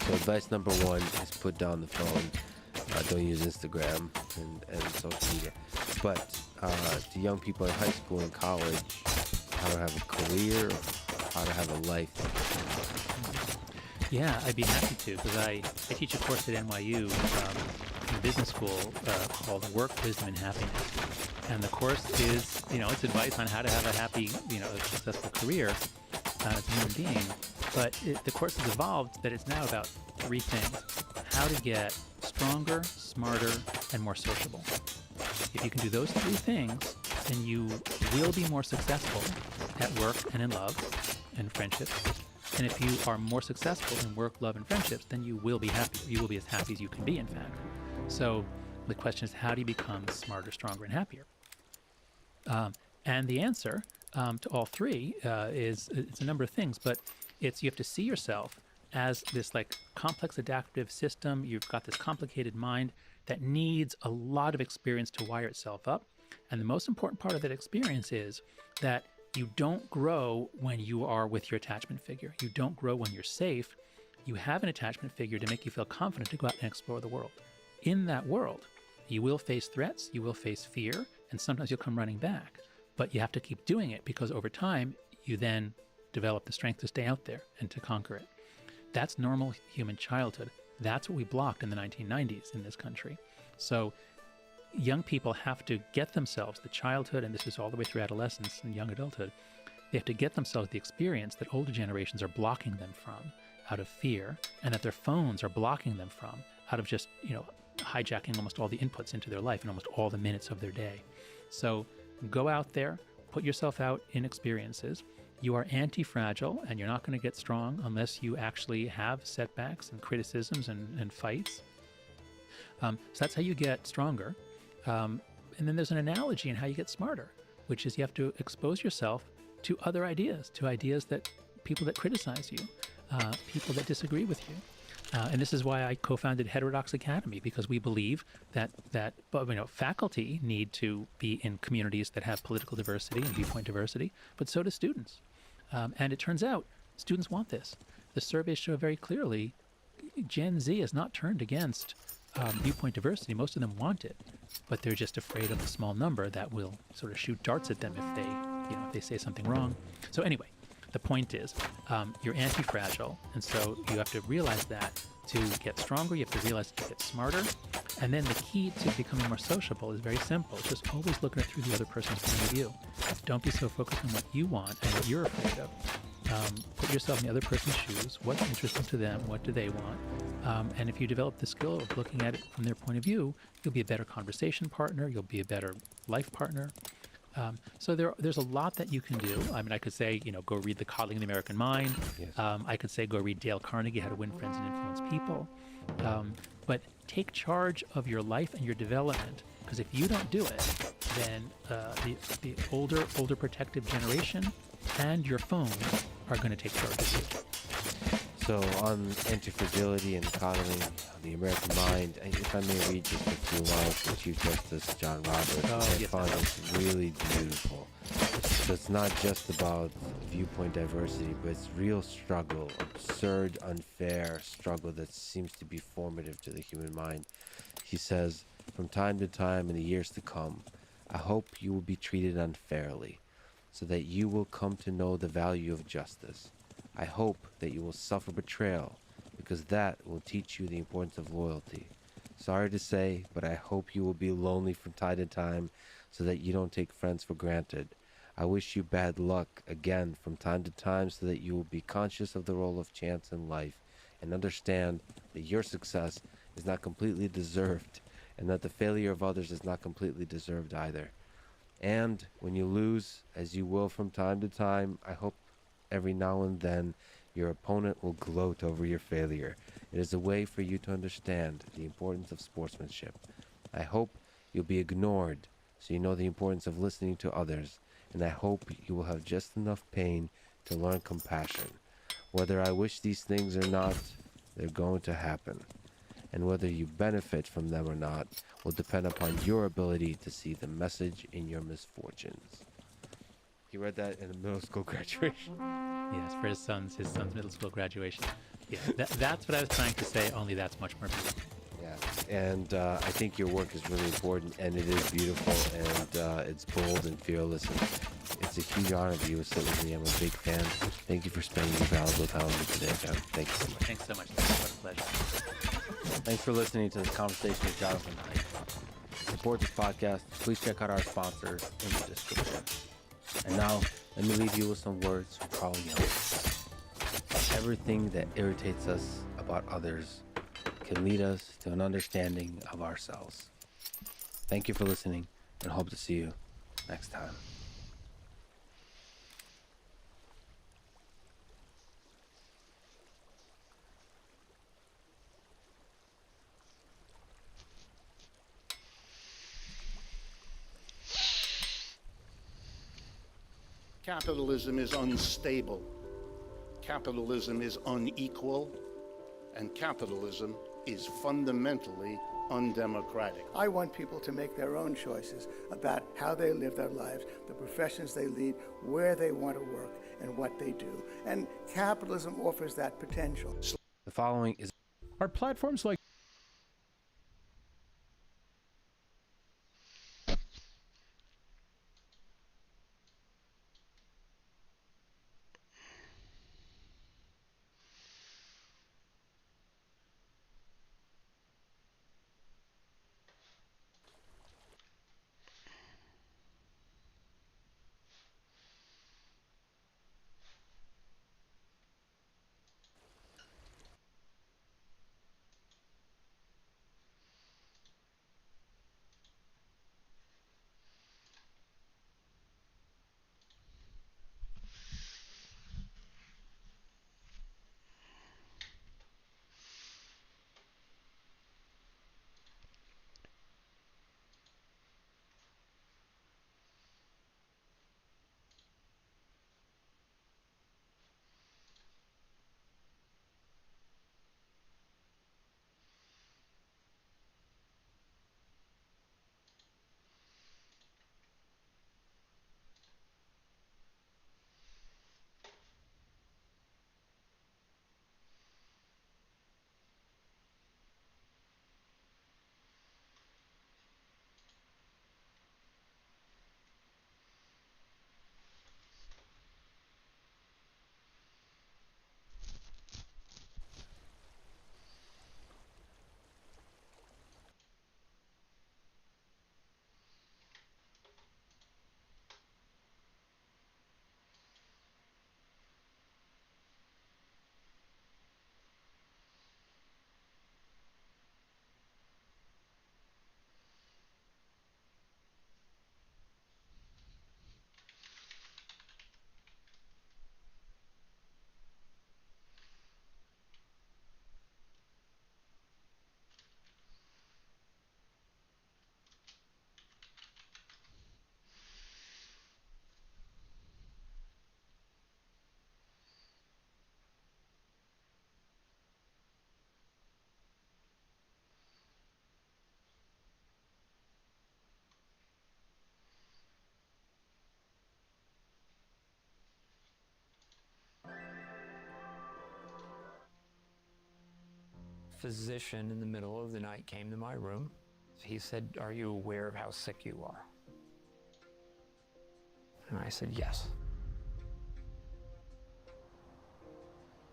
S5: So advice number one is put down the phone. Don't use Instagram and social media. But to young people in high school and college, how to have a career, how to have a life.
S10: Yeah, I'd be happy to, because I teach a course at NYU in business school called Work, Wisdom, and Happiness. And the course is, it's advice on how to have a happy, a successful career as a human being. But the course has evolved that it's now about three things: how to get stronger, smarter, and more sociable. If you can do those three things, then you will be more successful at work and in love and friendships. And if you are more successful in work, love, and friendships, then you will be happy. You will be as happy as you can be, in fact. So the question is, how do you become smarter, stronger, and happier? And the answer to all three is it's a number of things, but it's you have to see yourself as this like complex adaptive system. You've got this complicated mind that needs a lot of experience to wire itself up. And the most important part of that experience is that you don't grow when you are with your attachment figure. You don't grow when you're safe. You have an attachment figure to make you feel confident to go out and explore the world. In that world, you will face threats, you will face fear, and sometimes you'll come running back. But you have to keep doing it because over time, you then develop the strength to stay out there and to conquer it. That's normal human childhood. That's what we blocked in the 1990s in this country. So young people have to get themselves the childhood, and this is all the way through adolescence and young adulthood, they have to get themselves the experience that older generations are blocking them from out of fear, and that their phones are blocking them from out of just, hijacking almost all the inputs into their life and almost all the minutes of their day. So go out there, put yourself out in experiences. You are anti-fragile, and you're not going to get strong unless you actually have setbacks and criticisms and fights. So that's how you get stronger. And then there's an analogy in how you get smarter, which is you have to expose yourself to other ideas, to ideas that people that criticize you, people that disagree with you. And this is why I co-founded Heterodox Academy, because we believe that faculty need to be in communities that have political diversity and viewpoint diversity, but so do students. And it turns out students want this. The surveys show very clearly Gen Z is not turned against viewpoint diversity. Most of them want it, but they're just afraid of the small number that will sort of shoot darts at them if they say something wrong. So anyway, the point is, you're anti-fragile, and so you have to realize that to get stronger. You have to realize to get smarter. And then the key to becoming more sociable is very simple. Just always look at it through the other person's point of view. Don't be so focused on what you want and what you're afraid of. Put yourself in the other person's shoes. What's interesting to them? What do they want? And if you develop the skill of looking at it from their point of view, you'll be a better conversation partner. You'll be a better life partner. So there's a lot that you can do. I mean, I could say, go read The Coddling of the American Mind. Yes. I could say go read Dale Carnegie, How to Win Friends and Influence People. But take charge of your life and your development, because if you don't do it, then the older protective generation and your phone are going to take charge of you.
S5: So on anti-fragility and coddling the American mind, if I may read just a few lines from Chief Justice John Roberts, I find it's really beautiful. So it's not just about viewpoint diversity, but it's real struggle, absurd, unfair struggle that seems to be formative to the human mind. He says, from time to time in the years to come, I hope you will be treated unfairly, so that you will come to know the value of justice. I hope that you will suffer betrayal, because that will teach you the importance of loyalty. Sorry to say, but I hope you will be lonely from time to time, so that you don't take friends for granted. I wish you bad luck again from time to time, so that you will be conscious of the role of chance in life, and understand that your success is not completely deserved, and that the failure of others is not completely deserved either. And when you lose, as you will from time to time, I hope every now and then your opponent will gloat over your failure. It is a way for you to understand the importance of sportsmanship. I hope you'll be ignored, so you know the importance of listening to others, and I hope you will have just enough pain to learn compassion. Whether I wish these things or not, they're going to happen. And whether you benefit from them or not will depend upon your ability to see the message in your misfortunes. He read that in a middle school graduation.
S10: Yes, for his son's middle school graduation. Yeah, that's what I was trying to say, only that's much more beautiful.
S5: Yeah, and I think your work is really important, and it is beautiful, and it's bold and fearless, and it's a huge honor to be with sit with me. I'm a big fan. Thank you for spending your valuable time with me today, John. Thank you so much.
S10: Thanks so much. What a pleasure.
S5: Thanks for listening to this conversation with Jonathan Haidt. To support this podcast, please check out our sponsors in the description. And now, let me leave you with some words from Carl Jung. Everything that irritates us about others can lead us to an understanding of ourselves. Thank you for listening, and hope to see you next time.
S9: Capitalism is unstable. Capitalism is unequal. And capitalism is fundamentally undemocratic.
S15: I want people to make their own choices about how they live their lives, the professions they lead, where they want to work, and what they do. And capitalism offers that potential.
S6: The following is
S14: Are platforms like
S12: physician in the middle of the night came to my room. He said, "Are you aware of how sick you are?" And I said, "Yes."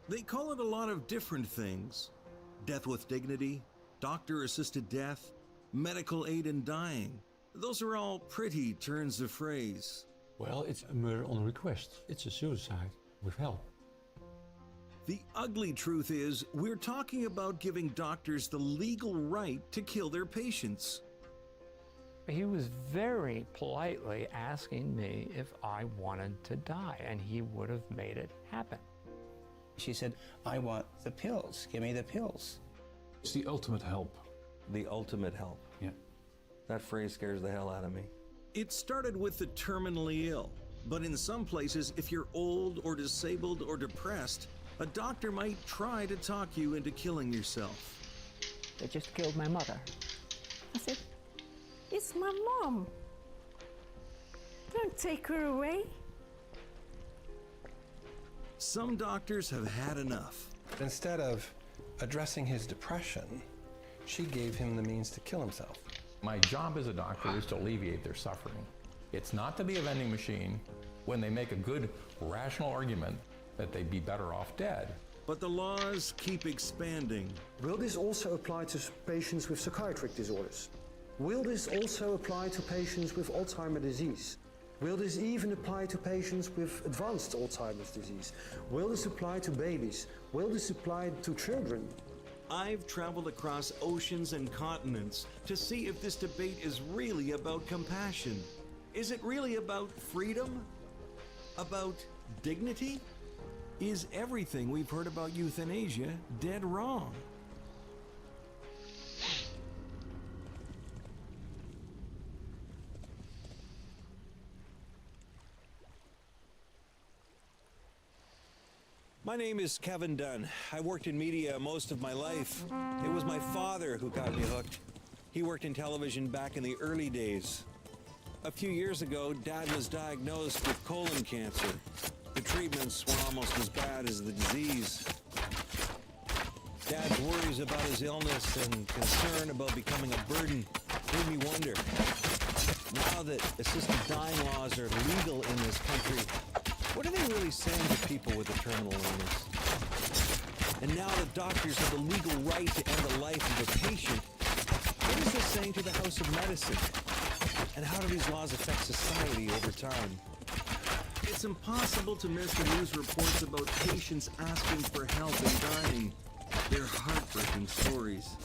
S23: They call it a lot of different things. Death with dignity, doctor-assisted death, medical aid in dying. Those are all pretty turns of phrase.
S24: Well, it's a murder on request. It's a suicide with help.
S23: The ugly truth is, we're talking about giving doctors the legal right to kill their patients.
S12: He was very politely asking me if I wanted to die, and he would have made it happen.
S25: She said, "I want the pills. Give me the pills."
S24: It's the ultimate help.
S26: The ultimate help.
S24: Yeah.
S26: That phrase scares the hell out of me.
S23: It started with the terminally ill, but in some places, if you're old or disabled or depressed, a doctor might try to talk you into killing yourself.
S27: They just killed my mother. I said, "It's my mom. Don't take her away."
S23: Some doctors have had enough.
S28: Instead of addressing his depression, she gave him the means to kill himself.
S14: My job as a doctor is to alleviate their suffering. It's not to be a vending machine when they make a good, rational argument that they'd be better off dead.
S23: But the laws keep expanding.
S29: Will this also apply to patients with psychiatric disorders? Will this also apply to patients with Alzheimer's disease? Will this even apply to patients with advanced Alzheimer's disease? Will this apply to babies? Will this apply to children?
S23: I've traveled across oceans and continents to see if this debate is really about compassion. Is it really about freedom? About dignity? Is everything we've heard about euthanasia dead wrong? My name is Kevin Dunn. I worked in media most of my life. It was my father who got me hooked. He worked in television back in the early days. A few years ago, Dad was diagnosed with colon cancer. The treatments were almost as bad as the disease. Dad's worries about his illness and concern about becoming a burden made me wonder. Now that assisted dying laws are legal in this country, what are they really saying to people with a terminal illness? And now that doctors have the legal right to end the life of a patient, what is this saying to the House of Medicine? And how do these laws affect society over time? It's impossible to miss the news reports about patients asking for help and dying. They're heartbreaking stories.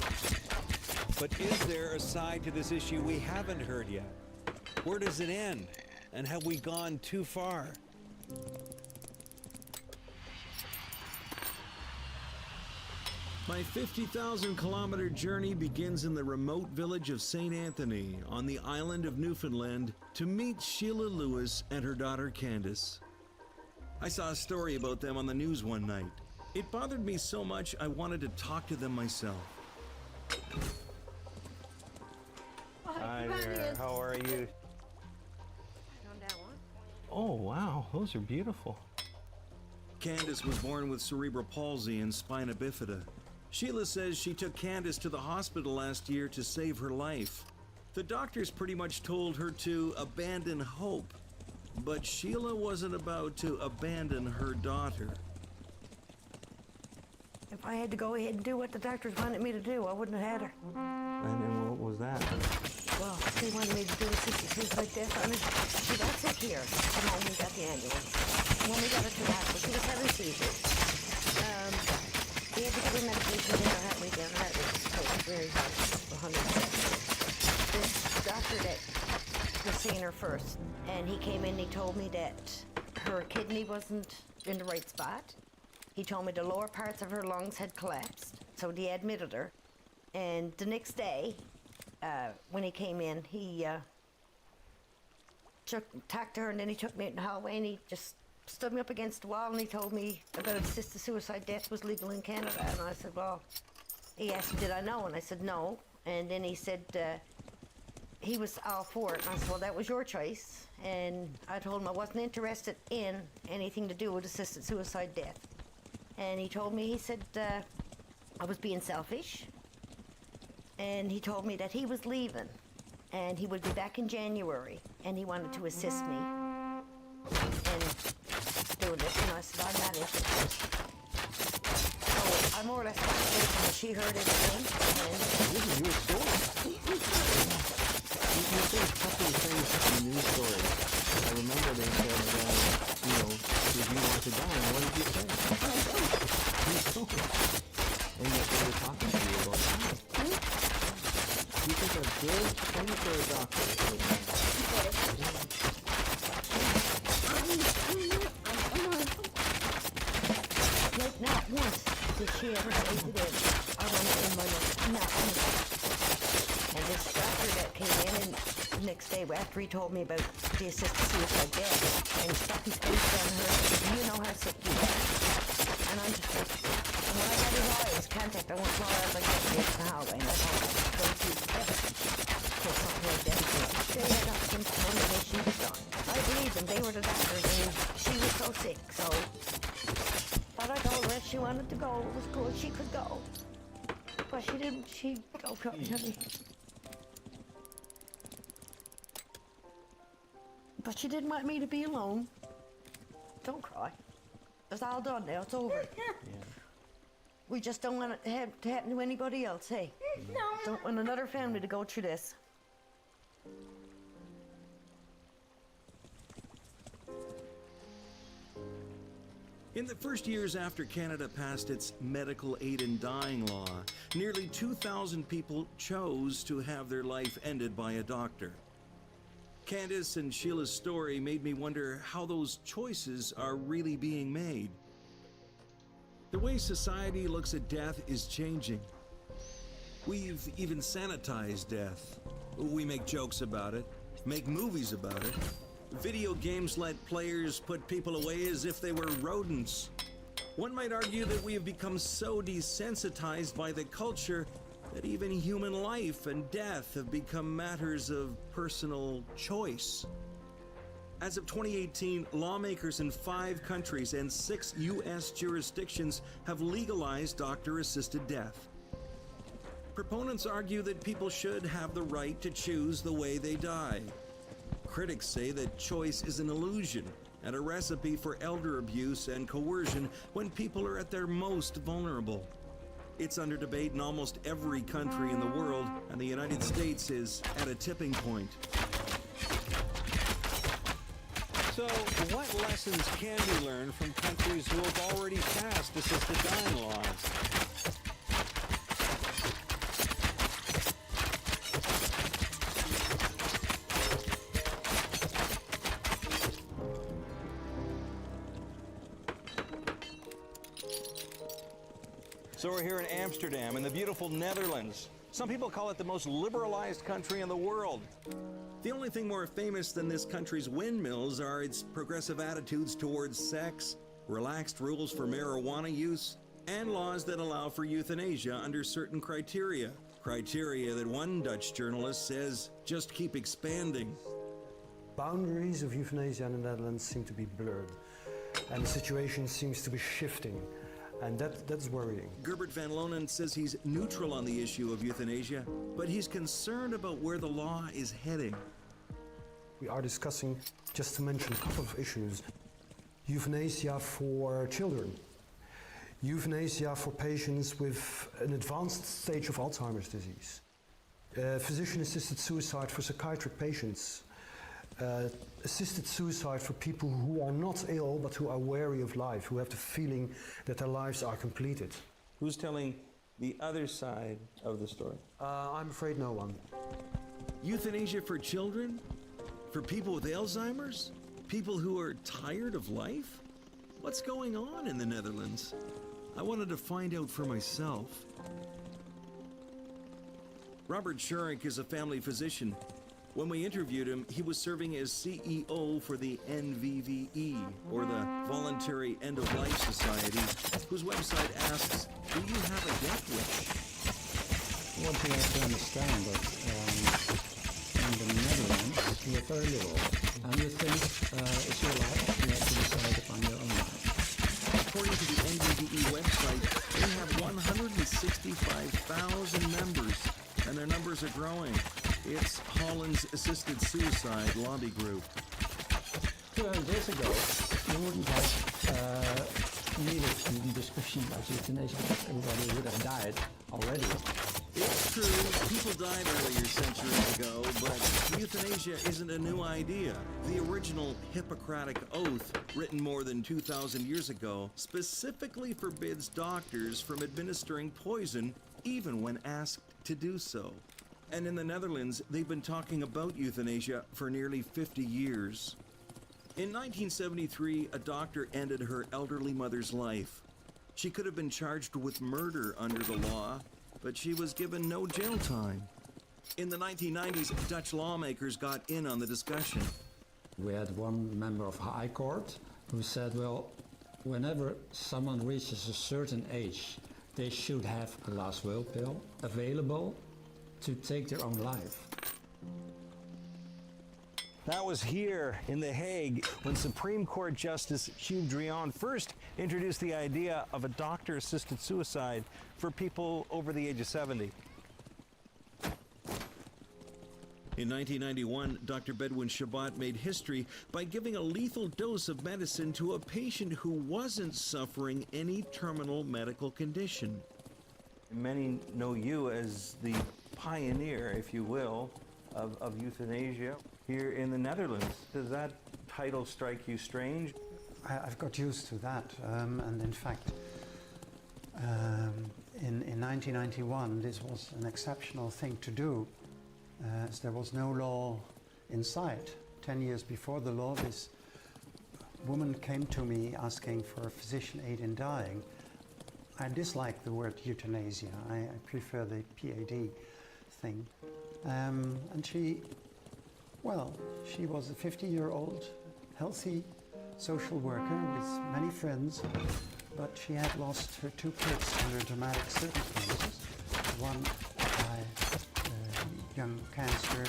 S23: But is there a side to this issue we haven't heard yet? Where does it end? And have we gone too far? My 50,000-kilometer journey begins in the remote village of St. Anthony on the island of Newfoundland to meet Sheila Lewis and her daughter Candace. I saw a story about them on the news one night. It bothered me so much I wanted to talk to them myself.
S27: Hi there,
S23: how are you?
S27: Oh, wow, those are beautiful.
S23: Candace was born with cerebral palsy and spina bifida. Sheila says she took Candace to the hospital last year to save her life. The doctors pretty much told her to abandon hope, but Sheila wasn't about to abandon her daughter.
S27: If I had to go ahead and do what the doctors wanted me to do, I wouldn't have had her.
S26: And then what was that?
S27: Well, they wanted me to do assisted suicide death on her. She got sick here the moment we got the ambulance. When we got her to the hospital, she was having seizures. We had to give her medication in her heart rate down. Her heart rate was very high, 100. This doctor that was seeing her first, and he came in and he told me that her kidney wasn't in the right spot. He told me the lower parts of her lungs had collapsed, so they admitted her. And the next day, when he came in, he talked to her, and then he took me out in the hallway, and he just stood me up against the wall, and he told me about assisted suicide death was legal in Canada. And I said, well, he asked me, did I know? And I said, no. And then he said he was all for it. And I said, well, that was your choice. And I told him I wasn't interested in anything to do with assisted suicide death. And he told me, he said I was being selfish. And he told me that he was leaving, and he would be back in January, and he wanted to assist me in doing this. And I said, I'm not interested. So I more or less got away from her. She heard everything. And
S26: This is your story. You said a couple of things in the news story. I remember they said, did you want to die? And what did you say? You don't. And yet they were talking to you about dying. You think a good thing for a doctor
S27: like not once did she ever say to them, I want to end my life. Not once. And this doctor that came in and the next day after he told me about the assisted suicide death and stuck his face down her, you know how sick you are. And I'm just like, when I got his eyes contact, I went far out like that in the hallway, and I thought I was going to for something like that. They had up some time and she was gone. I believe them, they were the doctors, and she was so sick, so. But I told her if she wanted to go, it was cool, she could go. But she didn't, But she didn't want me to be alone. Don't cry. It's all done now, it's over. We just don't want it to happen to anybody else, hey? No. Don't want another family to go through this.
S23: In the first years after Canada passed its medical aid in dying law, nearly 2,000 people chose to have their life ended by a doctor. Candace and Sheila's story made me wonder how those choices are really being made. The way society looks at death is changing. We've even sanitized death. We make jokes about it, make movies about it. Video games let players put people away as if they were rodents. One might argue that we have become so desensitized by the culture that even human life and death have become matters of personal choice. As of 2018, lawmakers in 5 countries and 6 U.S. jurisdictions have legalized doctor-assisted death. Proponents argue that people should have the right to choose the way they die. Critics say that choice is an illusion and a recipe for elder abuse and coercion when people are at their most vulnerable. It's under debate in almost every country in the world, and the United States is at a tipping point. So, what lessons can we learn from countries who have already passed assisted dying laws? So we're here in Amsterdam, in the beautiful Netherlands. Some people call it the most liberalized country in the world. The only thing more famous than this country's windmills are its progressive attitudes towards sex, relaxed rules for marijuana use, and laws that allow for euthanasia under certain criteria. Criteria that one Dutch journalist says just keep expanding.
S29: Boundaries of euthanasia in the Netherlands seem to be blurred, and the situation seems to be shifting. And that's worrying.
S23: Gerbert van Lonen says he's neutral on the issue of euthanasia, but he's concerned about where the law is heading.
S29: We are discussing, just to mention a couple of issues, euthanasia for children, euthanasia for patients with an advanced stage of Alzheimer's disease, physician-assisted suicide for psychiatric patients, assisted suicide for people who are not ill but who are wary of life, who have the feeling that their lives are completed.
S23: Who's telling the other side of the story?
S29: I'm afraid no one.
S23: Euthanasia for children? For people with Alzheimer's? People who are tired of life? What's going on in the Netherlands? I wanted to find out for myself. Robert Schurig is a family physician. When we interviewed him, he was serving as CEO for the NVVE, or the Voluntary End of Life Society, whose website asks, do you have a death wish?
S24: One thing I have to understand that in the Netherlands, we are very liberal. And you think it's your life, you have to decide upon your own life.
S23: According to the NVVE website, they have 165,000 members, and their numbers are growing. It's Holland's assisted suicide lobby group.
S24: 200 years ago, you wouldn't have needed a discussion about euthanasia. Everybody would have died already.
S23: It's true, people died earlier centuries ago, but euthanasia isn't a new idea. The original Hippocratic Oath, written more than 2,000 years ago, specifically forbids doctors from administering poison even when asked to do so. And in the Netherlands, they've been talking about euthanasia for nearly 50 years. In 1973, a doctor ended her elderly mother's life. She could have been charged with murder under the law, but she was given no jail time. In the 1990s, Dutch lawmakers got in on the discussion.
S24: We had one member of High Court who said, well, whenever someone reaches a certain age, they should have a last will pill available to take their own life.
S23: That was here in The Hague when Supreme Court Justice Hugh Drion first introduced the idea of a doctor-assisted suicide for people over the age of 70. In 1991, Dr. Bedouin Shabbat made history by giving a lethal dose of medicine to a patient who wasn't suffering any terminal medical condition. Many know you as the pioneer, if you will, of euthanasia here in the Netherlands. Does that title strike you strange?
S1: I've got used to that, and in fact, in 1991, this was an exceptional thing to do, as there was no law in sight. 10 years before the law, this woman came to me asking for a physician aid in dying. I dislike the word euthanasia. I prefer the PAD thing. And she was a 50-year-old, healthy social worker with many friends but she had lost her two kids under dramatic circumstances. One by young cancer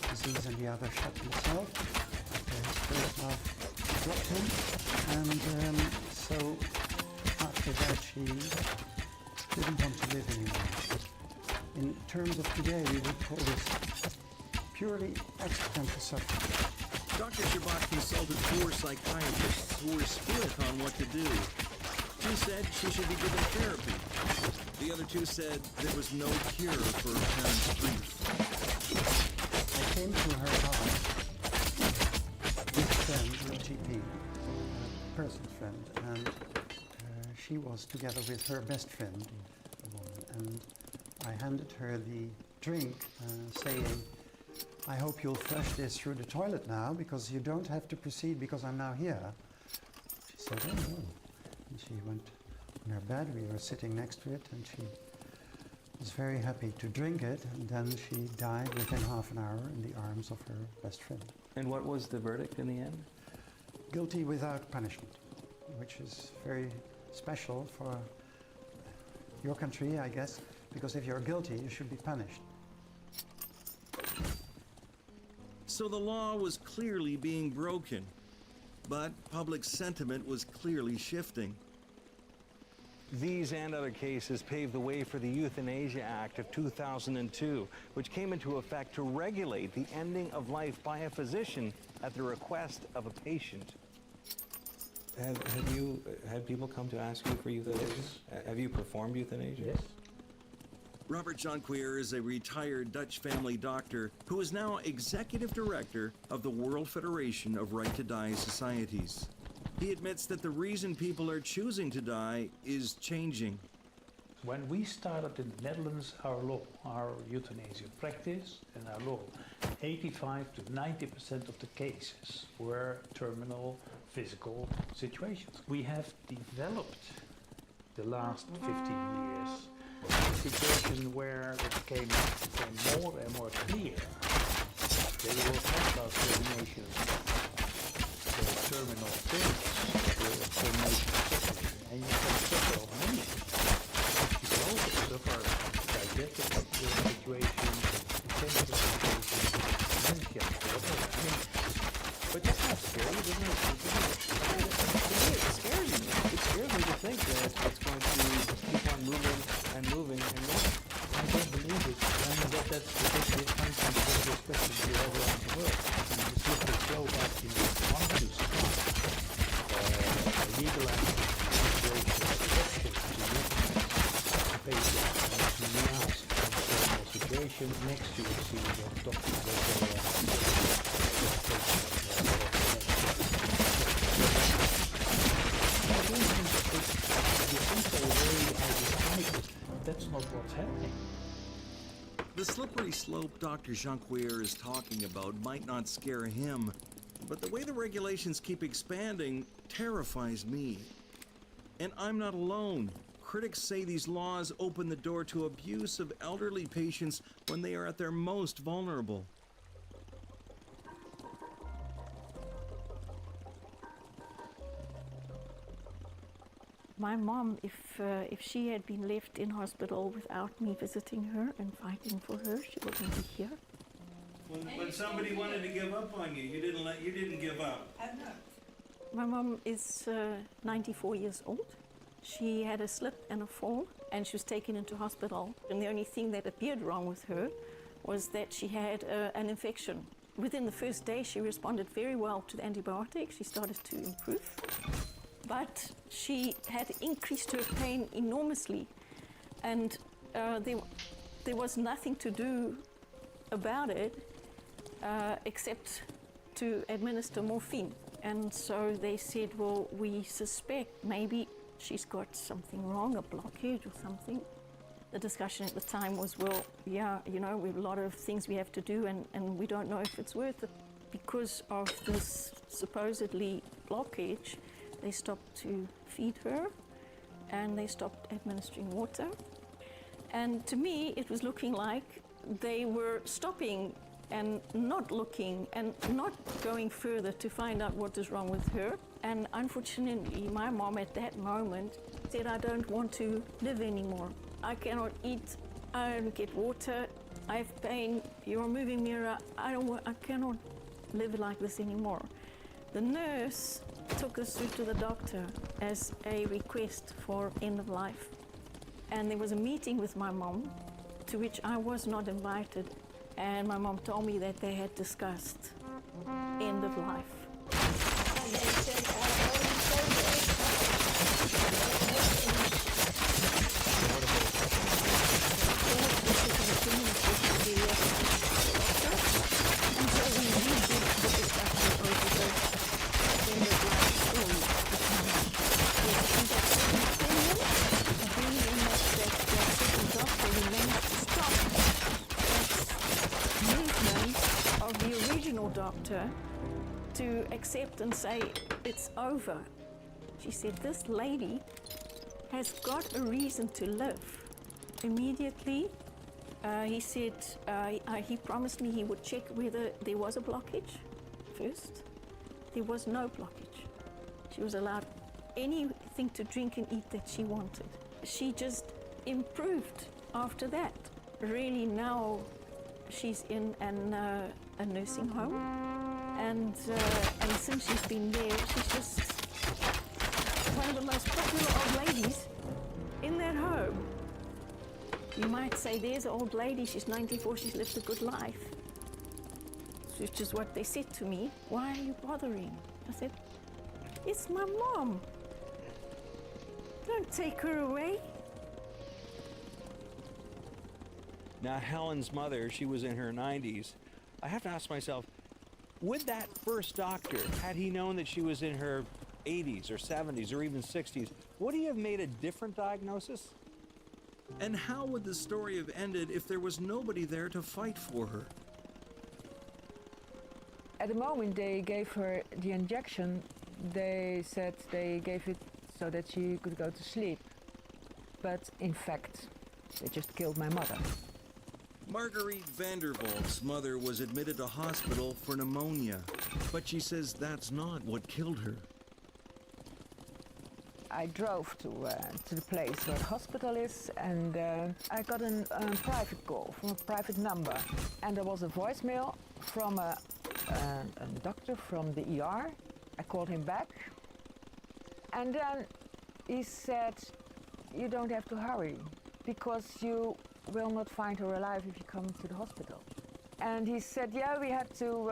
S1: disease and the other shot himself. His first love dropped him, and so after that she didn't want to live anymore. In terms of today, we would call this purely existential suffering.
S23: Dr. Shabbat consulted 4 psychiatrists who were split on what to do. 2 said she should be given therapy. The other 2 said there was no cure for parents' grief.
S1: I came to her house with a friend, a GP, a personal friend, and she was together with her best friend, a woman, and I handed her the drink, saying, I hope you'll flush this through the toilet now, because you don't have to proceed because I'm now here. She said, oh no. And she went on her bed, we were sitting next to it, and she was very happy to drink it, and then she died within half an hour in the arms of her best friend.
S26: And what was the verdict in the end?
S1: Guilty without punishment, which is very special for your country, I guess, because if you're guilty, you should be punished.
S23: So the law was clearly being broken, but public sentiment was clearly shifting.
S29: These and other cases paved the way for the Euthanasia Act of 2002, which came into effect to regulate the ending of life by a physician at the request of a patient.
S26: Have you had people come to ask you for euthanasia? Yes. Have you performed euthanasia? Yes.
S23: Robert Jonquier is a retired Dutch family doctor who is now executive director of the World Federation of Right to Die Societies. He admits that the reason people are choosing to die is changing.
S2: When we started in the Netherlands, our law, our euthanasia practice and our law, 85 to 90% of the cases were terminal physical situations. We have developed the last 15 years a situation where it became more and more clear that we will talk about terminations, terminal things, termination and you can suffer of many things. You can also suffer digestive situations, intensive situations, dementia, whatever. I mean, but that's not scary, isn't it?
S26: It scares me. It scares me to think that it's going to keep on moving and moving and moving.
S2: I don't believe it. I mean, that's because we're trying to get this question all around the world. And the slippery slope actually want to stop legalizing the situation to patients and to nurse in a situation next to a series of doctors that's not what's happening.
S23: The slippery slope Dr. Jonquier is talking about might not scare him, but the way the regulations keep expanding terrifies me. And I'm not alone. Critics say these laws open the door to abuse of elderly patients when they are at their most vulnerable.
S3: My mom, if she had been left in hospital without me visiting her and fighting for her, she wouldn't be here.
S23: When somebody wanted to give up on you, you didn't give up.
S3: My mom is 94 years old. She had a slip and a fall, and she was taken into hospital. And the only thing that appeared wrong with her was that she had an infection. Within the first day, she responded very well to the antibiotics. She started to improve. But she had increased her pain enormously, and there was nothing to do about it except to administer morphine. And so they said, well, we suspect maybe she's got something wrong, a blockage or something. The discussion at the time was, well, yeah, you know, we have a lot of things we have to do, and we don't know if it's worth it. Because of this supposedly blockage, they stopped to feed her, and they stopped administering water. And to me, it was looking like they were stopping and not looking and not going further to find out what is wrong with her. And unfortunately, my mom at that moment said, I don't want to live anymore. I cannot eat, I don't get water, I have pain, you're a moving mirror, I cannot live like this anymore. The nurse took us through to the doctor as a request for end of life. And there was a meeting with my mom, to which I was not invited. And my mom told me that they had discussed end of life. Doctor to accept and say it's over. She said, this lady has got a reason to live. Immediately, he said, he promised me he would check whether there was a blockage first. There was no blockage. She was allowed anything to drink and eat that she wanted. She just improved after that. Really now she's in a nursing home, and since she's been there, she's just one of the most popular old ladies in that home. You might say, there's an old lady, she's 94, she's lived a good life. Which is what they said to me. Why are you bothering? I said, it's my mom. Don't take her away.
S23: Now, Helen's mother, she was in her 90s. I have to ask myself, would that first doctor, had he known that she was in her 80s or 70s or even 60s, would he have made a different diagnosis? And how would the story have ended if there was nobody there to fight for her?
S4: At the moment they gave her the injection, they said they gave it so that she could go to sleep. But in fact, they just killed my mother.
S23: Marguerite Vandervalt's mother was admitted to hospital for pneumonia, but she says that's not what killed her.
S4: I drove to the place where the hospital is, and I got a private call from a private number. And there was a voicemail from a doctor from the ER. I called him back, and then he said, you don't have to hurry, because you will not find her alive if you come to the hospital. And he said, yeah, we had to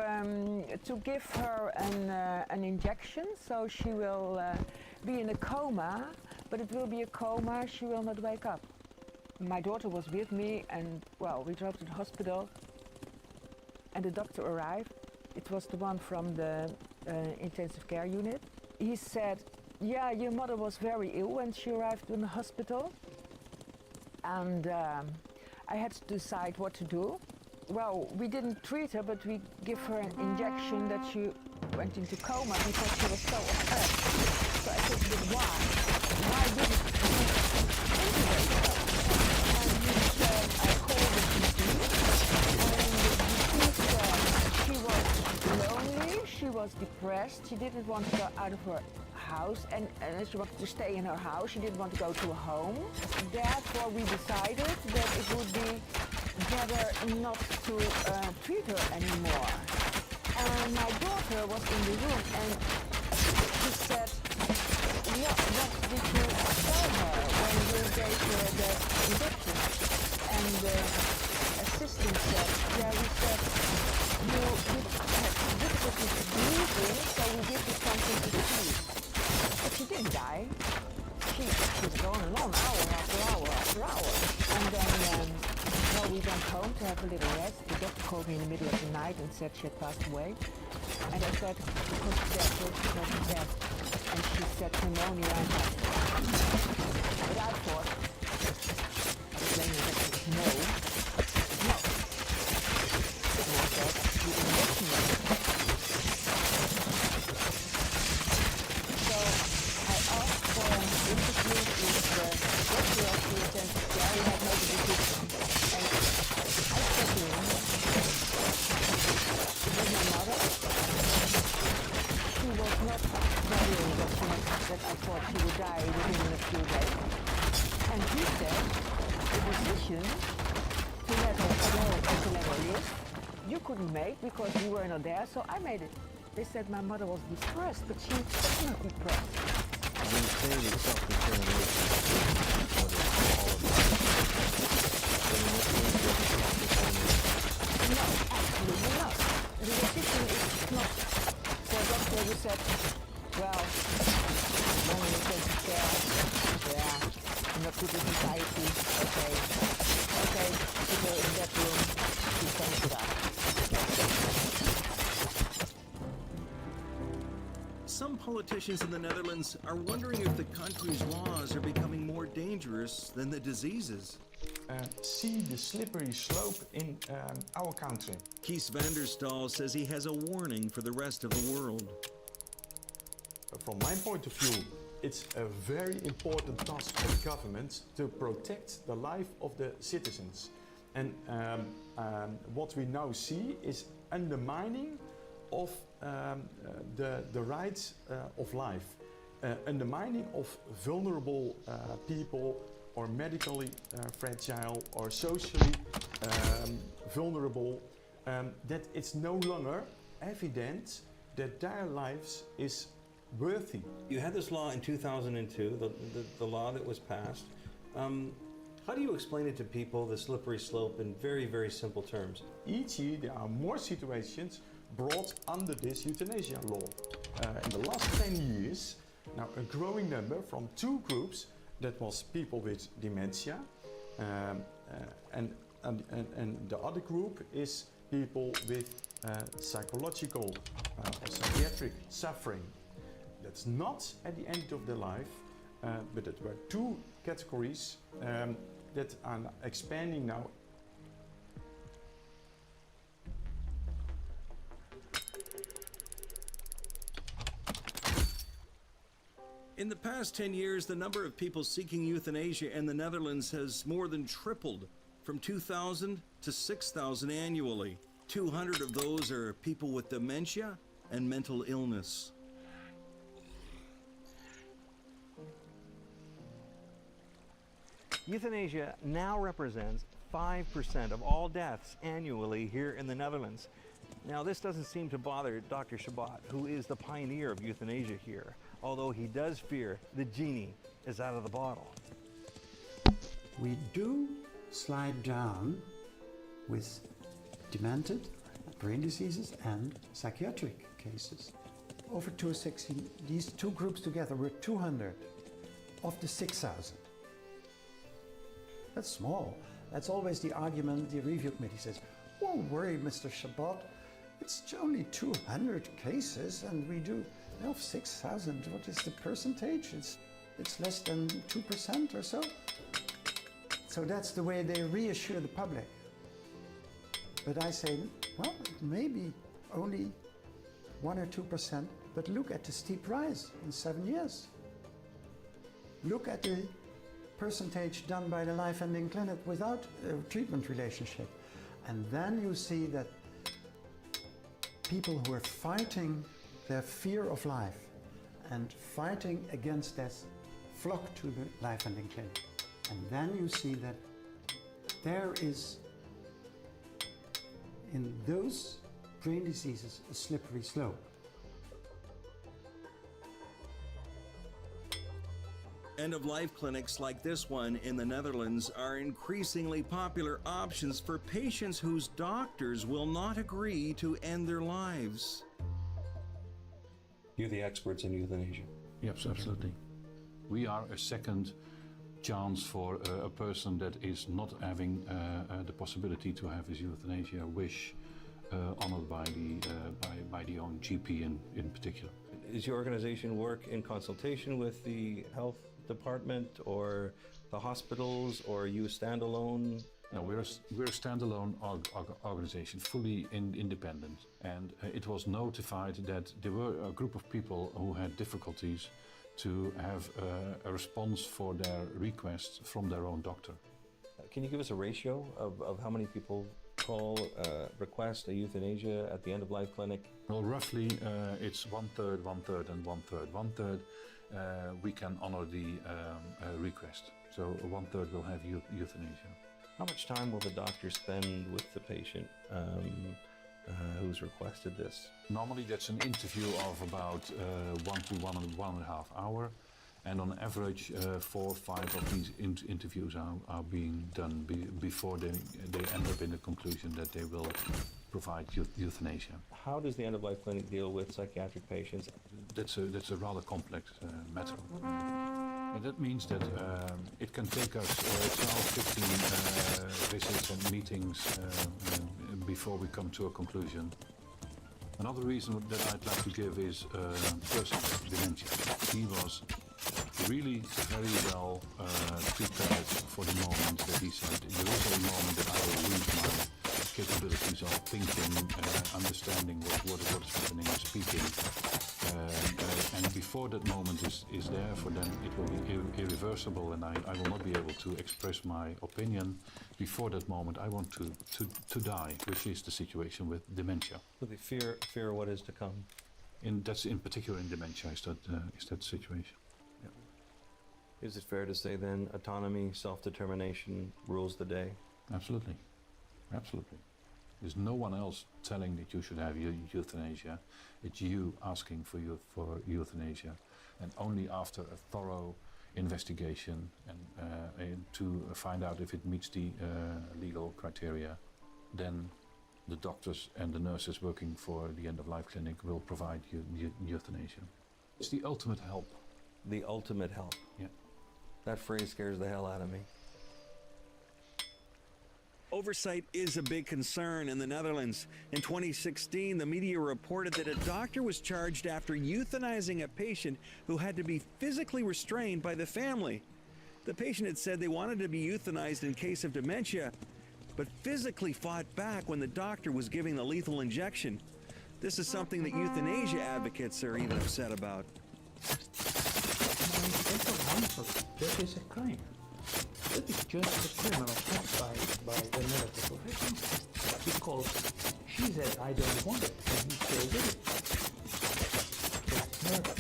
S4: give her an injection, so she will be in a coma, but it will be a coma, she will not wake up. My daughter was with me, and well, we drove to the hospital, and the doctor arrived. It was the one from the intensive care unit. He said, yeah, your mother was very ill when she arrived in the hospital, and I had to decide what to do. Well, we didn't treat her, but we give her an injection that she went into coma because she was so upset. So I said, but why? Why didn't you intubate her? And he said, I called the GP, and the GP said she was lonely, she was depressed, she didn't want to go out of her house, and she wanted to stay in her house, she didn't want to go to a home. Therefore we decided that it would be better not to treat her anymore. And my daughter was in the room, and she said, what did you tell her when you gave her the injection? And the assistant said, yeah, we said, you had difficulties breathing, so we give you something to sleep. But she didn't die. She was going along hour after hour after hour. And then well, we went home to have a little rest. The doctor called me in the middle of the night and said she had passed away. And I said, because she was dead. And she said pneumonia and but I thought, I was laying there and no. And I said, you injection me. So I asked for an interview with the doctor of the intensive care. He had made a decision. And I said to him, with my mother, she was not very you couldn't make because you were not there, so I made it. They said my mother was depressed, but she was not depressed.
S26: When you say that self-determination is what it's all about, then in this case, what is self-determination?
S4: No, absolutely not. The decision is not for a doctor who said, well, long in the intensive care, yeah, not good in society, okay, put her in that room, she's going to die.
S23: Some politicians in the Netherlands are wondering if the country's laws are becoming more dangerous than the diseases.
S7: See the slippery slope in our country.
S23: Kees van der Staal says he has a warning for the rest of the world.
S7: From my point of view, it's a very important task for the government to protect the life of the citizens. And what we now see is undermining of the rights of life, undermining of vulnerable people or medically fragile or socially vulnerable, that it's no longer evident that their lives is worthy.
S23: You had this law in 2002, the law that was passed. How do you explain it to people, the slippery slope, in very, very simple terms?
S7: Each year there are more situations brought under this euthanasia law. In the last 10 years, now a growing number from two groups, that was people with dementia, and the other group is people with psychological or psychiatric suffering. That's not at the end of their life, but there were two categories that are expanding now.
S23: In the past 10 years, the number of people seeking euthanasia in the Netherlands has more than tripled, from 2,000 to 6,000 annually. 200 of those are people with dementia and mental illness.
S8: Euthanasia now represents 5% of all deaths annually here in the Netherlands. Now, this doesn't seem to bother Dr. Shabbat, who is the pioneer of euthanasia here, although he does fear the genie is out of the bottle.
S1: We do slide down with demented, brain diseases and psychiatric cases. Over 2016, these two groups together were 200 of the 6,000. That's small. That's always the argument the review committee says, "Don't worry, Mr. Shabbat, it's only 200 cases and we do 6,000. What is the percentage? It's less than 2% or so." So that's the way they reassure the public. But I say, well, maybe only 1 or 2%, but look at the steep rise in 7 years. Look at the percentage done by the life-ending clinic without a treatment relationship. And then you see that people who are fighting their fear of life and fighting against death flock to the life-ending clinic. And then you see that there is, in those brain diseases, a slippery slope.
S23: End-of-life clinics like this one in the Netherlands are increasingly popular options for patients whose doctors will not agree to end their lives.
S28: You're the experts in euthanasia.
S13: Yes, absolutely. We are a second chance for a person that is not having the possibility to have his euthanasia wish honored by the own GP in particular.
S26: Does your organization work in consultation with the health department or the hospitals, or are you standalone?
S13: No, we're a standalone organization, fully independent, and it was notified that there were a group of people who had difficulties to have a response for their requests from their own doctor.
S26: Can you give us a ratio of how many people call, request a euthanasia at the end-of-life clinic?
S13: Well, roughly it's one-third, one-third, and one-third. One-third we can honor the request, so one-third will have euthanasia.
S26: How much time will the doctor spend with the patient
S8: who's requested this?
S13: Normally that's an interview of about 1 to 1.5 hours. And on average, 4 or 5 of these interviews are being done before they end up in the conclusion that they will provide euthanasia.
S8: How does the end-of-life clinic deal with psychiatric patients?
S13: That's a rather complex matter. And that means that it can take us 12, 15 visits and meetings before we come to a conclusion. Another reason that I'd like to give is person with dementia. He was really very well prepared for the moment that he said, there is a moment that I will lose my capabilities of thinking, understanding what is happening, and speaking. And before that moment is there, for them it will be irreversible, and I will not be able to express my opinion. Before that moment I want to die, which is the situation with dementia.
S8: So they fear what is to come.
S13: That's in particular in dementia is that situation.
S8: Is it fair to say then autonomy, self-determination rules the day?
S13: Absolutely. Absolutely. There's no one else telling that you should have euthanasia. It's you asking for euthanasia. And only after a thorough investigation and to find out if it meets the legal criteria, then the doctors and the nurses working for the end-of-life clinic will provide euthanasia. It's the ultimate help.
S8: The ultimate help?
S13: Yeah.
S8: That phrase scares the hell out of me.
S23: Oversight is a big concern in the Netherlands. In 2016, the media reported that a doctor was charged after euthanizing a patient who had to be physically restrained by the family. The patient had said they wanted to be euthanized in case of dementia, but physically fought back when the doctor was giving the lethal injection. This is something that euthanasia advocates are even upset about.
S2: That is a crime. That is just a criminal act by the medical profession. Because she said, I don't want it, and he still did it. That's murder.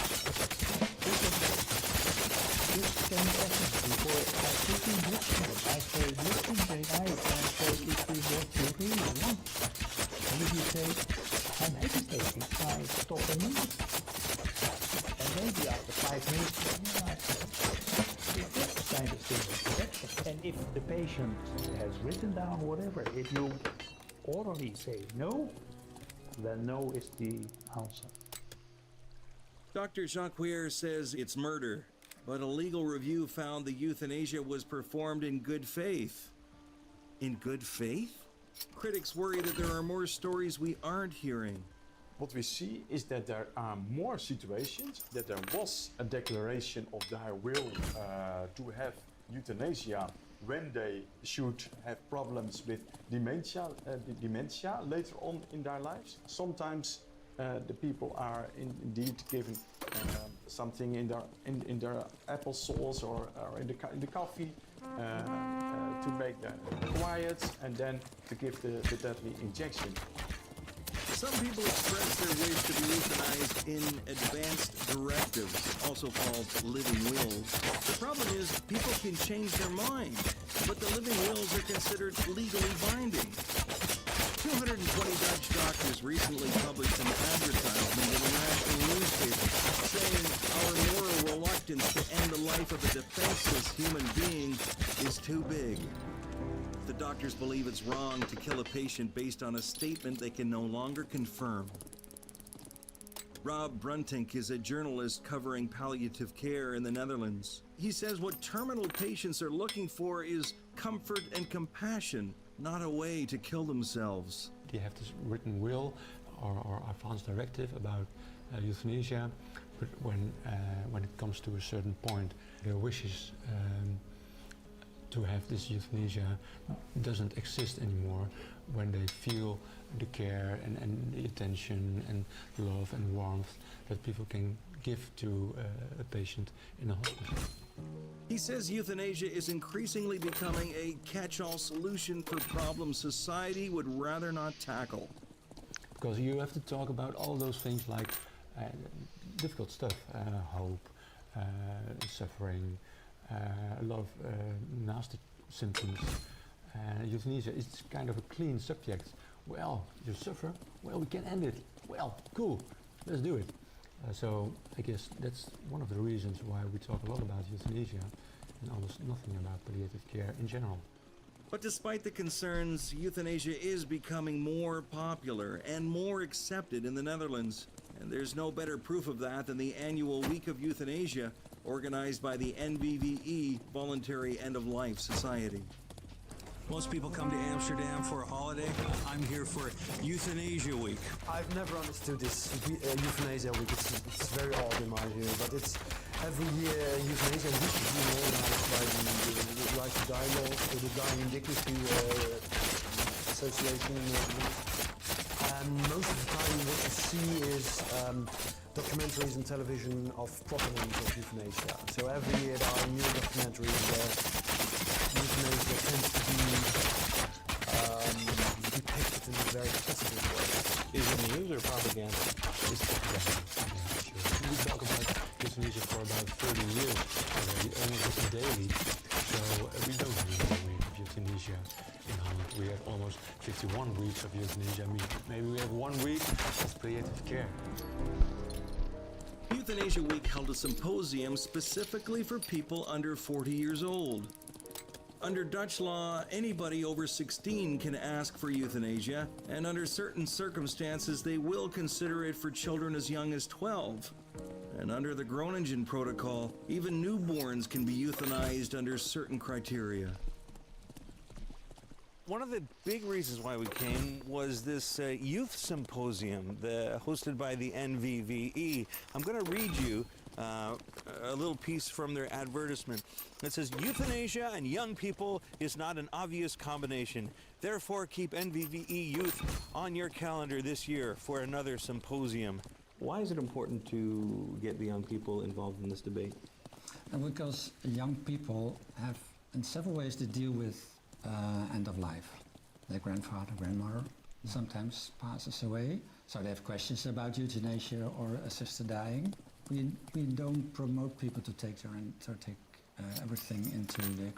S2: Just 10 seconds before I put in blood, I say, look in the eyes and I say, is this what you really want? And if you say, I'm hesitating, I stop a minute. And maybe after 5 minutes, that's the kind of thing with protection. And if the patient has written down whatever, if you orally say no, then no is the answer.
S23: Dr. Jacquier says it's murder, but a legal review found the euthanasia was performed in good faith. In good faith? Critics worry that there are more stories we aren't hearing.
S7: What we see is that there are more situations that there was a declaration of their will to have euthanasia when they should have problems with dementia later on in their lives. Sometimes the people are indeed given something in their applesauce or in the coffee to make them quiet and then to give the deadly injection.
S23: Some people express their wish to be euthanized in advanced directives, also called living wills. The problem is people can change their mind, but the living wills are considered legally binding. 220 Dutch doctors recently published an advertisement in a national newspaper saying our moral reluctance to end the life of a defenseless human being is too big. The doctors believe it's wrong to kill a patient based on a statement they can no longer confirm. Rob Bruntink is a journalist covering palliative care in the Netherlands. He says what terminal patients are looking for is comfort and compassion, not a way to kill themselves.
S10: They have this written will or advance directive about euthanasia, but when it comes to a certain point, their wishes to have this euthanasia doesn't exist anymore when they feel the care and the attention and love and warmth that people can give to a patient in a hospital.
S23: He says euthanasia is increasingly becoming a catch-all solution for problems society would rather not tackle.
S10: Because you have to talk about all those things like difficult stuff, hope, suffering, a lot of nasty symptoms. Euthanasia is kind of a clean subject well, you suffer, well, we can end it. Well, cool, let's do it. So I guess that's one of the reasons why we talk a lot about euthanasia and almost nothing about palliative care in general.
S23: But despite the concerns, euthanasia is becoming more popular and more accepted in the Netherlands. And there's no better proof of that than the annual Week of Euthanasia, organized by the NVVE Voluntary End of Life Society. Most people come to Amsterdam for a holiday. I'm here for Euthanasia Week.
S29: I've never understood this euthanasia week. It's very odd in my view, but it's every year euthanasia week is being organized by the Right to Die law, or the Dying in Dignity Association. And most of the time what you see is documentaries on television of proponents of euthanasia. So every year there are new documentaries where euthanasia tends to be depicted in a very positive way.
S8: Is it news or propaganda?
S10: It's propaganda. Yeah, sure. We talk about euthanasia for about 30 years already, almost daily. So we don't have a week of euthanasia in Holland. We have almost 51 weeks of euthanasia. I mean, maybe we have 1 week of palliative care.
S23: Euthanasia Week held a symposium specifically for people under 40 years old. Under Dutch law, anybody over 16 can ask for euthanasia, and under certain circumstances they will consider it for children as young as 12. And under the Groningen Protocol, even newborns can be euthanized under certain criteria.
S8: One of the big reasons why we came was this youth symposium hosted by the NVVE. I'm going to read you a little piece from their advertisement. It says, euthanasia and young people is not an obvious combination. Therefore, keep NVVE Youth on your calendar this year for another symposium.
S26: Why is it important to get the young people involved in this debate?
S24: Because young people have in several ways to deal with end of life. Their grandfather, grandmother sometimes passes away, so they have questions about euthanasia or assisted dying. We don't promote people to take everything into their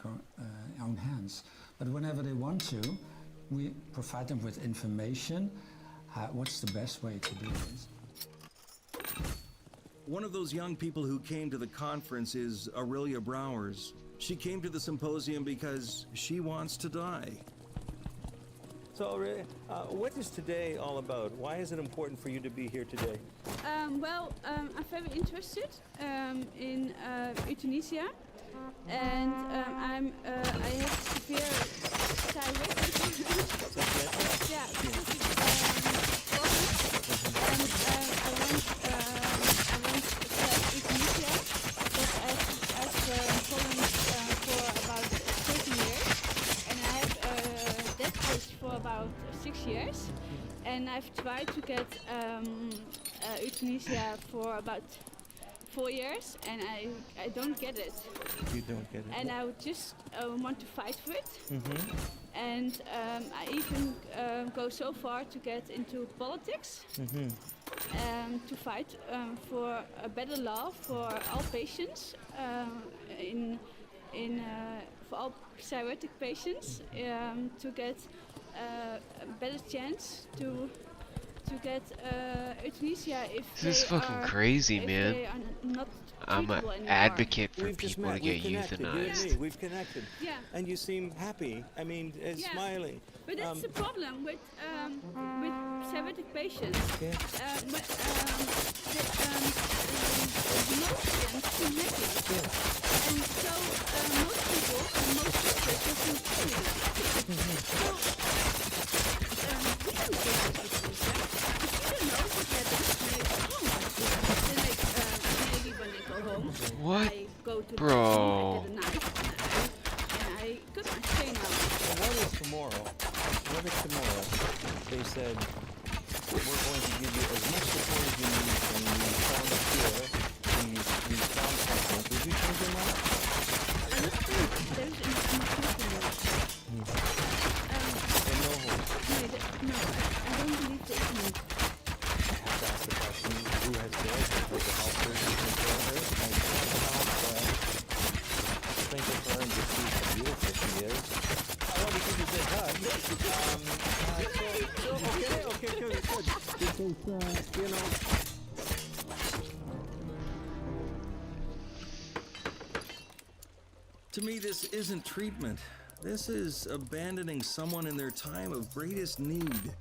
S24: own hands, but whenever they want to, we provide them with information. What's the best way to do this?
S23: One of those young people who came to the conference is Aurelia Brouwers. She came to the symposium because she wants to die.
S8: So, Aurelia, what is today all about? Why is it important for you to be here today?
S5: I'm very interested in euthanasia, and I have severe thyroid. Yeah, and I want euthanasia, but I've following for about 13 years, and I have death wish for about 6 years, and I've tried to get euthanasia for about 4 years, and I don't get it.
S8: You don't get it.
S5: And I would just want to fight for it.
S8: Mm-hmm.
S5: And I even go so far to get into politics, to fight for a better law for all patients, for all psychotic patients, to get a better chance to get euthanasia if
S11: this is fucking crazy, man. I'm an advocate for people to get euthanized.
S8: We've connected.
S5: Yeah.
S8: And you seem happy. I mean, smiling.
S5: But that's the problem with psychotic patients.
S8: Yeah.
S5: Most patients seem happy. Yeah. And so most people and most doctors feel happy. So we don't get euthanasia. If you don't know what happens when they go home, then maybe when they go home,
S11: What?
S5: I go to
S11: Bro.
S5: the bathroom, I get a knife, and I cut my chain out.
S8: Well, what is tomorrow? What if tomorrow they said, we're going to give you as much support as you need and you found a cure and you found something, would you change your mind?
S5: I don't think there's enough hope.
S8: And no hope?
S5: No, I don't believe there's enough.
S8: I have to ask the question, who has dared to put the health person in front of her? And think of her and just see how beautiful she is. I want to give you a big hug.
S23: To me, this isn't treatment. This is abandoning someone in their time of greatest need.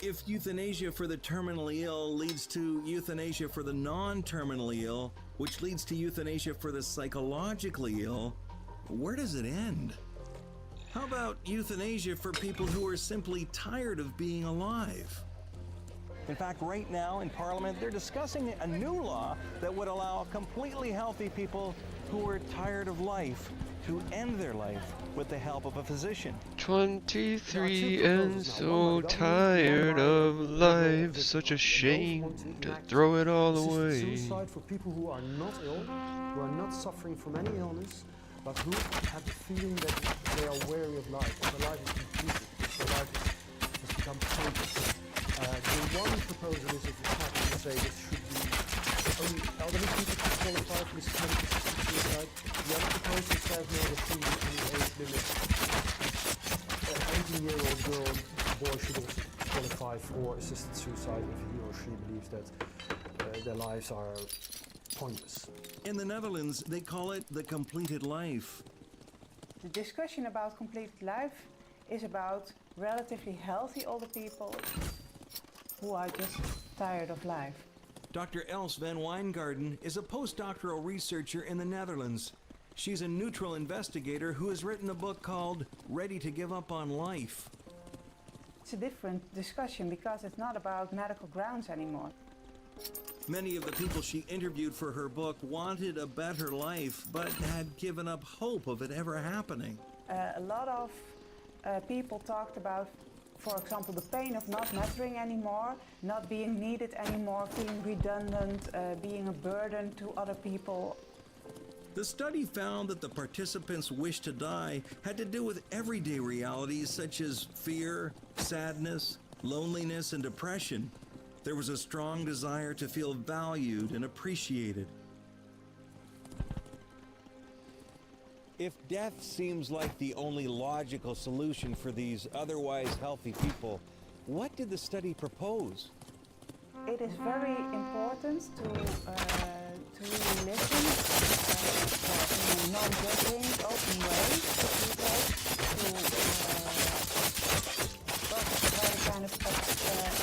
S23: If euthanasia for the terminally ill leads to euthanasia for the non-terminally ill, which leads to euthanasia for the psychologically ill, where does it end? How about euthanasia for people who are simply tired of being alive?
S8: In fact, right now in Parliament, they're discussing a new law that would allow completely healthy people who are tired of life to end their life with the help of a physician.
S11: 23 and so tired of life, such a shame to throw it all away.
S29: Suicide for people who are not ill, who are not suffering from any illness, but who have the feeling that they are weary of life, and their life is completed, their life has become pointless. The one proposal is, if you start to say this should be only elderly people to qualify for this kind of assisted suicide. The other proposal says no, there shouldn't be any age limit. An 18-year-old girl, boy should also qualify for assisted suicide if he or she believes that their lives are pointless.
S23: In the Netherlands, they call it the completed life.
S9: The discussion about completed life is about relatively healthy older people who are just tired of life.
S23: Dr. Els van Wijngaarden is a postdoctoral researcher in the Netherlands. She's a neutral investigator who has written a book called Ready to Give Up on Life.
S9: It's a different discussion because it's not about medical grounds anymore.
S23: Many of the people she interviewed for her book wanted a better life, but had given up hope of it ever happening.
S9: A lot of people talked about, for example, the pain of not mattering anymore, not being needed anymore, being redundant, being a burden to other people.
S23: The study found that the participants' wish to die had to do with everyday realities such as fear, sadness, loneliness, and depression. There was a strong desire to feel valued and appreciated.
S8: If death seems like the only logical solution for these otherwise healthy people, what did the study propose?
S9: It is very important to really listen in a non-judging, open way to people, to provide a kind of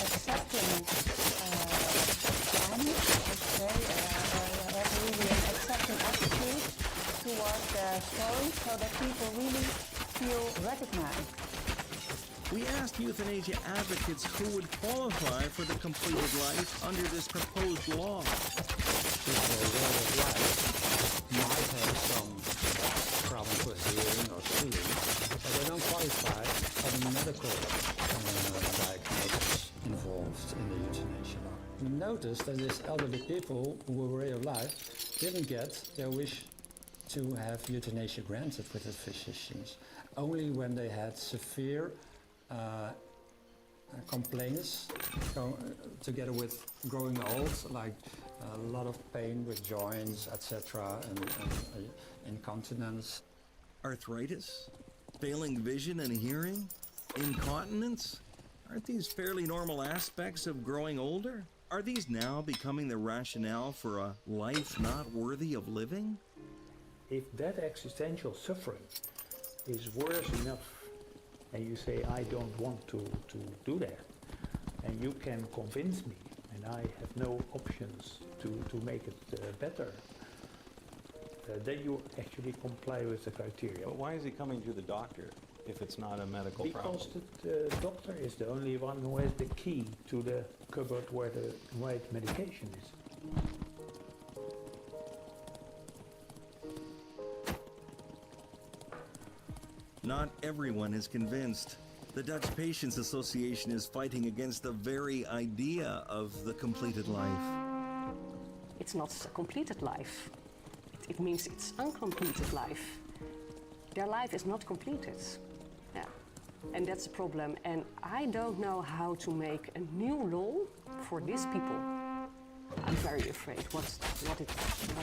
S9: accepting climate, I would say, have really an accepting attitude towards their story so that people really feel recognized.
S23: We asked euthanasia advocates who would qualify for the completed life under this proposed law.
S24: People way of life might have some problems with hearing or seeing, but they don't qualify for the medical diagnosis involved in the euthanasia law. We noticed that these elderly people who were way of life didn't get their wish to have euthanasia granted with the physicians, only when they had severe complaints together with growing old, like a lot of pain with joints, etc., and incontinence.
S23: Arthritis, failing vision and hearing, incontinence? Aren't these fairly normal aspects of growing older? Are these now becoming the rationale for a life not worthy of living?
S2: If that existential suffering is worse enough, and you say, I don't want to do that, and you can convince me, and I have no options to make it better, then you actually comply with the criteria.
S8: But why is he coming to the doctor if it's not a medical problem?
S2: Because the doctor is the only one who has the key to the cupboard where the right medication is.
S23: Not everyone is convinced. The Dutch Patients Association is fighting against the very idea of the completed life.
S15: It's not a completed life. It means it's uncompleted life. Their life is not completed. Yeah. And that's a problem. And I don't know how to make a new law for these people. I'm very afraid what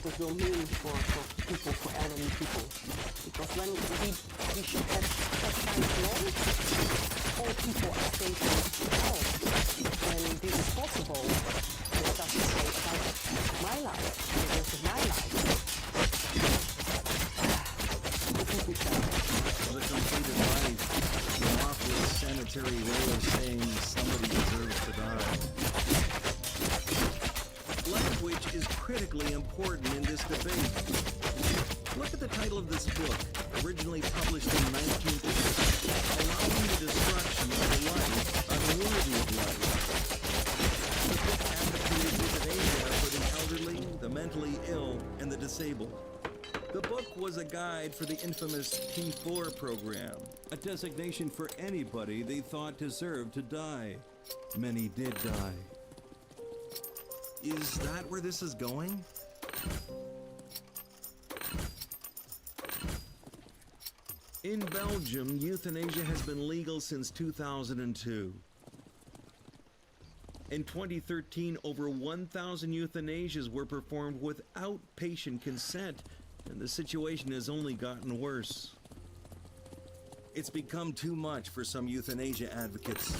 S15: it will mean for people, for elderly people. Because when we should have that kind of law, all people are thinking, oh, when this is possible, what does it say about my life? What is my life?
S23: military way of saying somebody deserves to die. Language is critically important in this debate. Look at the title of this book, originally published in 1950, Allowing the Destruction of a Life Unworthy of Life. The book advocated euthanasia for the elderly, the mentally ill, and the disabled. The book was a guide for the infamous T4 program, a designation for anybody they thought deserved to die. Many did die. Is that where this is going? In Belgium, euthanasia has been legal since 2002. In 2013, over 1,000 euthanasias were performed without patient consent, and the situation has only gotten worse. It's become too much for some euthanasia advocates.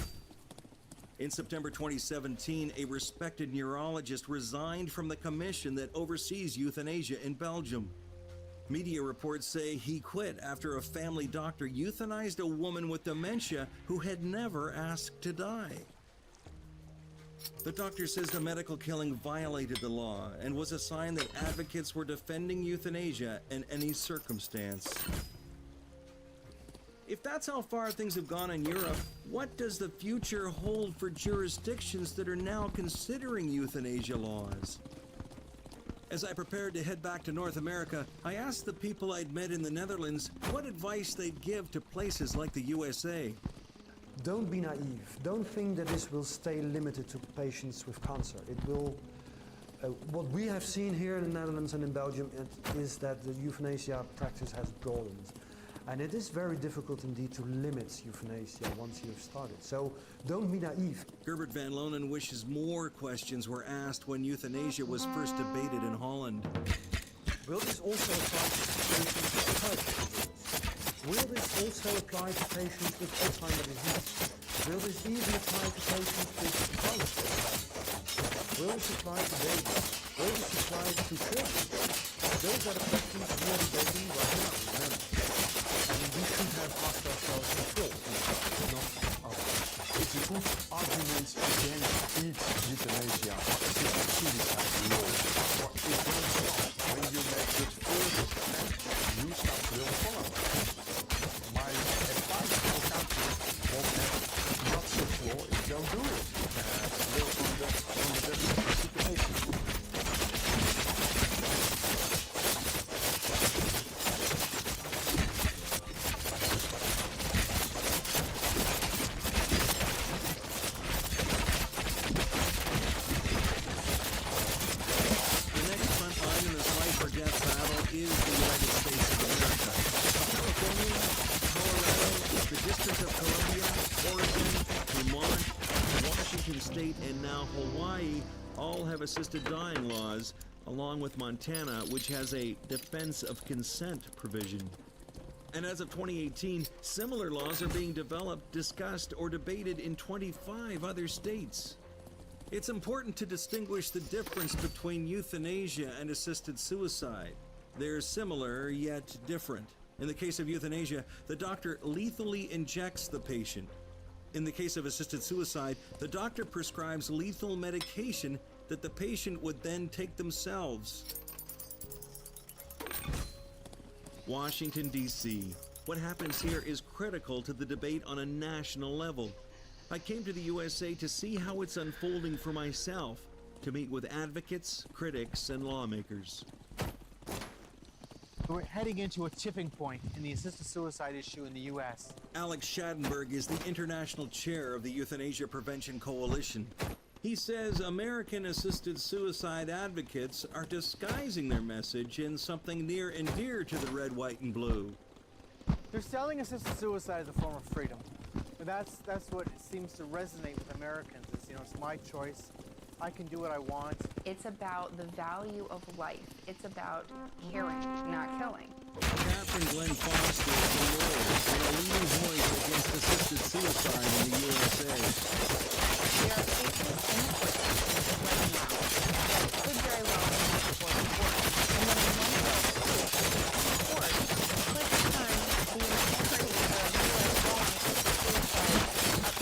S23: In September 2017, a respected neurologist resigned from the commission that oversees euthanasia in Belgium. Media reports say he quit after a family doctor euthanized a woman with dementia who had never asked to die. The doctor says the medical killing violated the law and was a sign that advocates were defending euthanasia in any circumstance. If that's how far things have gone in Europe, what does the future hold for jurisdictions that are now considering euthanasia laws? As I prepared to head back to North America, I asked the people I'd met in the Netherlands what advice they'd give to places like the USA.
S29: Don't be naive. Don't think that this will stay limited to patients with cancer. It will. What we have seen here in the Netherlands and in Belgium is that the euthanasia practice has broadened. And it is very difficult indeed to limit euthanasia once you have started. So don't be naive.
S23: Gerbert van Lonen wishes more questions were asked when euthanasia was first debated in Holland.
S29: Will this also apply to patients with psychiatric disorders? Will this also apply to patients with Alzheimer's disease? Will this even apply to patients with advanced Alzheimer's? Will this apply to babies? Will this apply to children? Those are the questions we are debating right now, remember. And we should have asked ourselves before, not after.
S7: It's a good argument against each euthanasia or assisted suicide law. For example, when you make the first step, you start will follow. My advice for countries was that not such law if you don't do it. Will on the situation. Assisted dying laws, along with Montana, which has a defense of consent provision. And as of 2018, similar laws are being developed, discussed, or debated in 25 other states. It's important to distinguish the difference between euthanasia and assisted suicide. They're similar, yet different. In the case of euthanasia, the doctor lethally injects the patient. In the case of assisted suicide, the doctor prescribes lethal medication that the patient would then take themselves. Washington, D.C. What happens here is critical to the debate on a national level. I came to the USA to see how it's unfolding for myself, to meet with advocates, critics, and lawmakers.
S6: We're heading into a tipping point in the assisted suicide issue in the U.S.
S23: Alex Schadenberg is the international chair of the Euthanasia Prevention Coalition. He says American assisted suicide advocates are disguising their message in something near and dear to the red, white, and blue.
S6: They're selling assisted suicide as a form of freedom. But that's what seems to resonate with Americans. It's my choice. I can do what I want.
S12: It's about the value of life. It's about caring, not killing.
S23: Catherine Glenn Foster is a lawyer and a leading voice against assisted suicide in the USA.
S12: There are cases in the court right now that could very well be before the court. And then when one goes to the court, it could turn the integrity of U.S. law on assisted suicide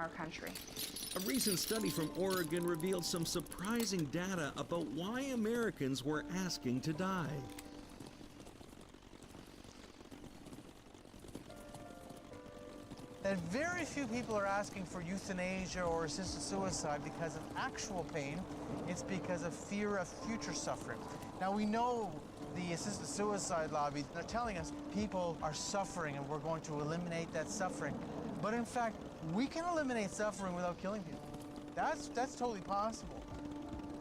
S14: our country.
S23: A recent study from Oregon revealed some surprising data about why Americans were asking to die.
S6: That very few people are asking for euthanasia or assisted suicide because of actual pain. It's because of fear of future suffering. Now we know the assisted suicide lobby are telling us people are suffering and we're going to eliminate that suffering. But in fact, we can eliminate suffering without killing people. That's totally possible.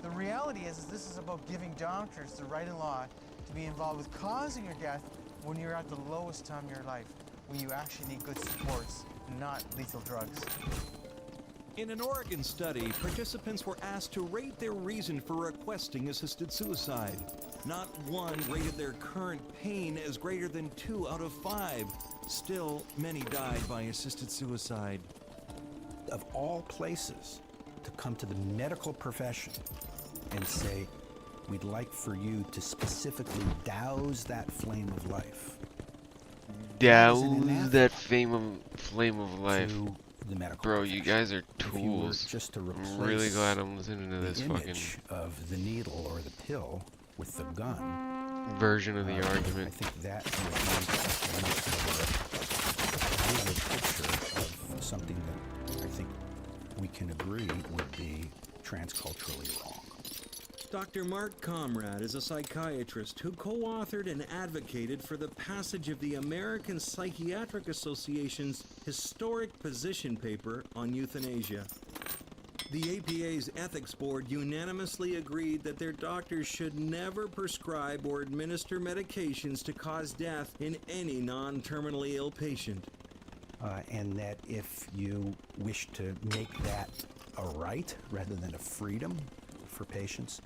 S6: The reality is this is about giving doctors the right and law to be involved with causing your death when you're at the lowest time in your life, when you actually need good supports, not lethal drugs.
S23: In an Oregon study, participants were asked to rate their reason for requesting assisted suicide. Not one rated their current pain as greater than 2 out of 5. Still, many died by assisted suicide.
S16: Of all places to come to the medical profession and say, we'd like for you to specifically douse that flame of life.
S11: Douse that flame of life.
S16: The medical
S11: Bro, you guys are tools.
S16: Just to
S11: I'm really glad I'm listening to this fucking
S16: of the needle or the pill with the gun
S11: version of the argument.
S16: I think that would be much more a picture of something that I think we can agree would be transculturally wrong.
S23: Dr. Mark Comrade is a psychiatrist who co-authored and advocated for the passage of the American Psychiatric Association's historic position paper on euthanasia. The APA's ethics board unanimously agreed that their doctors should never prescribe or administer medications to cause death in any non-terminally ill patient.
S16: And that if you wish to make that a right rather than a freedom for patients,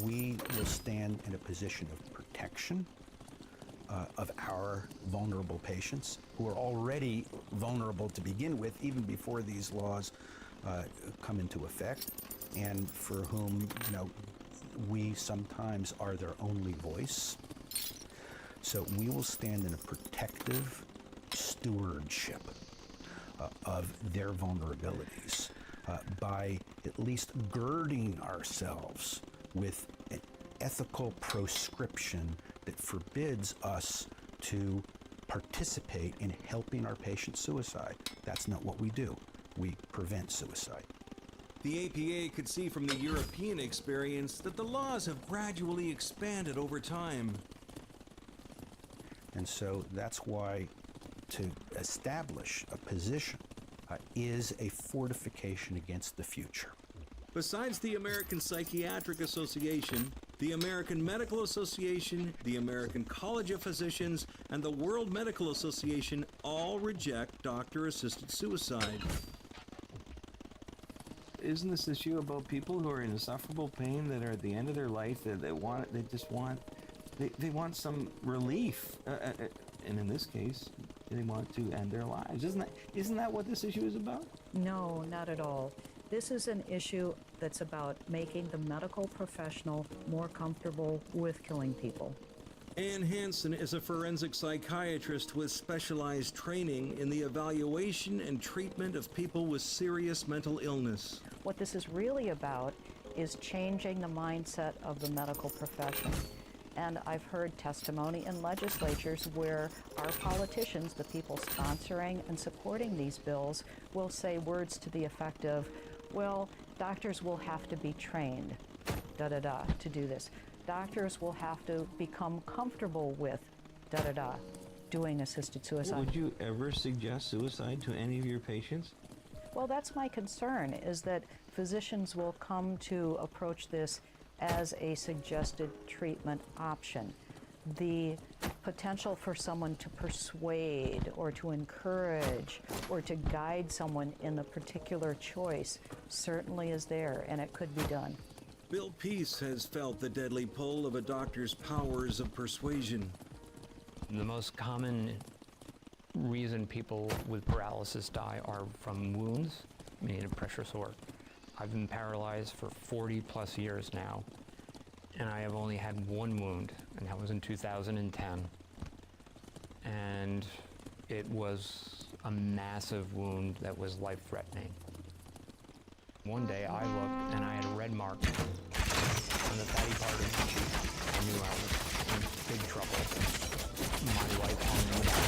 S16: we will stand in a position of protection of our vulnerable patients who are already vulnerable to begin with, even before these laws come into effect, and for whom, we sometimes are their only voice. So we will stand in a protective stewardship of their vulnerabilities by at least girding ourselves with an ethical proscription that forbids us to participate in helping our patients suicide. That's not what we do. We prevent suicide.
S23: The APA could see from the European experience that the laws have gradually expanded over time.
S16: And so that's why to establish a position is a fortification against the future.
S23: Besides the American Psychiatric Association, the American Medical Association, the American College of Physicians, and the World Medical Association all reject doctor-assisted suicide.
S8: Isn't this issue about people who are in insufferable pain that are at the end of their life, that they want some relief, and in this case, they want to end their lives. Isn't that what this issue is about?
S17: No, not at all. This is an issue that's about making the medical professional more comfortable with killing people.
S23: Ann Hansen is a forensic psychiatrist with specialized training in the evaluation and treatment of people with serious mental illness.
S17: What this is really about is changing the mindset of the medical profession. And I've heard testimony in legislatures where our politicians, the people sponsoring and supporting these bills, will say words to the effect of, well, doctors will have to be trained, to do this. Doctors will have to become comfortable with, doing assisted suicide.
S8: Would you ever suggest suicide to any of your patients?
S17: Well, that's my concern, is that physicians will come to approach this as a suggested treatment option. The potential for someone to persuade or to encourage or to guide someone in the particular choice certainly is there, and it could be done.
S23: Bill Peace has felt the deadly pull of a doctor's powers of persuasion.
S18: The most common reason people with paralysis die are from wounds, meaning a pressure sore. I've been paralyzed for 40 plus years now, and I have only had one wound, and that was in 2010. And It was a massive wound that was life-threatening. One day I looked and I had a red mark on the fatty part of my cheek. I knew I was in big trouble. My wife hung me down.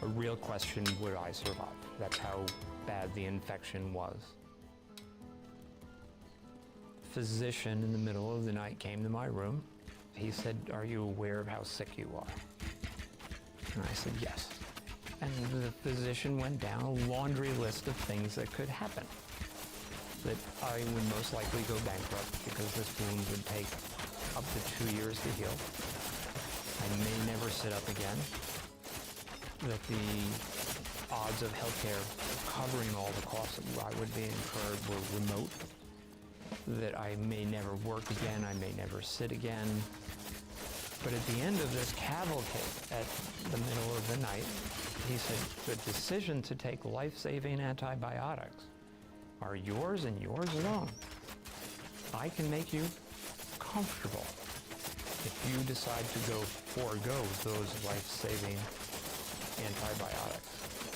S18: A real question, would I survive? That's how bad the infection was. A physician in the middle of the night came to my room. He said, "Are you aware of how sick you are?" And I said, "Yes." And the physician went down a laundry list of things that could happen. That I would most likely go bankrupt because this wound would take up to 2 years to heal. I may never sit up again. That the odds of healthcare covering all the costs that I would be incurred were remote. That I may never work again, I may never sit again. But at the end of this cavalcade, at the middle of the night, he said, "The decision to take life-saving antibiotics are yours and yours alone. I can make you comfortable if you decide to forego those life-saving antibiotics."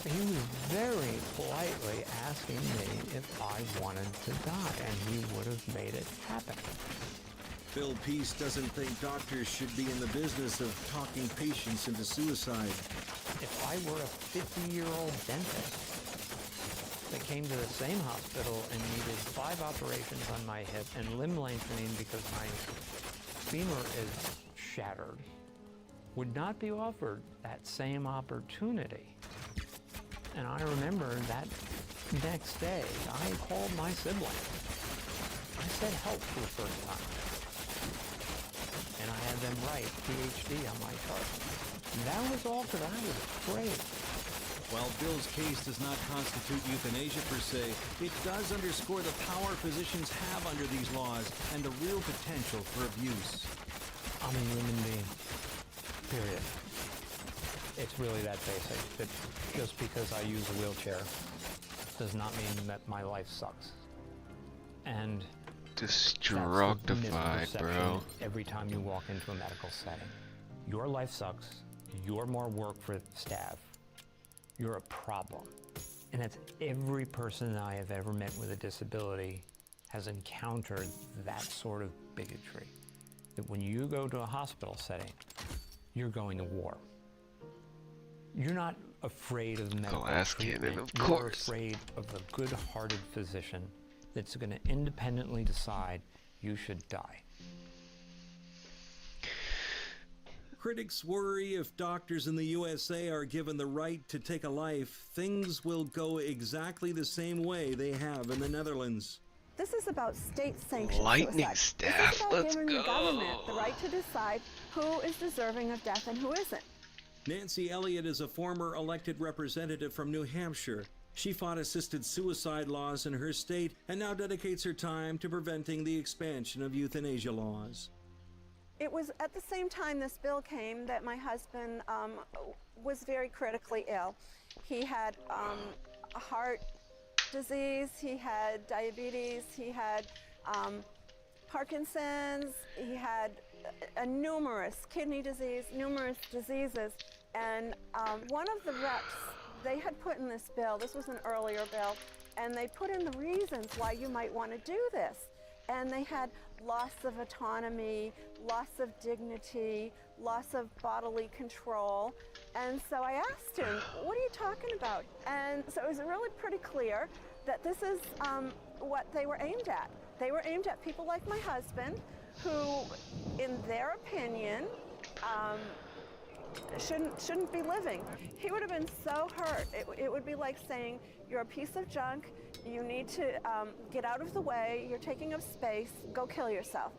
S18: He was very politely asking me if I wanted to die, and he would have made it happen.
S23: Bill Peace doesn't think doctors should be in the business of talking patients into suicide.
S18: If I were a 50-year-old dentist that came to the same hospital and needed 5 operations on my hip and limb lengthening because my femur is shattered, would not be offered that same opportunity. And I remember that next day, I called my sibling. I said help for the first time. And I had them write PhD on my chart. And that was all because I was afraid.
S23: While Bill's case does not constitute euthanasia per se, it does underscore the power physicians have under these laws and the real potential for abuse.
S18: I'm a human being. Period. It's really that basic. That just because I use a wheelchair does not mean that my life sucks. And
S11: Destructified, bro.
S18: Every time you walk into a medical setting, your life sucks. You're more work for staff. You're a problem. And that's every person that I have ever met with a disability has encountered that sort of bigotry. That when you go to a hospital setting, you're going to war. You're not afraid of medical treatment.
S11: Of
S18: You're
S11: course.
S18: afraid of a good-hearted physician that's going to independently decide you should die.
S23: Critics worry if doctors in the USA are given the right to take a life, things will go exactly the same way they have in the Netherlands.
S3: This is about state-sanctioned
S11: Lightning
S3: suicide.
S11: staff,
S3: This is about
S11: let's
S3: giving
S11: go.
S3: the government the right to decide who is deserving of death and who isn't.
S23: Nancy Elliott is a former elected representative from New Hampshire. She fought assisted suicide laws in her state and now dedicates her time to preventing the expansion of euthanasia laws.
S3: It was at the same time this bill came that my husband was very critically ill. He had a heart disease, he had diabetes, he had Parkinson's, he had numerous kidney disease, numerous diseases. And one of the reps, they had put in this bill, this was an earlier bill, and they put in the reasons why you might want to do this. And they had loss of autonomy, loss of dignity, loss of bodily control. And so I asked him, what are you talking about? And so it was really pretty clear that this is what they were aimed at. They were aimed at people like my husband, who, in their opinion, shouldn't be living. He would have been so hurt. It would be like saying, you're a piece of junk, you need to get out of the way, you're taking up space, go kill yourself.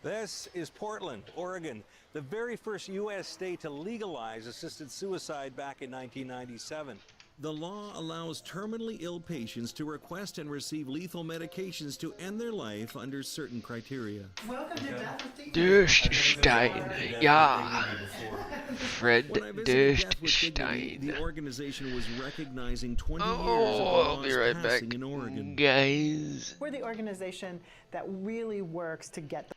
S23: This is Portland, Oregon, the very first U.S. state to legalize assisted suicide back in 1997. The law allows terminally ill patients to request and receive lethal medications to end their life under certain criteria.
S11: Durststein, ja. Fred
S23: When I visited Death with Dignity,
S11: Durststein.
S23: the organization was recognizing 20 years of
S11: Oh, I'll
S23: laws
S11: be right back,
S23: passing in Oregon.
S11: guys.
S1: We're the organization that really works to get the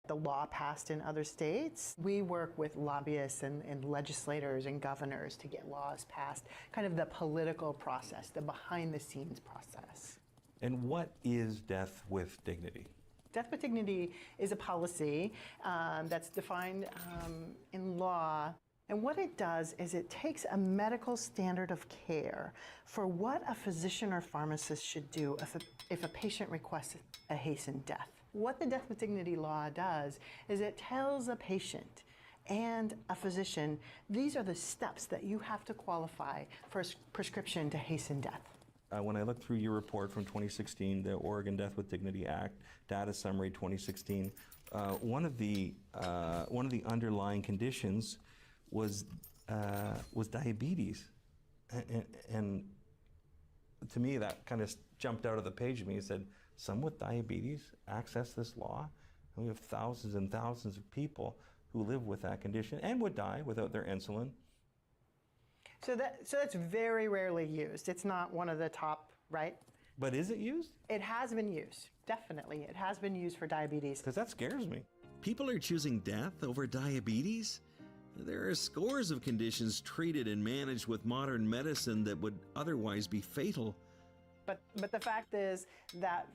S1: The law passed in other states. We work with lobbyists and legislators and governors to get laws passed, kind of the political process, the behind-the-scenes process.
S8: And what is death with dignity?
S1: Death with dignity is a policy that's defined in law. And what it does is it takes a medical standard of care for what a physician or pharmacist should do if a patient requests a hastened death. What the Death with Dignity law does is it tells a patient and a physician, these are the steps that you have to qualify for a prescription to hasten death.
S8: When I looked through your report from 2016, the Oregon Death with Dignity Act, Data Summary 2016, one of the underlying conditions was diabetes, and to me that kind of jumped out of the page at me. It said, some with diabetes access this law, and we have thousands and thousands of people who live with that condition and would die without their insulin.
S1: So that's very rarely used. It's not one of the top, right?
S8: But is it used?
S1: It has been used, definitely. It has been used for diabetes.
S8: Because that scares me.
S23: People are choosing death over diabetes? There are scores of conditions treated and managed with modern medicine that would otherwise be fatal.
S1: But the fact is that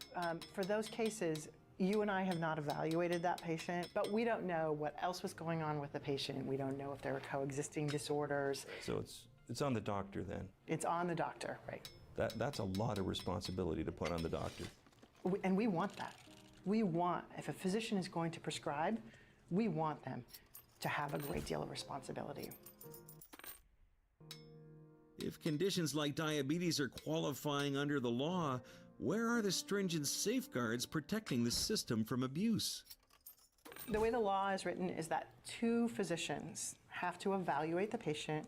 S1: for those cases, you and I have not evaluated that patient, but we don't know what else was going on with the patient. We don't know if there were coexisting disorders.
S8: So it's on the doctor then?
S1: It's on the doctor, right.
S8: That's a lot of responsibility to put on the doctor.
S1: And we want that. We want, if a physician is going to prescribe, we want them to have a great deal of responsibility.
S23: If conditions like diabetes are qualifying under the law, where are the stringent safeguards protecting the system from abuse?
S1: The way the law is written is that two physicians have to evaluate the patient,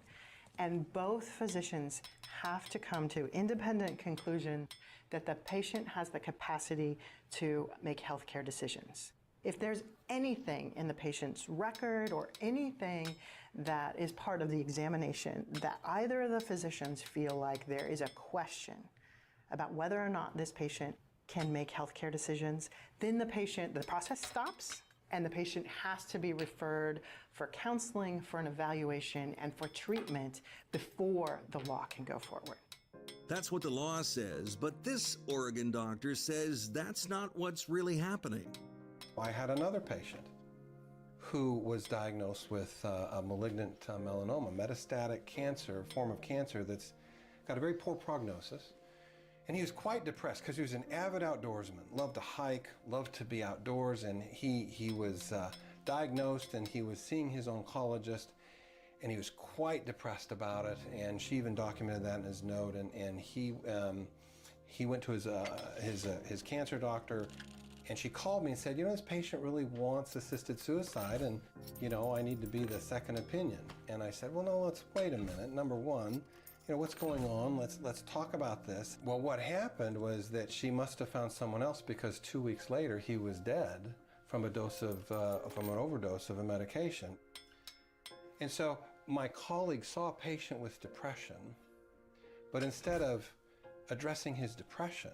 S1: and both physicians have to come to independent conclusion that the patient has the capacity to make healthcare decisions. If there's anything in the patient's record or anything that is part of the examination that either of the physicians feel like there is a question about whether or not this patient can make healthcare decisions, then the process stops and the patient has to be referred for counseling, for an evaluation, and for treatment before the law can go forward.
S23: That's what the law says, but this Oregon doctor says that's not what's really happening.
S4: I had another patient who was diagnosed with a malignant melanoma, metastatic cancer, form of cancer that's got a very poor prognosis. And he was quite depressed because he was an avid outdoorsman, loved to hike, loved to be outdoors, and he was diagnosed and he was seeing his oncologist, and he was quite depressed about it, and she even documented that in his note, and he went to his cancer doctor. And she called me and said, you know, this patient really wants assisted suicide, and, you know, I need to be the second opinion. And I said, well, no, let's wait a minute. Number one, you know, what's going on? Let's talk about this. Well, what happened was that she must have found someone else, because 2 weeks later he was dead from an overdose of a medication. And so my colleague saw a patient with depression, but instead of addressing his depression,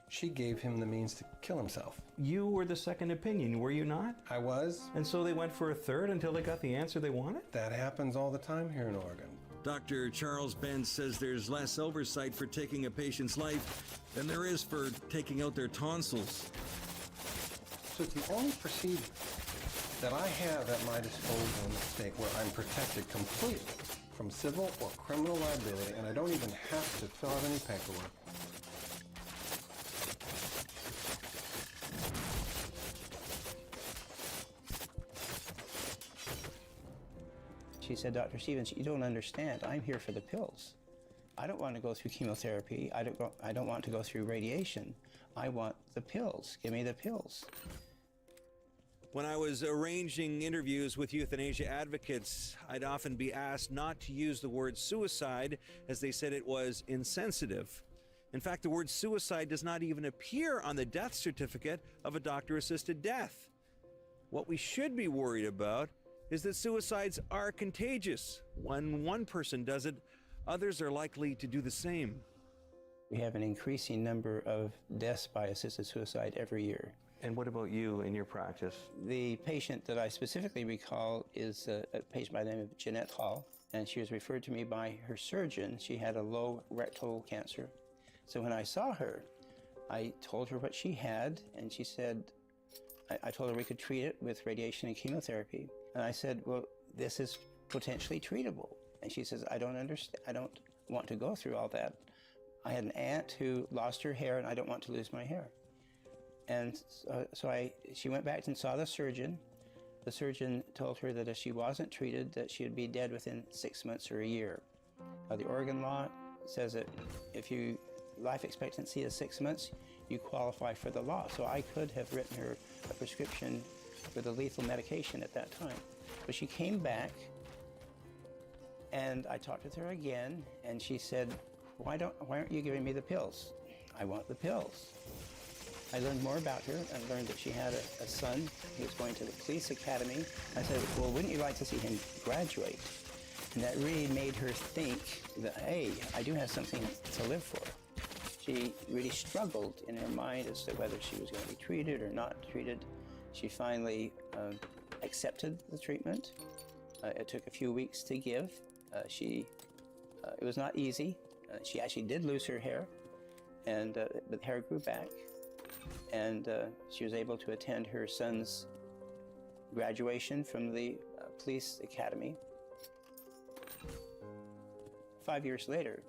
S4: she gave him the means to kill himself.
S8: You were the second opinion, were you not?
S4: I was.
S8: And so they went for a third until they got the answer they wanted?
S4: That happens all the time here in Oregon.
S23: Dr. Charles Benz says there's less oversight for taking a patient's life than there is for taking out their tonsils.
S4: So it's the only procedure that I have at my disposal in the state where I'm protected completely from civil or criminal liability, and I don't even have to fill out any paperwork.
S13: She said, Dr. Stevens, you don't understand. I'm here for the pills. I don't want to go through chemotherapy. I don't want to go through radiation. I want the pills. Give me the pills.
S23: When I was arranging interviews with euthanasia advocates, I'd often be asked not to use the word suicide, as they said it was insensitive. In fact, the word suicide does not even appear on the death certificate of a doctor-assisted death. What we should be worried about is that suicides are contagious. When one person does it, others are likely to do the same.
S13: We have an increasing number of deaths by assisted suicide every year.
S8: And what about you in your practice?
S13: The patient that I specifically recall is a patient by the name of Jeanette Hall, and she was referred to me by her surgeon. She had a low rectal cancer. So when I saw her, I told her what she had, and she said, I told her we could treat it with radiation and chemotherapy. And I said, well, this is potentially treatable. And she says, I don't understand. I don't want to go through all that. I had an aunt who lost her hair, and I don't want to lose my hair. And she went back and saw the surgeon. The surgeon told her that if she wasn't treated, that she would be dead within 6 months or a year. The Oregon law says that if your life expectancy is 6 months, you qualify for the law. So I could have written her a prescription for the lethal medication at that time. But she came back, and I talked with her again, and she said, why aren't you giving me the pills? I want the pills. I learned more about her and learned that she had a son who was going to the police academy. I said, well, wouldn't you like to see him graduate? And that really made her think that, hey, I do have something to live for. She really struggled in her mind as to whether she was going to be treated or not treated. She finally accepted the treatment. It took a few weeks to give. It was not easy. She actually did lose her hair, but the hair grew back. And she was able to attend her son's graduation from the police academy. 5 years later,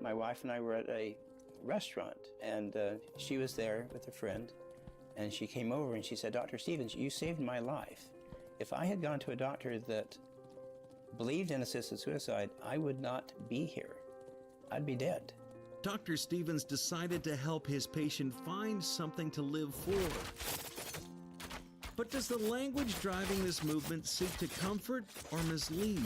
S13: my wife and I were at a restaurant, and she was there with a friend, and she came over and she said, Dr. Stevens, you saved my life. If I had gone to a doctor that believed in assisted suicide, I would not be here. I'd be dead.
S23: Dr. Stevens decided to help his patient find something to live for. But does the language driving this movement seek to comfort or mislead?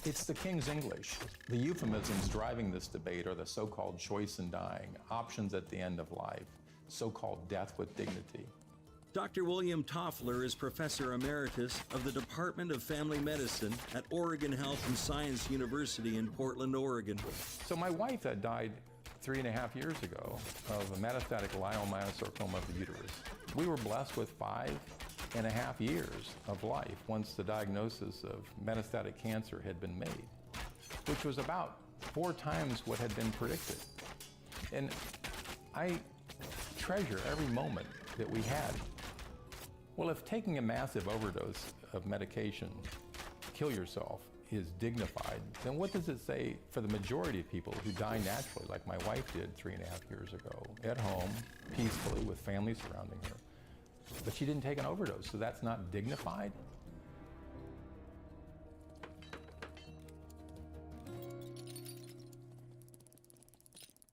S7: It's the King's English. The euphemisms driving this debate are the so-called choice in dying, options at the end of life, so-called death with dignity.
S23: Dr. William Toffler is Professor Emeritus of the Department of Family Medicine at Oregon Health and Science University in Portland, Oregon.
S7: So my wife that died 3.5 years ago of a metastatic leiomyosarcoma of the uterus. We were blessed with 5.5 years of life once the diagnosis of metastatic cancer had been made, which was about 4 times what had been predicted. And I treasure every moment that we had. Well, if taking a massive overdose of medication, kill yourself, is dignified, then what does it say for the majority of people who die naturally, like my wife did 3.5 years ago, at home, peacefully, with family surrounding her? But she didn't take an overdose, so that's not dignified?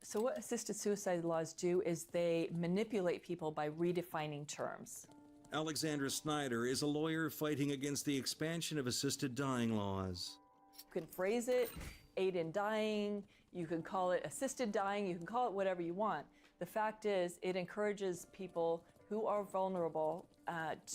S14: So what assisted suicide laws do is they manipulate people by redefining terms.
S23: Alexandra Snyder is a lawyer fighting against the expansion of assisted dying laws.
S14: You can phrase it aid in dying, you can call it assisted dying, you can call it whatever you want. The fact is, it encourages people who are vulnerable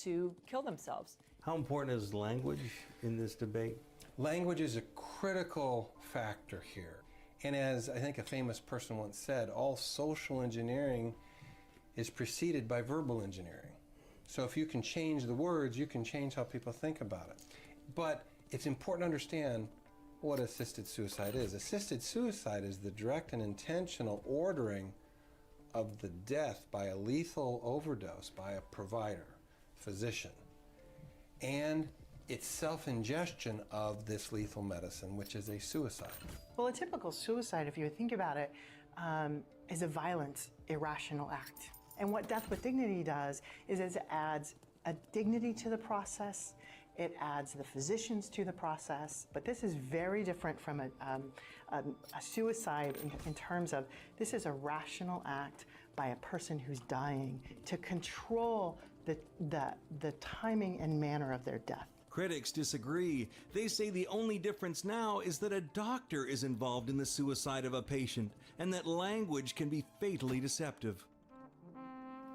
S14: to kill themselves.
S10: How important is language in this debate?
S4: Language is a critical factor here. And as I think a famous person once said, all social engineering is preceded by verbal engineering. So if you can change the words, you can change how people think about it. But it's important to understand what assisted suicide is. Assisted suicide is the direct and intentional ordering of the death by a lethal overdose by a provider, physician, and it's self-ingestion of this lethal medicine, which is a suicide.
S1: Well, a typical suicide, if you think about it, is a violent, irrational act. And what Death with Dignity does is it adds a dignity to the process, it adds the physicians to the process, but this is very different from a suicide in terms of this is a rational act by a person who's dying to control the timing and manner of their death.
S23: Critics disagree. They say the only difference now is that a doctor is involved in the suicide of a patient and that language can be fatally deceptive.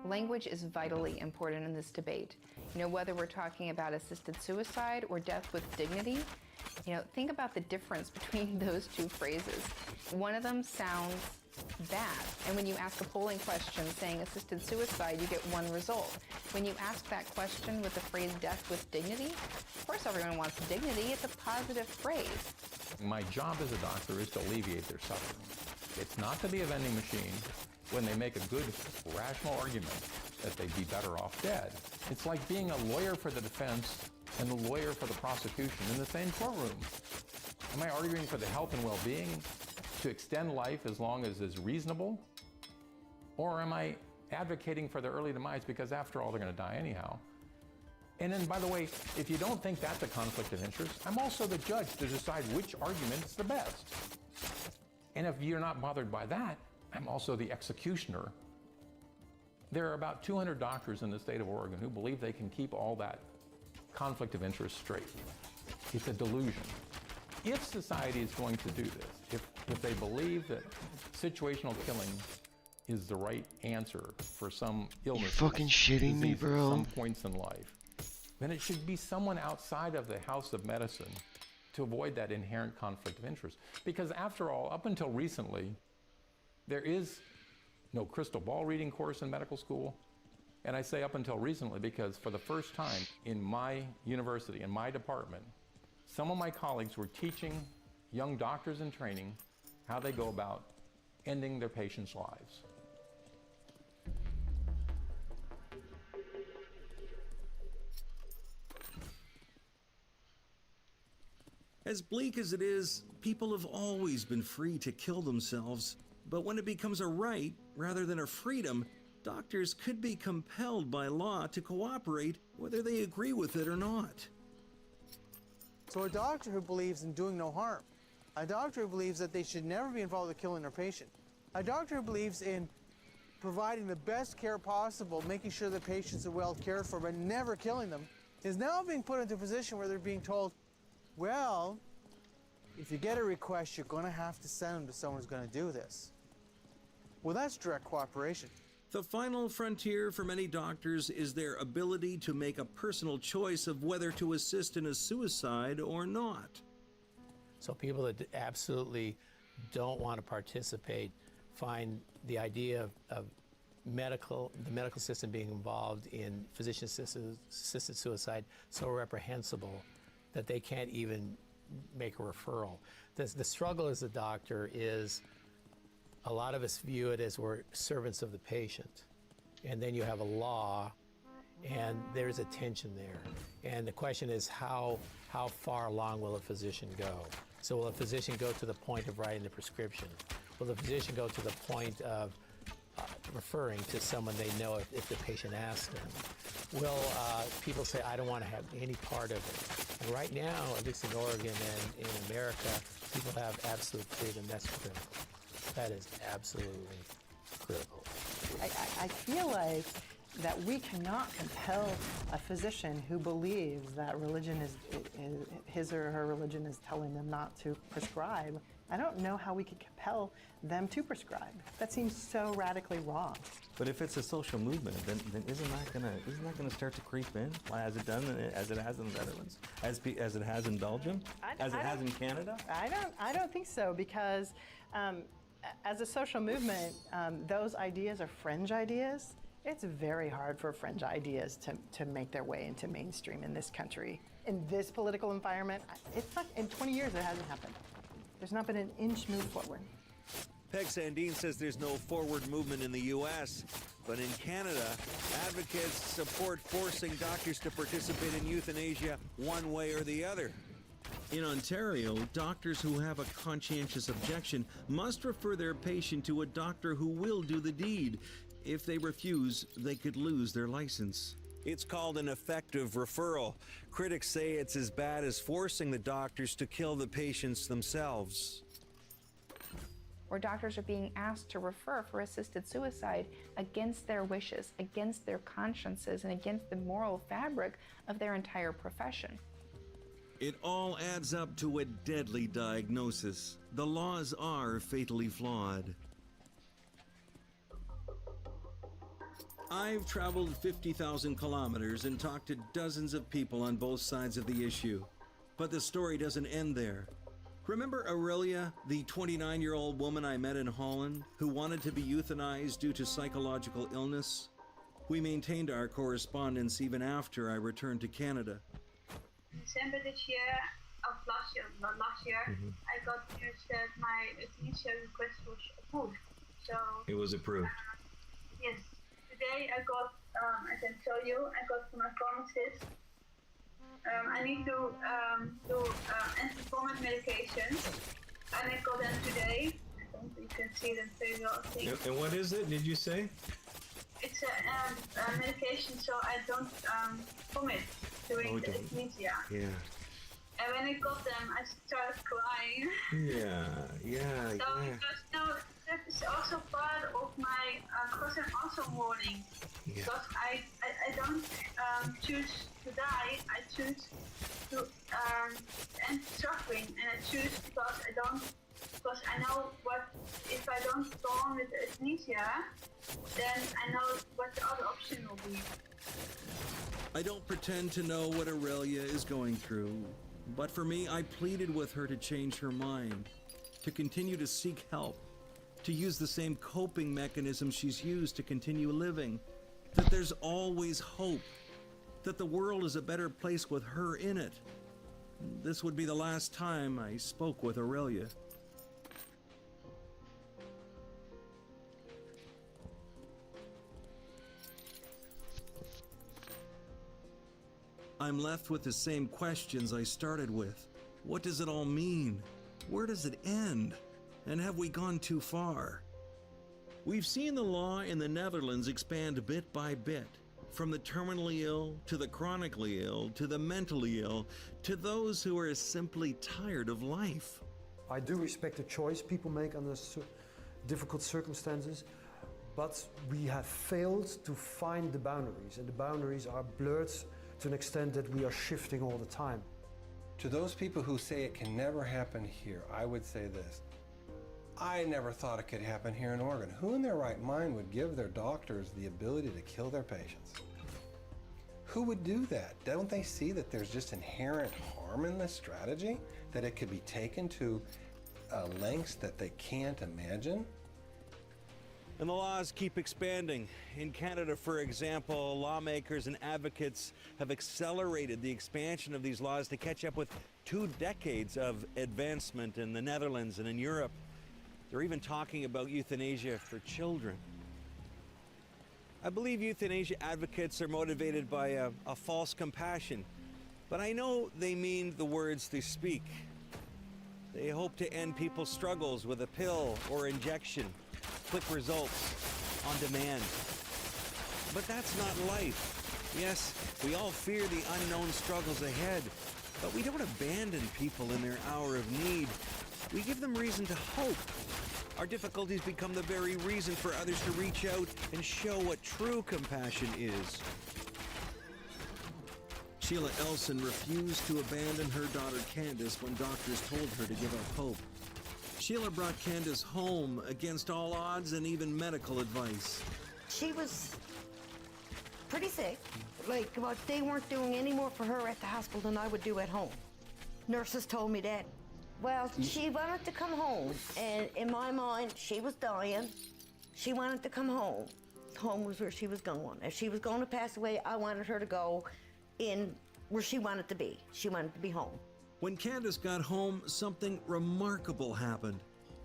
S12: Language is vitally important in this debate. Whether we're talking about assisted suicide or death with dignity, think about the difference between those two phrases. One of them sounds bad, and when you ask a polling question saying assisted suicide, you get one result. When you ask that question with the phrase death with dignity, of course everyone wants dignity. It's a positive phrase.
S19: My job as a doctor is to alleviate their suffering. It's not to be a vending machine when they make a good, rational argument that they'd be better off dead. It's like being a lawyer for the defense and the lawyer for the prosecution in the same courtroom. Am I arguing for the health and well-being to extend life as long as is reasonable? Or am I advocating for their early demise because after all, they're going to die anyhow? And then, by the way, if you don't think that's a conflict of interest, I'm also the judge to decide which argument is the best. And if you're not bothered by that, I'm also the executioner. There are about 200 doctors in the state of Oregon who believe they can keep all that conflict of interest straight. It's a delusion. If society is going to do this, if they believe that situational killing is the right answer for some illness,
S11: You fucking shitting me, bro?
S19: Some points in life, then it should be someone outside of the house of medicine to avoid that inherent conflict of interest. Because after all, up until recently, there is no crystal ball reading course in medical school. And I say up until recently because for the first time in my university, in my department, some of my colleagues were teaching young doctors in training how they go about ending their patients' lives.
S23: As bleak as it is, people have always been free to kill themselves. But when it becomes a right rather than a freedom, doctors could be compelled by law to cooperate whether they agree with it or not.
S6: So a doctor who believes in doing no harm, a doctor who believes that they should never be involved with killing their patient, a doctor who believes in providing the best care possible, making sure the patients are well cared for, but never killing them, is now being put into a position where they're being told, well, if you get a request, you're going to have to send them to someone who's going to do this. Well, that's direct cooperation.
S23: The final frontier for many doctors is their ability to make a personal choice of whether to assist in a suicide or not.
S20: So people that absolutely don't want to participate find the idea of the medical system being involved in physician-assisted suicide so reprehensible that they can't even make a referral. The struggle as a doctor is a lot of us view it as we're servants of the patient. And then you have a law, and there's a tension there. And the question is how far along will a physician go? So will a physician go to the point of writing the prescription? Will the physician go to the point of referring to someone they know if the patient asks them? Will people say, I don't want to have any part of it? And right now, at least in Oregon and in America, people have absolute freedom. That's critical. That is absolutely critical.
S1: I feel like that we cannot compel a physician who believes that religion is his or her religion is telling them not to prescribe. I don't know how we could compel them to prescribe. That seems so radically wrong.
S8: But if it's a social movement, then isn't that gonna start to creep in, as it has in the Netherlands, as it has in Belgium, as it has in Canada?
S1: I don't think so, because as a social movement, those ideas are fringe ideas. It's very hard for fringe ideas to make their way into mainstream in this country. In this political environment, it's not, in 20 years it hasn't happened. There's not been an inch move forward.
S8: Peg Sandine says there's no forward movement in the U.S., but in Canada, advocates support forcing doctors to participate in euthanasia one way or the other. In Ontario, doctors who have a conscientious objection must refer their patient to a doctor who will do the deed. If they refuse, they could lose their license. It's called an effective referral. Critics say it's as bad as forcing the doctors to kill the patients themselves.
S12: Where doctors are being asked to refer for assisted suicide against their wishes, against their consciences, and against the moral fabric of their entire profession.
S23: It all adds up to a deadly diagnosis. The laws are fatally flawed. I've traveled 50,000 kilometers and talked to dozens of people on both sides of the issue. But the story doesn't end there. Remember Aurelia, the 29-year-old woman I met in Holland who wanted to be euthanized due to psychological illness? We maintained our correspondence even after I returned to Canada.
S5: December this year, of last year, I got news that my euthanasia request was approved. So
S23: It was approved.
S5: Yes. Today I got, I can tell you, I got from my pharmacist. I need to do anti-vomit medications, and I got them today. I don't think you can see them very well, I think.
S23: And what is it, did you say?
S5: It's a medication so I don't vomit during the euthanasia.
S23: Yeah.
S5: And when I got them, I started crying.
S23: Yeah.
S5: So because that is also part of my because I'm also mourning.
S23: Yeah.
S5: Because I don't choose to die. I choose to end suffering, and I choose because I know what if I don't go on with the euthanasia, then I know what the other option will be.
S23: I don't pretend to know what Aurelia is going through, but for me, I pleaded with her to change her mind, to continue to seek help, to use the same coping mechanism she's used to continue living, that there's always hope, that the world is a better place with her in it. This would be the last time I spoke with Aurelia. I'm left with the same questions I started with. What does it all mean? Where does it end? And have we gone too far? We've seen the law in the Netherlands expand bit by bit, from the terminally ill to the chronically ill to the mentally ill to those who are simply tired of life.
S29: I do respect the choice people make under difficult circumstances, but we have failed to find the boundaries, and the boundaries are blurred to an extent that we are shifting all the time.
S4: To those people who say it can never happen here, I would say this. I never thought it could happen here in Oregon. Who in their right mind would give their doctors the ability to kill their patients? Who would do that? Don't they see that there's just inherent harm in this strategy? That it could be taken to lengths that they can't imagine?
S8: And the laws keep expanding. In Canada, for example, lawmakers and advocates have accelerated the expansion of these laws to catch up with 2 decades of advancement in the Netherlands and in Europe. They're even talking about euthanasia for children. I believe euthanasia advocates are motivated by a false compassion, but I know they mean the words they speak. They hope to end people's struggles with a pill or injection, quick results, on demand. But that's not life. Yes, we all fear the unknown struggles ahead, but we don't abandon people in their hour of need. We give them reason to hope.
S23: Our difficulties become the very reason for others to reach out and show what true compassion is. Sheila Elson refused to abandon her daughter Candace when doctors told her to give up hope. Sheila brought Candace home against all odds and even medical advice.
S2: She was pretty sick. But they weren't doing any more for her at the hospital than I would do at home. Nurses told me that. Well, she wanted to come home, and in my mind, she was dying. She wanted to come home. Home was where she was going. If she was going to pass away, I wanted her to go in where she wanted to be. She wanted to be home.
S23: When Candace got home, something remarkable happened.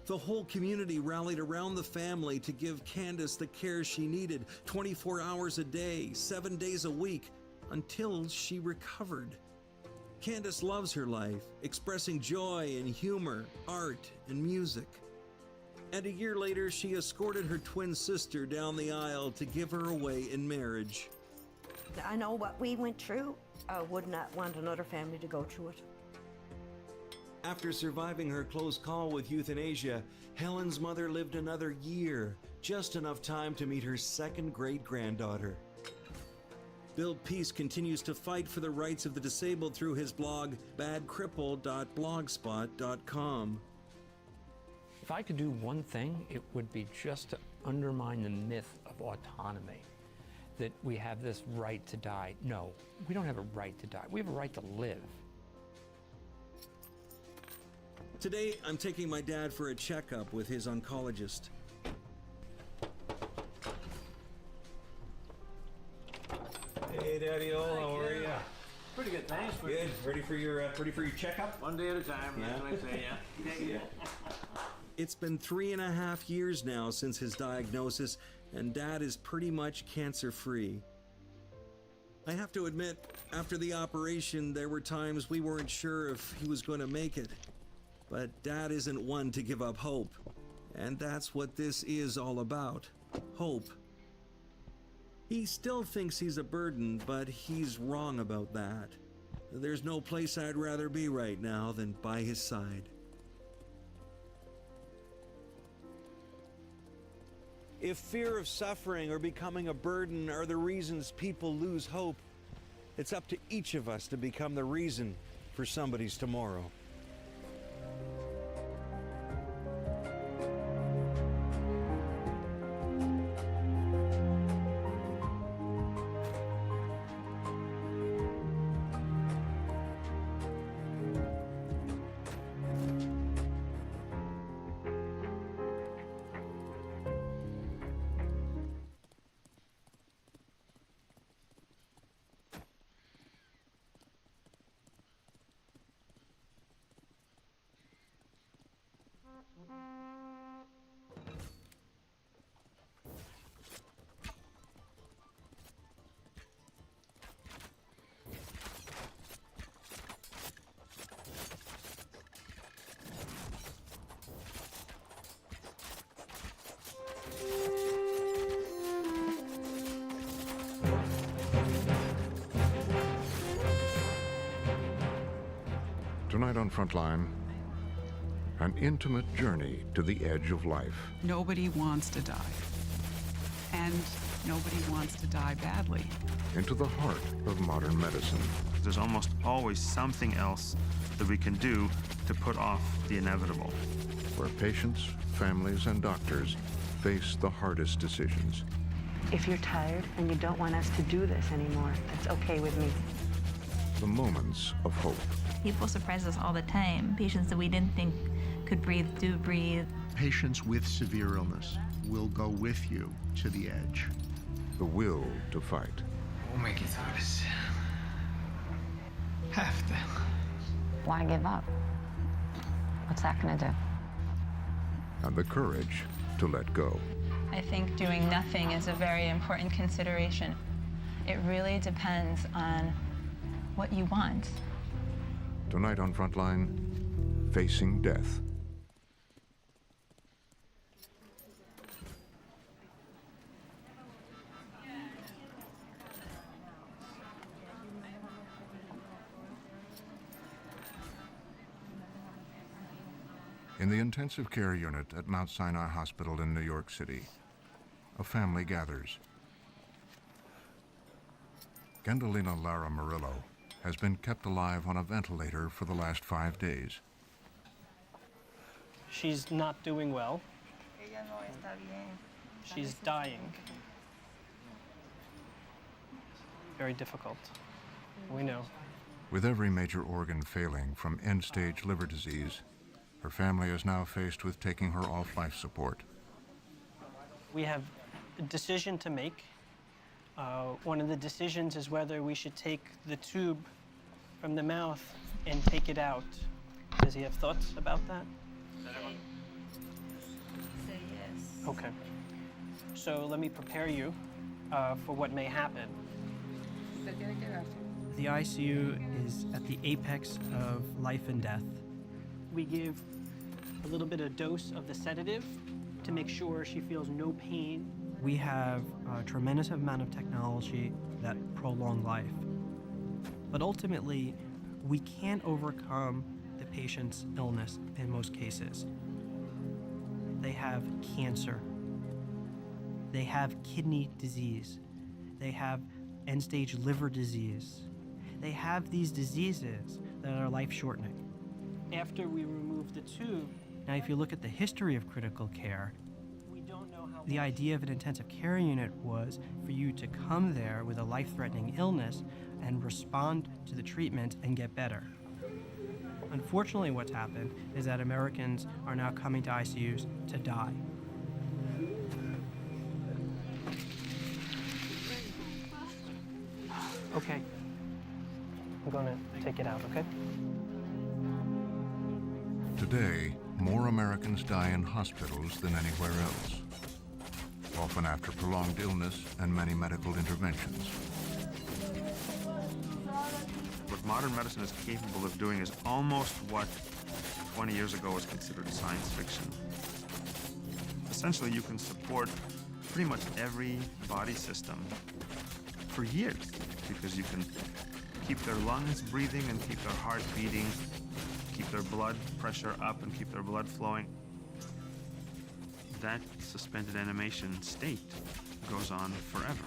S23: The whole community rallied around the family to give Candace the care she needed, 24 hours a day, 7 days a week, until she recovered. Candace loves her life, expressing joy and humor, art and music. And a year later, she escorted her twin sister down the aisle to give her away in marriage.
S2: I know what we went through. I would not want another family to go through it.
S23: After surviving her close call with euthanasia, Helen's mother lived another year, just enough time to meet her second great-granddaughter. Build Peace continues to fight for the rights of the disabled through his blog, badcripple.blogspot.com.
S18: If I could do one thing, it would be just to undermine the myth of autonomy, that we have this right to die. No, we don't have a right to die. We have a right to live.
S23: Today, I'm taking my dad for a checkup with his oncologist.
S10: Hey, Daddy-O, how are you?
S9: Pretty good, thanks.
S10: Good. Ready for your checkup?
S9: One day at a time,
S10: Yeah.
S9: that's what I say, yeah.
S23: It's been 3.5 years now since his diagnosis, and Dad is pretty much cancer-free. I have to admit, after the operation, there were times we weren't sure if he was going to make it. But Dad isn't one to give up hope. And that's what this is all about. Hope. He still thinks he's a burden, but he's wrong about that. There's no place I'd rather be right now than by his side. If fear of suffering or becoming a burden are the reasons people lose hope, it's up to each of us to become the reason for somebody's tomorrow.
S21: Tonight on Frontline, an intimate journey to the edge of life.
S22: Nobody wants to die. And nobody wants to die badly.
S21: Into the heart of modern medicine.
S24: There's almost always something else that we can do to put off the inevitable.
S21: Where patients, families, and doctors face the hardest decisions.
S25: If you're tired and you don't want us to do this anymore, that's okay with me.
S21: The moments of hope.
S26: People surprise us all the time. Patients that we didn't think could breathe do breathe.
S27: Patients with severe illness will go with you to the edge.
S21: The will to fight.
S28: We'll make it through this. Have to.
S25: Why give up? What's that gonna do?
S21: And the courage to let go.
S30: I think doing nothing is a very important consideration. It really depends on what you want.
S21: Tonight on Frontline, facing death. In In the intensive care unit at Mount Sinai Hospital in New York City, a family gathers. Gendalina Lara Murillo has been kept alive on a ventilator for the last 5 days.
S3: She's not doing well. She's dying. Very difficult. We know.
S21: With every major organ failing from end-stage liver disease, her family is now faced with taking her off life support.
S3: We have a decision to make. One of the decisions is whether we should take the tube from the mouth and take it out. Does he have thoughts about that?
S2: Say yes.
S3: Okay. So let me prepare you for what may happen. The ICU is at the apex of life and death. We give a little bit of dose of the sedative to make sure she feels no pain. We have a tremendous amount of technology that prolong life. But ultimately, we can't overcome the patient's illness in most cases. They have cancer. They have kidney disease. They have end-stage liver disease. They have these diseases that are life-shortening. After we remove the tube, now if you look at the history of critical care, we don't know how the idea of an intensive care unit was for you to come there with a life-threatening illness and respond to the treatment and get better. Unfortunately, what's happened is that Americans are now coming to ICUs to die. Okay. I'm gonna take it out, okay?
S21: Today, more Americans die in hospitals than anywhere else, often after prolonged illness and many medical interventions.
S24: What modern medicine is capable of doing is almost what 20 years ago was considered science fiction. Essentially, you can support pretty much every body system for years because you can keep their lungs breathing and keep their heart beating, keep their blood pressure up and keep their blood flowing. That suspended animation state goes on forever.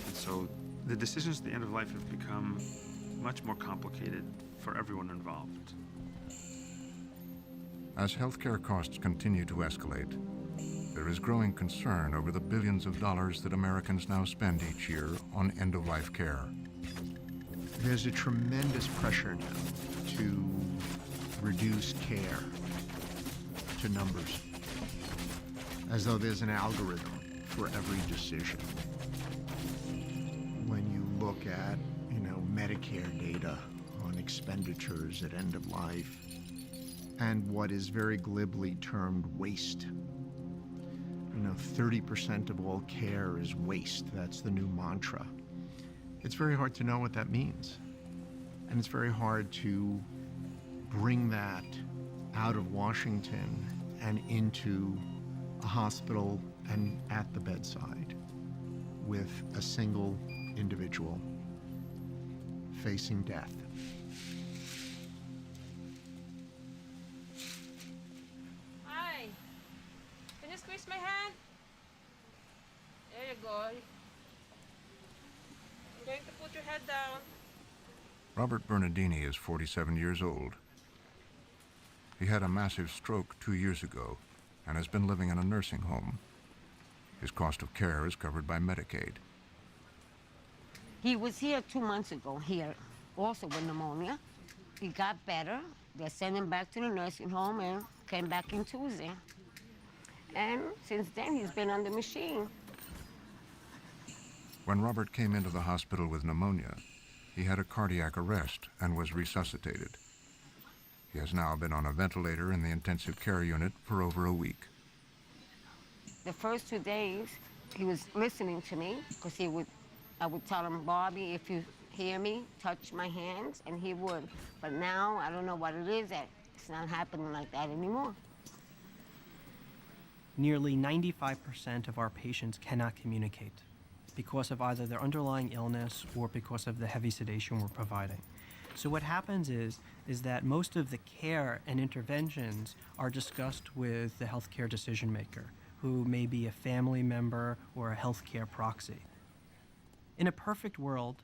S24: And so the decisions at the end of life have become much more complicated for everyone involved.
S21: As healthcare costs continue to escalate, there is growing concern over the billions of dollars that Americans now spend each year on end-of-life care.
S27: There's a tremendous pressure now to reduce care to numbers, as though there's an algorithm for every decision. When you look at, Medicare data on expenditures at end of life and what is very glibly termed waste. 30% of all care is waste. That's the new mantra. It's very hard to know what that means. And it's very hard to bring that out of Washington and into a hospital and at the bedside with a single individual facing death.
S6: Hi. Can you squeeze my hand? There you go. I'm going to put your head down.
S21: Robert Bernardini is 47 years old. He had a massive stroke 2 years ago and has been living in a nursing home. His cost of care is covered by Medicaid.
S7: He was here 2 months ago, here, also with pneumonia. He got better. They sent him back to the nursing home and came back in Tuesday. And since then, he's been on the machine.
S21: When Robert came into the hospital with pneumonia, he had a cardiac arrest and was resuscitated. He has now been on a ventilator in the intensive care unit for over a week.
S7: The first 2 days, he was listening to me because I would tell him, Bobby, if you hear me, touch my hands, and he would. But now, I don't know what it is that it's not happening like that anymore.
S3: Nearly 95% of our patients cannot communicate because of either their underlying illness or because of the heavy sedation we're providing. So what happens is that most of the care and interventions are discussed with the healthcare decision maker, who may be a family member or a healthcare proxy. In a perfect world,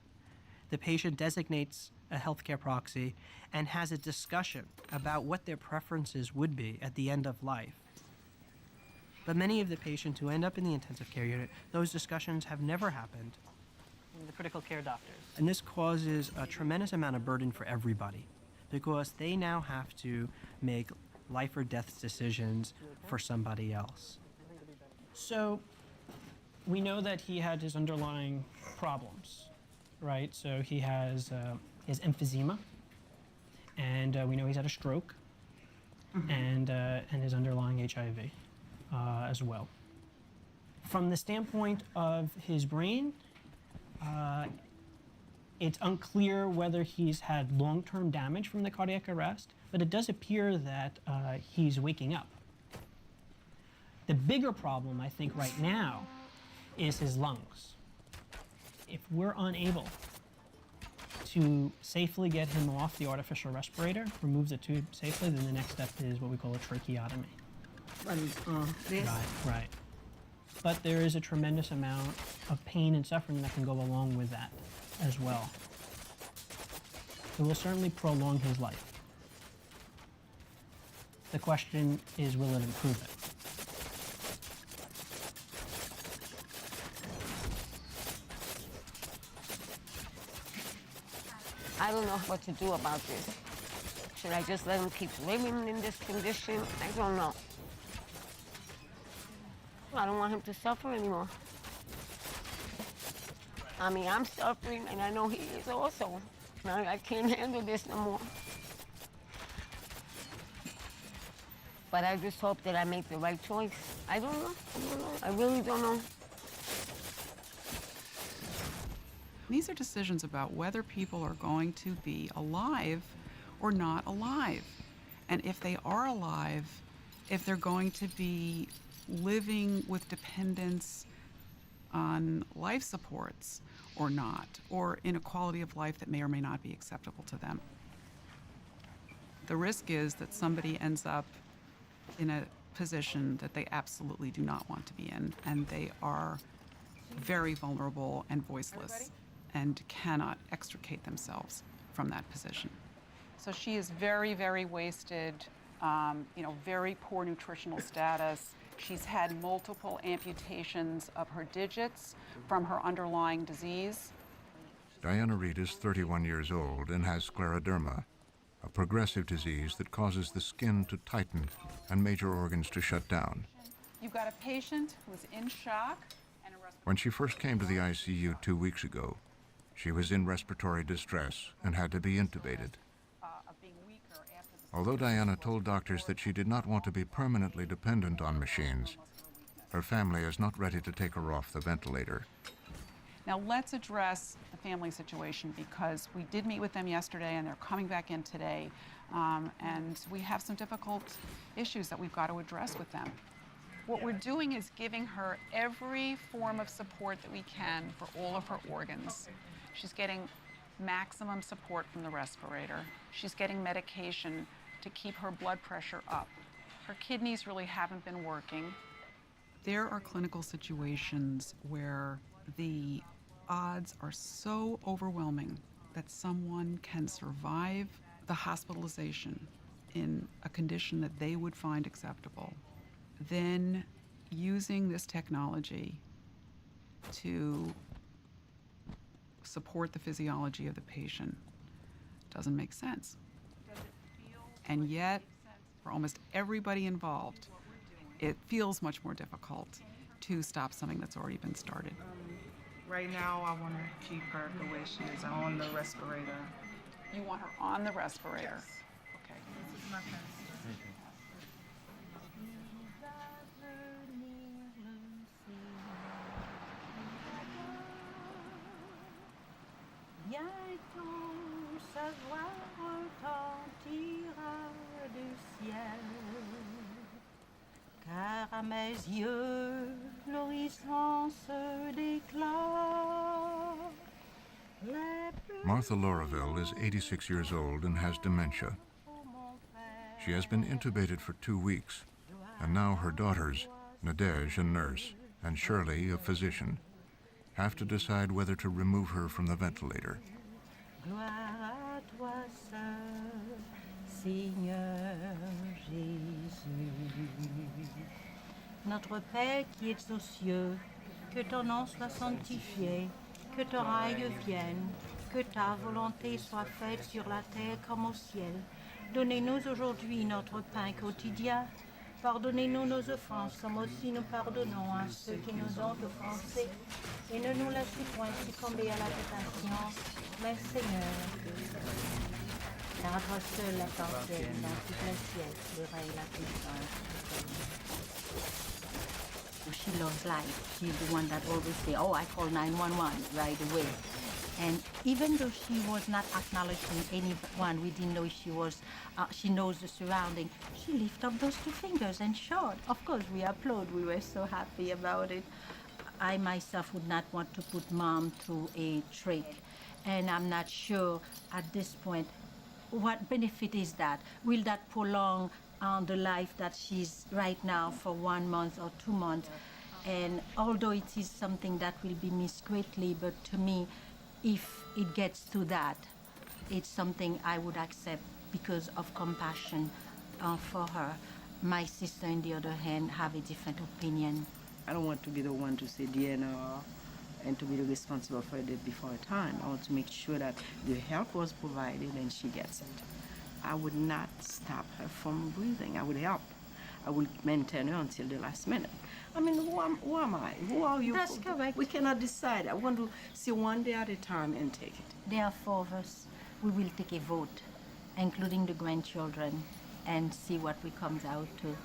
S3: the patient designates a healthcare proxy and has a discussion about what their preferences would be at the end of life. But many of the patients who end up in the intensive care unit, those discussions have never happened. The critical care doctors. And this causes a tremendous amount of burden for everybody because they now have to make life or death decisions for somebody else. So we know that he had his underlying problems, right? So he has his emphysema, and we know he's had a stroke, and his underlying HIV as well. From the standpoint of his brain, it's unclear whether he's had long-term damage from the cardiac arrest, but it does appear that he's waking up. The bigger problem, I think, right now is his lungs. If we're unable to safely get him off the artificial respirator, remove the tube safely, then the next step is what we call a tracheotomy.
S7: This?
S3: Right. But there is a tremendous amount of pain and suffering that can go along with that as well. It will certainly prolong his life. The question is, will it improve it?
S7: I don't know what to do about this. Should I just let him keep living in this condition? I don't know. I don't want him to suffer anymore. I mean, I'm suffering, and I know he is also. I can't handle this no more. But I just hope that I make the right choice. I don't know. I really don't know.
S22: These are decisions about whether people are going to be alive or not alive. And if they are alive, if they're going to be living with dependence on life supports or not, or in a quality of life that may or may not be acceptable to them. The risk is that somebody ends up in a position that they absolutely do not want to be in, and they are very vulnerable and voiceless and cannot extricate themselves from that position. So she is very, very wasted, very poor nutritional status. She's had multiple amputations of her digits from her underlying disease.
S21: Diana Reed is 31 years old and has scleroderma, a progressive disease that causes the skin to tighten and major organs to shut down.
S22: You've got a patient who's in shock.
S21: When she first came to the ICU 2 weeks ago, she was in respiratory distress and had to be intubated. Although Diana told doctors that she did not want to be permanently dependent on machines, her family is not ready to take her off the ventilator.
S22: Now let's address the family situation, because we did meet with them yesterday and they're coming back in today, and we have some difficult issues that we've got to address with them. What we're doing is giving her every form of support that we can for all of her organs. She's getting maximum support from the respirator. She's getting medication to keep her blood pressure up. Her kidneys really haven't been working. There are clinical situations where the odds are so overwhelming that someone can survive the hospitalization in a condition that they would find acceptable. Then using this technology to support the physiology of the patient doesn't make sense. And yet, for almost everybody involved, it feels much more difficult to stop something that's already been started.
S1: Right now, I want to keep her the way she is on the respirator.
S22: You want her on the respirator?
S1: Yes.
S22: Okay.
S1: This is my pencil.
S2: Bientôt sa voix retentira du ciel, car à mes yeux l'horizon se déclare
S21: Martha Lauraville is 86 years old and has dementia. She has been intubated for 2 weeks, and now her daughters, Nadege, a nurse, and Shirley, a physician, have to decide whether to remove her from the ventilator.
S2: Gloire à toi seul, Seigneur Jésus. Notre Père qui es aux cieux, que ton nom soit sanctifié, que ton règne vienne, que ta volonté soit faite sur la terre comme au ciel. Donnez-nous aujourd'hui notre pain quotidien. Pardonnez-nous nos offenses, comme aussi nous pardonnons à ceux qui nous ont offensés. Et ne nous laissez point succomber à la tentation, mais Seigneur, car à toi seul appartiennent dans tous les siècles le règne, la puissance. She loves life. She's the one that always say, oh, I call 911 right away. And even though she was not acknowledging anyone, we didn't know if she was, she knows the surrounding, she lifted up those 2 fingers and showed. Of course, we applaud. We were so happy about it. I myself would not want to put mom through a trach. And I'm not sure at this point, what benefit is that? Will that prolong the life that she's right now for 1 month or 2 months? And although it is something that will be missed greatly, but to me, if it gets to that, it's something I would accept because of compassion for her. My sister, on the other hand, have a different opinion.
S5: I don't want to be the one to say DNA and to be the responsible for it before time. I want to make sure that the help was provided and she gets it. I would not stop her from breathing. I would help. I would maintain her until the last minute. I mean, who am I? Who are you?
S2: That's correct.
S5: We cannot decide. I want to see one day at a time and take it.
S2: There are 4 of us. We will take a vote, including the grandchildren, and see what we comes out to.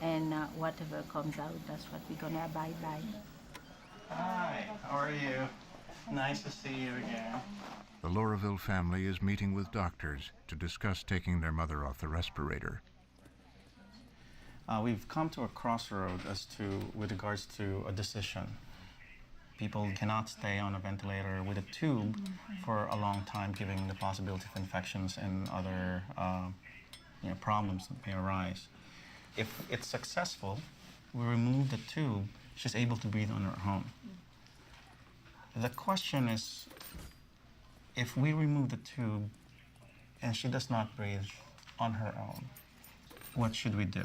S2: And whatever comes out, that's what we're gonna abide by.
S11: Hi, how are you? Nice to see you again.
S21: The Lauraville family is meeting with doctors to discuss taking their mother off the respirator.
S11: We've come to a crossroad with regards to a decision. People cannot stay on a ventilator with a tube for a long time, given the possibility of infections and other problems that may arise. If it's successful, we remove the tube, she's able to breathe on her own. The question is, if we remove the tube and she does not breathe on her own, what should we do?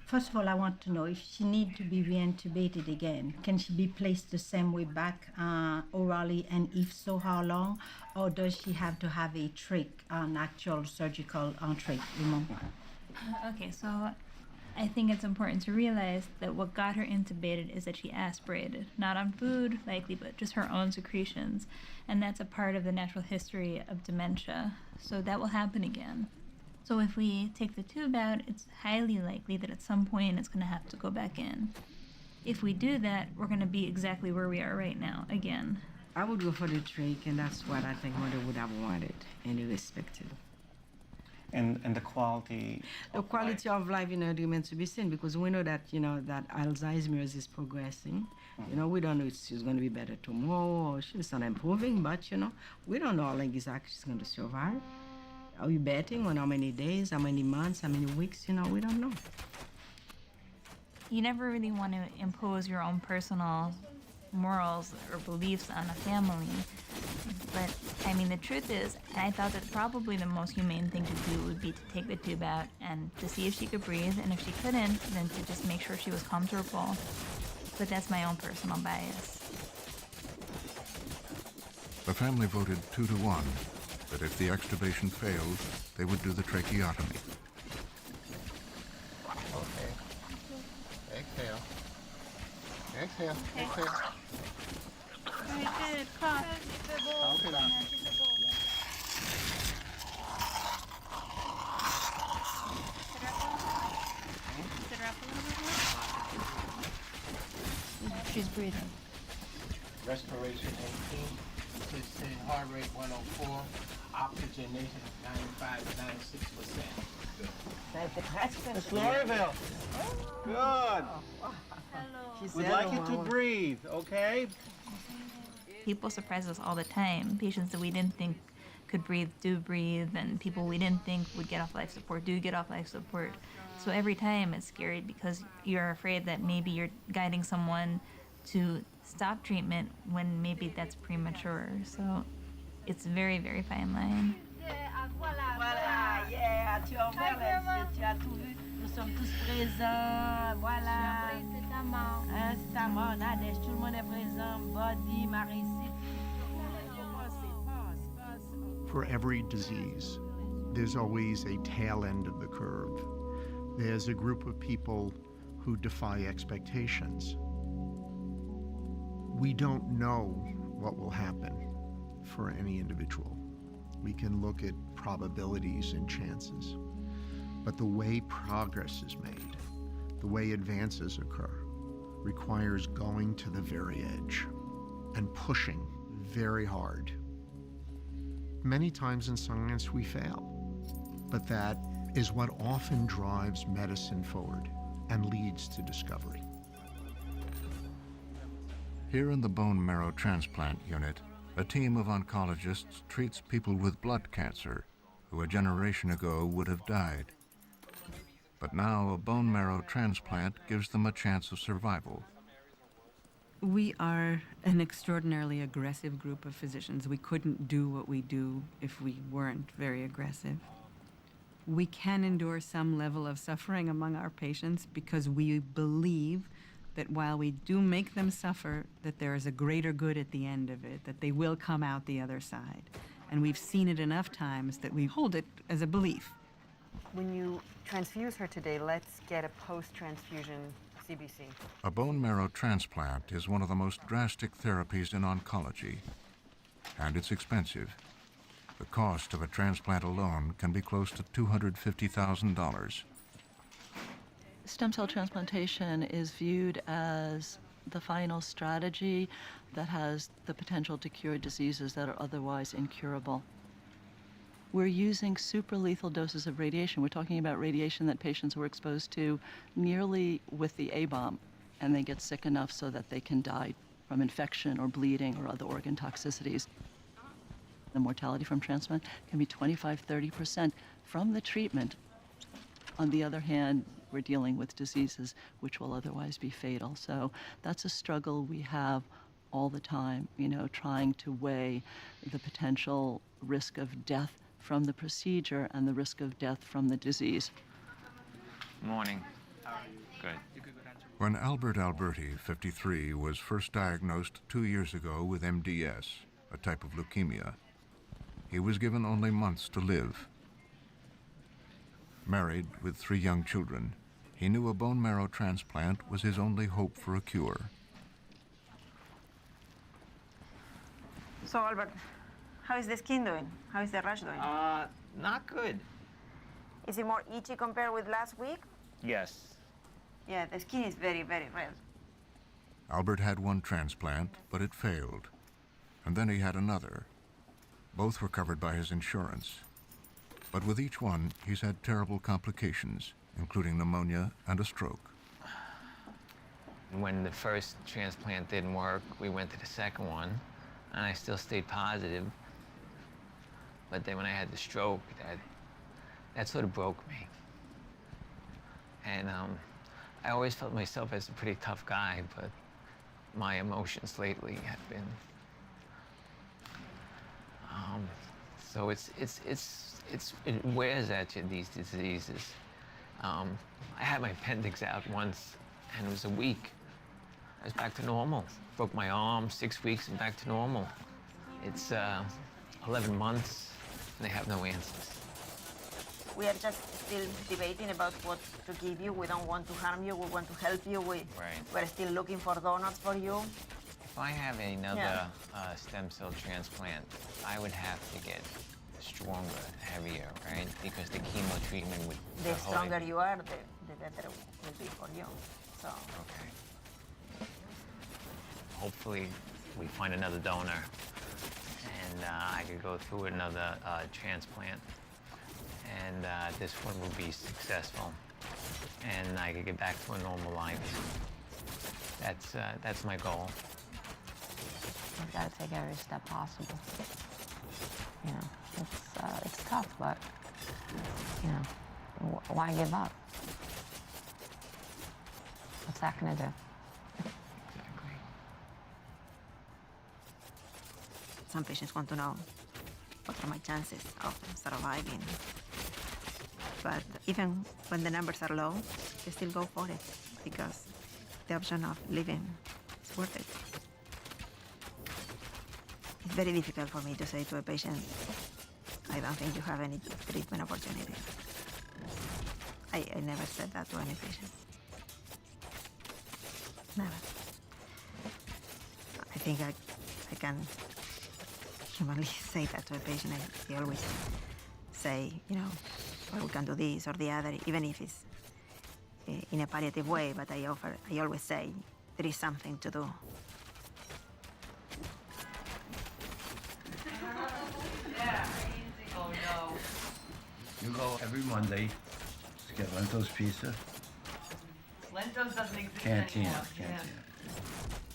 S2: First of all, I want to know if she needs to be reintubated again. Can she be placed the same way back orally, and if so, how long? Or does she have to have a trach, an actual surgical trach removal?
S26: Okay, so I think it's important to realize that what got her intubated is that she aspirated, not on food likely, but just her own secretions. And that's a part of the natural history of dementia. So that will happen again. So if we take the tube out, it's highly likely that at some point it's going to have to go back in. If we do that, we're going to be exactly where we are right now, again.
S5: I would go for the trach, and that's what I think mother would have wanted, irrespective.
S11: And the quality
S5: of life, remains to be seen, because we know that, that Alzheimer's is progressing. We don't know if she's going to be better tomorrow or she's not improving, but, we don't know how long exactly she's going to survive. Are we betting on how many days, how many months, how many weeks? We don't know.
S26: You never really want to impose your own personal morals or beliefs on a family. But, I mean, the truth is, I thought that probably the most humane thing to do would be to take the tube out and to see if she could breathe, and if she couldn't, then to just make sure she was comfortable. But that's my own personal bias.
S21: The family voted 2-1 that if the extubation failed, they would do the tracheotomy.
S27: Okay. Exhale. Exhale. Exhale.
S26: Very good. Cough.
S27: Count it out.
S26: Sit her up a little bit more. She's breathing.
S28: Respiration 18, 16, heart rate 104, oxygenation 95 to 96%.
S11: Miss Lauraville. Good.
S5: She
S11: We'd
S5: said
S11: like you
S5: hello.
S11: to breathe, okay?
S26: People surprise us all the time. Patients that we didn't think could breathe do breathe, and people we didn't think would get off life support do get off life support. So every time it's scary because you're afraid that maybe you're guiding someone to stop treatment when maybe that's premature. So it's a very, very fine line.
S4: Voilà, yeah, tu as ouvert les yeux, tu as tout vu. Nous sommes tous présents, voilà. C'est ta mort, Nadège, tout le monde est présent. Body, Marie-Cité.
S27: For every disease, there's always a tail end of the curve. There's a group of people who defy expectations. We don't know what will happen for any individual. We can look at probabilities and chances. But the way progress is made, the way advances occur, requires going to the very edge and pushing very hard. Many times in science we fail, but that is what often drives medicine forward and leads to discovery.
S21: Here in the bone marrow transplant unit, a team of oncologists treats people with blood cancer who a generation ago would have died. But now a bone marrow transplant gives them a chance of survival.
S12: We are an extraordinarily aggressive group of physicians. We couldn't do what we do if we weren't very aggressive. We can endure some level of suffering among our patients because we believe that while we do make them suffer, that there is a greater good at the end of it, that they will come out the other side. And we've seen it enough times that we hold it as a belief.
S25: When you transfuse her today, let's get a post-transfusion CBC.
S21: A bone marrow transplant is one of the most drastic therapies in oncology, and it's expensive. The cost of a transplant alone can be close to $250,000.
S13: Stem cell transplantation is viewed as the final strategy that has the potential to cure diseases that are otherwise incurable. We're using super lethal doses of radiation. We're talking about radiation that patients were exposed to nearly with the A-bomb, and they get sick enough so that they can die from infection or bleeding or other organ toxicities. The mortality from transplant can be 25–30% from the treatment. On the other hand, we're dealing with diseases which will otherwise be fatal. So that's a struggle we have all the time, trying to weigh the potential risk of death from the procedure and the risk of death from the disease.
S14: Morning. Good.
S21: When Albert Alberti, 53, was first diagnosed 2 years ago with MDS, a type of leukemia, he was given only months to live. Married with 3 young children, he knew a bone marrow transplant was his only hope for a cure.
S25: So, Albert, how is the skin doing? How is the rash doing?
S14: Not good.
S25: Is it more itchy compared with last week?
S14: Yes.
S25: Yeah, the skin is very, very red.
S21: Albert had one transplant, but it failed. And then he had another. Both were covered by his insurance. But with each one, he's had terrible complications, including pneumonia and a stroke.
S14: When the first transplant didn't work, we went to the second one, and I still stayed positive. But then when I had the stroke, that sort of broke me. And I always felt myself as a pretty tough guy, but my emotions lately have been. So it wears at you, these diseases. I had my appendix out once, and it was a week. I was back to normal. Broke my arm, 6 weeks, and back to normal. It's 11 months, and they have no answers.
S25: We are just still debating about what to give you. We don't want to harm you. We want to help you. We're still looking for donors for you.
S14: If I have another stem cell transplant, I would have to get stronger, heavier, right? Because the chemo treatment would...
S25: The stronger you are, the better it will be for you. So.
S14: Okay. Hopefully, we find another donor, and I could go through another transplant, and this one will be successful, and I could get back to a normal life. That's my goal.
S7: You've got to take every step possible. You know, it's tough, but, you know, why give up? What's that going to do?
S8: Some patients want to know what are my chances of surviving. But even when the numbers are low, they still go for it because the option of living is worth it. It's very difficult for me to say to a patient, I don't think you have any treatment opportunity. I never said that to any patient. Never. I think I can humanly say that to a patient. I always say, you know, well, we can do this or the other, even if it's in a palliative way, but I always say there is something to do.
S9: Oh no. You go every Monday to get Lento's pizza.
S6: Lento's doesn't exist
S9: Cantina.
S6: anymore.
S9: Cantina.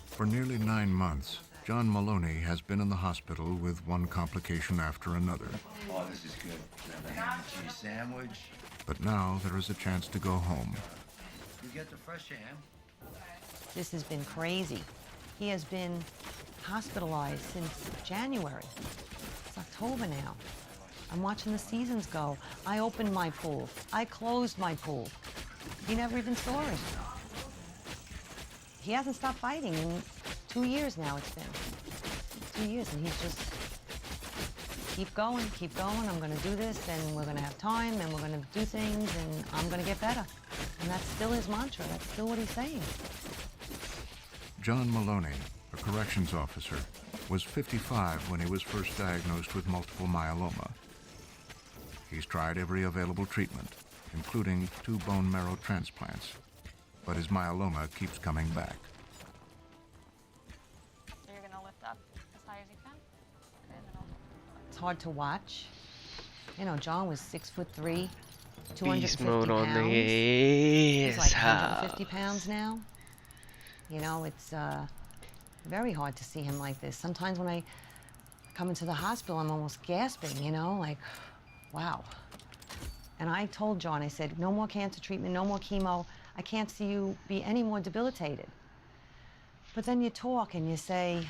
S21: For nearly 9 months, John Maloney has been in the hospital with one complication after another.
S9: Oh, this is good. Have a ham and cheese sandwich.
S21: But now there is a chance to go home.
S9: You get the fresh ham.
S10: This has been crazy. He has been hospitalized since January. It's October now. I'm watching the seasons go. I opened my pool. I closed my pool. He never even saw it. He hasn't stopped fighting in 2 years now it's been. 2 years, and he's just, keep going, I'm gonna do this, and we're gonna have time, and we're gonna do things, and I'm gonna get better. And that's still his mantra, that's still what he's saying.
S21: John Maloney, a corrections officer, was 55 when he was first diagnosed with multiple myeloma. He's tried every available treatment, including 2 bone marrow transplants, but his myeloma keeps coming back.
S7: So you're going to lift up as high as you can? It's hard to watch. You know, John was 6'3", 250
S14: Beast mode
S7: pounds.
S14: on the
S7: He's like
S14: house.
S7: 150 pounds now. You know, it's very hard to see him like this. Sometimes when I come into the hospital, I'm almost gasping, you know, like, wow. And I told John, I said, no more cancer treatment, no more chemo. I can't see you be any more debilitated. But then you talk and you say,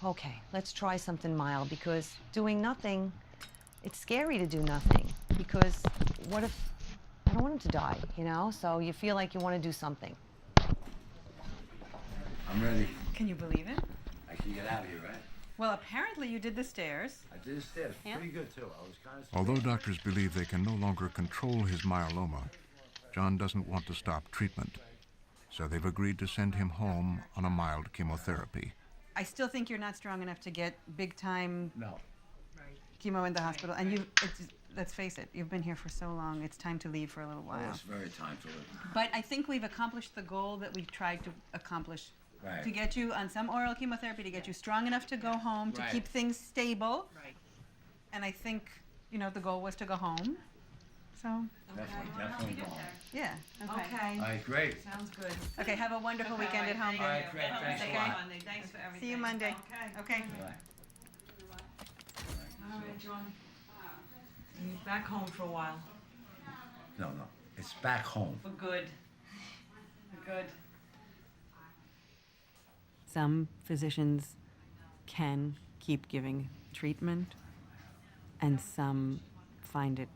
S7: okay, let's try something mild, because doing nothing, it's scary to do nothing, because what if, I don't want him to die, you know? So you feel like you want to do something.
S9: I'm ready.
S22: Can you believe it?
S9: I can get out of here, right?
S22: Well, apparently you did the stairs.
S9: I did the stairs. Pretty good, too. I was kind of...
S21: Although doctors believe they can no longer control his myeloma, John doesn't want to stop treatment, so they've agreed to send him home on a mild chemotherapy.
S22: I still think you're not strong enough to get big-time
S9: No.
S22: chemo in the hospital. And let's face it, you've been here for so long, it's time to leave for a little while.
S9: Oh, it's very time to live.
S22: But I think we've accomplished the goal that we tried to accomplish.
S9: Right.
S22: To get you on some oral chemotherapy, to get you strong enough to go home, to
S9: Right.
S22: keep things stable. Right. And I think, you know, the goal was to go home. So.
S9: Definitely go home.
S22: Yeah. Okay.
S9: All right, great.
S22: Sounds good. Okay, have a wonderful weekend at home.
S9: All right, great. Thanks a lot.
S6: Thanks for everything.
S22: See you Monday. Okay.
S9: Bye.
S6: All right, John. You're back home for a while.
S9: No. It's back home.
S6: For good. For good.
S12: Some physicians can keep giving treatment, and some find it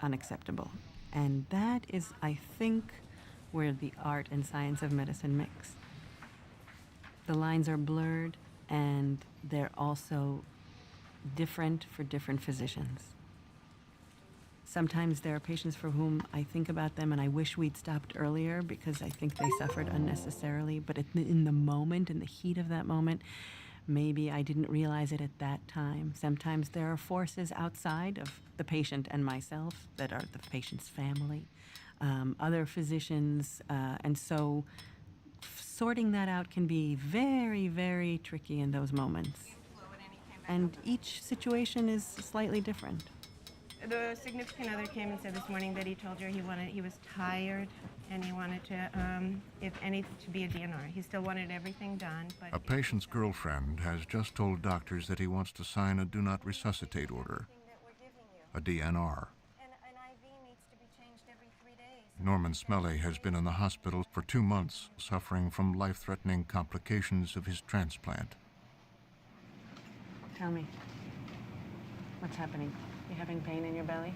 S12: unacceptable. And that is, I think, where the art and science of medicine mix. The lines are blurred, and they're also different for different physicians. Sometimes there are patients for whom I think about them and I wish we'd stopped earlier because I think they suffered unnecessarily, but in the moment, in the heat of that moment, maybe I didn't realize it at that time. Sometimes there are forces outside of the patient and myself that are the patient's family, other physicians, and so sorting that out can be very, very tricky in those moments. And each situation is slightly different.
S15: The significant other came and said this morning that he told her he was tired and he wanted to, if any, to be a DNR. He still wanted everything done, but...
S21: A patient's girlfriend has just told doctors that he wants to sign a do not resuscitate order, a DNR. Norman Smelly has been in the hospital for 2 months, suffering from life-threatening complications of his transplant.
S12: Tell me, what's happening? You having pain in your belly?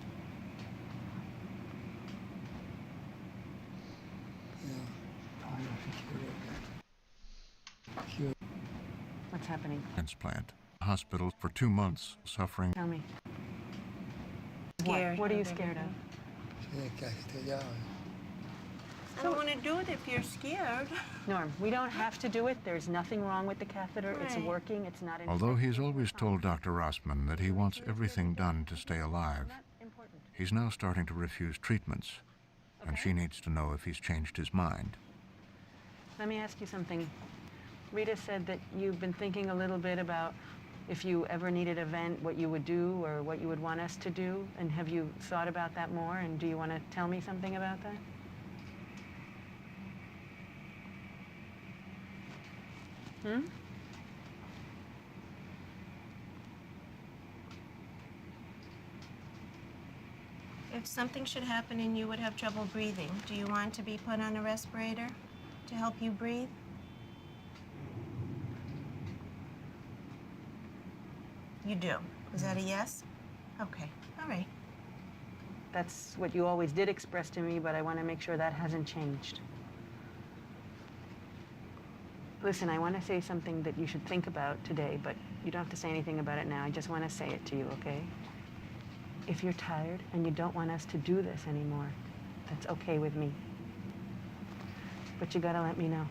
S12: What's happening?
S21: Transplant. Hospital for 2 months, suffering.
S12: Tell me.
S15: Scared.
S12: What are you scared of?
S15: I don't want to do it if you're scared.
S12: Norm, we don't have to do it. There's nothing wrong with the catheter. It's
S15: Right.
S12: working. It's not in.
S21: Although he's always told Dr. Rossman that he wants everything done to stay alive, he's now starting to refuse treatments, and she needs to know if he's changed his mind.
S12: Let me ask you something. Rita said that you've been thinking a little bit about if you ever needed a vent, what you would do or what you would want us to do. And have you thought about that more? And do you want to tell me something about that?
S15: If something should happen and you would have trouble breathing, do you want to be put on a respirator to help you breathe? You do. Is that a yes? Okay. All right.
S12: That's what you always did express to me, but I want to make sure that hasn't changed. Listen, I want to say something that you should think about today, but you don't have to say anything about it now. I just want to say it to you, okay? If you're tired and you don't want us to do this anymore, that's okay with me. But you gotta let me know.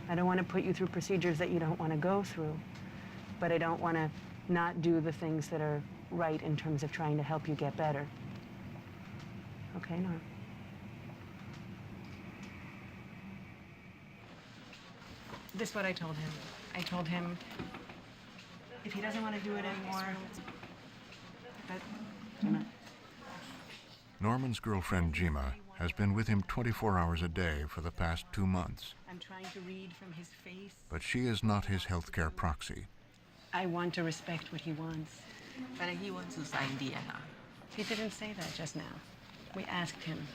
S12: I don't want to put you through procedures that you don't want to go through, but I don't want to not do the things that are right in terms of trying to help you get better. Okay, Norm? This is what I told him. I told him if he doesn't want to do it anymore,
S21: Norman's girlfriend, Jima, has been with him 24 hours a day for the past 2 months.
S12: I'm trying to read from his face.
S21: But she is not his healthcare proxy.
S12: I want to respect what he wants.
S16: But he wants to sign DNR.
S12: He didn't say that just now. We asked him.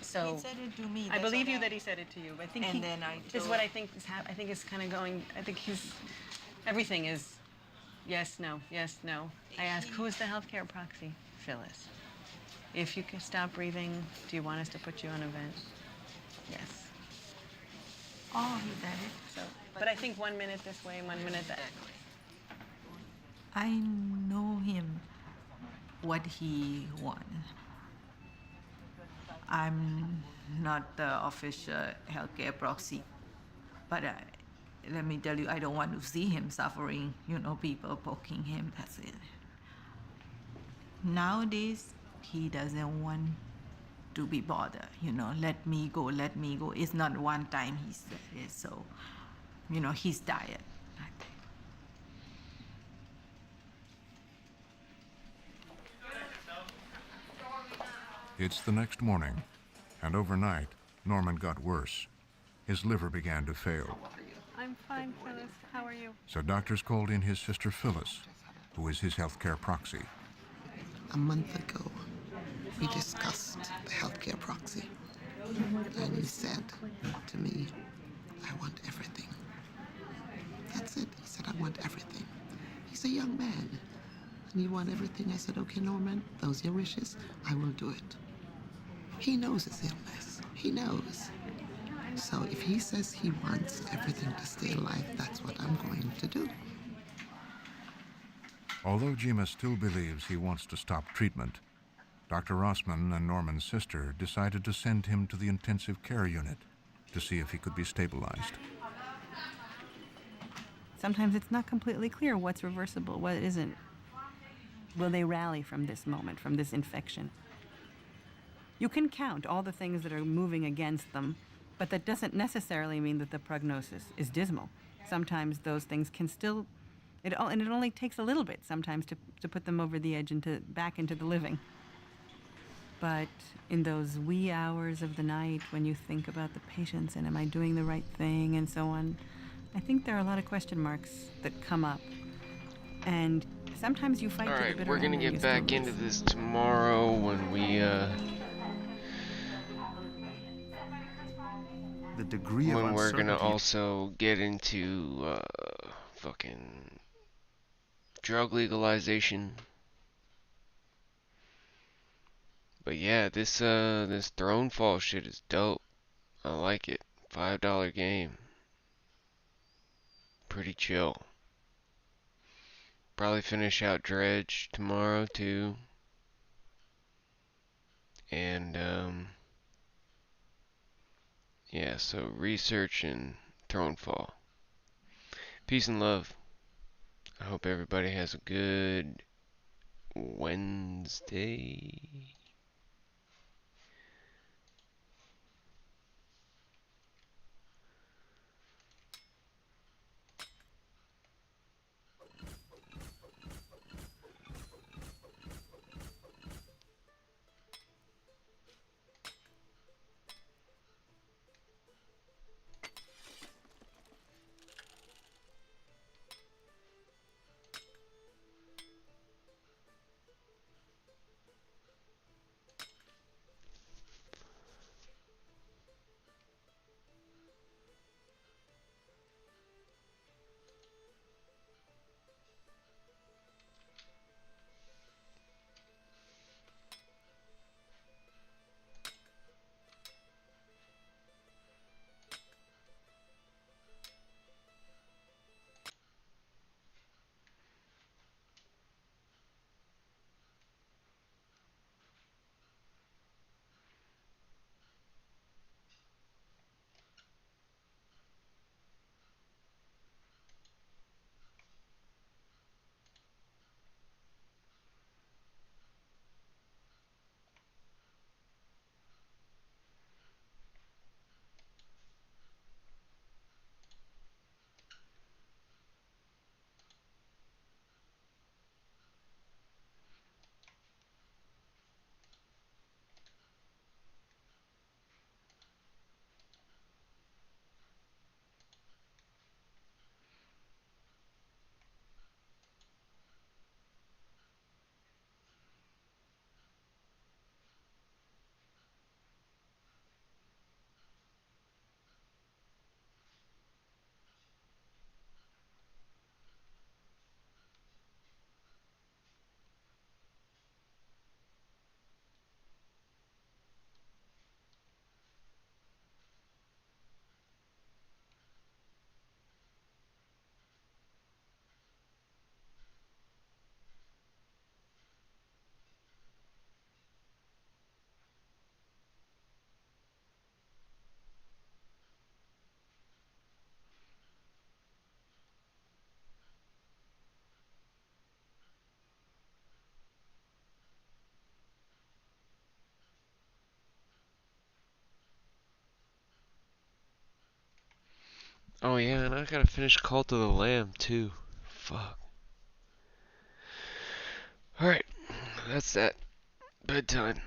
S12: So
S16: He said it to me.
S12: I
S16: that's
S12: believe
S16: what
S12: you that he said it to you. I think
S16: And
S12: he,
S16: then I
S12: this is
S16: told-
S12: what I think is I think is kind of going. I think everything is yes, no, yes, no. I ask, who's the healthcare proxy? Phyllis. If you can stop breathing, do you want us to put you on a vent? Yes.
S16: Oh, he said it.
S12: So, but I think 1 minute this way, 1 minute that.
S16: I know him, what he wants. I'm not the official healthcare proxy, but let me tell you, I don't want to see him suffering, people poking him, that's it. Nowadays, he doesn't want to be bothered, let me go, let me go. It's not one time he said it, so, he's tired.
S21: It's the next morning, and overnight, Norman got worse. His liver began to fail.
S12: I'm fine, Phyllis. How are you?
S21: So doctors called in his sister Phyllis, who is his healthcare proxy.
S17: A month ago, we discussed the healthcare proxy. And he said to me, I want everything. That's it. He said, I want everything. He's a young man. And you want everything? I said, okay, Norman, those are your wishes. I will do it. He knows his illness. He knows. So if he says he wants everything to stay alive, that's what I'm going to do.
S21: Although Jima still believes he wants to stop treatment, Dr. Rossman and Norman's sister decided to send him to the intensive care unit to see if he could be stabilized.
S12: Sometimes it's not completely clear what's reversible, what isn't. Will they rally from this moment, from this infection? You can count all the things that are moving against them, but that doesn't necessarily mean that the prognosis is dismal. Sometimes those things can still And it only takes a little bit sometimes to put them over the edge and back into the living. But in those wee hours of the night when you think about the patients and am I doing the right thing and so on, I think there are a lot of question marks that come up. And sometimes you fight to the
S1: Alright,
S12: bitter
S1: we're
S12: end
S1: gonna
S12: and you
S1: get
S12: still
S1: back
S12: lose.
S1: into this tomorrow when we,
S27: The degree of
S1: when we're gonna
S27: uncertainty.
S1: also get into, fucking drug legalization. But yeah, this Thronefall shit is dope. I like it. $5 game. Pretty chill. Probably finish out Dredge tomorrow too. And yeah, so research and Thronefall. Peace and love. I hope everybody has a good Wednesday. Oh yeah, and I gotta finish Cult of the Lamb too. Fuck. Alright, that's that. Bedtime.